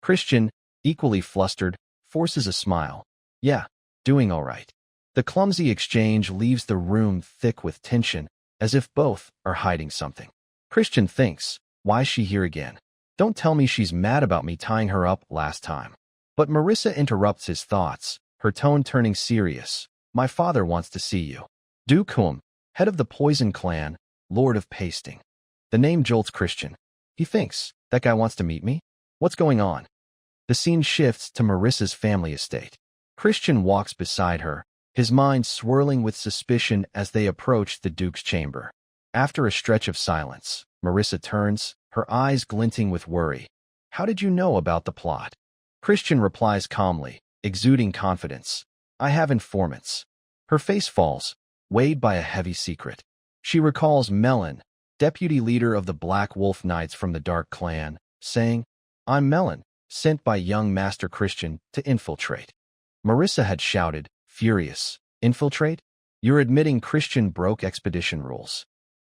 Christian, equally flustered, forces a smile. Yeah, doing all right. The clumsy exchange leaves the room thick with tension, as if both are hiding something. Christian thinks, why is she here again? Don't tell me she's mad about me tying her up last time. But Marissa interrupts his thoughts, her tone turning serious. My father wants to see you. Duke Hum, head of the Poison Clan, Lord of Pasting. The name jolts Christian. He thinks, that guy wants to meet me? What's going on? The scene shifts to Marissa's family estate. Christian walks beside her, his mind swirling with suspicion as they approach the Duke's chamber. After a stretch of silence, Marissa turns, her eyes glinting with worry. How did you know about the plot? Christian replies calmly, exuding confidence. I have informants. Her face falls, weighed by a heavy secret. She recalls Melon, deputy leader of the Black Wolf Knights from the Dark Clan, saying, I'm Melon, sent by young Master Christian to infiltrate. Marissa had shouted, furious, infiltrate? You're admitting Christian broke expedition rules.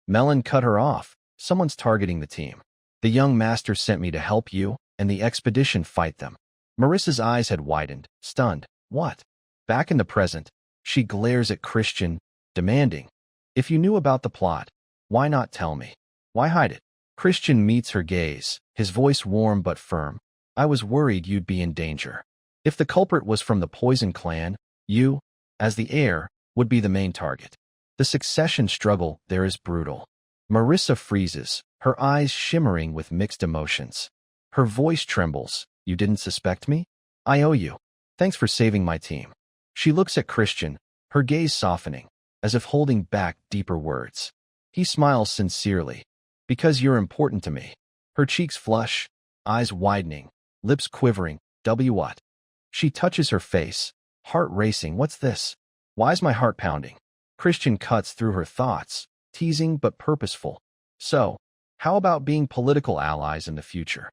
Melon cut her off. Someone's targeting the team. The young master sent me to help you and the expedition fight them. Marissa's eyes had widened, stunned. What? Back in the present, she glares at Christian, demanding, if you knew about the plot, why not tell me? Why hide it? Christian meets her gaze, his voice warm but firm. I was worried you'd be in danger. If the culprit was from the Poison Clan, you, as the heir, would be the main target. The succession struggle there is brutal. Marissa freezes, her eyes shimmering with mixed emotions. Her voice trembles. You didn't suspect me? I owe you. Thanks for saving my team. She looks at Christian, her gaze softening, as if holding back deeper words. He smiles sincerely. Because you're important to me. Her cheeks flush, eyes widening, lips quivering. What? She touches her face, heart racing. What's this? Why's my heart pounding? Christian cuts through her thoughts, teasing but purposeful. So, how about being political allies in the future?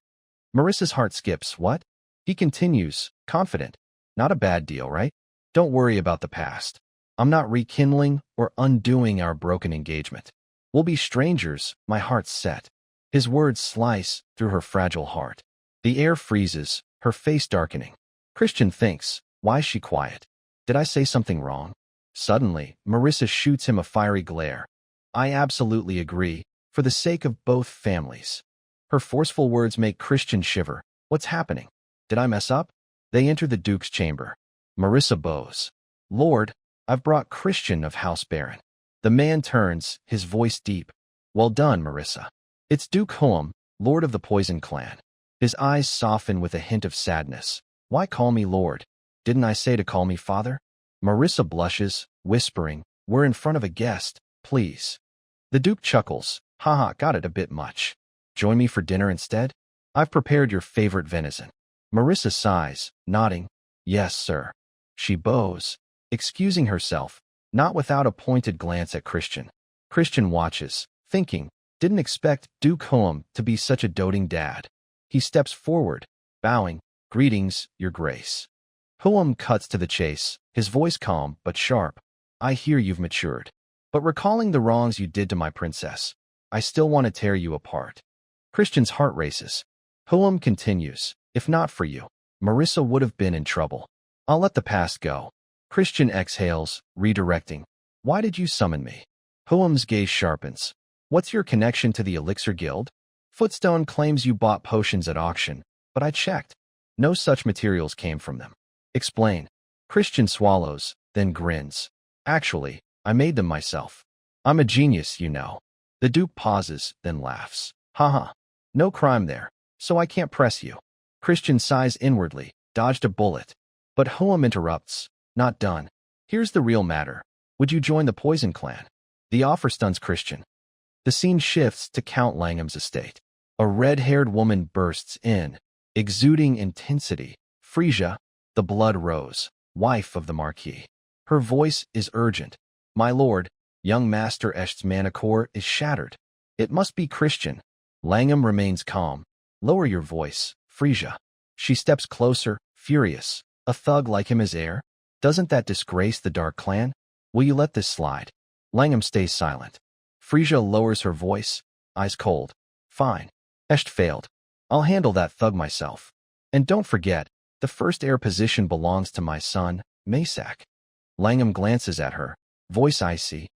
Marissa's heart skips. What? He continues, confident. Not a bad deal, right? Don't worry about the past. I'm not rekindling or undoing our broken engagement. We'll be strangers, my heart's set. His words slice through her fragile heart. The air freezes, her face darkening. Christian thinks, why is she quiet? Did I say something wrong? Suddenly, Marissa shoots him a fiery glare. I absolutely agree, for the sake of both families. Her forceful words make Christian shiver. What's happening? Did I mess up? They enter the Duke's chamber. Marissa bows. Lord, I've brought Christian of House Baron. The man turns, his voice deep. Well done, Marissa. It's Duke Huam, Lord of the Poison Clan. His eyes soften with a hint of sadness. Why call me Lord? Didn't I say to call me Father? Marissa blushes, whispering, we're in front of a guest, please. The Duke chuckles. Haha, got it a bit much. Join me for dinner instead? I've prepared your favorite venison. Marissa sighs, nodding. Yes, sir. She bows, excusing herself, not without a pointed glance at Christian. Christian watches, thinking, didn't expect Duke Huam to be such a doting dad. He steps forward, bowing, greetings, your grace. Huam cuts to the chase, his voice calm but sharp. I hear you've matured. But recalling the wrongs you did to my princess, I still want to tear you apart. Christian's heart races. Huam continues, if not for you, Marissa would have been in trouble. I'll let the past go. Christian exhales, redirecting. Why did you summon me? Huam's gaze sharpens. What's your connection to the Elixir Guild? Footstone claims you bought potions at auction, but I checked. No such materials came from them. Explain. Christian swallows, then grins. Actually, I made them myself. I'm a genius, you know. The Duke pauses, then laughs. Haha. No crime there, so I can't press you. Christian sighs inwardly, dodged a bullet. But Huam interrupts. Not done. Here's the real matter. Would you join the Poison Clan? The offer stuns Christian. The scene shifts to Count Langham's estate. A red-haired woman bursts in, exuding intensity. Frisia, the Blood Rose, wife of the Marquis. Her voice is urgent. My lord, young Master Esht's mana core is shattered. It must be Christian. Langham remains calm. Lower your voice, Frisia. She steps closer, furious. A thug like him is heir? Doesn't that disgrace the Dark Clan? Will you let this slide? Langham stays silent. Frisia lowers her voice, eyes cold. Fine. Esht failed. I'll handle that thug myself. And don't forget, the first heir position belongs to my son, Masak. Langham glances at her, voice icy.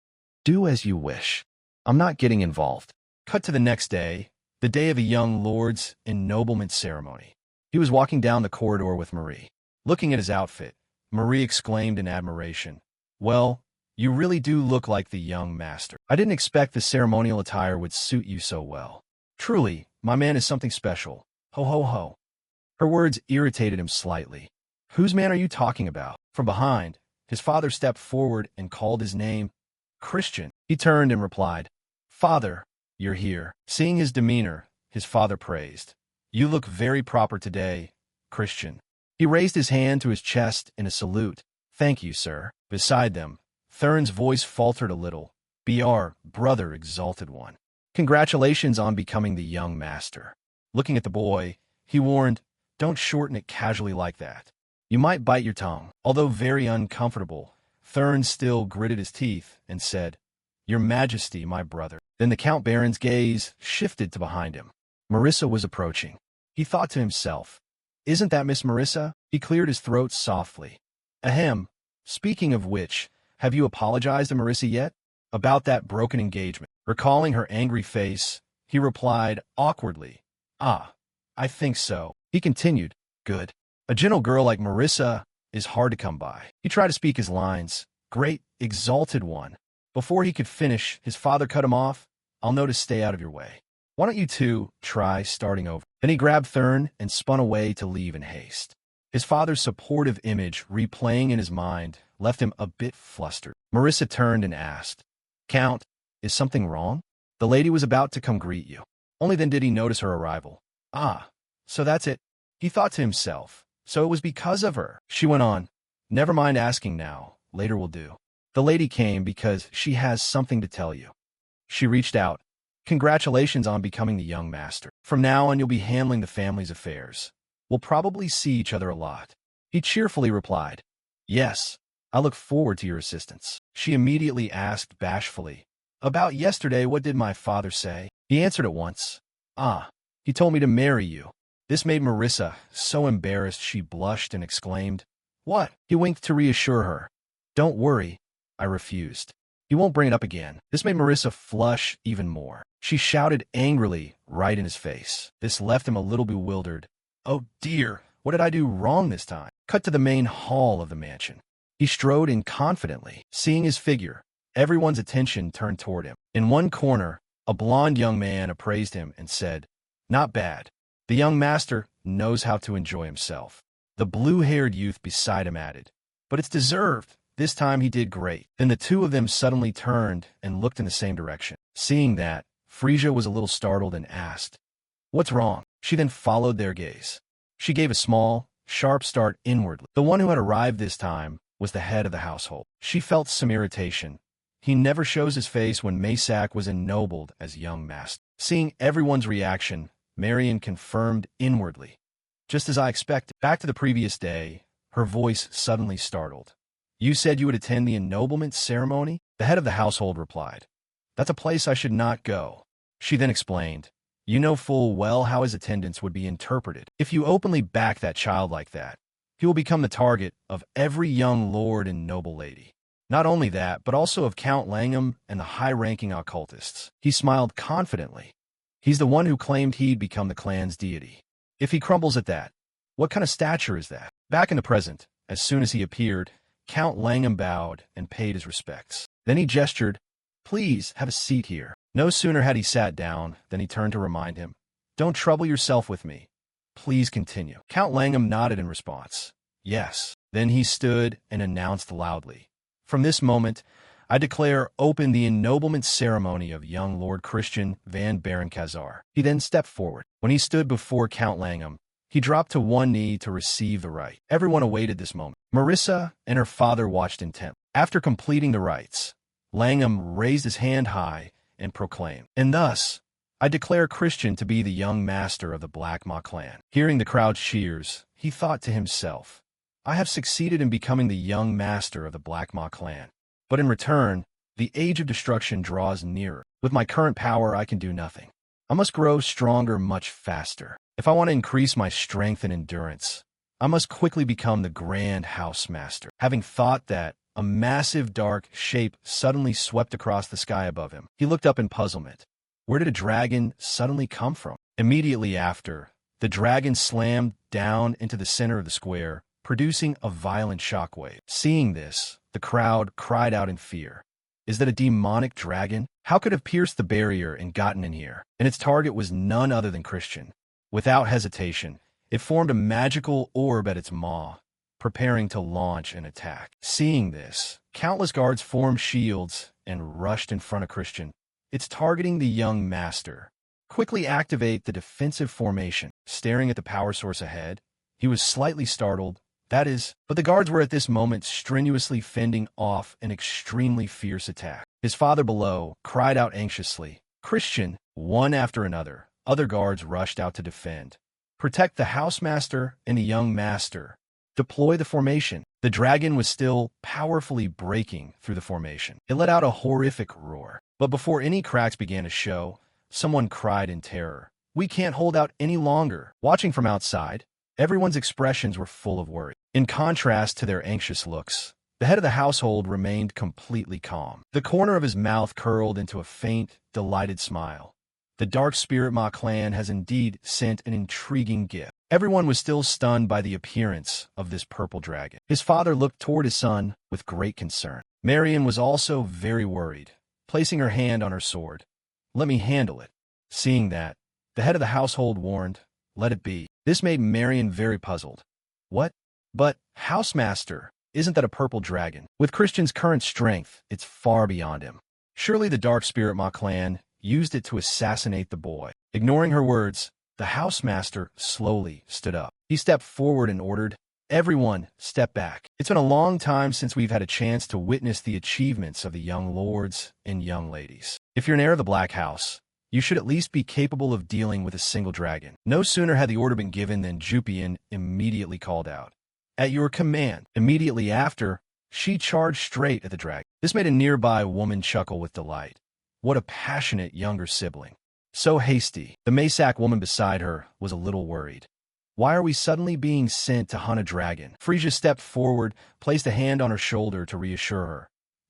Do as you wish. I'm not getting involved. Cut to the next day, the day of a young lord's ennoblement ceremony. He was walking down the corridor with Marie. Looking at his outfit, Marie exclaimed in admiration, well, you really do look like the young master. I didn't expect the ceremonial attire would suit you so well. Truly, my man is something special. Ho ho ho. Her words irritated him slightly. Whose man are you talking about? From behind, his father stepped forward and called his name. Christian. He turned and replied, Father, you're here. Seeing his demeanor, his father praised. You look very proper today, Christian. He raised his hand to his chest in a salute. Thank you, sir. Beside them, Thurn's voice faltered a little. Br, brother, exalted one. Congratulations on becoming the young master. Looking at the boy, he warned, don't shorten it casually like that. You might bite your tongue. Although very uncomfortable, Thurn still gritted his teeth and said, Your Majesty, my brother. Then the Count Baron's gaze shifted to behind him. Marissa was approaching. He thought to himself, Isn't that Miss Marissa? He cleared his throat softly. Ahem. Speaking of which, have you apologized to Marissa yet? About that broken engagement. Recalling her angry face, he replied awkwardly, Ah, I think so. He continued, Good. A gentle girl like Marissa is hard to come by. He tried to speak his lines. Great, exalted one. Before he could finish, his father cut him off. I'll know to stay out of your way. Why don't you two try starting over? Then he grabbed Thurn and spun away to leave in haste. His father's supportive image replaying in his mind left him a bit flustered. Marissa turned and asked, Count, is something wrong? The lady was about to come greet you. Only then did he notice her arrival. Ah, so that's it. He thought to himself. So it was because of her. She went on. Never mind asking now. Later will do. The lady came because she has something to tell you. She reached out. Congratulations on becoming the young master. From now on, you'll be handling the family's affairs. We'll probably see each other a lot. He cheerfully replied. Yes, I look forward to your assistance. She immediately asked bashfully, about yesterday, what did my father say? He answered at once. Ah, he told me to marry you. This made Marissa so embarrassed she blushed and exclaimed, What? He winked to reassure her. Don't worry, I refused. He won't bring it up again. This made Marissa flush even more. She shouted angrily right in his face. This left him a little bewildered. Oh dear, what did I do wrong this time? Cut to the main hall of the mansion. He strode in confidently. Seeing his figure, everyone's attention turned toward him. In one corner, a blond young man appraised him and said, Not bad. The young master knows how to enjoy himself. The blue-haired youth beside him added, But it's deserved. This time he did great. Then the two of them suddenly turned and looked in the same direction. Seeing that, Frisia was a little startled and asked, What's wrong? She then followed their gaze. She gave a small, sharp start inwardly. The one who had arrived this time was the head of the household. She felt some irritation. He never shows his face when Maysak was ennobled as young master. Seeing everyone's reaction, Marion confirmed inwardly. Just as I expected. Back to the previous day, her voice suddenly startled. You said you would attend the ennoblement ceremony? The head of the household replied. That's a place I should not go. She then explained. You know full well how his attendance would be interpreted. If you openly back that child like that, he will become the target of every young lord and noble lady. Not only that, but also of Count Langham and the high-ranking occultists. He smiled confidently. He's the one who claimed he'd become the clan's deity. If he crumbles at that, what kind of stature is that? Back in the present, as soon as he appeared, Count Langham bowed and paid his respects. Then he gestured, Please have a seat here. No sooner had he sat down than he turned to remind him, Don't trouble yourself with me. Please continue. Count Langham nodded in response. Yes. Then he stood and announced loudly, From this moment, I declare open the ennoblement ceremony of young Lord Christian van Berenkazar. He then stepped forward. When he stood before Count Langham, he dropped to one knee to receive the rite. Everyone awaited this moment. Marissa and her father watched intently. After completing the rites, Langham raised his hand high and proclaimed, And thus, I declare Christian to be the young master of the Black Maw clan. Hearing the crowd's cheers, he thought to himself, I have succeeded in becoming the young master of the Black Maw clan. But in return, the age of destruction draws nearer. With my current power, I can do nothing. I must grow stronger much faster. If I want to increase my strength and endurance, I must quickly become the Grand House Master. Having thought that, a massive dark shape suddenly swept across the sky above him. He looked up in puzzlement. Where did a dragon suddenly come from? Immediately after, the dragon slammed down into the center of the square, producing a violent shockwave. Seeing this, the crowd cried out in fear. Is that a demonic dragon? How could it have pierced the barrier and gotten in here? And its target was none other than Christian. Without hesitation, it formed a magical orb at its maw, preparing to launch an attack. Seeing this, countless guards formed shields and rushed in front of Christian. It's targeting the young master. Quickly activate the defensive formation. Staring at the power source ahead, he was slightly startled. That is, but the guards were at this moment strenuously fending off an extremely fierce attack. His father below cried out anxiously. Christian, one after another, other guards rushed out to defend. Protect the housemaster and the young master. Deploy the formation. The dragon was still powerfully breaking through the formation. It let out a horrific roar. But before any cracks began to show, someone cried in terror. We can't hold out any longer. Watching from outside, everyone's expressions were full of worry. In contrast to their anxious looks, the head of the household remained completely calm. The corner of his mouth curled into a faint, delighted smile. The Dark Spirit Maw clan has indeed sent an intriguing gift. Everyone was still stunned by the appearance of this purple dragon. His father looked toward his son with great concern. Marion was also very worried, placing her hand on her sword. Let me handle it. Seeing that, the head of the household warned, Let it be. This made Marion very puzzled. What? But, housemaster, isn't that a purple dragon? With Christian's current strength, it's far beyond him. Surely the Dark Spirit Maw clan used it to assassinate the boy. Ignoring her words, the housemaster slowly stood up. He stepped forward and ordered, Everyone, step back. It's been a long time since we've had a chance to witness the achievements of the young lords and young ladies. If you're an heir of the Black House, you should at least be capable of dealing with a single dragon. No sooner had the order been given than Jupian immediately called out, At your command. Immediately after, She charged straight at the dragon. This made a nearby woman chuckle with delight. What a passionate younger sibling. So hasty. The Masak woman beside her was a little worried. Why are we suddenly being sent to hunt a dragon? Frisia stepped forward, placed a hand on her shoulder to reassure her.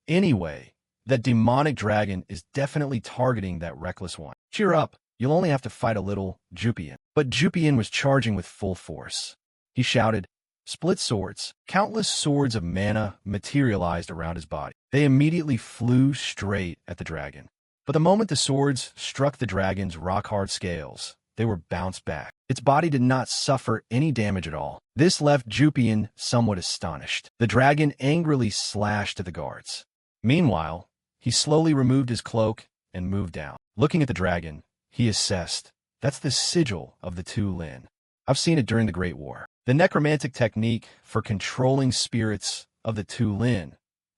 Anyway, that demonic dragon is definitely targeting that reckless one. Cheer up, you'll only have to fight a little, Jupian. But Jupian was charging with full force. He shouted, split swords. Countless swords of mana materialized around his body. They immediately flew straight at the dragon. But the moment the swords struck the dragon's rock-hard scales, they were bounced back. Its body did not suffer any damage at all. This left Jupian somewhat astonished. The dragon angrily slashed at the guards. Meanwhile, he slowly removed his cloak and moved down. Looking at the dragon, he assessed, that's the sigil of the Tu Lin. I've seen it during the Great War. The necromantic technique for controlling spirits of the Tu Lin.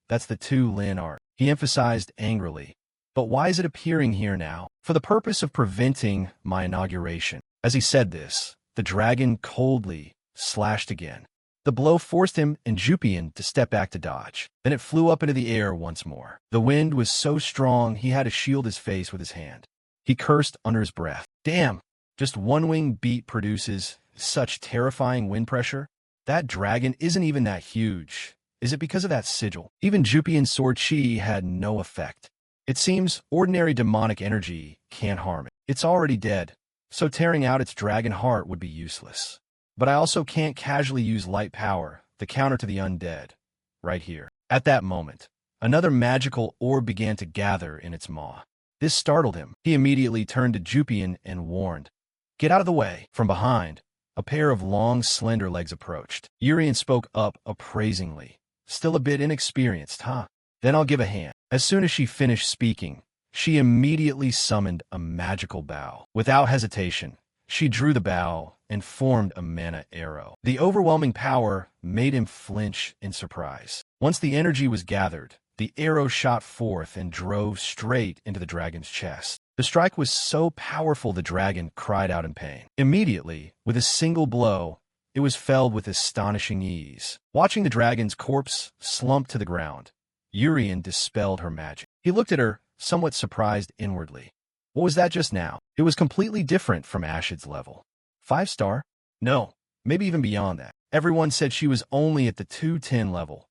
That's the Tu Lin art. He emphasized angrily. But why is it appearing here now? For the purpose of preventing my inauguration. As he said this, the dragon coldly slashed again. The blow forced him and Jupian to step back to dodge. Then it flew up into the air once more. The wind was so strong he had to shield his face with his hand. He cursed under his breath. Damn, just one wing beat produces such terrifying wind pressure? That dragon isn't even that huge. Is it because of that sigil? Even Jupian's sword chi had no effect. It seems ordinary demonic energy can't harm it. It's already dead, so tearing out its dragon heart would be useless. But I also can't casually use light power, the counter to the undead, right here. At that moment, another magical orb began to gather in its maw. This startled him. He immediately turned to Jupian and warned, "Get out of the way." From behind, a pair of long, slender legs approached. Urian spoke up appraisingly. "Still a bit inexperienced, huh? Then I'll give a hand." As soon as she finished speaking, she immediately summoned a magical bow. Without hesitation, she drew the bow and formed a mana arrow. The overwhelming power made him flinch in surprise. Once the energy was gathered, the arrow shot forth and drove straight into the dragon's chest. The strike was so powerful the dragon cried out in pain. Immediately, with a single blow, it was felled with astonishing ease. Watching the dragon's corpse slump to the ground, Urian dispelled her magic. He looked at her, somewhat surprised inwardly. What was that just now? It was completely different from Ashid's level. 5-star? No, maybe even beyond that. Everyone said she was only at the 210 level.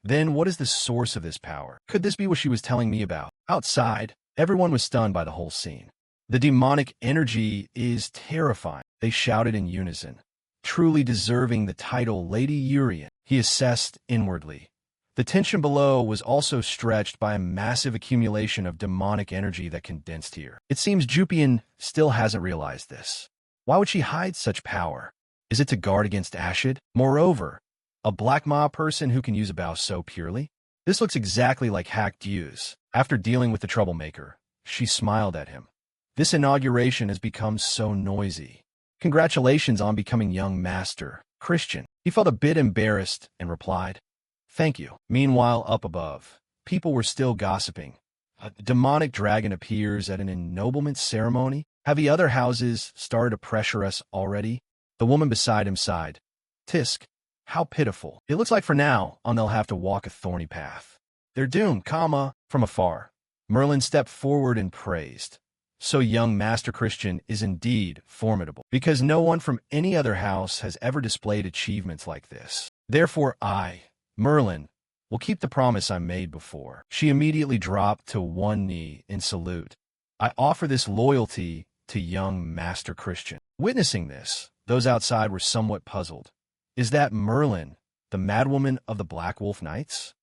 Then what is the source of this power? Could this be what she was telling me about? Outside, everyone was stunned by the whole scene. The demonic energy is terrifying, they shouted in unison. Truly deserving the title Lady Urian, he assessed inwardly. The tension below was also stretched by a massive accumulation of demonic energy that condensed here. It seems Jupian still hasn't realized this. Why would she hide such power? Is it to guard against Ashid? Moreover, a Black Ma person who can use a bow so purely? This looks exactly like hacked use. After dealing with the troublemaker, she smiled at him. This inauguration has become so noisy. Congratulations on becoming young master, Christian. He felt a bit embarrassed and replied, "Thank you." Meanwhile, up above, people were still gossiping. A demonic dragon appears at an ennoblement ceremony. Have the other houses started to pressure us already? The woman beside him sighed. Tisk, how pitiful. It looks like for now on they'll have to walk a thorny path. They're doomed, From afar, Merlin stepped forward and praised. So young Master Christian is indeed formidable, because no one from any other house has ever displayed achievements like this. Therefore I, Merlin, will keep the promise I made before. She immediately dropped to one knee in salute. I offer this loyalty to young Master Christian. Witnessing this, those outside were somewhat puzzled. Is that Merlin, the madwoman of the Black Wolf Knights?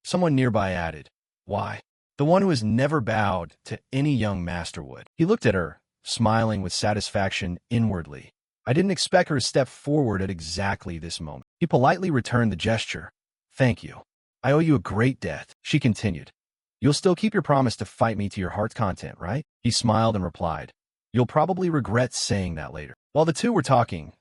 Someone nearby added, Why, the one who has never bowed to any young master would. He looked at her, smiling with satisfaction inwardly. I didn't expect her to step forward at exactly this moment. He politely returned the gesture. Thank you. I owe you a great debt, she continued. You'll still keep your promise to fight me to your heart's content, right? He smiled and replied, You'll probably regret saying that later. While the two were talking,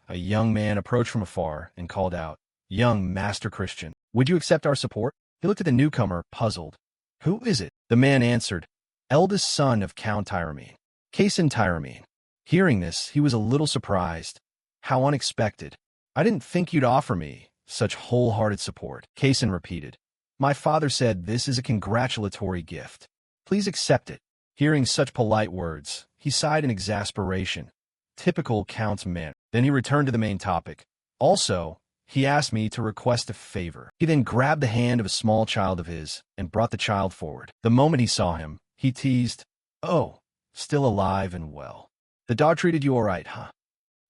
a young man approached from afar and called out, Young Master Christian, would you accept our support? He looked at the newcomer, puzzled. Who is it? The man answered, Eldest son of Count Tyramine, Kaysen Tyramine. Hearing this, he was a little surprised. How unexpected. I didn't think you'd offer me such wholehearted support, Kaysen repeated. My father said this is a congratulatory gift. Please accept it. Hearing such polite words, he sighed in exasperation. Typical Count's manner. Then he returned to the main topic. Also, he asked me to request a favor. He then grabbed the hand of a small child of his and brought the child forward. The moment he saw him, he teased, "Oh, still alive and well. The dog treated you all right, huh?"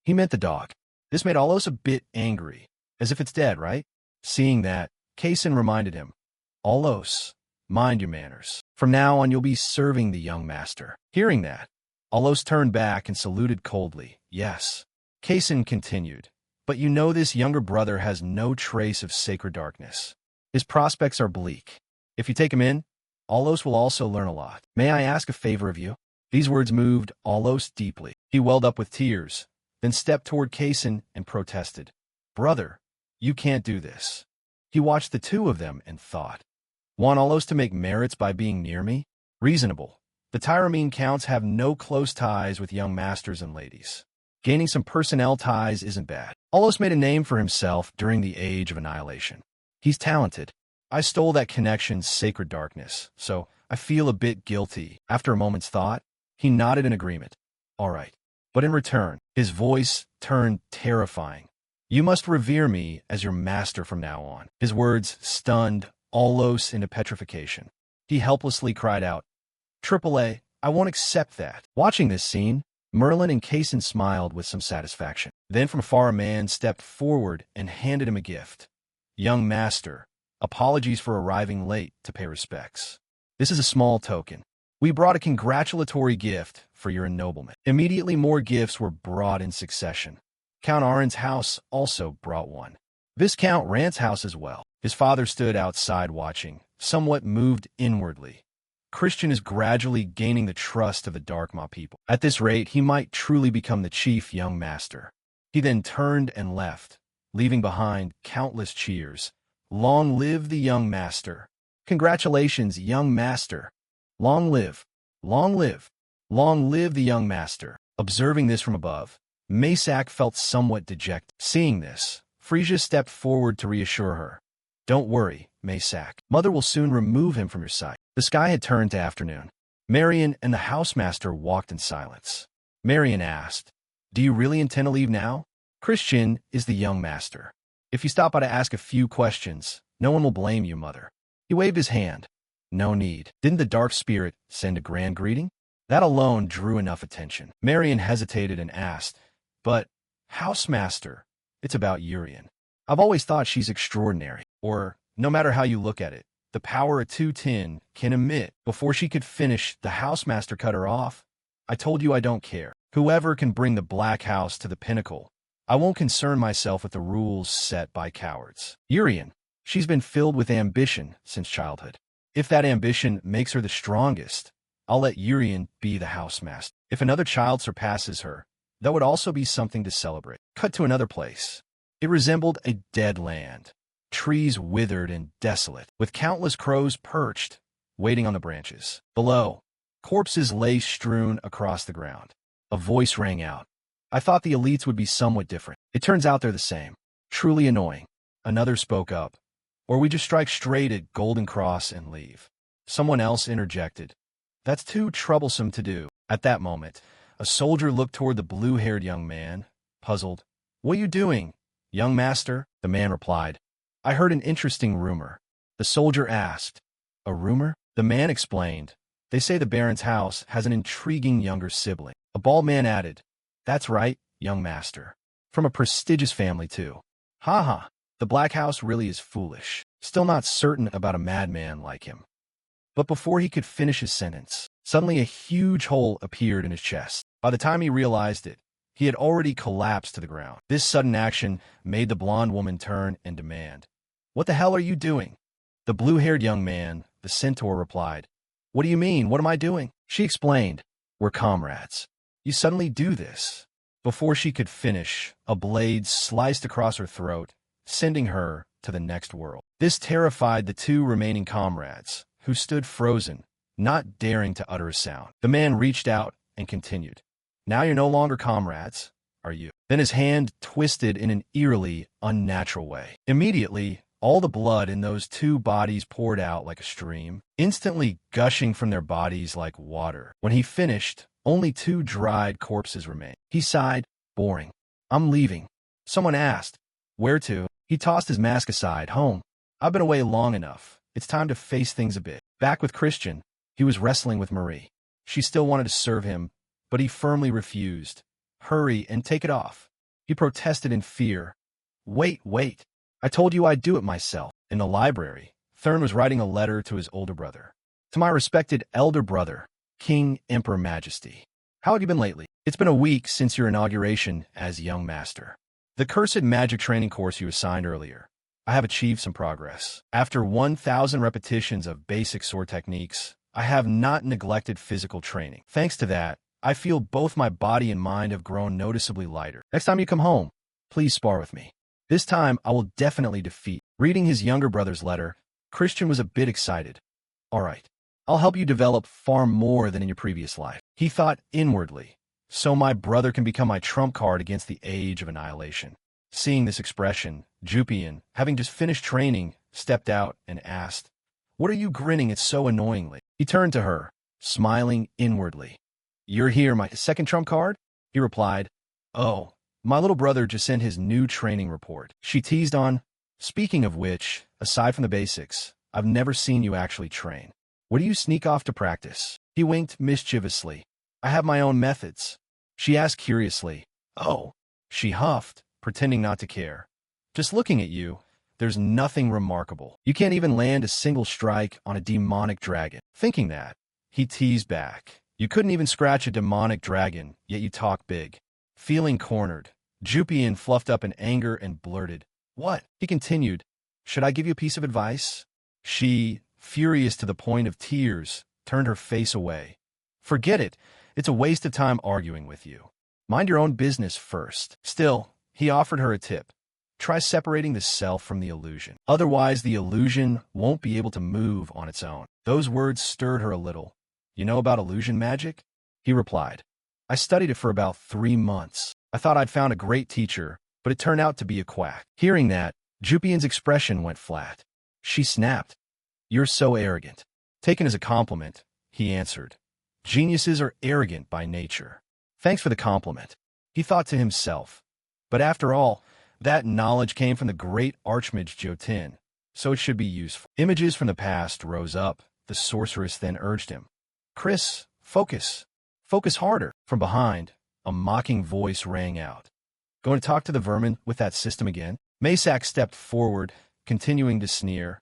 He meant the dog. This made Alos a bit angry, as if it's dead, right? Seeing that, Kaysen reminded him, "Alos, mind your manners. From now on you'll be serving the young master." Hearing that, Alos turned back and saluted coldly. "Yes." Kaysen continued, "But you know this younger brother has no trace of sacred darkness. His prospects are bleak. If you take him in, Alos will also learn a lot. May I ask a favor of you?" These words moved Alos deeply. He welled up with tears, then stepped toward Kaysen and protested, "Brother, you can't do this." He watched the two of them and thought, "Want Alos to make merits by being near me? Reasonable. The Tyramine Counts have no close ties with young masters and ladies. Gaining some personnel ties isn't bad. Alos made a name for himself during the Age of Annihilation. He's talented. I stole that connection's sacred darkness, so I feel a bit guilty." After a moment's thought, he nodded in agreement. "All right. But in return," his voice turned terrifying, "you must revere me as your master from now on." His words stunned Alos into petrification. He helplessly cried out, "AAA, I won't accept that." Watching this scene, Merlin and Kaysen smiled with some satisfaction. Then from afar a man stepped forward and handed him a gift. "Young master, apologies for arriving late to pay respects. This is a small token. We brought a congratulatory gift for your ennoblement." Immediately more gifts were brought in succession. Count Aron's house also brought one. Viscount Rant's house as well. His father stood outside watching, somewhat moved inwardly. Christian is gradually gaining the trust of the Darkmaw people. At this rate, he might truly become the chief young master. He then turned and left, leaving behind countless cheers. "Long live the young master. Congratulations, young master. Long live, long live, long live the young master." Observing this from above, Maysak felt somewhat dejected. Seeing this, Frisia stepped forward to reassure her. "Don't worry, Maysak. Mother will soon remove him from your sight." The sky had turned to afternoon. Marion and the housemaster walked in silence. Marion asked, "Do you really intend to leave now?" "Christian is the young master. If you stop by to ask a few questions, no one will blame you, mother." He waved his hand. "No need. Didn't the dark spirit send a grand greeting?" That alone drew enough attention. Marion hesitated and asked, "But, housemaster, it's about Urian. I've always thought she's extraordinary, or, no matter how you look at it, the power a 210 can emit." Before she could finish, the housemaster cut her off. "I told you I don't care. Whoever can bring the Black House to the pinnacle. I won't concern myself with the rules set by cowards. Urian, she's been filled with ambition since childhood. If that ambition makes her the strongest, I'll let Urian be the housemaster. If another child surpasses her, that would also be something to celebrate." Cut to another place. It resembled a dead land. Trees withered and desolate, with countless crows perched, waiting on the branches. Below, corpses lay strewn across the ground. A voice rang out. "I thought the elites would be somewhat different. It turns out they're the same. Truly annoying." Another spoke up. "Or we just strike straight at Golden Cross and leave." Someone else interjected. "That's too troublesome to do." At that moment, a soldier looked toward the blue-haired young man, puzzled. "What are you doing, young master?" The man replied, "I heard an interesting rumor." The soldier asked, "A rumor?" The man explained, "They say the Baron's house has an intriguing younger sibling." A bald man added, "That's right, young master. From a prestigious family, too." "Ha ha, the Black House really is foolish. Still not certain about a madman like him." But before he could finish his sentence, suddenly a huge hole appeared in his chest. By the time he realized it, he had already collapsed to the ground. This sudden action made the blonde woman turn and demand, "What the hell are you doing?" The blue-haired young man, the centaur, replied, "What do you mean? What am I doing?" She explained, "We're comrades. You suddenly do this." Before she could finish, a blade sliced across her throat, sending her to the next world. This terrified the two remaining comrades, who stood frozen, not daring to utter a sound. The man reached out and continued, "Now you're no longer comrades, are you?" Then his hand twisted in an eerily unnatural way. Immediately, All the blood in those two bodies poured out like a stream, instantly gushing from their bodies like water. When he finished, only two dried corpses remained. He sighed, boring. I'm leaving. Someone asked, where to? He tossed his mask aside, home. I've been away long enough. It's time to face things a bit. Back with Christian, he was wrestling with Marie. She still wanted to serve him, but he firmly refused. Hurry and take it off. He protested in fear. Wait. I told you I'd do it myself. In the library, Thurn was writing a letter to his older brother. To my respected elder brother, King Emperor Majesty. How have you been lately? It's been a week since your inauguration as young master. The cursed magic training course you assigned earlier. I have achieved some progress. After 1,000 repetitions of basic sword techniques, I have not neglected physical training. Thanks to that, I feel both my body and mind have grown noticeably lighter. Next time you come home, please spar with me. This time, I will definitely defeat. Reading his younger brother's letter, Christian was a bit excited. All right, I'll help you develop far more than in your previous life. He thought inwardly, so my brother can become my trump card against the age of annihilation. Seeing this expression, Jupian, having just finished training, stepped out and asked, what are you grinning at so annoyingly? He turned to her, smiling inwardly. You're here, my second trump card? He replied, oh. My little brother just sent his new training report. She teased on, speaking of which, aside from the basics, I've never seen you actually train. What do you sneak off to practice? He winked mischievously. I have my own methods. She asked curiously. Oh. She huffed, pretending not to care. Just looking at you, there's nothing remarkable. You can't even land a single strike on a demonic dragon. Thinking that, he teased back. You couldn't even scratch a demonic dragon, yet you talk big. Feeling cornered, Jupian fluffed up in anger and blurted, what? He continued, should I give you a piece of advice? She, furious to the point of tears, turned her face away. Forget it. It's a waste of time arguing with you. Mind your own business first. Still, he offered her a tip. Try separating the self from the illusion. Otherwise, the illusion won't be able to move on its own. Those words stirred her a little. You know about illusion magic? He replied. I studied it for about 3 months. I thought I'd found a great teacher, but it turned out to be a quack. Hearing that, Jupian's expression went flat. She snapped. You're so arrogant. Taken as a compliment, he answered. Geniuses are arrogant by nature. Thanks for the compliment. He thought to himself. But after all, that knowledge came from the great archmage Jotun, so it should be useful. Images from the past rose up. The sorceress then urged him. Chris, focus. Focus harder. From behind, a mocking voice rang out. Going to talk to the vermin with that system again? Maysak stepped forward, continuing to sneer.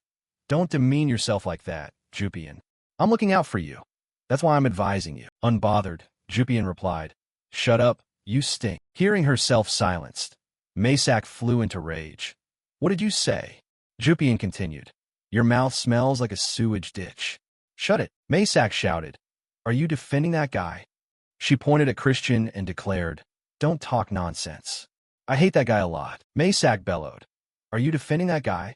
Don't demean yourself like that, Jupian. I'm looking out for you. That's why I'm advising you. Unbothered, Jupian replied. Shut up, you stink. Hearing herself silenced, Maysak flew into rage. What did you say? Jupian continued. Your mouth smells like a sewage ditch. Shut it, Maysak shouted. Are you defending that guy? She pointed at Christian and declared, don't talk nonsense. I hate that guy a lot. Maysak bellowed. Are you defending that guy?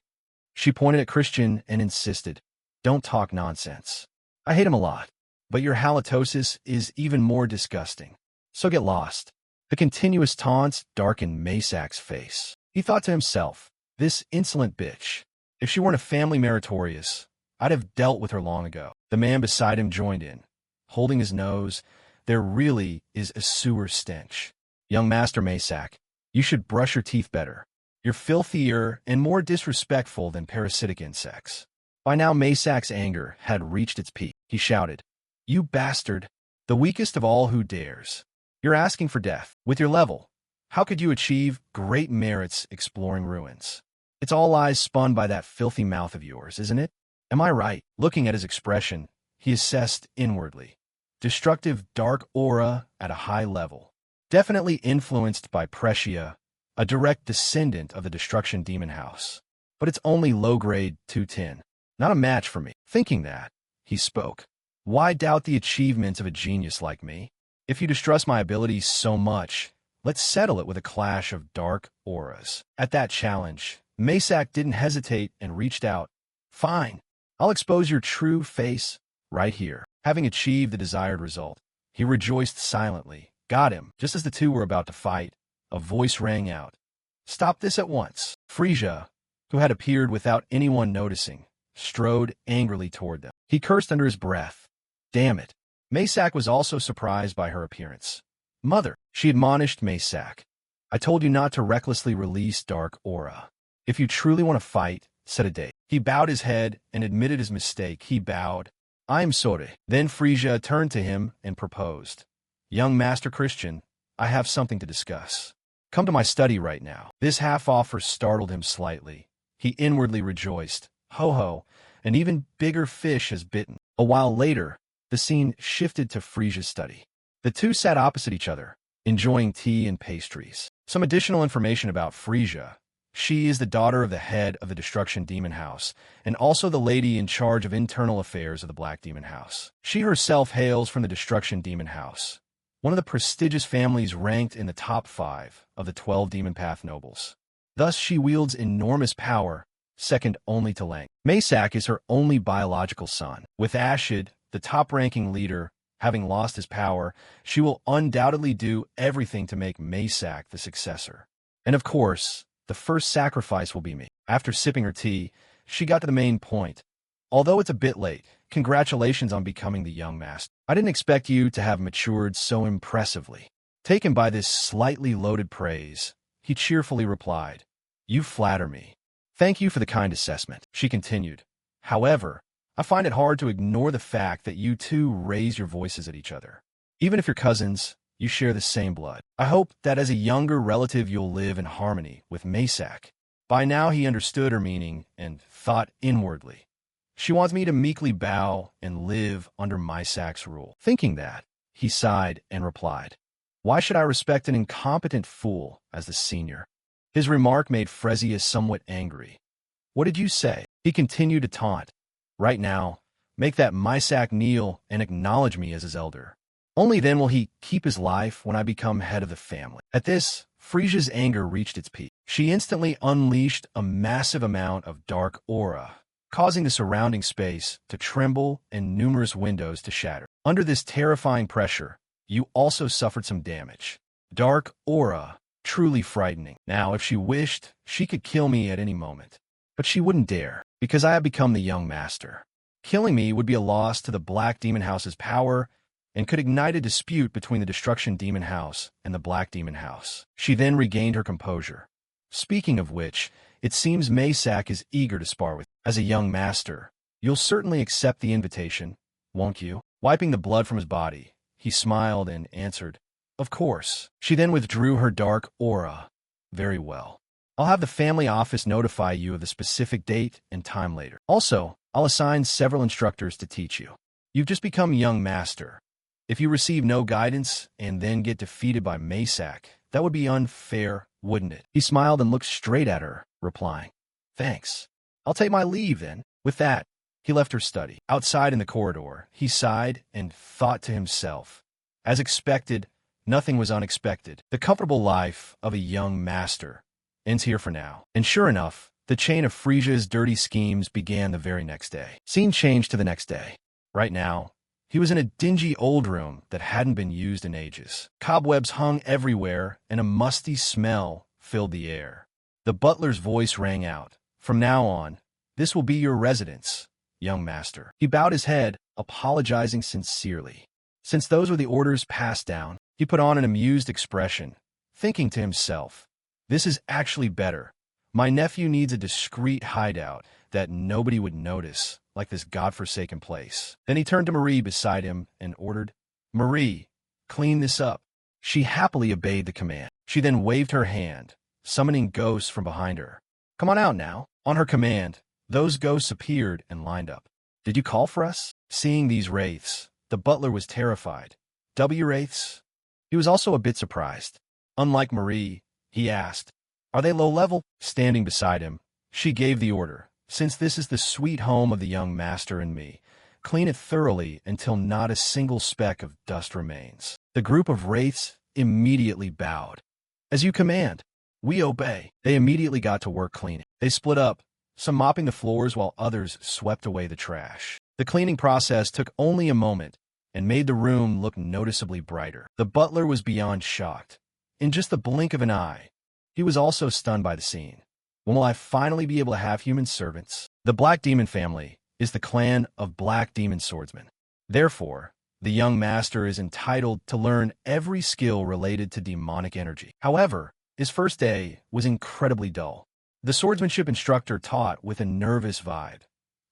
She pointed at Christian and insisted, don't talk nonsense. I hate him a lot, but your halitosis is even more disgusting. So get lost. The continuous taunts darkened Maysak's face. He thought to himself, this insolent bitch. If she weren't a family meritorious, I'd have dealt with her long ago. The man beside him joined in, holding his nose. There really is a sewer stench. Young Master Maysak, you should brush your teeth better. You're filthier and more disrespectful than parasitic insects. By now Maysak's anger had reached its peak. He shouted, you bastard, the weakest of all who dares. You're asking for death. With your level, how could you achieve great merits exploring ruins? It's all lies spun by that filthy mouth of yours, isn't it? Am I right? Looking at his expression, he assessed inwardly. Destructive dark aura at a high level. Definitely influenced by Precia, a direct descendant of the Destruction Demon House. But it's only low-grade 210. Not a match for me. Thinking that, he spoke. Why doubt the achievements of a genius like me? If you distrust my abilities so much, let's settle it with a clash of dark auras. At that challenge, Maysak didn't hesitate and reached out. Fine. I'll expose your true face right here. Having achieved the desired result, he rejoiced silently. Got him. Just as the two were about to fight, a voice rang out. Stop this at once. Frisia, who had appeared without anyone noticing, strode angrily toward them. He cursed under his breath. Damn it. Maysak was also surprised by her appearance. Mother, she admonished Maysak. I told you not to recklessly release dark aura. If you truly want to fight, said Ade. He bowed his head and admitted his mistake. He bowed. I am sorry. Then Frisia turned to him and proposed. Young Master Christian, I have something to discuss. Come to my study right now. This half-offer startled him slightly. He inwardly rejoiced. Ho ho, an even bigger fish has bitten. A while later, the scene shifted to Frisia's study. The two sat opposite each other, enjoying tea and pastries. Some additional information about Frisia. She is the daughter of the head of the Destruction Demon House, and also the lady in charge of internal affairs of the Black Demon House. She herself hails from the Destruction Demon House, one of the prestigious families ranked in the top 5 of the 12 Demon Path nobles. Thus, she wields enormous power, second only to Lang. Maysak is her only biological son. With Ashid, the top-ranking leader, having lost his power, she will undoubtedly do everything to make Maysak the successor. And of course, the first sacrifice will be me. After sipping her tea, she got to the main point. Although it's a bit late, congratulations on becoming the young master. I didn't expect you to have matured so impressively. Taken by this slightly loaded praise, he cheerfully replied, You flatter me. Thank you for the kind assessment, she continued. However, I find it hard to ignore the fact that you two raise your voices at each other. Even if you're cousins, you share the same blood. I hope that as a younger relative you'll live in harmony with Maysak. By now he understood her meaning and thought inwardly. She wants me to meekly bow and live under Maysak's rule. Thinking that, he sighed and replied, Why should I respect an incompetent fool as the senior? His remark made Frisia somewhat angry. What did you say? He continued to taunt. Right now, make that Maysak kneel and acknowledge me as his elder. Only then will he keep his life when I become head of the family. At this, Frisia's anger reached its peak. She instantly unleashed a massive amount of dark aura, causing the surrounding space to tremble and numerous windows to shatter. Under this terrifying pressure, you also suffered some damage. Dark aura, truly frightening. Now, if she wished, she could kill me at any moment. But she wouldn't dare, because I have become the young master. Killing me would be a loss to the Black Demon House's power and could ignite a dispute between the Destruction Demon House and the Black Demon House. She then regained her composure. Speaking of which, it seems Maysak is eager to spar with. As a young master, you'll certainly accept the invitation, won't you? Wiping the blood from his body, he smiled and answered, Of course. She then withdrew her dark aura. Very well. I'll have the family office notify you of the specific date and time later. Also, I'll assign several instructors to teach you. You've just become young master. If you receive no guidance and then get defeated by Maysak, that would be unfair, wouldn't it? He smiled and looked straight at her, replying, Thanks. I'll take my leave then. With that, he left her study. Outside in the corridor, he sighed and thought to himself. As expected, nothing was unexpected. The comfortable life of a young master ends here for now. And sure enough, the chain of Frisia's dirty schemes began the very next day. Scene changed to the next day. Right now, he was in a dingy old room that hadn't been used in ages. Cobwebs hung everywhere, and a musty smell filled the air. The butler's voice rang out. From now on, this will be your residence, young master. He bowed his head, apologizing sincerely. Since those were the orders passed down, he put on an amused expression, thinking to himself, This is actually better. My nephew needs a discreet hideout that nobody would notice, like this godforsaken place. Then he turned to Marie beside him and ordered, Marie, clean this up. She happily obeyed the command. She then waved her hand, summoning ghosts from behind her. Come on out now. On her command, those ghosts appeared and lined up. Did you call for us? Seeing these wraiths, the butler was terrified. Wraiths? He was also a bit surprised. Unlike Marie, he asked, Are they low-level? Standing beside him, she gave the order. Since this is the sweet home of the young master and me, clean it thoroughly until not a single speck of dust remains. The group of wraiths immediately bowed. As you command. We obey. They immediately got to work cleaning. They split up, some mopping the floors while others swept away the trash. The cleaning process took only a moment and made the room look noticeably brighter. The butler was beyond shocked. In just the blink of an eye, he was also stunned by the scene. When will I finally be able to have human servants? The Black Demon family is the clan of Black Demon swordsmen. Therefore, the young master is entitled to learn every skill related to demonic energy. However, his first day was incredibly dull. The swordsmanship instructor taught with a nervous vibe.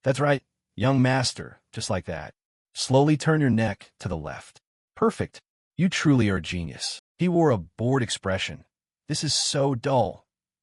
That's right, young master, just like that. Slowly turn your neck to the left. Perfect. You truly are a genius. He wore a bored expression. This is so dull.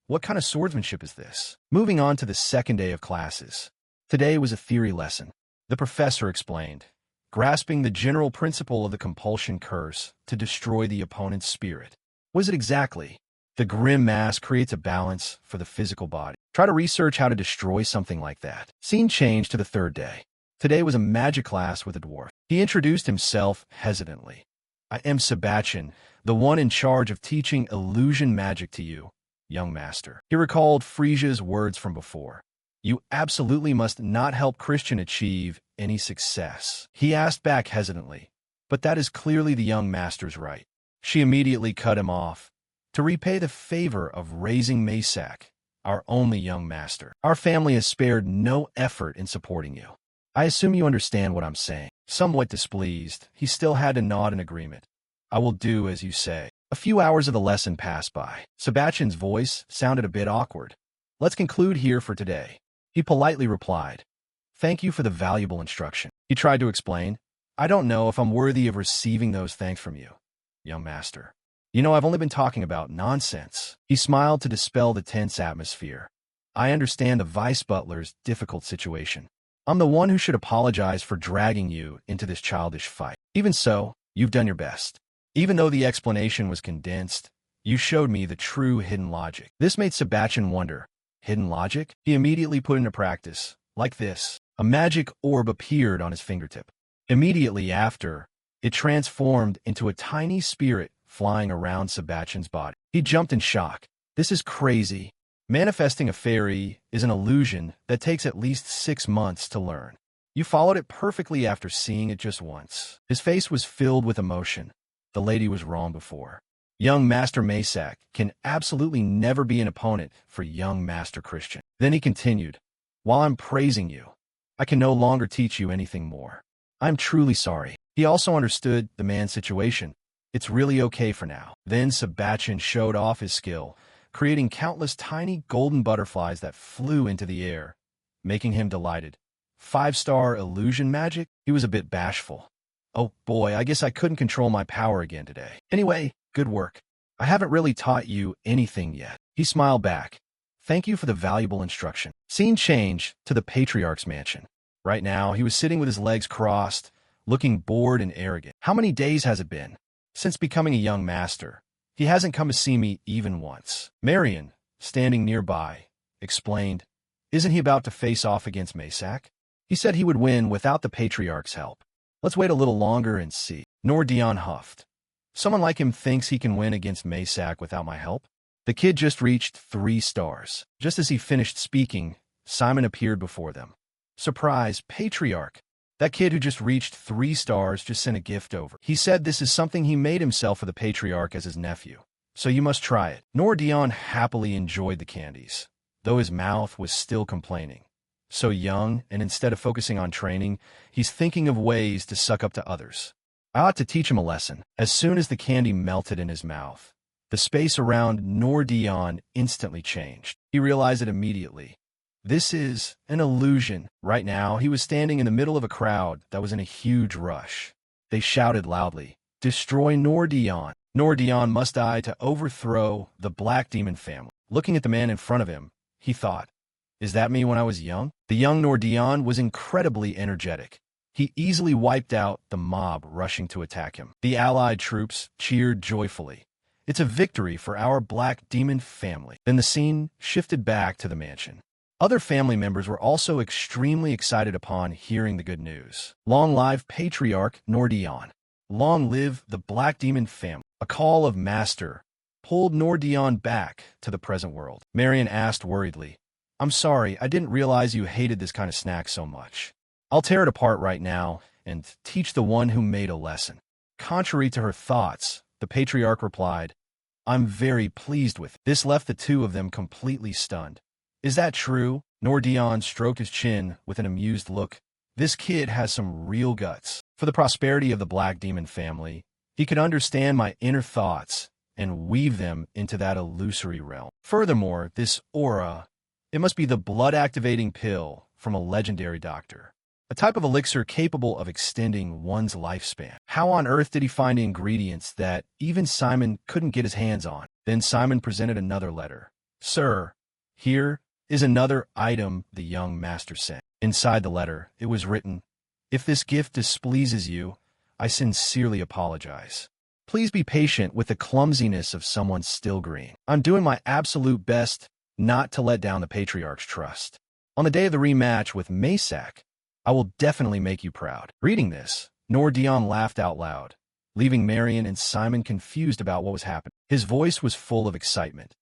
What kind of swordsmanship is this? Moving on to the second day of classes. Today was a theory lesson. The professor explained, grasping the general principle of the compulsion curse to destroy the opponent's spirit. What is it exactly? The grim mask creates a balance for the physical body. Try to research how to destroy something like that. Scene changed to the third day. Today was a magic class with a dwarf. He introduced himself hesitantly. I am Sebastian, the one in charge of teaching illusion magic to you, young master. He recalled Frisia's words from before. You absolutely must not help Christian achieve any success. He asked back hesitantly, but that is clearly the young master's right. She immediately cut him off. To repay the favor of raising Masak, our only young master, our family has spared no effort in supporting you. I assume you understand what I'm saying. Somewhat displeased, he still had to nod in agreement. I will do as you say. A few hours of the lesson passed by. Sebastian's voice sounded a bit awkward. Let's conclude here for today. He politely replied, thank you for the valuable instruction. He tried to explain, I don't know if I'm worthy of receiving those thanks from you, young master. You know, I've only been talking about nonsense. He smiled to dispel the tense atmosphere. I understand the vice butler's difficult situation. I'm the one who should apologize for dragging you into this childish fight. Even so, you've done your best. Even though the explanation was condensed, you showed me the true hidden logic. This made Sebastian wonder. Hidden logic? He immediately put into practice. Like this. A magic orb appeared on his fingertip. Immediately after, it transformed into a tiny spirit flying around Sebastian's body. He jumped in shock. This is crazy. Manifesting a fairy is an illusion that takes at least 6 months to learn. You followed it perfectly after seeing it just once. His face was filled with emotion. The lady was wrong before. Young Master Masak can absolutely never be an opponent for young Master Christian. Then he continued, while I'm praising you, I can no longer teach you anything more. I'm truly sorry. He also understood the man's situation. It's really okay for now. Then Sebastian showed off his skill, creating countless tiny golden butterflies that flew into the air, making him delighted. 5-star illusion magic? He was a bit bashful. Oh boy, I guess I couldn't control my power again today. Anyway, good work. I haven't really taught you anything yet. He smiled back. Thank you for the valuable instruction. Scene changed to the patriarch's mansion. Right now, he was sitting with his legs crossed, looking bored and arrogant. How many days has it been? Since becoming a young master, he hasn't come to see me even once. Marion, standing nearby, explained, isn't he about to face off against Masak? He said he would win without the patriarch's help. Let's wait a little longer and see. Dion huffed. Someone like him thinks he can win against Masak without my help? The kid just reached 3 stars. Just as he finished speaking, Simon appeared before them. Surprise, patriarch. That kid who just reached 3 stars just sent a gift over. He said this is something he made himself for the patriarch as his nephew. So you must try it. Dion happily enjoyed the candies, though his mouth was still complaining. So young, and instead of focusing on training, he's thinking of ways to suck up to others. I ought to teach him a lesson. As soon as the candy melted in his mouth, the space around Dion instantly changed. He realized it immediately. This is an illusion. Right now, he was standing in the middle of a crowd that was in a huge rush. They shouted loudly, destroy Dion. Dion must die to overthrow the Black Demon family. Looking at the man in front of him, he thought, is that me when I was young? The young Dion was incredibly energetic. He easily wiped out the mob rushing to attack him. The allied troops cheered joyfully. It's a victory for our Black Demon family. Then the scene shifted back to the mansion. Other family members were also extremely excited upon hearing the good news. Long live Patriarch Dion. Long live the Black Demon family. A call of Master pulled Dion back to the present world. Marion asked worriedly, I'm sorry, I didn't realize you hated this kind of snack so much. I'll tear it apart right now and teach the one who made a lesson. Contrary to her thoughts, the patriarch replied, I'm very pleased with it. This left the two of them completely stunned. Is that true? Nordion stroked his chin with an amused look. This kid has some real guts. For the prosperity of the Black Demon family, he could understand my inner thoughts and weave them into that illusory realm. Furthermore, this aura, it must be the blood-activating pill from a legendary doctor. A type of elixir capable of extending one's lifespan. How on earth did he find ingredients that even Simon couldn't get his hands on? Then Simon presented another letter. Sir, here is another item the young master sent. Inside the letter, it was written, "If this gift displeases you, I sincerely apologize. Please be patient with the clumsiness of someone still green. I'm doing my absolute best not to let down the Patriarch's trust. On the day of the rematch with Maysak, I will definitely make you proud." Reading this, Nordion laughed out loud, leaving Marion and Simon confused about what was happening. His voice was full of excitement.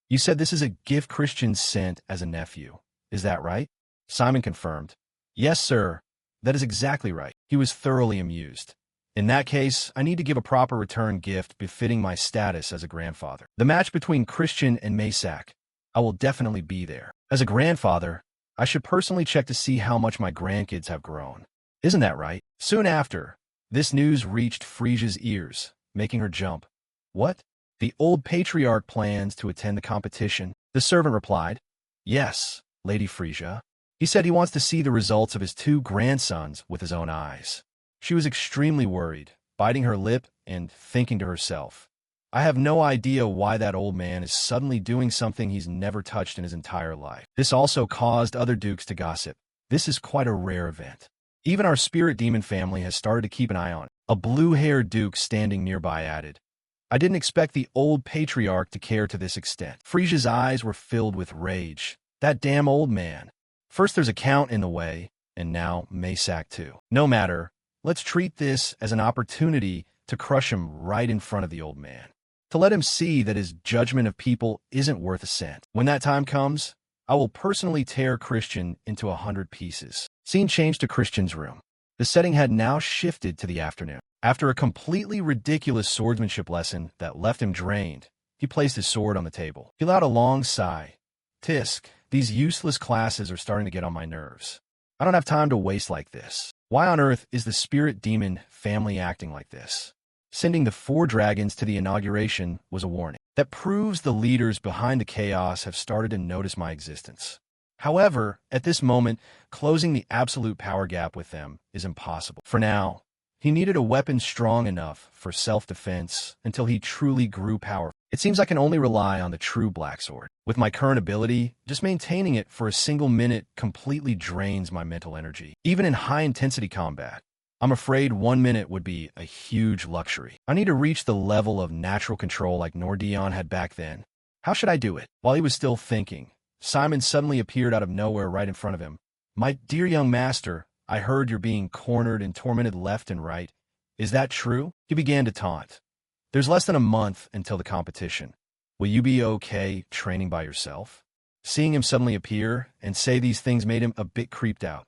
"You said this is a gift Christian sent as a nephew. Is that right?" Simon confirmed. "Yes, sir. That is exactly right." He was thoroughly amused. "In that case, I need to give a proper return gift befitting my status as a grandfather. The match between Christian and Maysak, I will definitely be there. As a grandfather, I should personally check to see how much my grandkids have grown. Isn't that right?" Soon after, this news reached Frisia's ears, making her jump. "What? The old patriarch plans to attend the competition?" The servant replied. "Yes, Lady Frisia. He said he wants to see the results of his 2 grandsons with his own eyes." She was extremely worried, biting her lip and thinking to herself, "I have no idea why that old man is suddenly doing something he's never touched in his entire life." This also caused other dukes to gossip. This is quite a rare event. Even our spirit demon family has started to keep an eye on it. A blue-haired duke standing nearby added, "I didn't expect the old patriarch to care to this extent." Frisia's eyes were filled with rage. That damn old man. First there's a count in the way, and now Maysak too. No matter, let's treat this as an opportunity to crush him right in front of the old man. To let him see that his judgment of people isn't worth a cent. When that time comes, I will personally tear Christian into 100 pieces. Scene changed to Christian's room. The setting had now shifted to the afternoon. After a completely ridiculous swordsmanship lesson that left him drained, he placed his sword on the table. He allowed a long sigh. "Tisk, these useless classes are starting to get on my nerves. I don't have time to waste like this. Why on earth is the spirit demon family acting like this?" Sending the 4 dragons to the inauguration was a warning. That proves the leaders behind the chaos have started to notice my existence. However, at this moment, closing the absolute power gap with them is impossible. For now, he needed a weapon strong enough for self-defense until he truly grew powerful. It seems I can only rely on the true black sword. With my current ability, just maintaining it for a single minute completely drains my mental energy. Even in high-intensity combat, I'm afraid 1 minute would be a huge luxury. I need to reach the level of natural control like Nordion had back then. How should I do it? While he was still thinking, Simon suddenly appeared out of nowhere right in front of him. "My dear young master, I heard you're being cornered and tormented left and right. Is that true?" He began to taunt. "There's less than a month until the competition. Will you be okay training by yourself?" Seeing him suddenly appear and say these things made him a bit creeped out.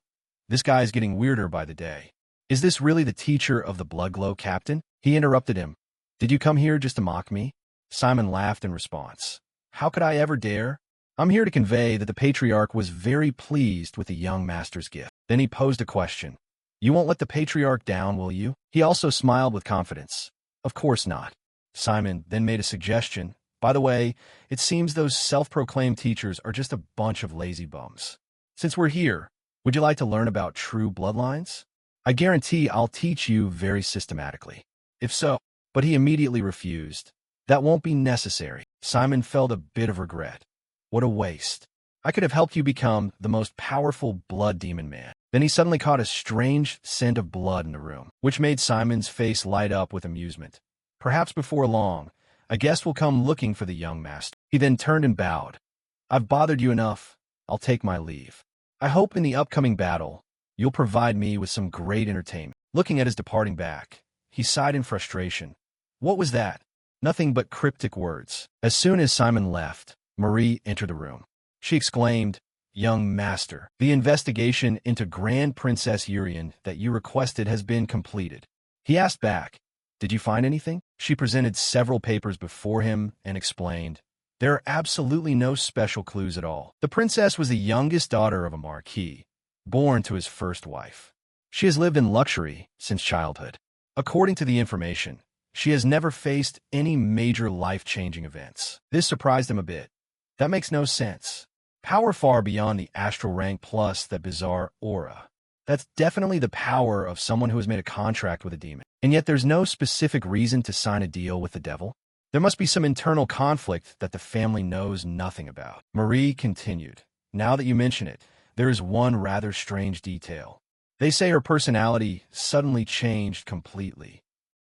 This guy's getting weirder by the day. "Is this really the teacher of the Bloodglow, Captain?" He interrupted him. "Did you come here just to mock me?" Simon laughed in response. "How could I ever dare? I'm here to convey that the Patriarch was very pleased with the young master's gift." Then he posed a question. "You won't let the Patriarch down, will you?" He also smiled with confidence. "Of course not." Simon then made a suggestion. "By the way, it seems those self-proclaimed teachers are just a bunch of lazy bums. Since we're here, would you like to learn about true bloodlines? I guarantee I'll teach you very systematically. If so," but he immediately refused. "That won't be necessary." Simon felt a bit of regret. What a waste. I could have helped you become the most powerful blood demon man. Then he suddenly caught a strange scent of blood in the room, which made Simon's face light up with amusement. Perhaps before long, a guest will come looking for the young master. He then turned and bowed. "I've bothered you enough. I'll take my leave. I hope in the upcoming battle, you'll provide me with some great entertainment." Looking at his departing back, he sighed in frustration. What was that? Nothing but cryptic words. As soon as Simon left, Marie entered the room. She exclaimed, "Young master, the investigation into Grand Princess Urian that you requested has been completed." He asked back, "Did you find anything?" She presented several papers before him and explained, There are absolutely no special clues at all. The princess was the youngest daughter of a marquis, born to his first wife. She has lived in luxury since childhood. According to the information, she has never faced any major life-changing events. This surprised him a bit. That makes no sense. Power far beyond the astral rank plus that bizarre aura. That's definitely the power of someone who has made a contract with a demon. And yet there's no specific reason to sign a deal with the devil. There must be some internal conflict that the family knows nothing about. Marie continued. Now that you mention it, there is one rather strange detail. They say her personality suddenly changed completely.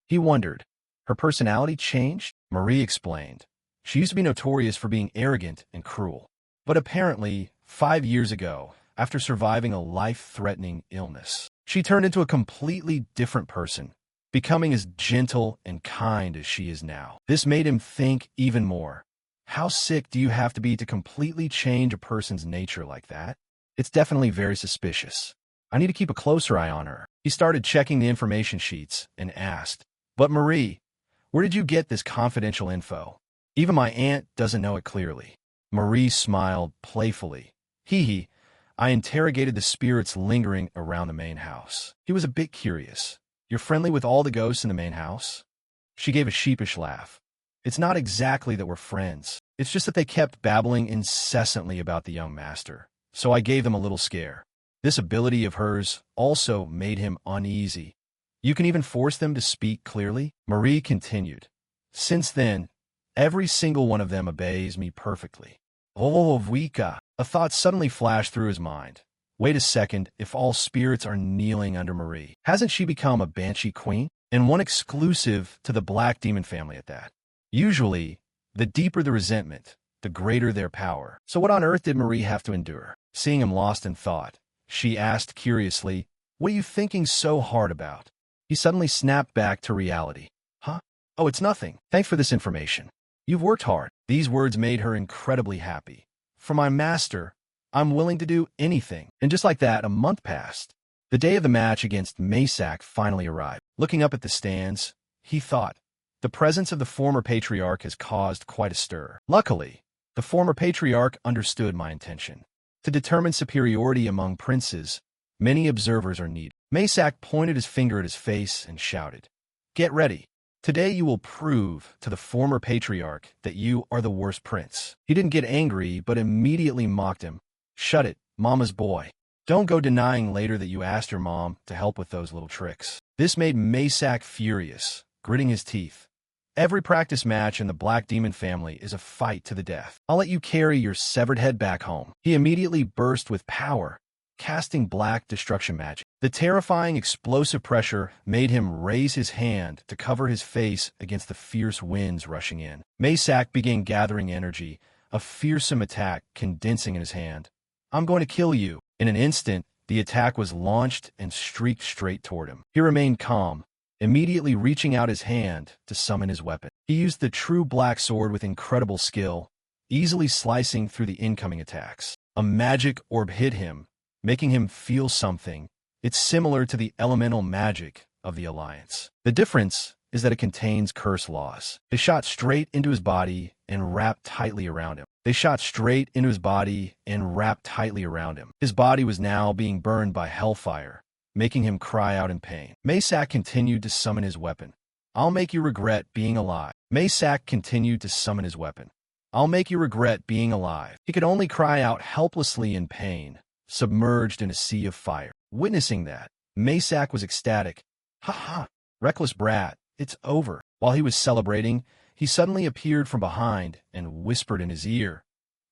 He wondered. Her personality changed? Marie explained. She used to be notorious for being arrogant and cruel. But apparently, 5 years ago, after surviving a life-threatening illness, she turned into a completely different person, becoming as gentle and kind as she is now. This made him think even more. How sick do you have to be to completely change a person's nature like that? It's definitely very suspicious. I need to keep a closer eye on her. He started checking the information sheets and asked, But Marie, where did you get this confidential info? Even my aunt doesn't know it clearly. Marie smiled playfully. Hee, I interrogated the spirits lingering around the main house. He was a bit curious. You're friendly with all the ghosts in the main house? She gave a sheepish laugh. It's not exactly that we're friends. It's just that they kept babbling incessantly about the young master, so I gave them a little scare. This ability of hers also made him uneasy. You can even force them to speak clearly? Marie continued. Since then, every single one of them obeys me perfectly. Oh, Vika! A thought suddenly flashed through his mind. Wait a second, if all spirits are kneeling under Marie, hasn't she become a banshee queen? And one exclusive to the Black Demon family at that. Usually, the deeper the resentment, the greater their power. So what on earth did Marie have to endure? Seeing him lost in thought, she asked curiously, What are you thinking so hard about? He suddenly snapped back to reality. Huh? Oh, it's nothing. Thanks for this information. You've worked hard. These words made her incredibly happy. For my master, I'm willing to do anything. And just like that, a month passed. The day of the match against Maysak finally arrived. Looking up at the stands, he thought, the presence of the former patriarch has caused quite a stir. Luckily, the former patriarch understood my intention. To determine superiority among princes, many observers are needed. Maysak pointed his finger at his face and shouted, Get ready. Today you will prove to the former patriarch that you are the worst prince. He didn't get angry, but immediately mocked him. Shut it, mama's boy. Don't go denying later that you asked your mom to help with those little tricks. This made Maysak furious, gritting his teeth. Every practice match in the Black Demon family is a fight to the death. I'll let you carry your severed head back home. He immediately burst with power, casting black destruction magic. The terrifying explosive pressure made him raise his hand to cover his face against the fierce winds rushing in. Maysak began gathering energy, a fearsome attack condensing in his hand. I'm going to kill you. In an instant, the attack was launched and streaked straight toward him. He remained calm, immediately reaching out his hand to summon his weapon. He used the true black sword with incredible skill, easily slicing through the incoming attacks. A magic orb hit him, making him feel something. It's similar to the elemental magic of the Alliance. The difference is that it contains curse laws. They shot straight into his body and wrapped tightly around him. His body was now being burned by hellfire, making him cry out in pain. Maysak continued to summon his weapon. I'll make you regret being alive. He could only cry out helplessly in pain, submerged in a sea of fire. Witnessing that, Maysak was ecstatic. Ha ha, reckless brat, it's over. While he was celebrating, he suddenly appeared from behind and whispered in his ear,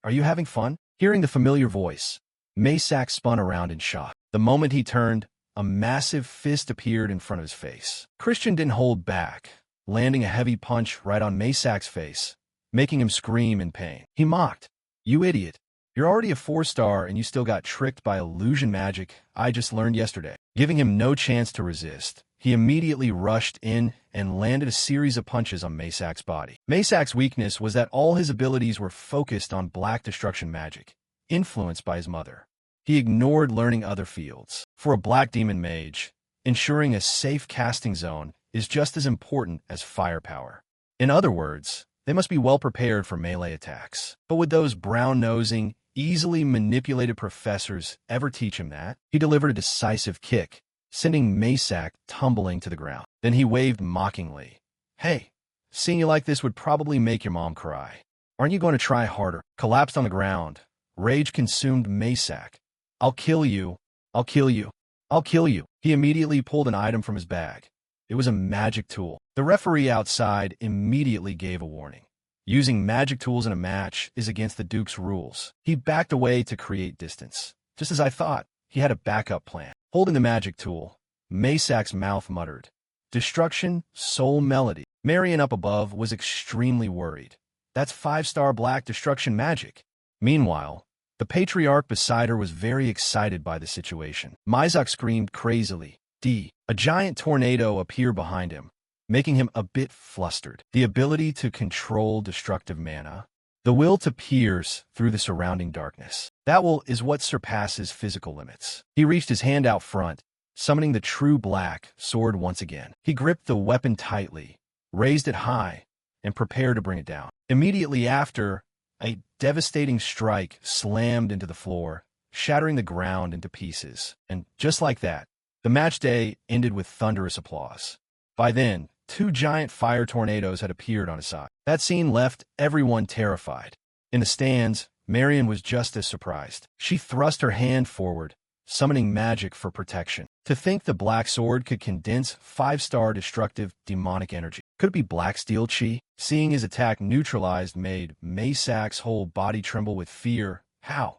Are you having fun? Hearing the familiar voice, Maysak spun around in shock. The moment he turned, a massive fist appeared in front of his face. Christian didn't hold back, landing a heavy punch right on Maysak's face, making him scream in pain. He mocked, You idiot. You're already a 4-star and you still got tricked by illusion magic I just learned yesterday. Giving him no chance to resist, he immediately rushed in and landed a series of punches on Maysak's body. Maysak's weakness was that all his abilities were focused on black destruction magic, influenced by his mother. He ignored learning other fields. For a Black Demon mage, ensuring a safe casting zone is just as important as firepower. In other words, They must be well prepared for melee attacks. But would those brown-nosing, easily manipulated professors ever teach him that? He delivered a decisive kick, sending Maysak tumbling to the ground. Then he waved mockingly. Hey, seeing you like this would probably make your mom cry. Aren't you going to try harder? Collapsed on the ground. Rage consumed Maysak. I'll kill you. I'll kill you. I'll kill you. He immediately pulled an item from his bag. It was a magic tool. The referee outside immediately gave a warning. Using magic tools in a match is against the Duke's rules. He backed away to create distance. Just as I thought, he had a backup plan. Holding the magic tool, Maysak's mouth muttered, Destruction, Soul Melody. Marion up above was extremely worried. That's 5-star black destruction magic. Meanwhile, the patriarch beside her was very excited by the situation. Maysak screamed crazily. A giant tornado appeared behind him, making him a bit flustered. The ability to control destructive mana. The will to pierce through the surrounding darkness. That will is what surpasses physical limits. He reached his hand out front, summoning the true black sword once again. He gripped the weapon tightly, raised it high, and prepared to bring it down. Immediately after, a devastating strike slammed into the floor, shattering the ground into pieces. And just like that, the match day ended with thunderous applause. By then, 2 giant fire tornadoes had appeared on his side. That scene left everyone terrified. In the stands, Marion was just as surprised. She thrust her hand forward, summoning magic for protection. To think the black sword could condense 5-star destructive demonic energy. Could it be black steel chi? Seeing his attack neutralized made Maysak's whole body tremble with fear. How?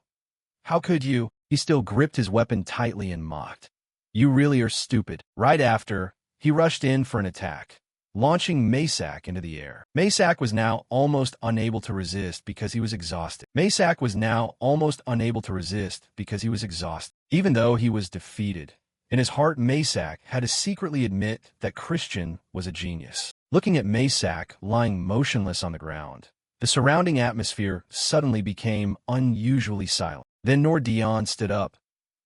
How could you? He still gripped his weapon tightly and mocked. You really are stupid. Right after, he rushed in for an attack, launching Maysak into the air. Maysak was now almost unable to resist because he was exhausted. Even though he was defeated, in his heart Maysak had to secretly admit that Christian was a genius. Looking at Maysak lying motionless on the ground, the surrounding atmosphere suddenly became unusually silent. Then Nordion stood up.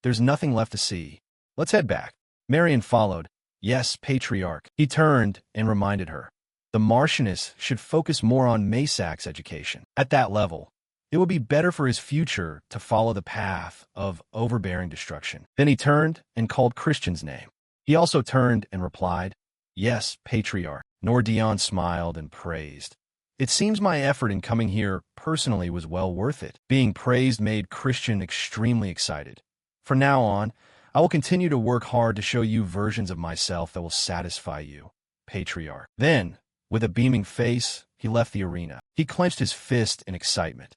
There's nothing left to see. Let's head back. Marion followed. Yes, Patriarch. He turned and reminded her. The Marchioness should focus more on Maysak's education. At that level, it would be better for his future to follow the path of overbearing destruction. Then he turned and called Christian's name. He also turned and replied, Yes, Patriarch. Nordion smiled and praised. It seems my effort in coming here personally was well worth it. Being praised made Christian extremely excited. From now on, I will continue to work hard to show you versions of myself that will satisfy you, Patriarch. Then, with a beaming face, he left the arena. He clenched his fist in excitement.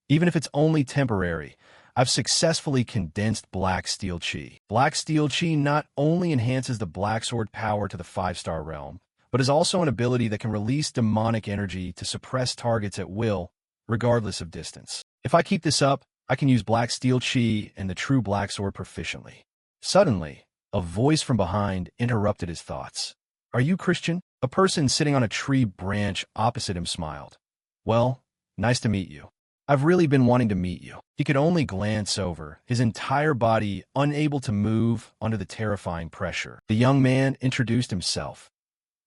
Even if it's only temporary, I've successfully condensed Black Steel Chi. Black Steel Chi not only enhances the Black Sword power to the 5-star realm, but is also an ability that can release demonic energy to suppress targets at will, regardless of distance. If I keep this up, I can use Black Steel Chi and the true Black Sword proficiently. Suddenly, a voice from behind interrupted his thoughts. Are you Christian? A person sitting on a tree branch opposite him smiled. Well, nice to meet you. I've really been wanting to meet you. He could only glance over, his entire body unable to move under the terrifying pressure. The young man introduced himself.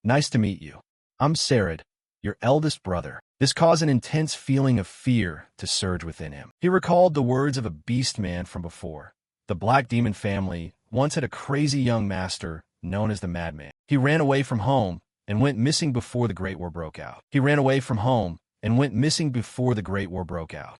Nice to meet you. I'm Sarad, your eldest brother. This caused an intense feeling of fear to surge within him. He recalled the words of a beast man from before. The Black Demon family once had a crazy young master known as the Madman. He ran away from home and went missing before the Great War broke out.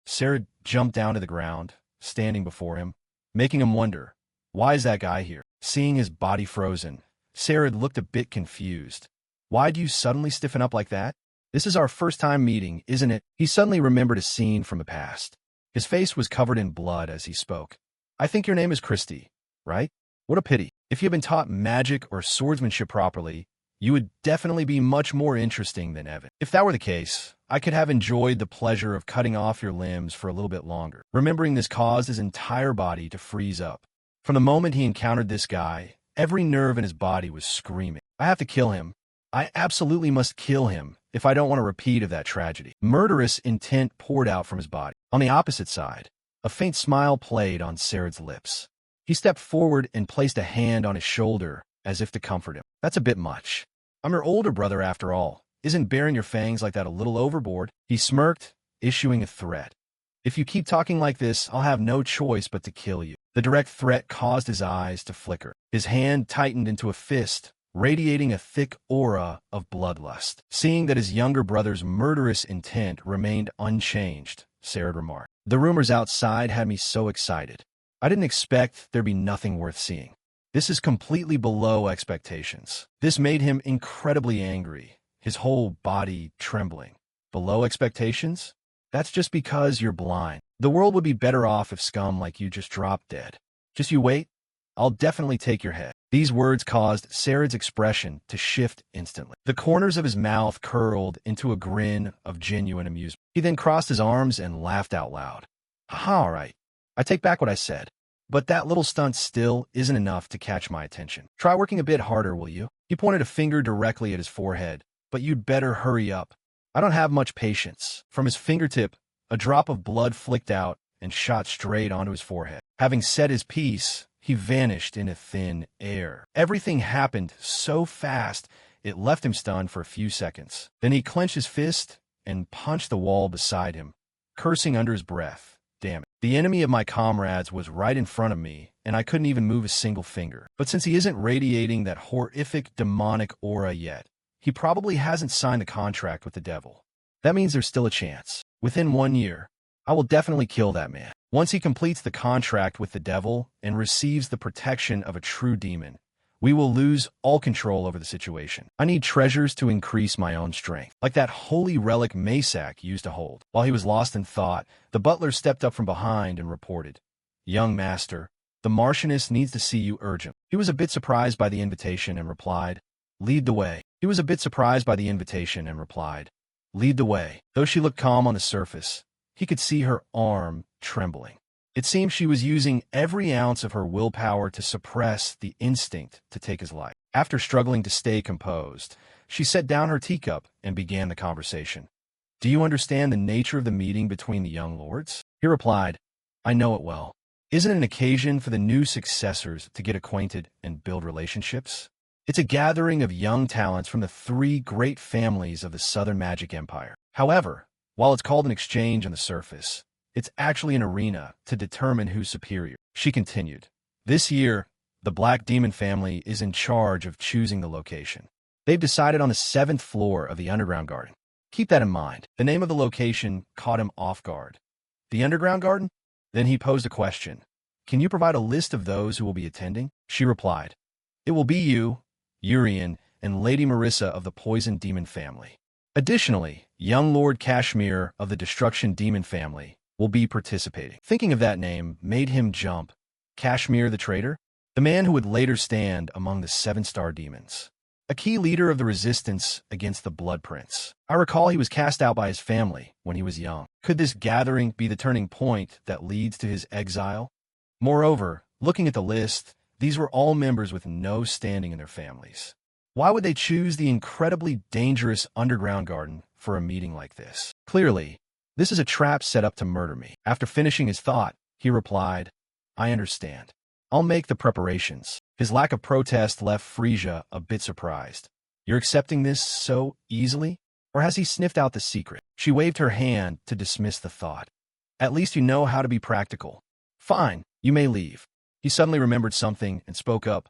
Sarah jumped down to the ground, standing before him, making him wonder, why is that guy here? Seeing his body frozen, Sarah looked a bit confused. Why do you suddenly stiffen up like that? This is our first time meeting, isn't it? He suddenly remembered a scene from the past. His face was covered in blood as he spoke. I think your name is Christy, right? What a pity. If you had been taught magic or swordsmanship properly, you would definitely be much more interesting than Evan. If that were the case, I could have enjoyed the pleasure of cutting off your limbs for a little bit longer. Remembering this caused his entire body to freeze up. From the moment he encountered this guy, every nerve in his body was screaming. I have to kill him. I absolutely must kill him if I don't want a repeat of that tragedy. Murderous intent poured out from his body. On the opposite side, a faint smile played on Sarad's lips. He stepped forward and placed a hand on his shoulder as if to comfort him. That's a bit much. I'm your older brother after all, Isn't baring your fangs like that a little overboard? He smirked, issuing a threat. If you keep talking like this, I'll have no choice but to kill you. The direct threat caused his eyes to flicker. His hand tightened into a fist, radiating a thick aura of bloodlust. Seeing that his younger brother's murderous intent remained unchanged, Sarah remarked. The rumors outside had me so excited. I didn't expect there'd be nothing worth seeing. This is completely below expectations. This made him incredibly angry, his whole body trembling. Below expectations? That's just because you're blind. The world would be better off if scum like you just dropped dead. Just you wait. I'll definitely take your head. These words caused Sarad's expression to shift instantly. The corners of his mouth curled into a grin of genuine amusement. He then crossed his arms and laughed out loud. Haha, all right. I take back what I said. But that little stunt still isn't enough to catch my attention. Try working a bit harder, will you? He pointed a finger directly at his forehead. But you'd better hurry up. I don't have much patience. From his fingertip, a drop of blood flicked out and shot straight onto his forehead. Having said his piece, he vanished into thin air. Everything happened so fast, it left him stunned for a few seconds. Then he clenched his fist and punched the wall beside him, cursing under his breath. Damn it. The enemy of my comrades was right in front of me, and I couldn't even move a single finger. But since he isn't radiating that horrific demonic aura yet, he probably hasn't signed the contract with the devil. That means there's still a chance. Within 1 year, I will definitely kill that man. Once he completes the contract with the devil and receives the protection of a true demon, we will lose all control over the situation. I need treasures to increase my own strength, like that holy relic Masak used to hold. While he was lost in thought, the butler stepped up from behind and reported, Young master, the Marchioness needs to see you urgently. He was a bit surprised by the invitation and replied, Lead the way. Lead the way. Though she looked calm on the surface, he could see her arm trembling. It seemed she was using every ounce of her willpower to suppress the instinct to take his life. After struggling to stay composed, she set down her teacup and began the conversation. Do you understand the nature of the meeting between the young lords? He replied, I know it well. Isn't it an occasion for the new successors to get acquainted and build relationships? It's a gathering of young talents from the 3 great families of the Southern Magic Empire. However, while it's called an exchange on the surface, it's actually an arena to determine who's superior. She continued, This year, the Black Demon family is in charge of choosing the location. They've decided on the 7th floor of the Underground Garden. Keep that in mind. The name of the location caught him off guard. The Underground Garden? Then he posed a question. Can you provide a list of those who will be attending? She replied, It will be you, Urian, and Lady Marissa of the Poison Demon family. Additionally, young Lord Kashmir of the Destruction Demon family will be participating. Thinking of that name made him jump. Kashmir the traitor? The man who would later stand among the 7-star demons. A key leader of the resistance against the Blood Prince. I recall he was cast out by his family when he was young. Could this gathering be the turning point that leads to his exile? Moreover, looking at the list, these were all members with no standing in their families. Why would they choose the incredibly dangerous Underground Garden for a meeting like this? Clearly, this is a trap set up to murder me. After finishing his thought, he replied, I understand. I'll make the preparations. His lack of protest left Frisia a bit surprised. You're accepting this so easily? Or has he sniffed out the secret? She waved her hand to dismiss the thought. At least you know how to be practical. Fine, you may leave. He suddenly remembered something and spoke up.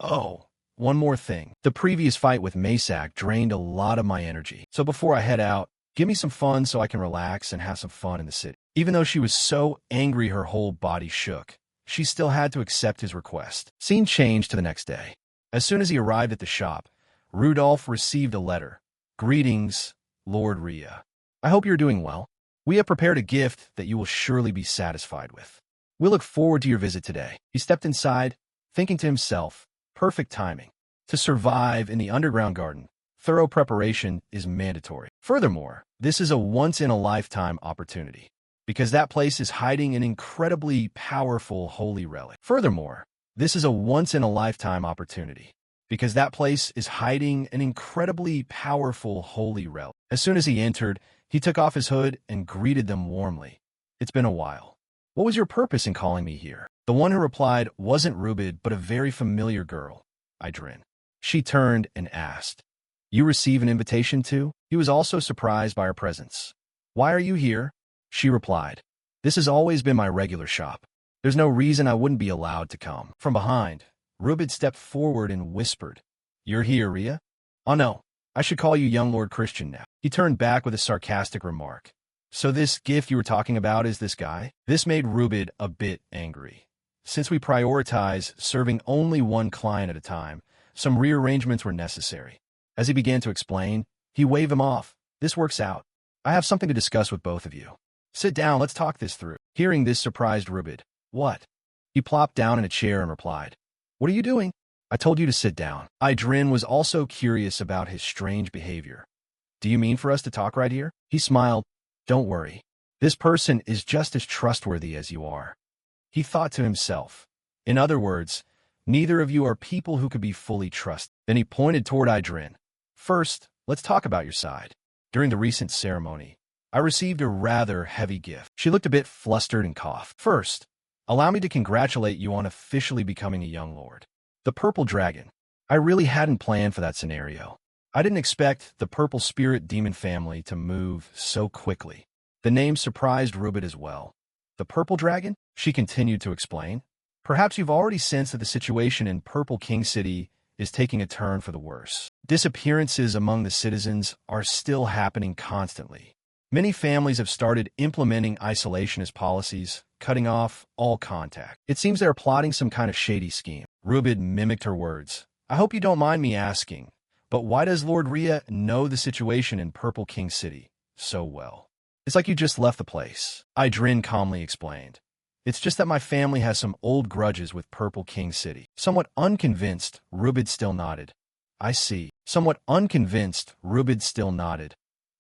Oh, one more thing. The previous fight with Masak drained a lot of my energy. So before I head out, give me some fun so I can relax and have some fun in the city. Even though she was so angry her whole body shook, she still had to accept his request. Scene changed to the next day. As soon as he arrived at the shop, Rudolph received a letter. Greetings, Lord Rhea. I hope you're doing well. We have prepared a gift that you will surely be satisfied with. We look forward to your visit today. He stepped inside, thinking to himself, perfect timing. To survive in the Underground Garden, thorough preparation is mandatory. Furthermore, this is a once-in-a-lifetime opportunity, because that place is hiding an incredibly powerful holy relic. As soon as he entered, he took off his hood and greeted them warmly. It's been a while. What was your purpose in calling me here? The one who replied wasn't Rubid, but a very familiar girl. I grinned. She turned and asked, You receive an invitation to? He was also surprised by her presence. Why are you here? She replied. This has always been my regular shop. There's no reason I wouldn't be allowed to come. From behind, Rubid stepped forward and whispered, You're here, Ria? Oh no, I should call you young Lord Christian now. He turned back with a sarcastic remark. So this gift you were talking about is this guy? This made Rubid a bit angry. Since we prioritize serving only one client at a time, some rearrangements were necessary. As he began to explain, he waved him off. This works out. I have something to discuss with both of you. Sit down, let's talk this through. Hearing this surprised Rubid. What? He plopped down in a chair and replied. What are you doing? I told you to sit down. Idrin was also curious about his strange behavior. Do you mean for us to talk right here? He smiled. Don't worry. This person is just as trustworthy as you are. He thought to himself. In other words, neither of you are people who could be fully trusted. Then he pointed toward Idrin. First, let's talk about your side. During the recent ceremony, I received a rather heavy gift. She looked a bit flustered and coughed. First, allow me to congratulate you on officially becoming a young lord. The purple dragon. I really hadn't planned for that scenario. I didn't expect the purple spirit demon family to move so quickly. The name surprised Rubid as well. The purple dragon? She continued to explain. Perhaps you've already sensed that the situation in Purple King City is taking a turn for the worse. Disappearances among the citizens are still happening constantly. Many families have started implementing isolationist policies, cutting off all contact. It seems they're plotting some kind of shady scheme. Rubid mimicked her words. I hope you don't mind me asking, but why does Lord Ria know the situation in Purple King City so well? It's like you just left the place. Idrin calmly explained. It's just that my family has some old grudges with Purple King City. Somewhat unconvinced, Rubid still nodded. I see. Somewhat unconvinced, Rubid still nodded.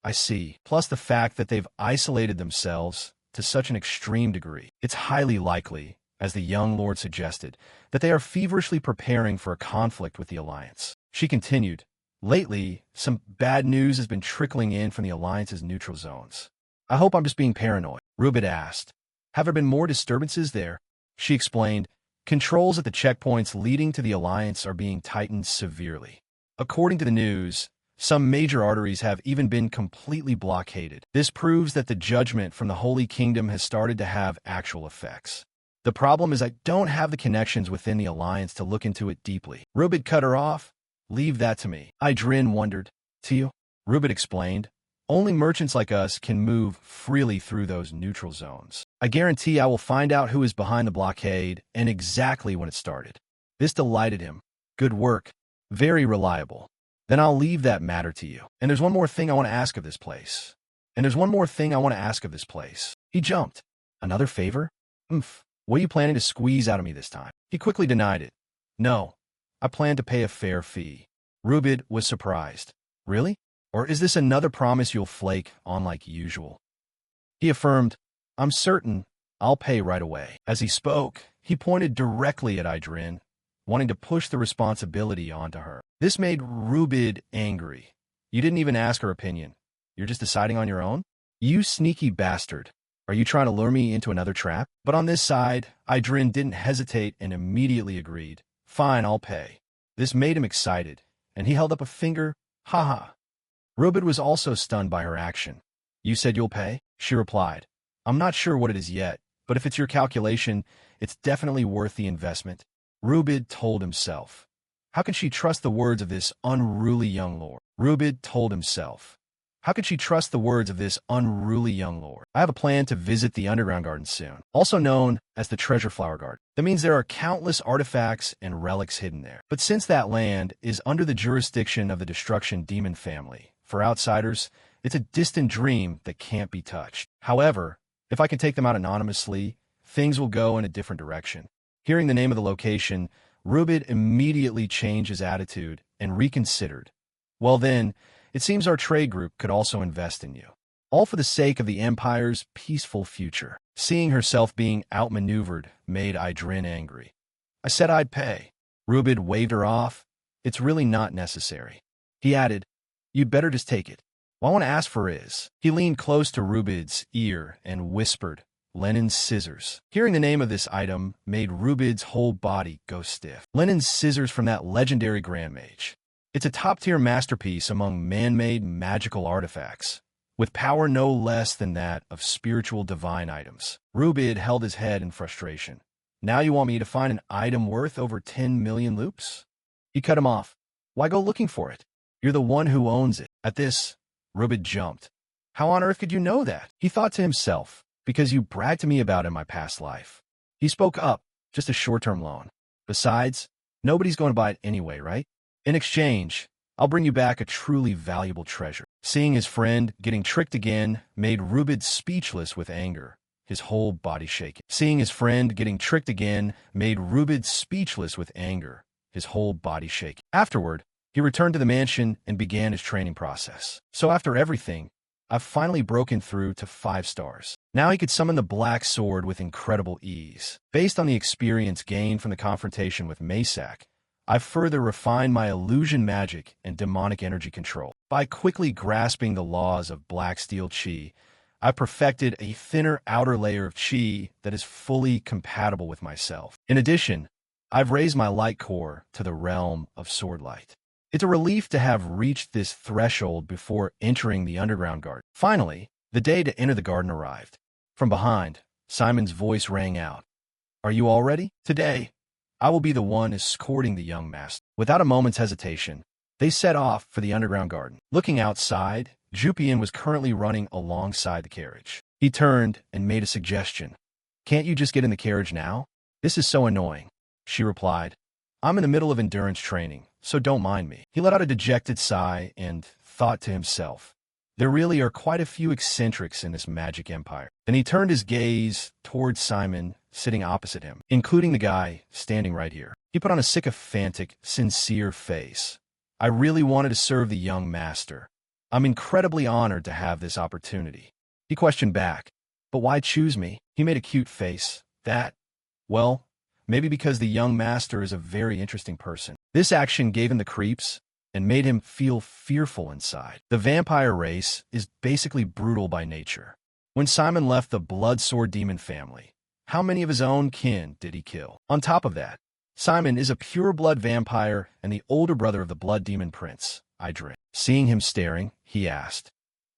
I see. Plus the fact that they've isolated themselves to such an extreme degree. It's highly likely, as the young lord suggested, that they are feverishly preparing for a conflict with the Alliance. She continued, lately, some bad news has been trickling in from the Alliance's neutral zones. I hope I'm just being paranoid. Rubid asked. Have there been more disturbances there? She explained, controls at the checkpoints leading to the Alliance are being tightened severely. According to the news, some major arteries have even been completely blockaded. This proves that the judgment from the Holy Kingdom has started to have actual effects. The problem is I don't have the connections within the Alliance to look into it deeply. Rubid cut her off. Leave that to me. Idrin wondered. To you? Rubid explained. Only merchants like us can move freely through those neutral zones. I guarantee I will find out who is behind the blockade and exactly when it started. This delighted him. Good work. Very reliable. Then I'll leave that matter to you. And there's one more thing I want to ask of this place. He jumped. Another favor? What are you planning to squeeze out of me this time? He quickly denied it. No. I plan to pay a fair fee. Rubid was surprised. Really? Or is this another promise you'll flake on like usual? He affirmed, I'm certain I'll pay right away. As he spoke, he pointed directly at Idrin, wanting to push the responsibility onto her. This made Rubid angry. You didn't even ask her opinion. You're just deciding on your own? You sneaky bastard. Are you trying to lure me into another trap? But on this side, Idrin didn't hesitate and immediately agreed. Fine, I'll pay. This made him excited, and he held up a finger. Haha. Rubid was also stunned by her action. You said you'll pay? She replied. I'm not sure what it is yet, but if it's your calculation, it's definitely worth the investment. Rubid told himself. How can she trust the words of this unruly young lord? Rubid told himself. How could she trust the words of this unruly young lord? I have a plan to visit the Underground Garden soon, also known as the Treasure Flower Garden. That means there are countless artifacts and relics hidden there. But since that land is under the jurisdiction of the Destruction Demon family, for outsiders, it's a distant dream that can't be touched. However, if I can take them out anonymously, things will go in a different direction. Hearing the name of the location, Rubid immediately changed his attitude and reconsidered. Well then, it seems our trade group could also invest in you. All for the sake of the Empire's peaceful future. Seeing herself being outmaneuvered made Idrin angry. I said I'd pay. Rubid waved her off. It's really not necessary. He added, You'd better just take it. What I want to ask for is... He leaned close to Rubid's ear and whispered, Lenin's scissors. Hearing the name of this item made Rubid's whole body go stiff. Lenin's scissors from that legendary Grand Mage. It's a top-tier masterpiece among man-made magical artifacts, with power no less than that of spiritual divine items. Rubid held his head in frustration. Now you want me to find an item worth over 10 million loops? He cut him off. Why go looking for it? You're the one who owns it. At this, Rubid jumped. How on earth could you know that? He thought to himself, because you bragged to me about it in my past life. He spoke up, just a short-term loan. Besides, nobody's going to buy it anyway, right? In exchange, I'll bring you back a truly valuable treasure. Seeing his friend getting tricked again made Rubid speechless with anger, his whole body shaking. Seeing his friend getting tricked again made Rubid speechless with anger, his whole body shaking. Afterward, he returned to the mansion and began his training process. So after everything, I've finally broken through to 5 stars. Now he could summon the Black Sword with incredible ease. Based on the experience gained from the confrontation with Maysak, I've further refined my illusion magic and demonic energy control. By quickly grasping the laws of Black Steel Chi, I perfected a thinner outer layer of Chi that is fully compatible with myself. In addition, I've raised my light core to the realm of sword light. It's a relief to have reached this threshold before entering the underground garden. Finally, the day to enter the garden arrived. From behind, Simon's voice rang out. Are you all ready? Today, I will be the one escorting the young master. Without a moment's hesitation, they set off for the underground garden. Looking outside, Jupian was currently running alongside the carriage. He turned and made a suggestion. Can't you just get in the carriage now? This is so annoying, she replied. I'm in the middle of endurance training, so don't mind me. He let out a dejected sigh and thought to himself, there really are quite a few eccentrics in this magic empire. Then he turned his gaze towards Simon, sitting opposite him, including the guy standing right here. He put on a sycophantic, sincere face. I really wanted to serve the young master. I'm incredibly honored to have this opportunity. He questioned back, but why choose me? He made a cute face. Well, maybe because the young master is a very interesting person. This action gave him the creeps and made him feel fearful inside. The vampire race is basically brutal by nature. When Simon left the Blood Sword Demon family, how many of his own kin did he kill? On top of that, Simon is a pure-blood vampire and the older brother of the Blood Demon Prince, Idrin. Seeing him staring, he asked,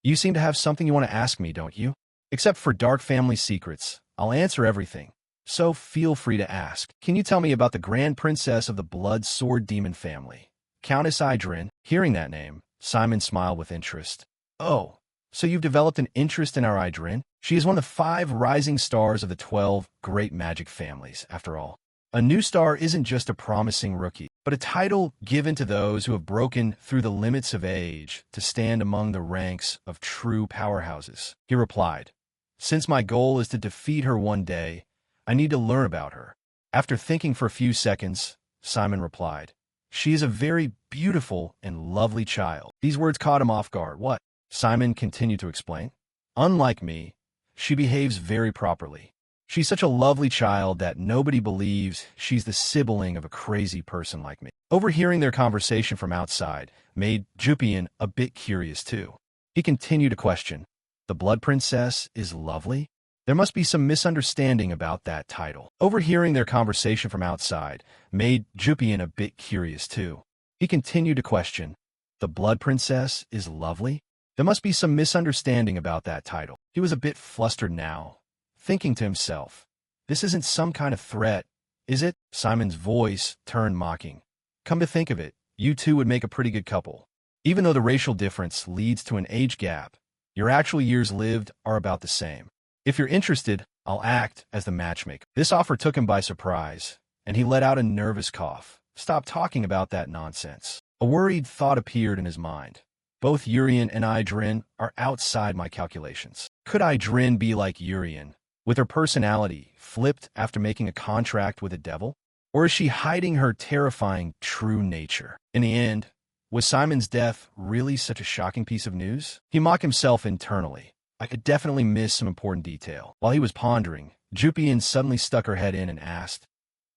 You seem to have something you want to ask me, don't you? Except for dark family secrets, I'll answer everything. So feel free to ask. Can you tell me about the Grand Princess of the Blood Sword Demon family, Countess Idrin? Hearing that name, Simon smiled with interest. Oh, so you've developed an interest in our Idrin? She is one of the 5 rising stars of the 12 great magic families, after all. A new star isn't just a promising rookie, but a title given to those who have broken through the limits of age to stand among the ranks of true powerhouses. He replied, Since my goal is to defeat her one day, I need to learn about her. After thinking for a few seconds, Simon replied, She is a very beautiful and lovely child. These words caught him off guard. What? Simon continued to explain. Unlike me, she behaves very properly. She's such a lovely child that nobody believes she's the sibling of a crazy person like me. Overhearing their conversation from outside made Jupian a bit curious too. He continued to question, The Blood Princess is lovely? There must be some misunderstanding about that title. Overhearing their conversation from outside made Jupian a bit curious too. He continued to question, The Blood Princess is lovely? There must be some misunderstanding about that title. He was a bit flustered now, thinking to himself, This isn't some kind of threat, is it? Simon's voice turned mocking. Come to think of it, you two would make a pretty good couple. Even though the racial difference leads to an age gap, your actual years lived are about the same. If you're interested, I'll act as the matchmaker. This offer took him by surprise, and he let out a nervous cough. Stop talking about that nonsense. A worried thought appeared in his mind. Both Urian and Idrin are outside my calculations. Could Idrin be like Urian, with her personality flipped after making a contract with a devil? Or is she hiding her terrifying true nature? In the end, was Simon's death really such a shocking piece of news? He mocked himself internally. I could definitely miss some important detail. While he was pondering, Jupian suddenly stuck her head in and asked,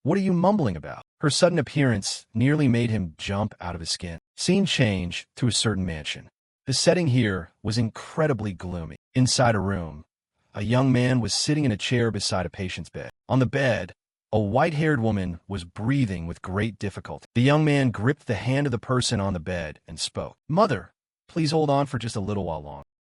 What are you mumbling about? Her sudden appearance nearly made him jump out of his skin. Scene change to a certain mansion. The setting here was incredibly gloomy. Inside a room, a young man was sitting in a chair beside a patient's bed. On the bed, A white-haired woman was breathing with great difficulty. The young man gripped the hand of the person on the bed and spoke. "Mother, please hold on for just a little while longer."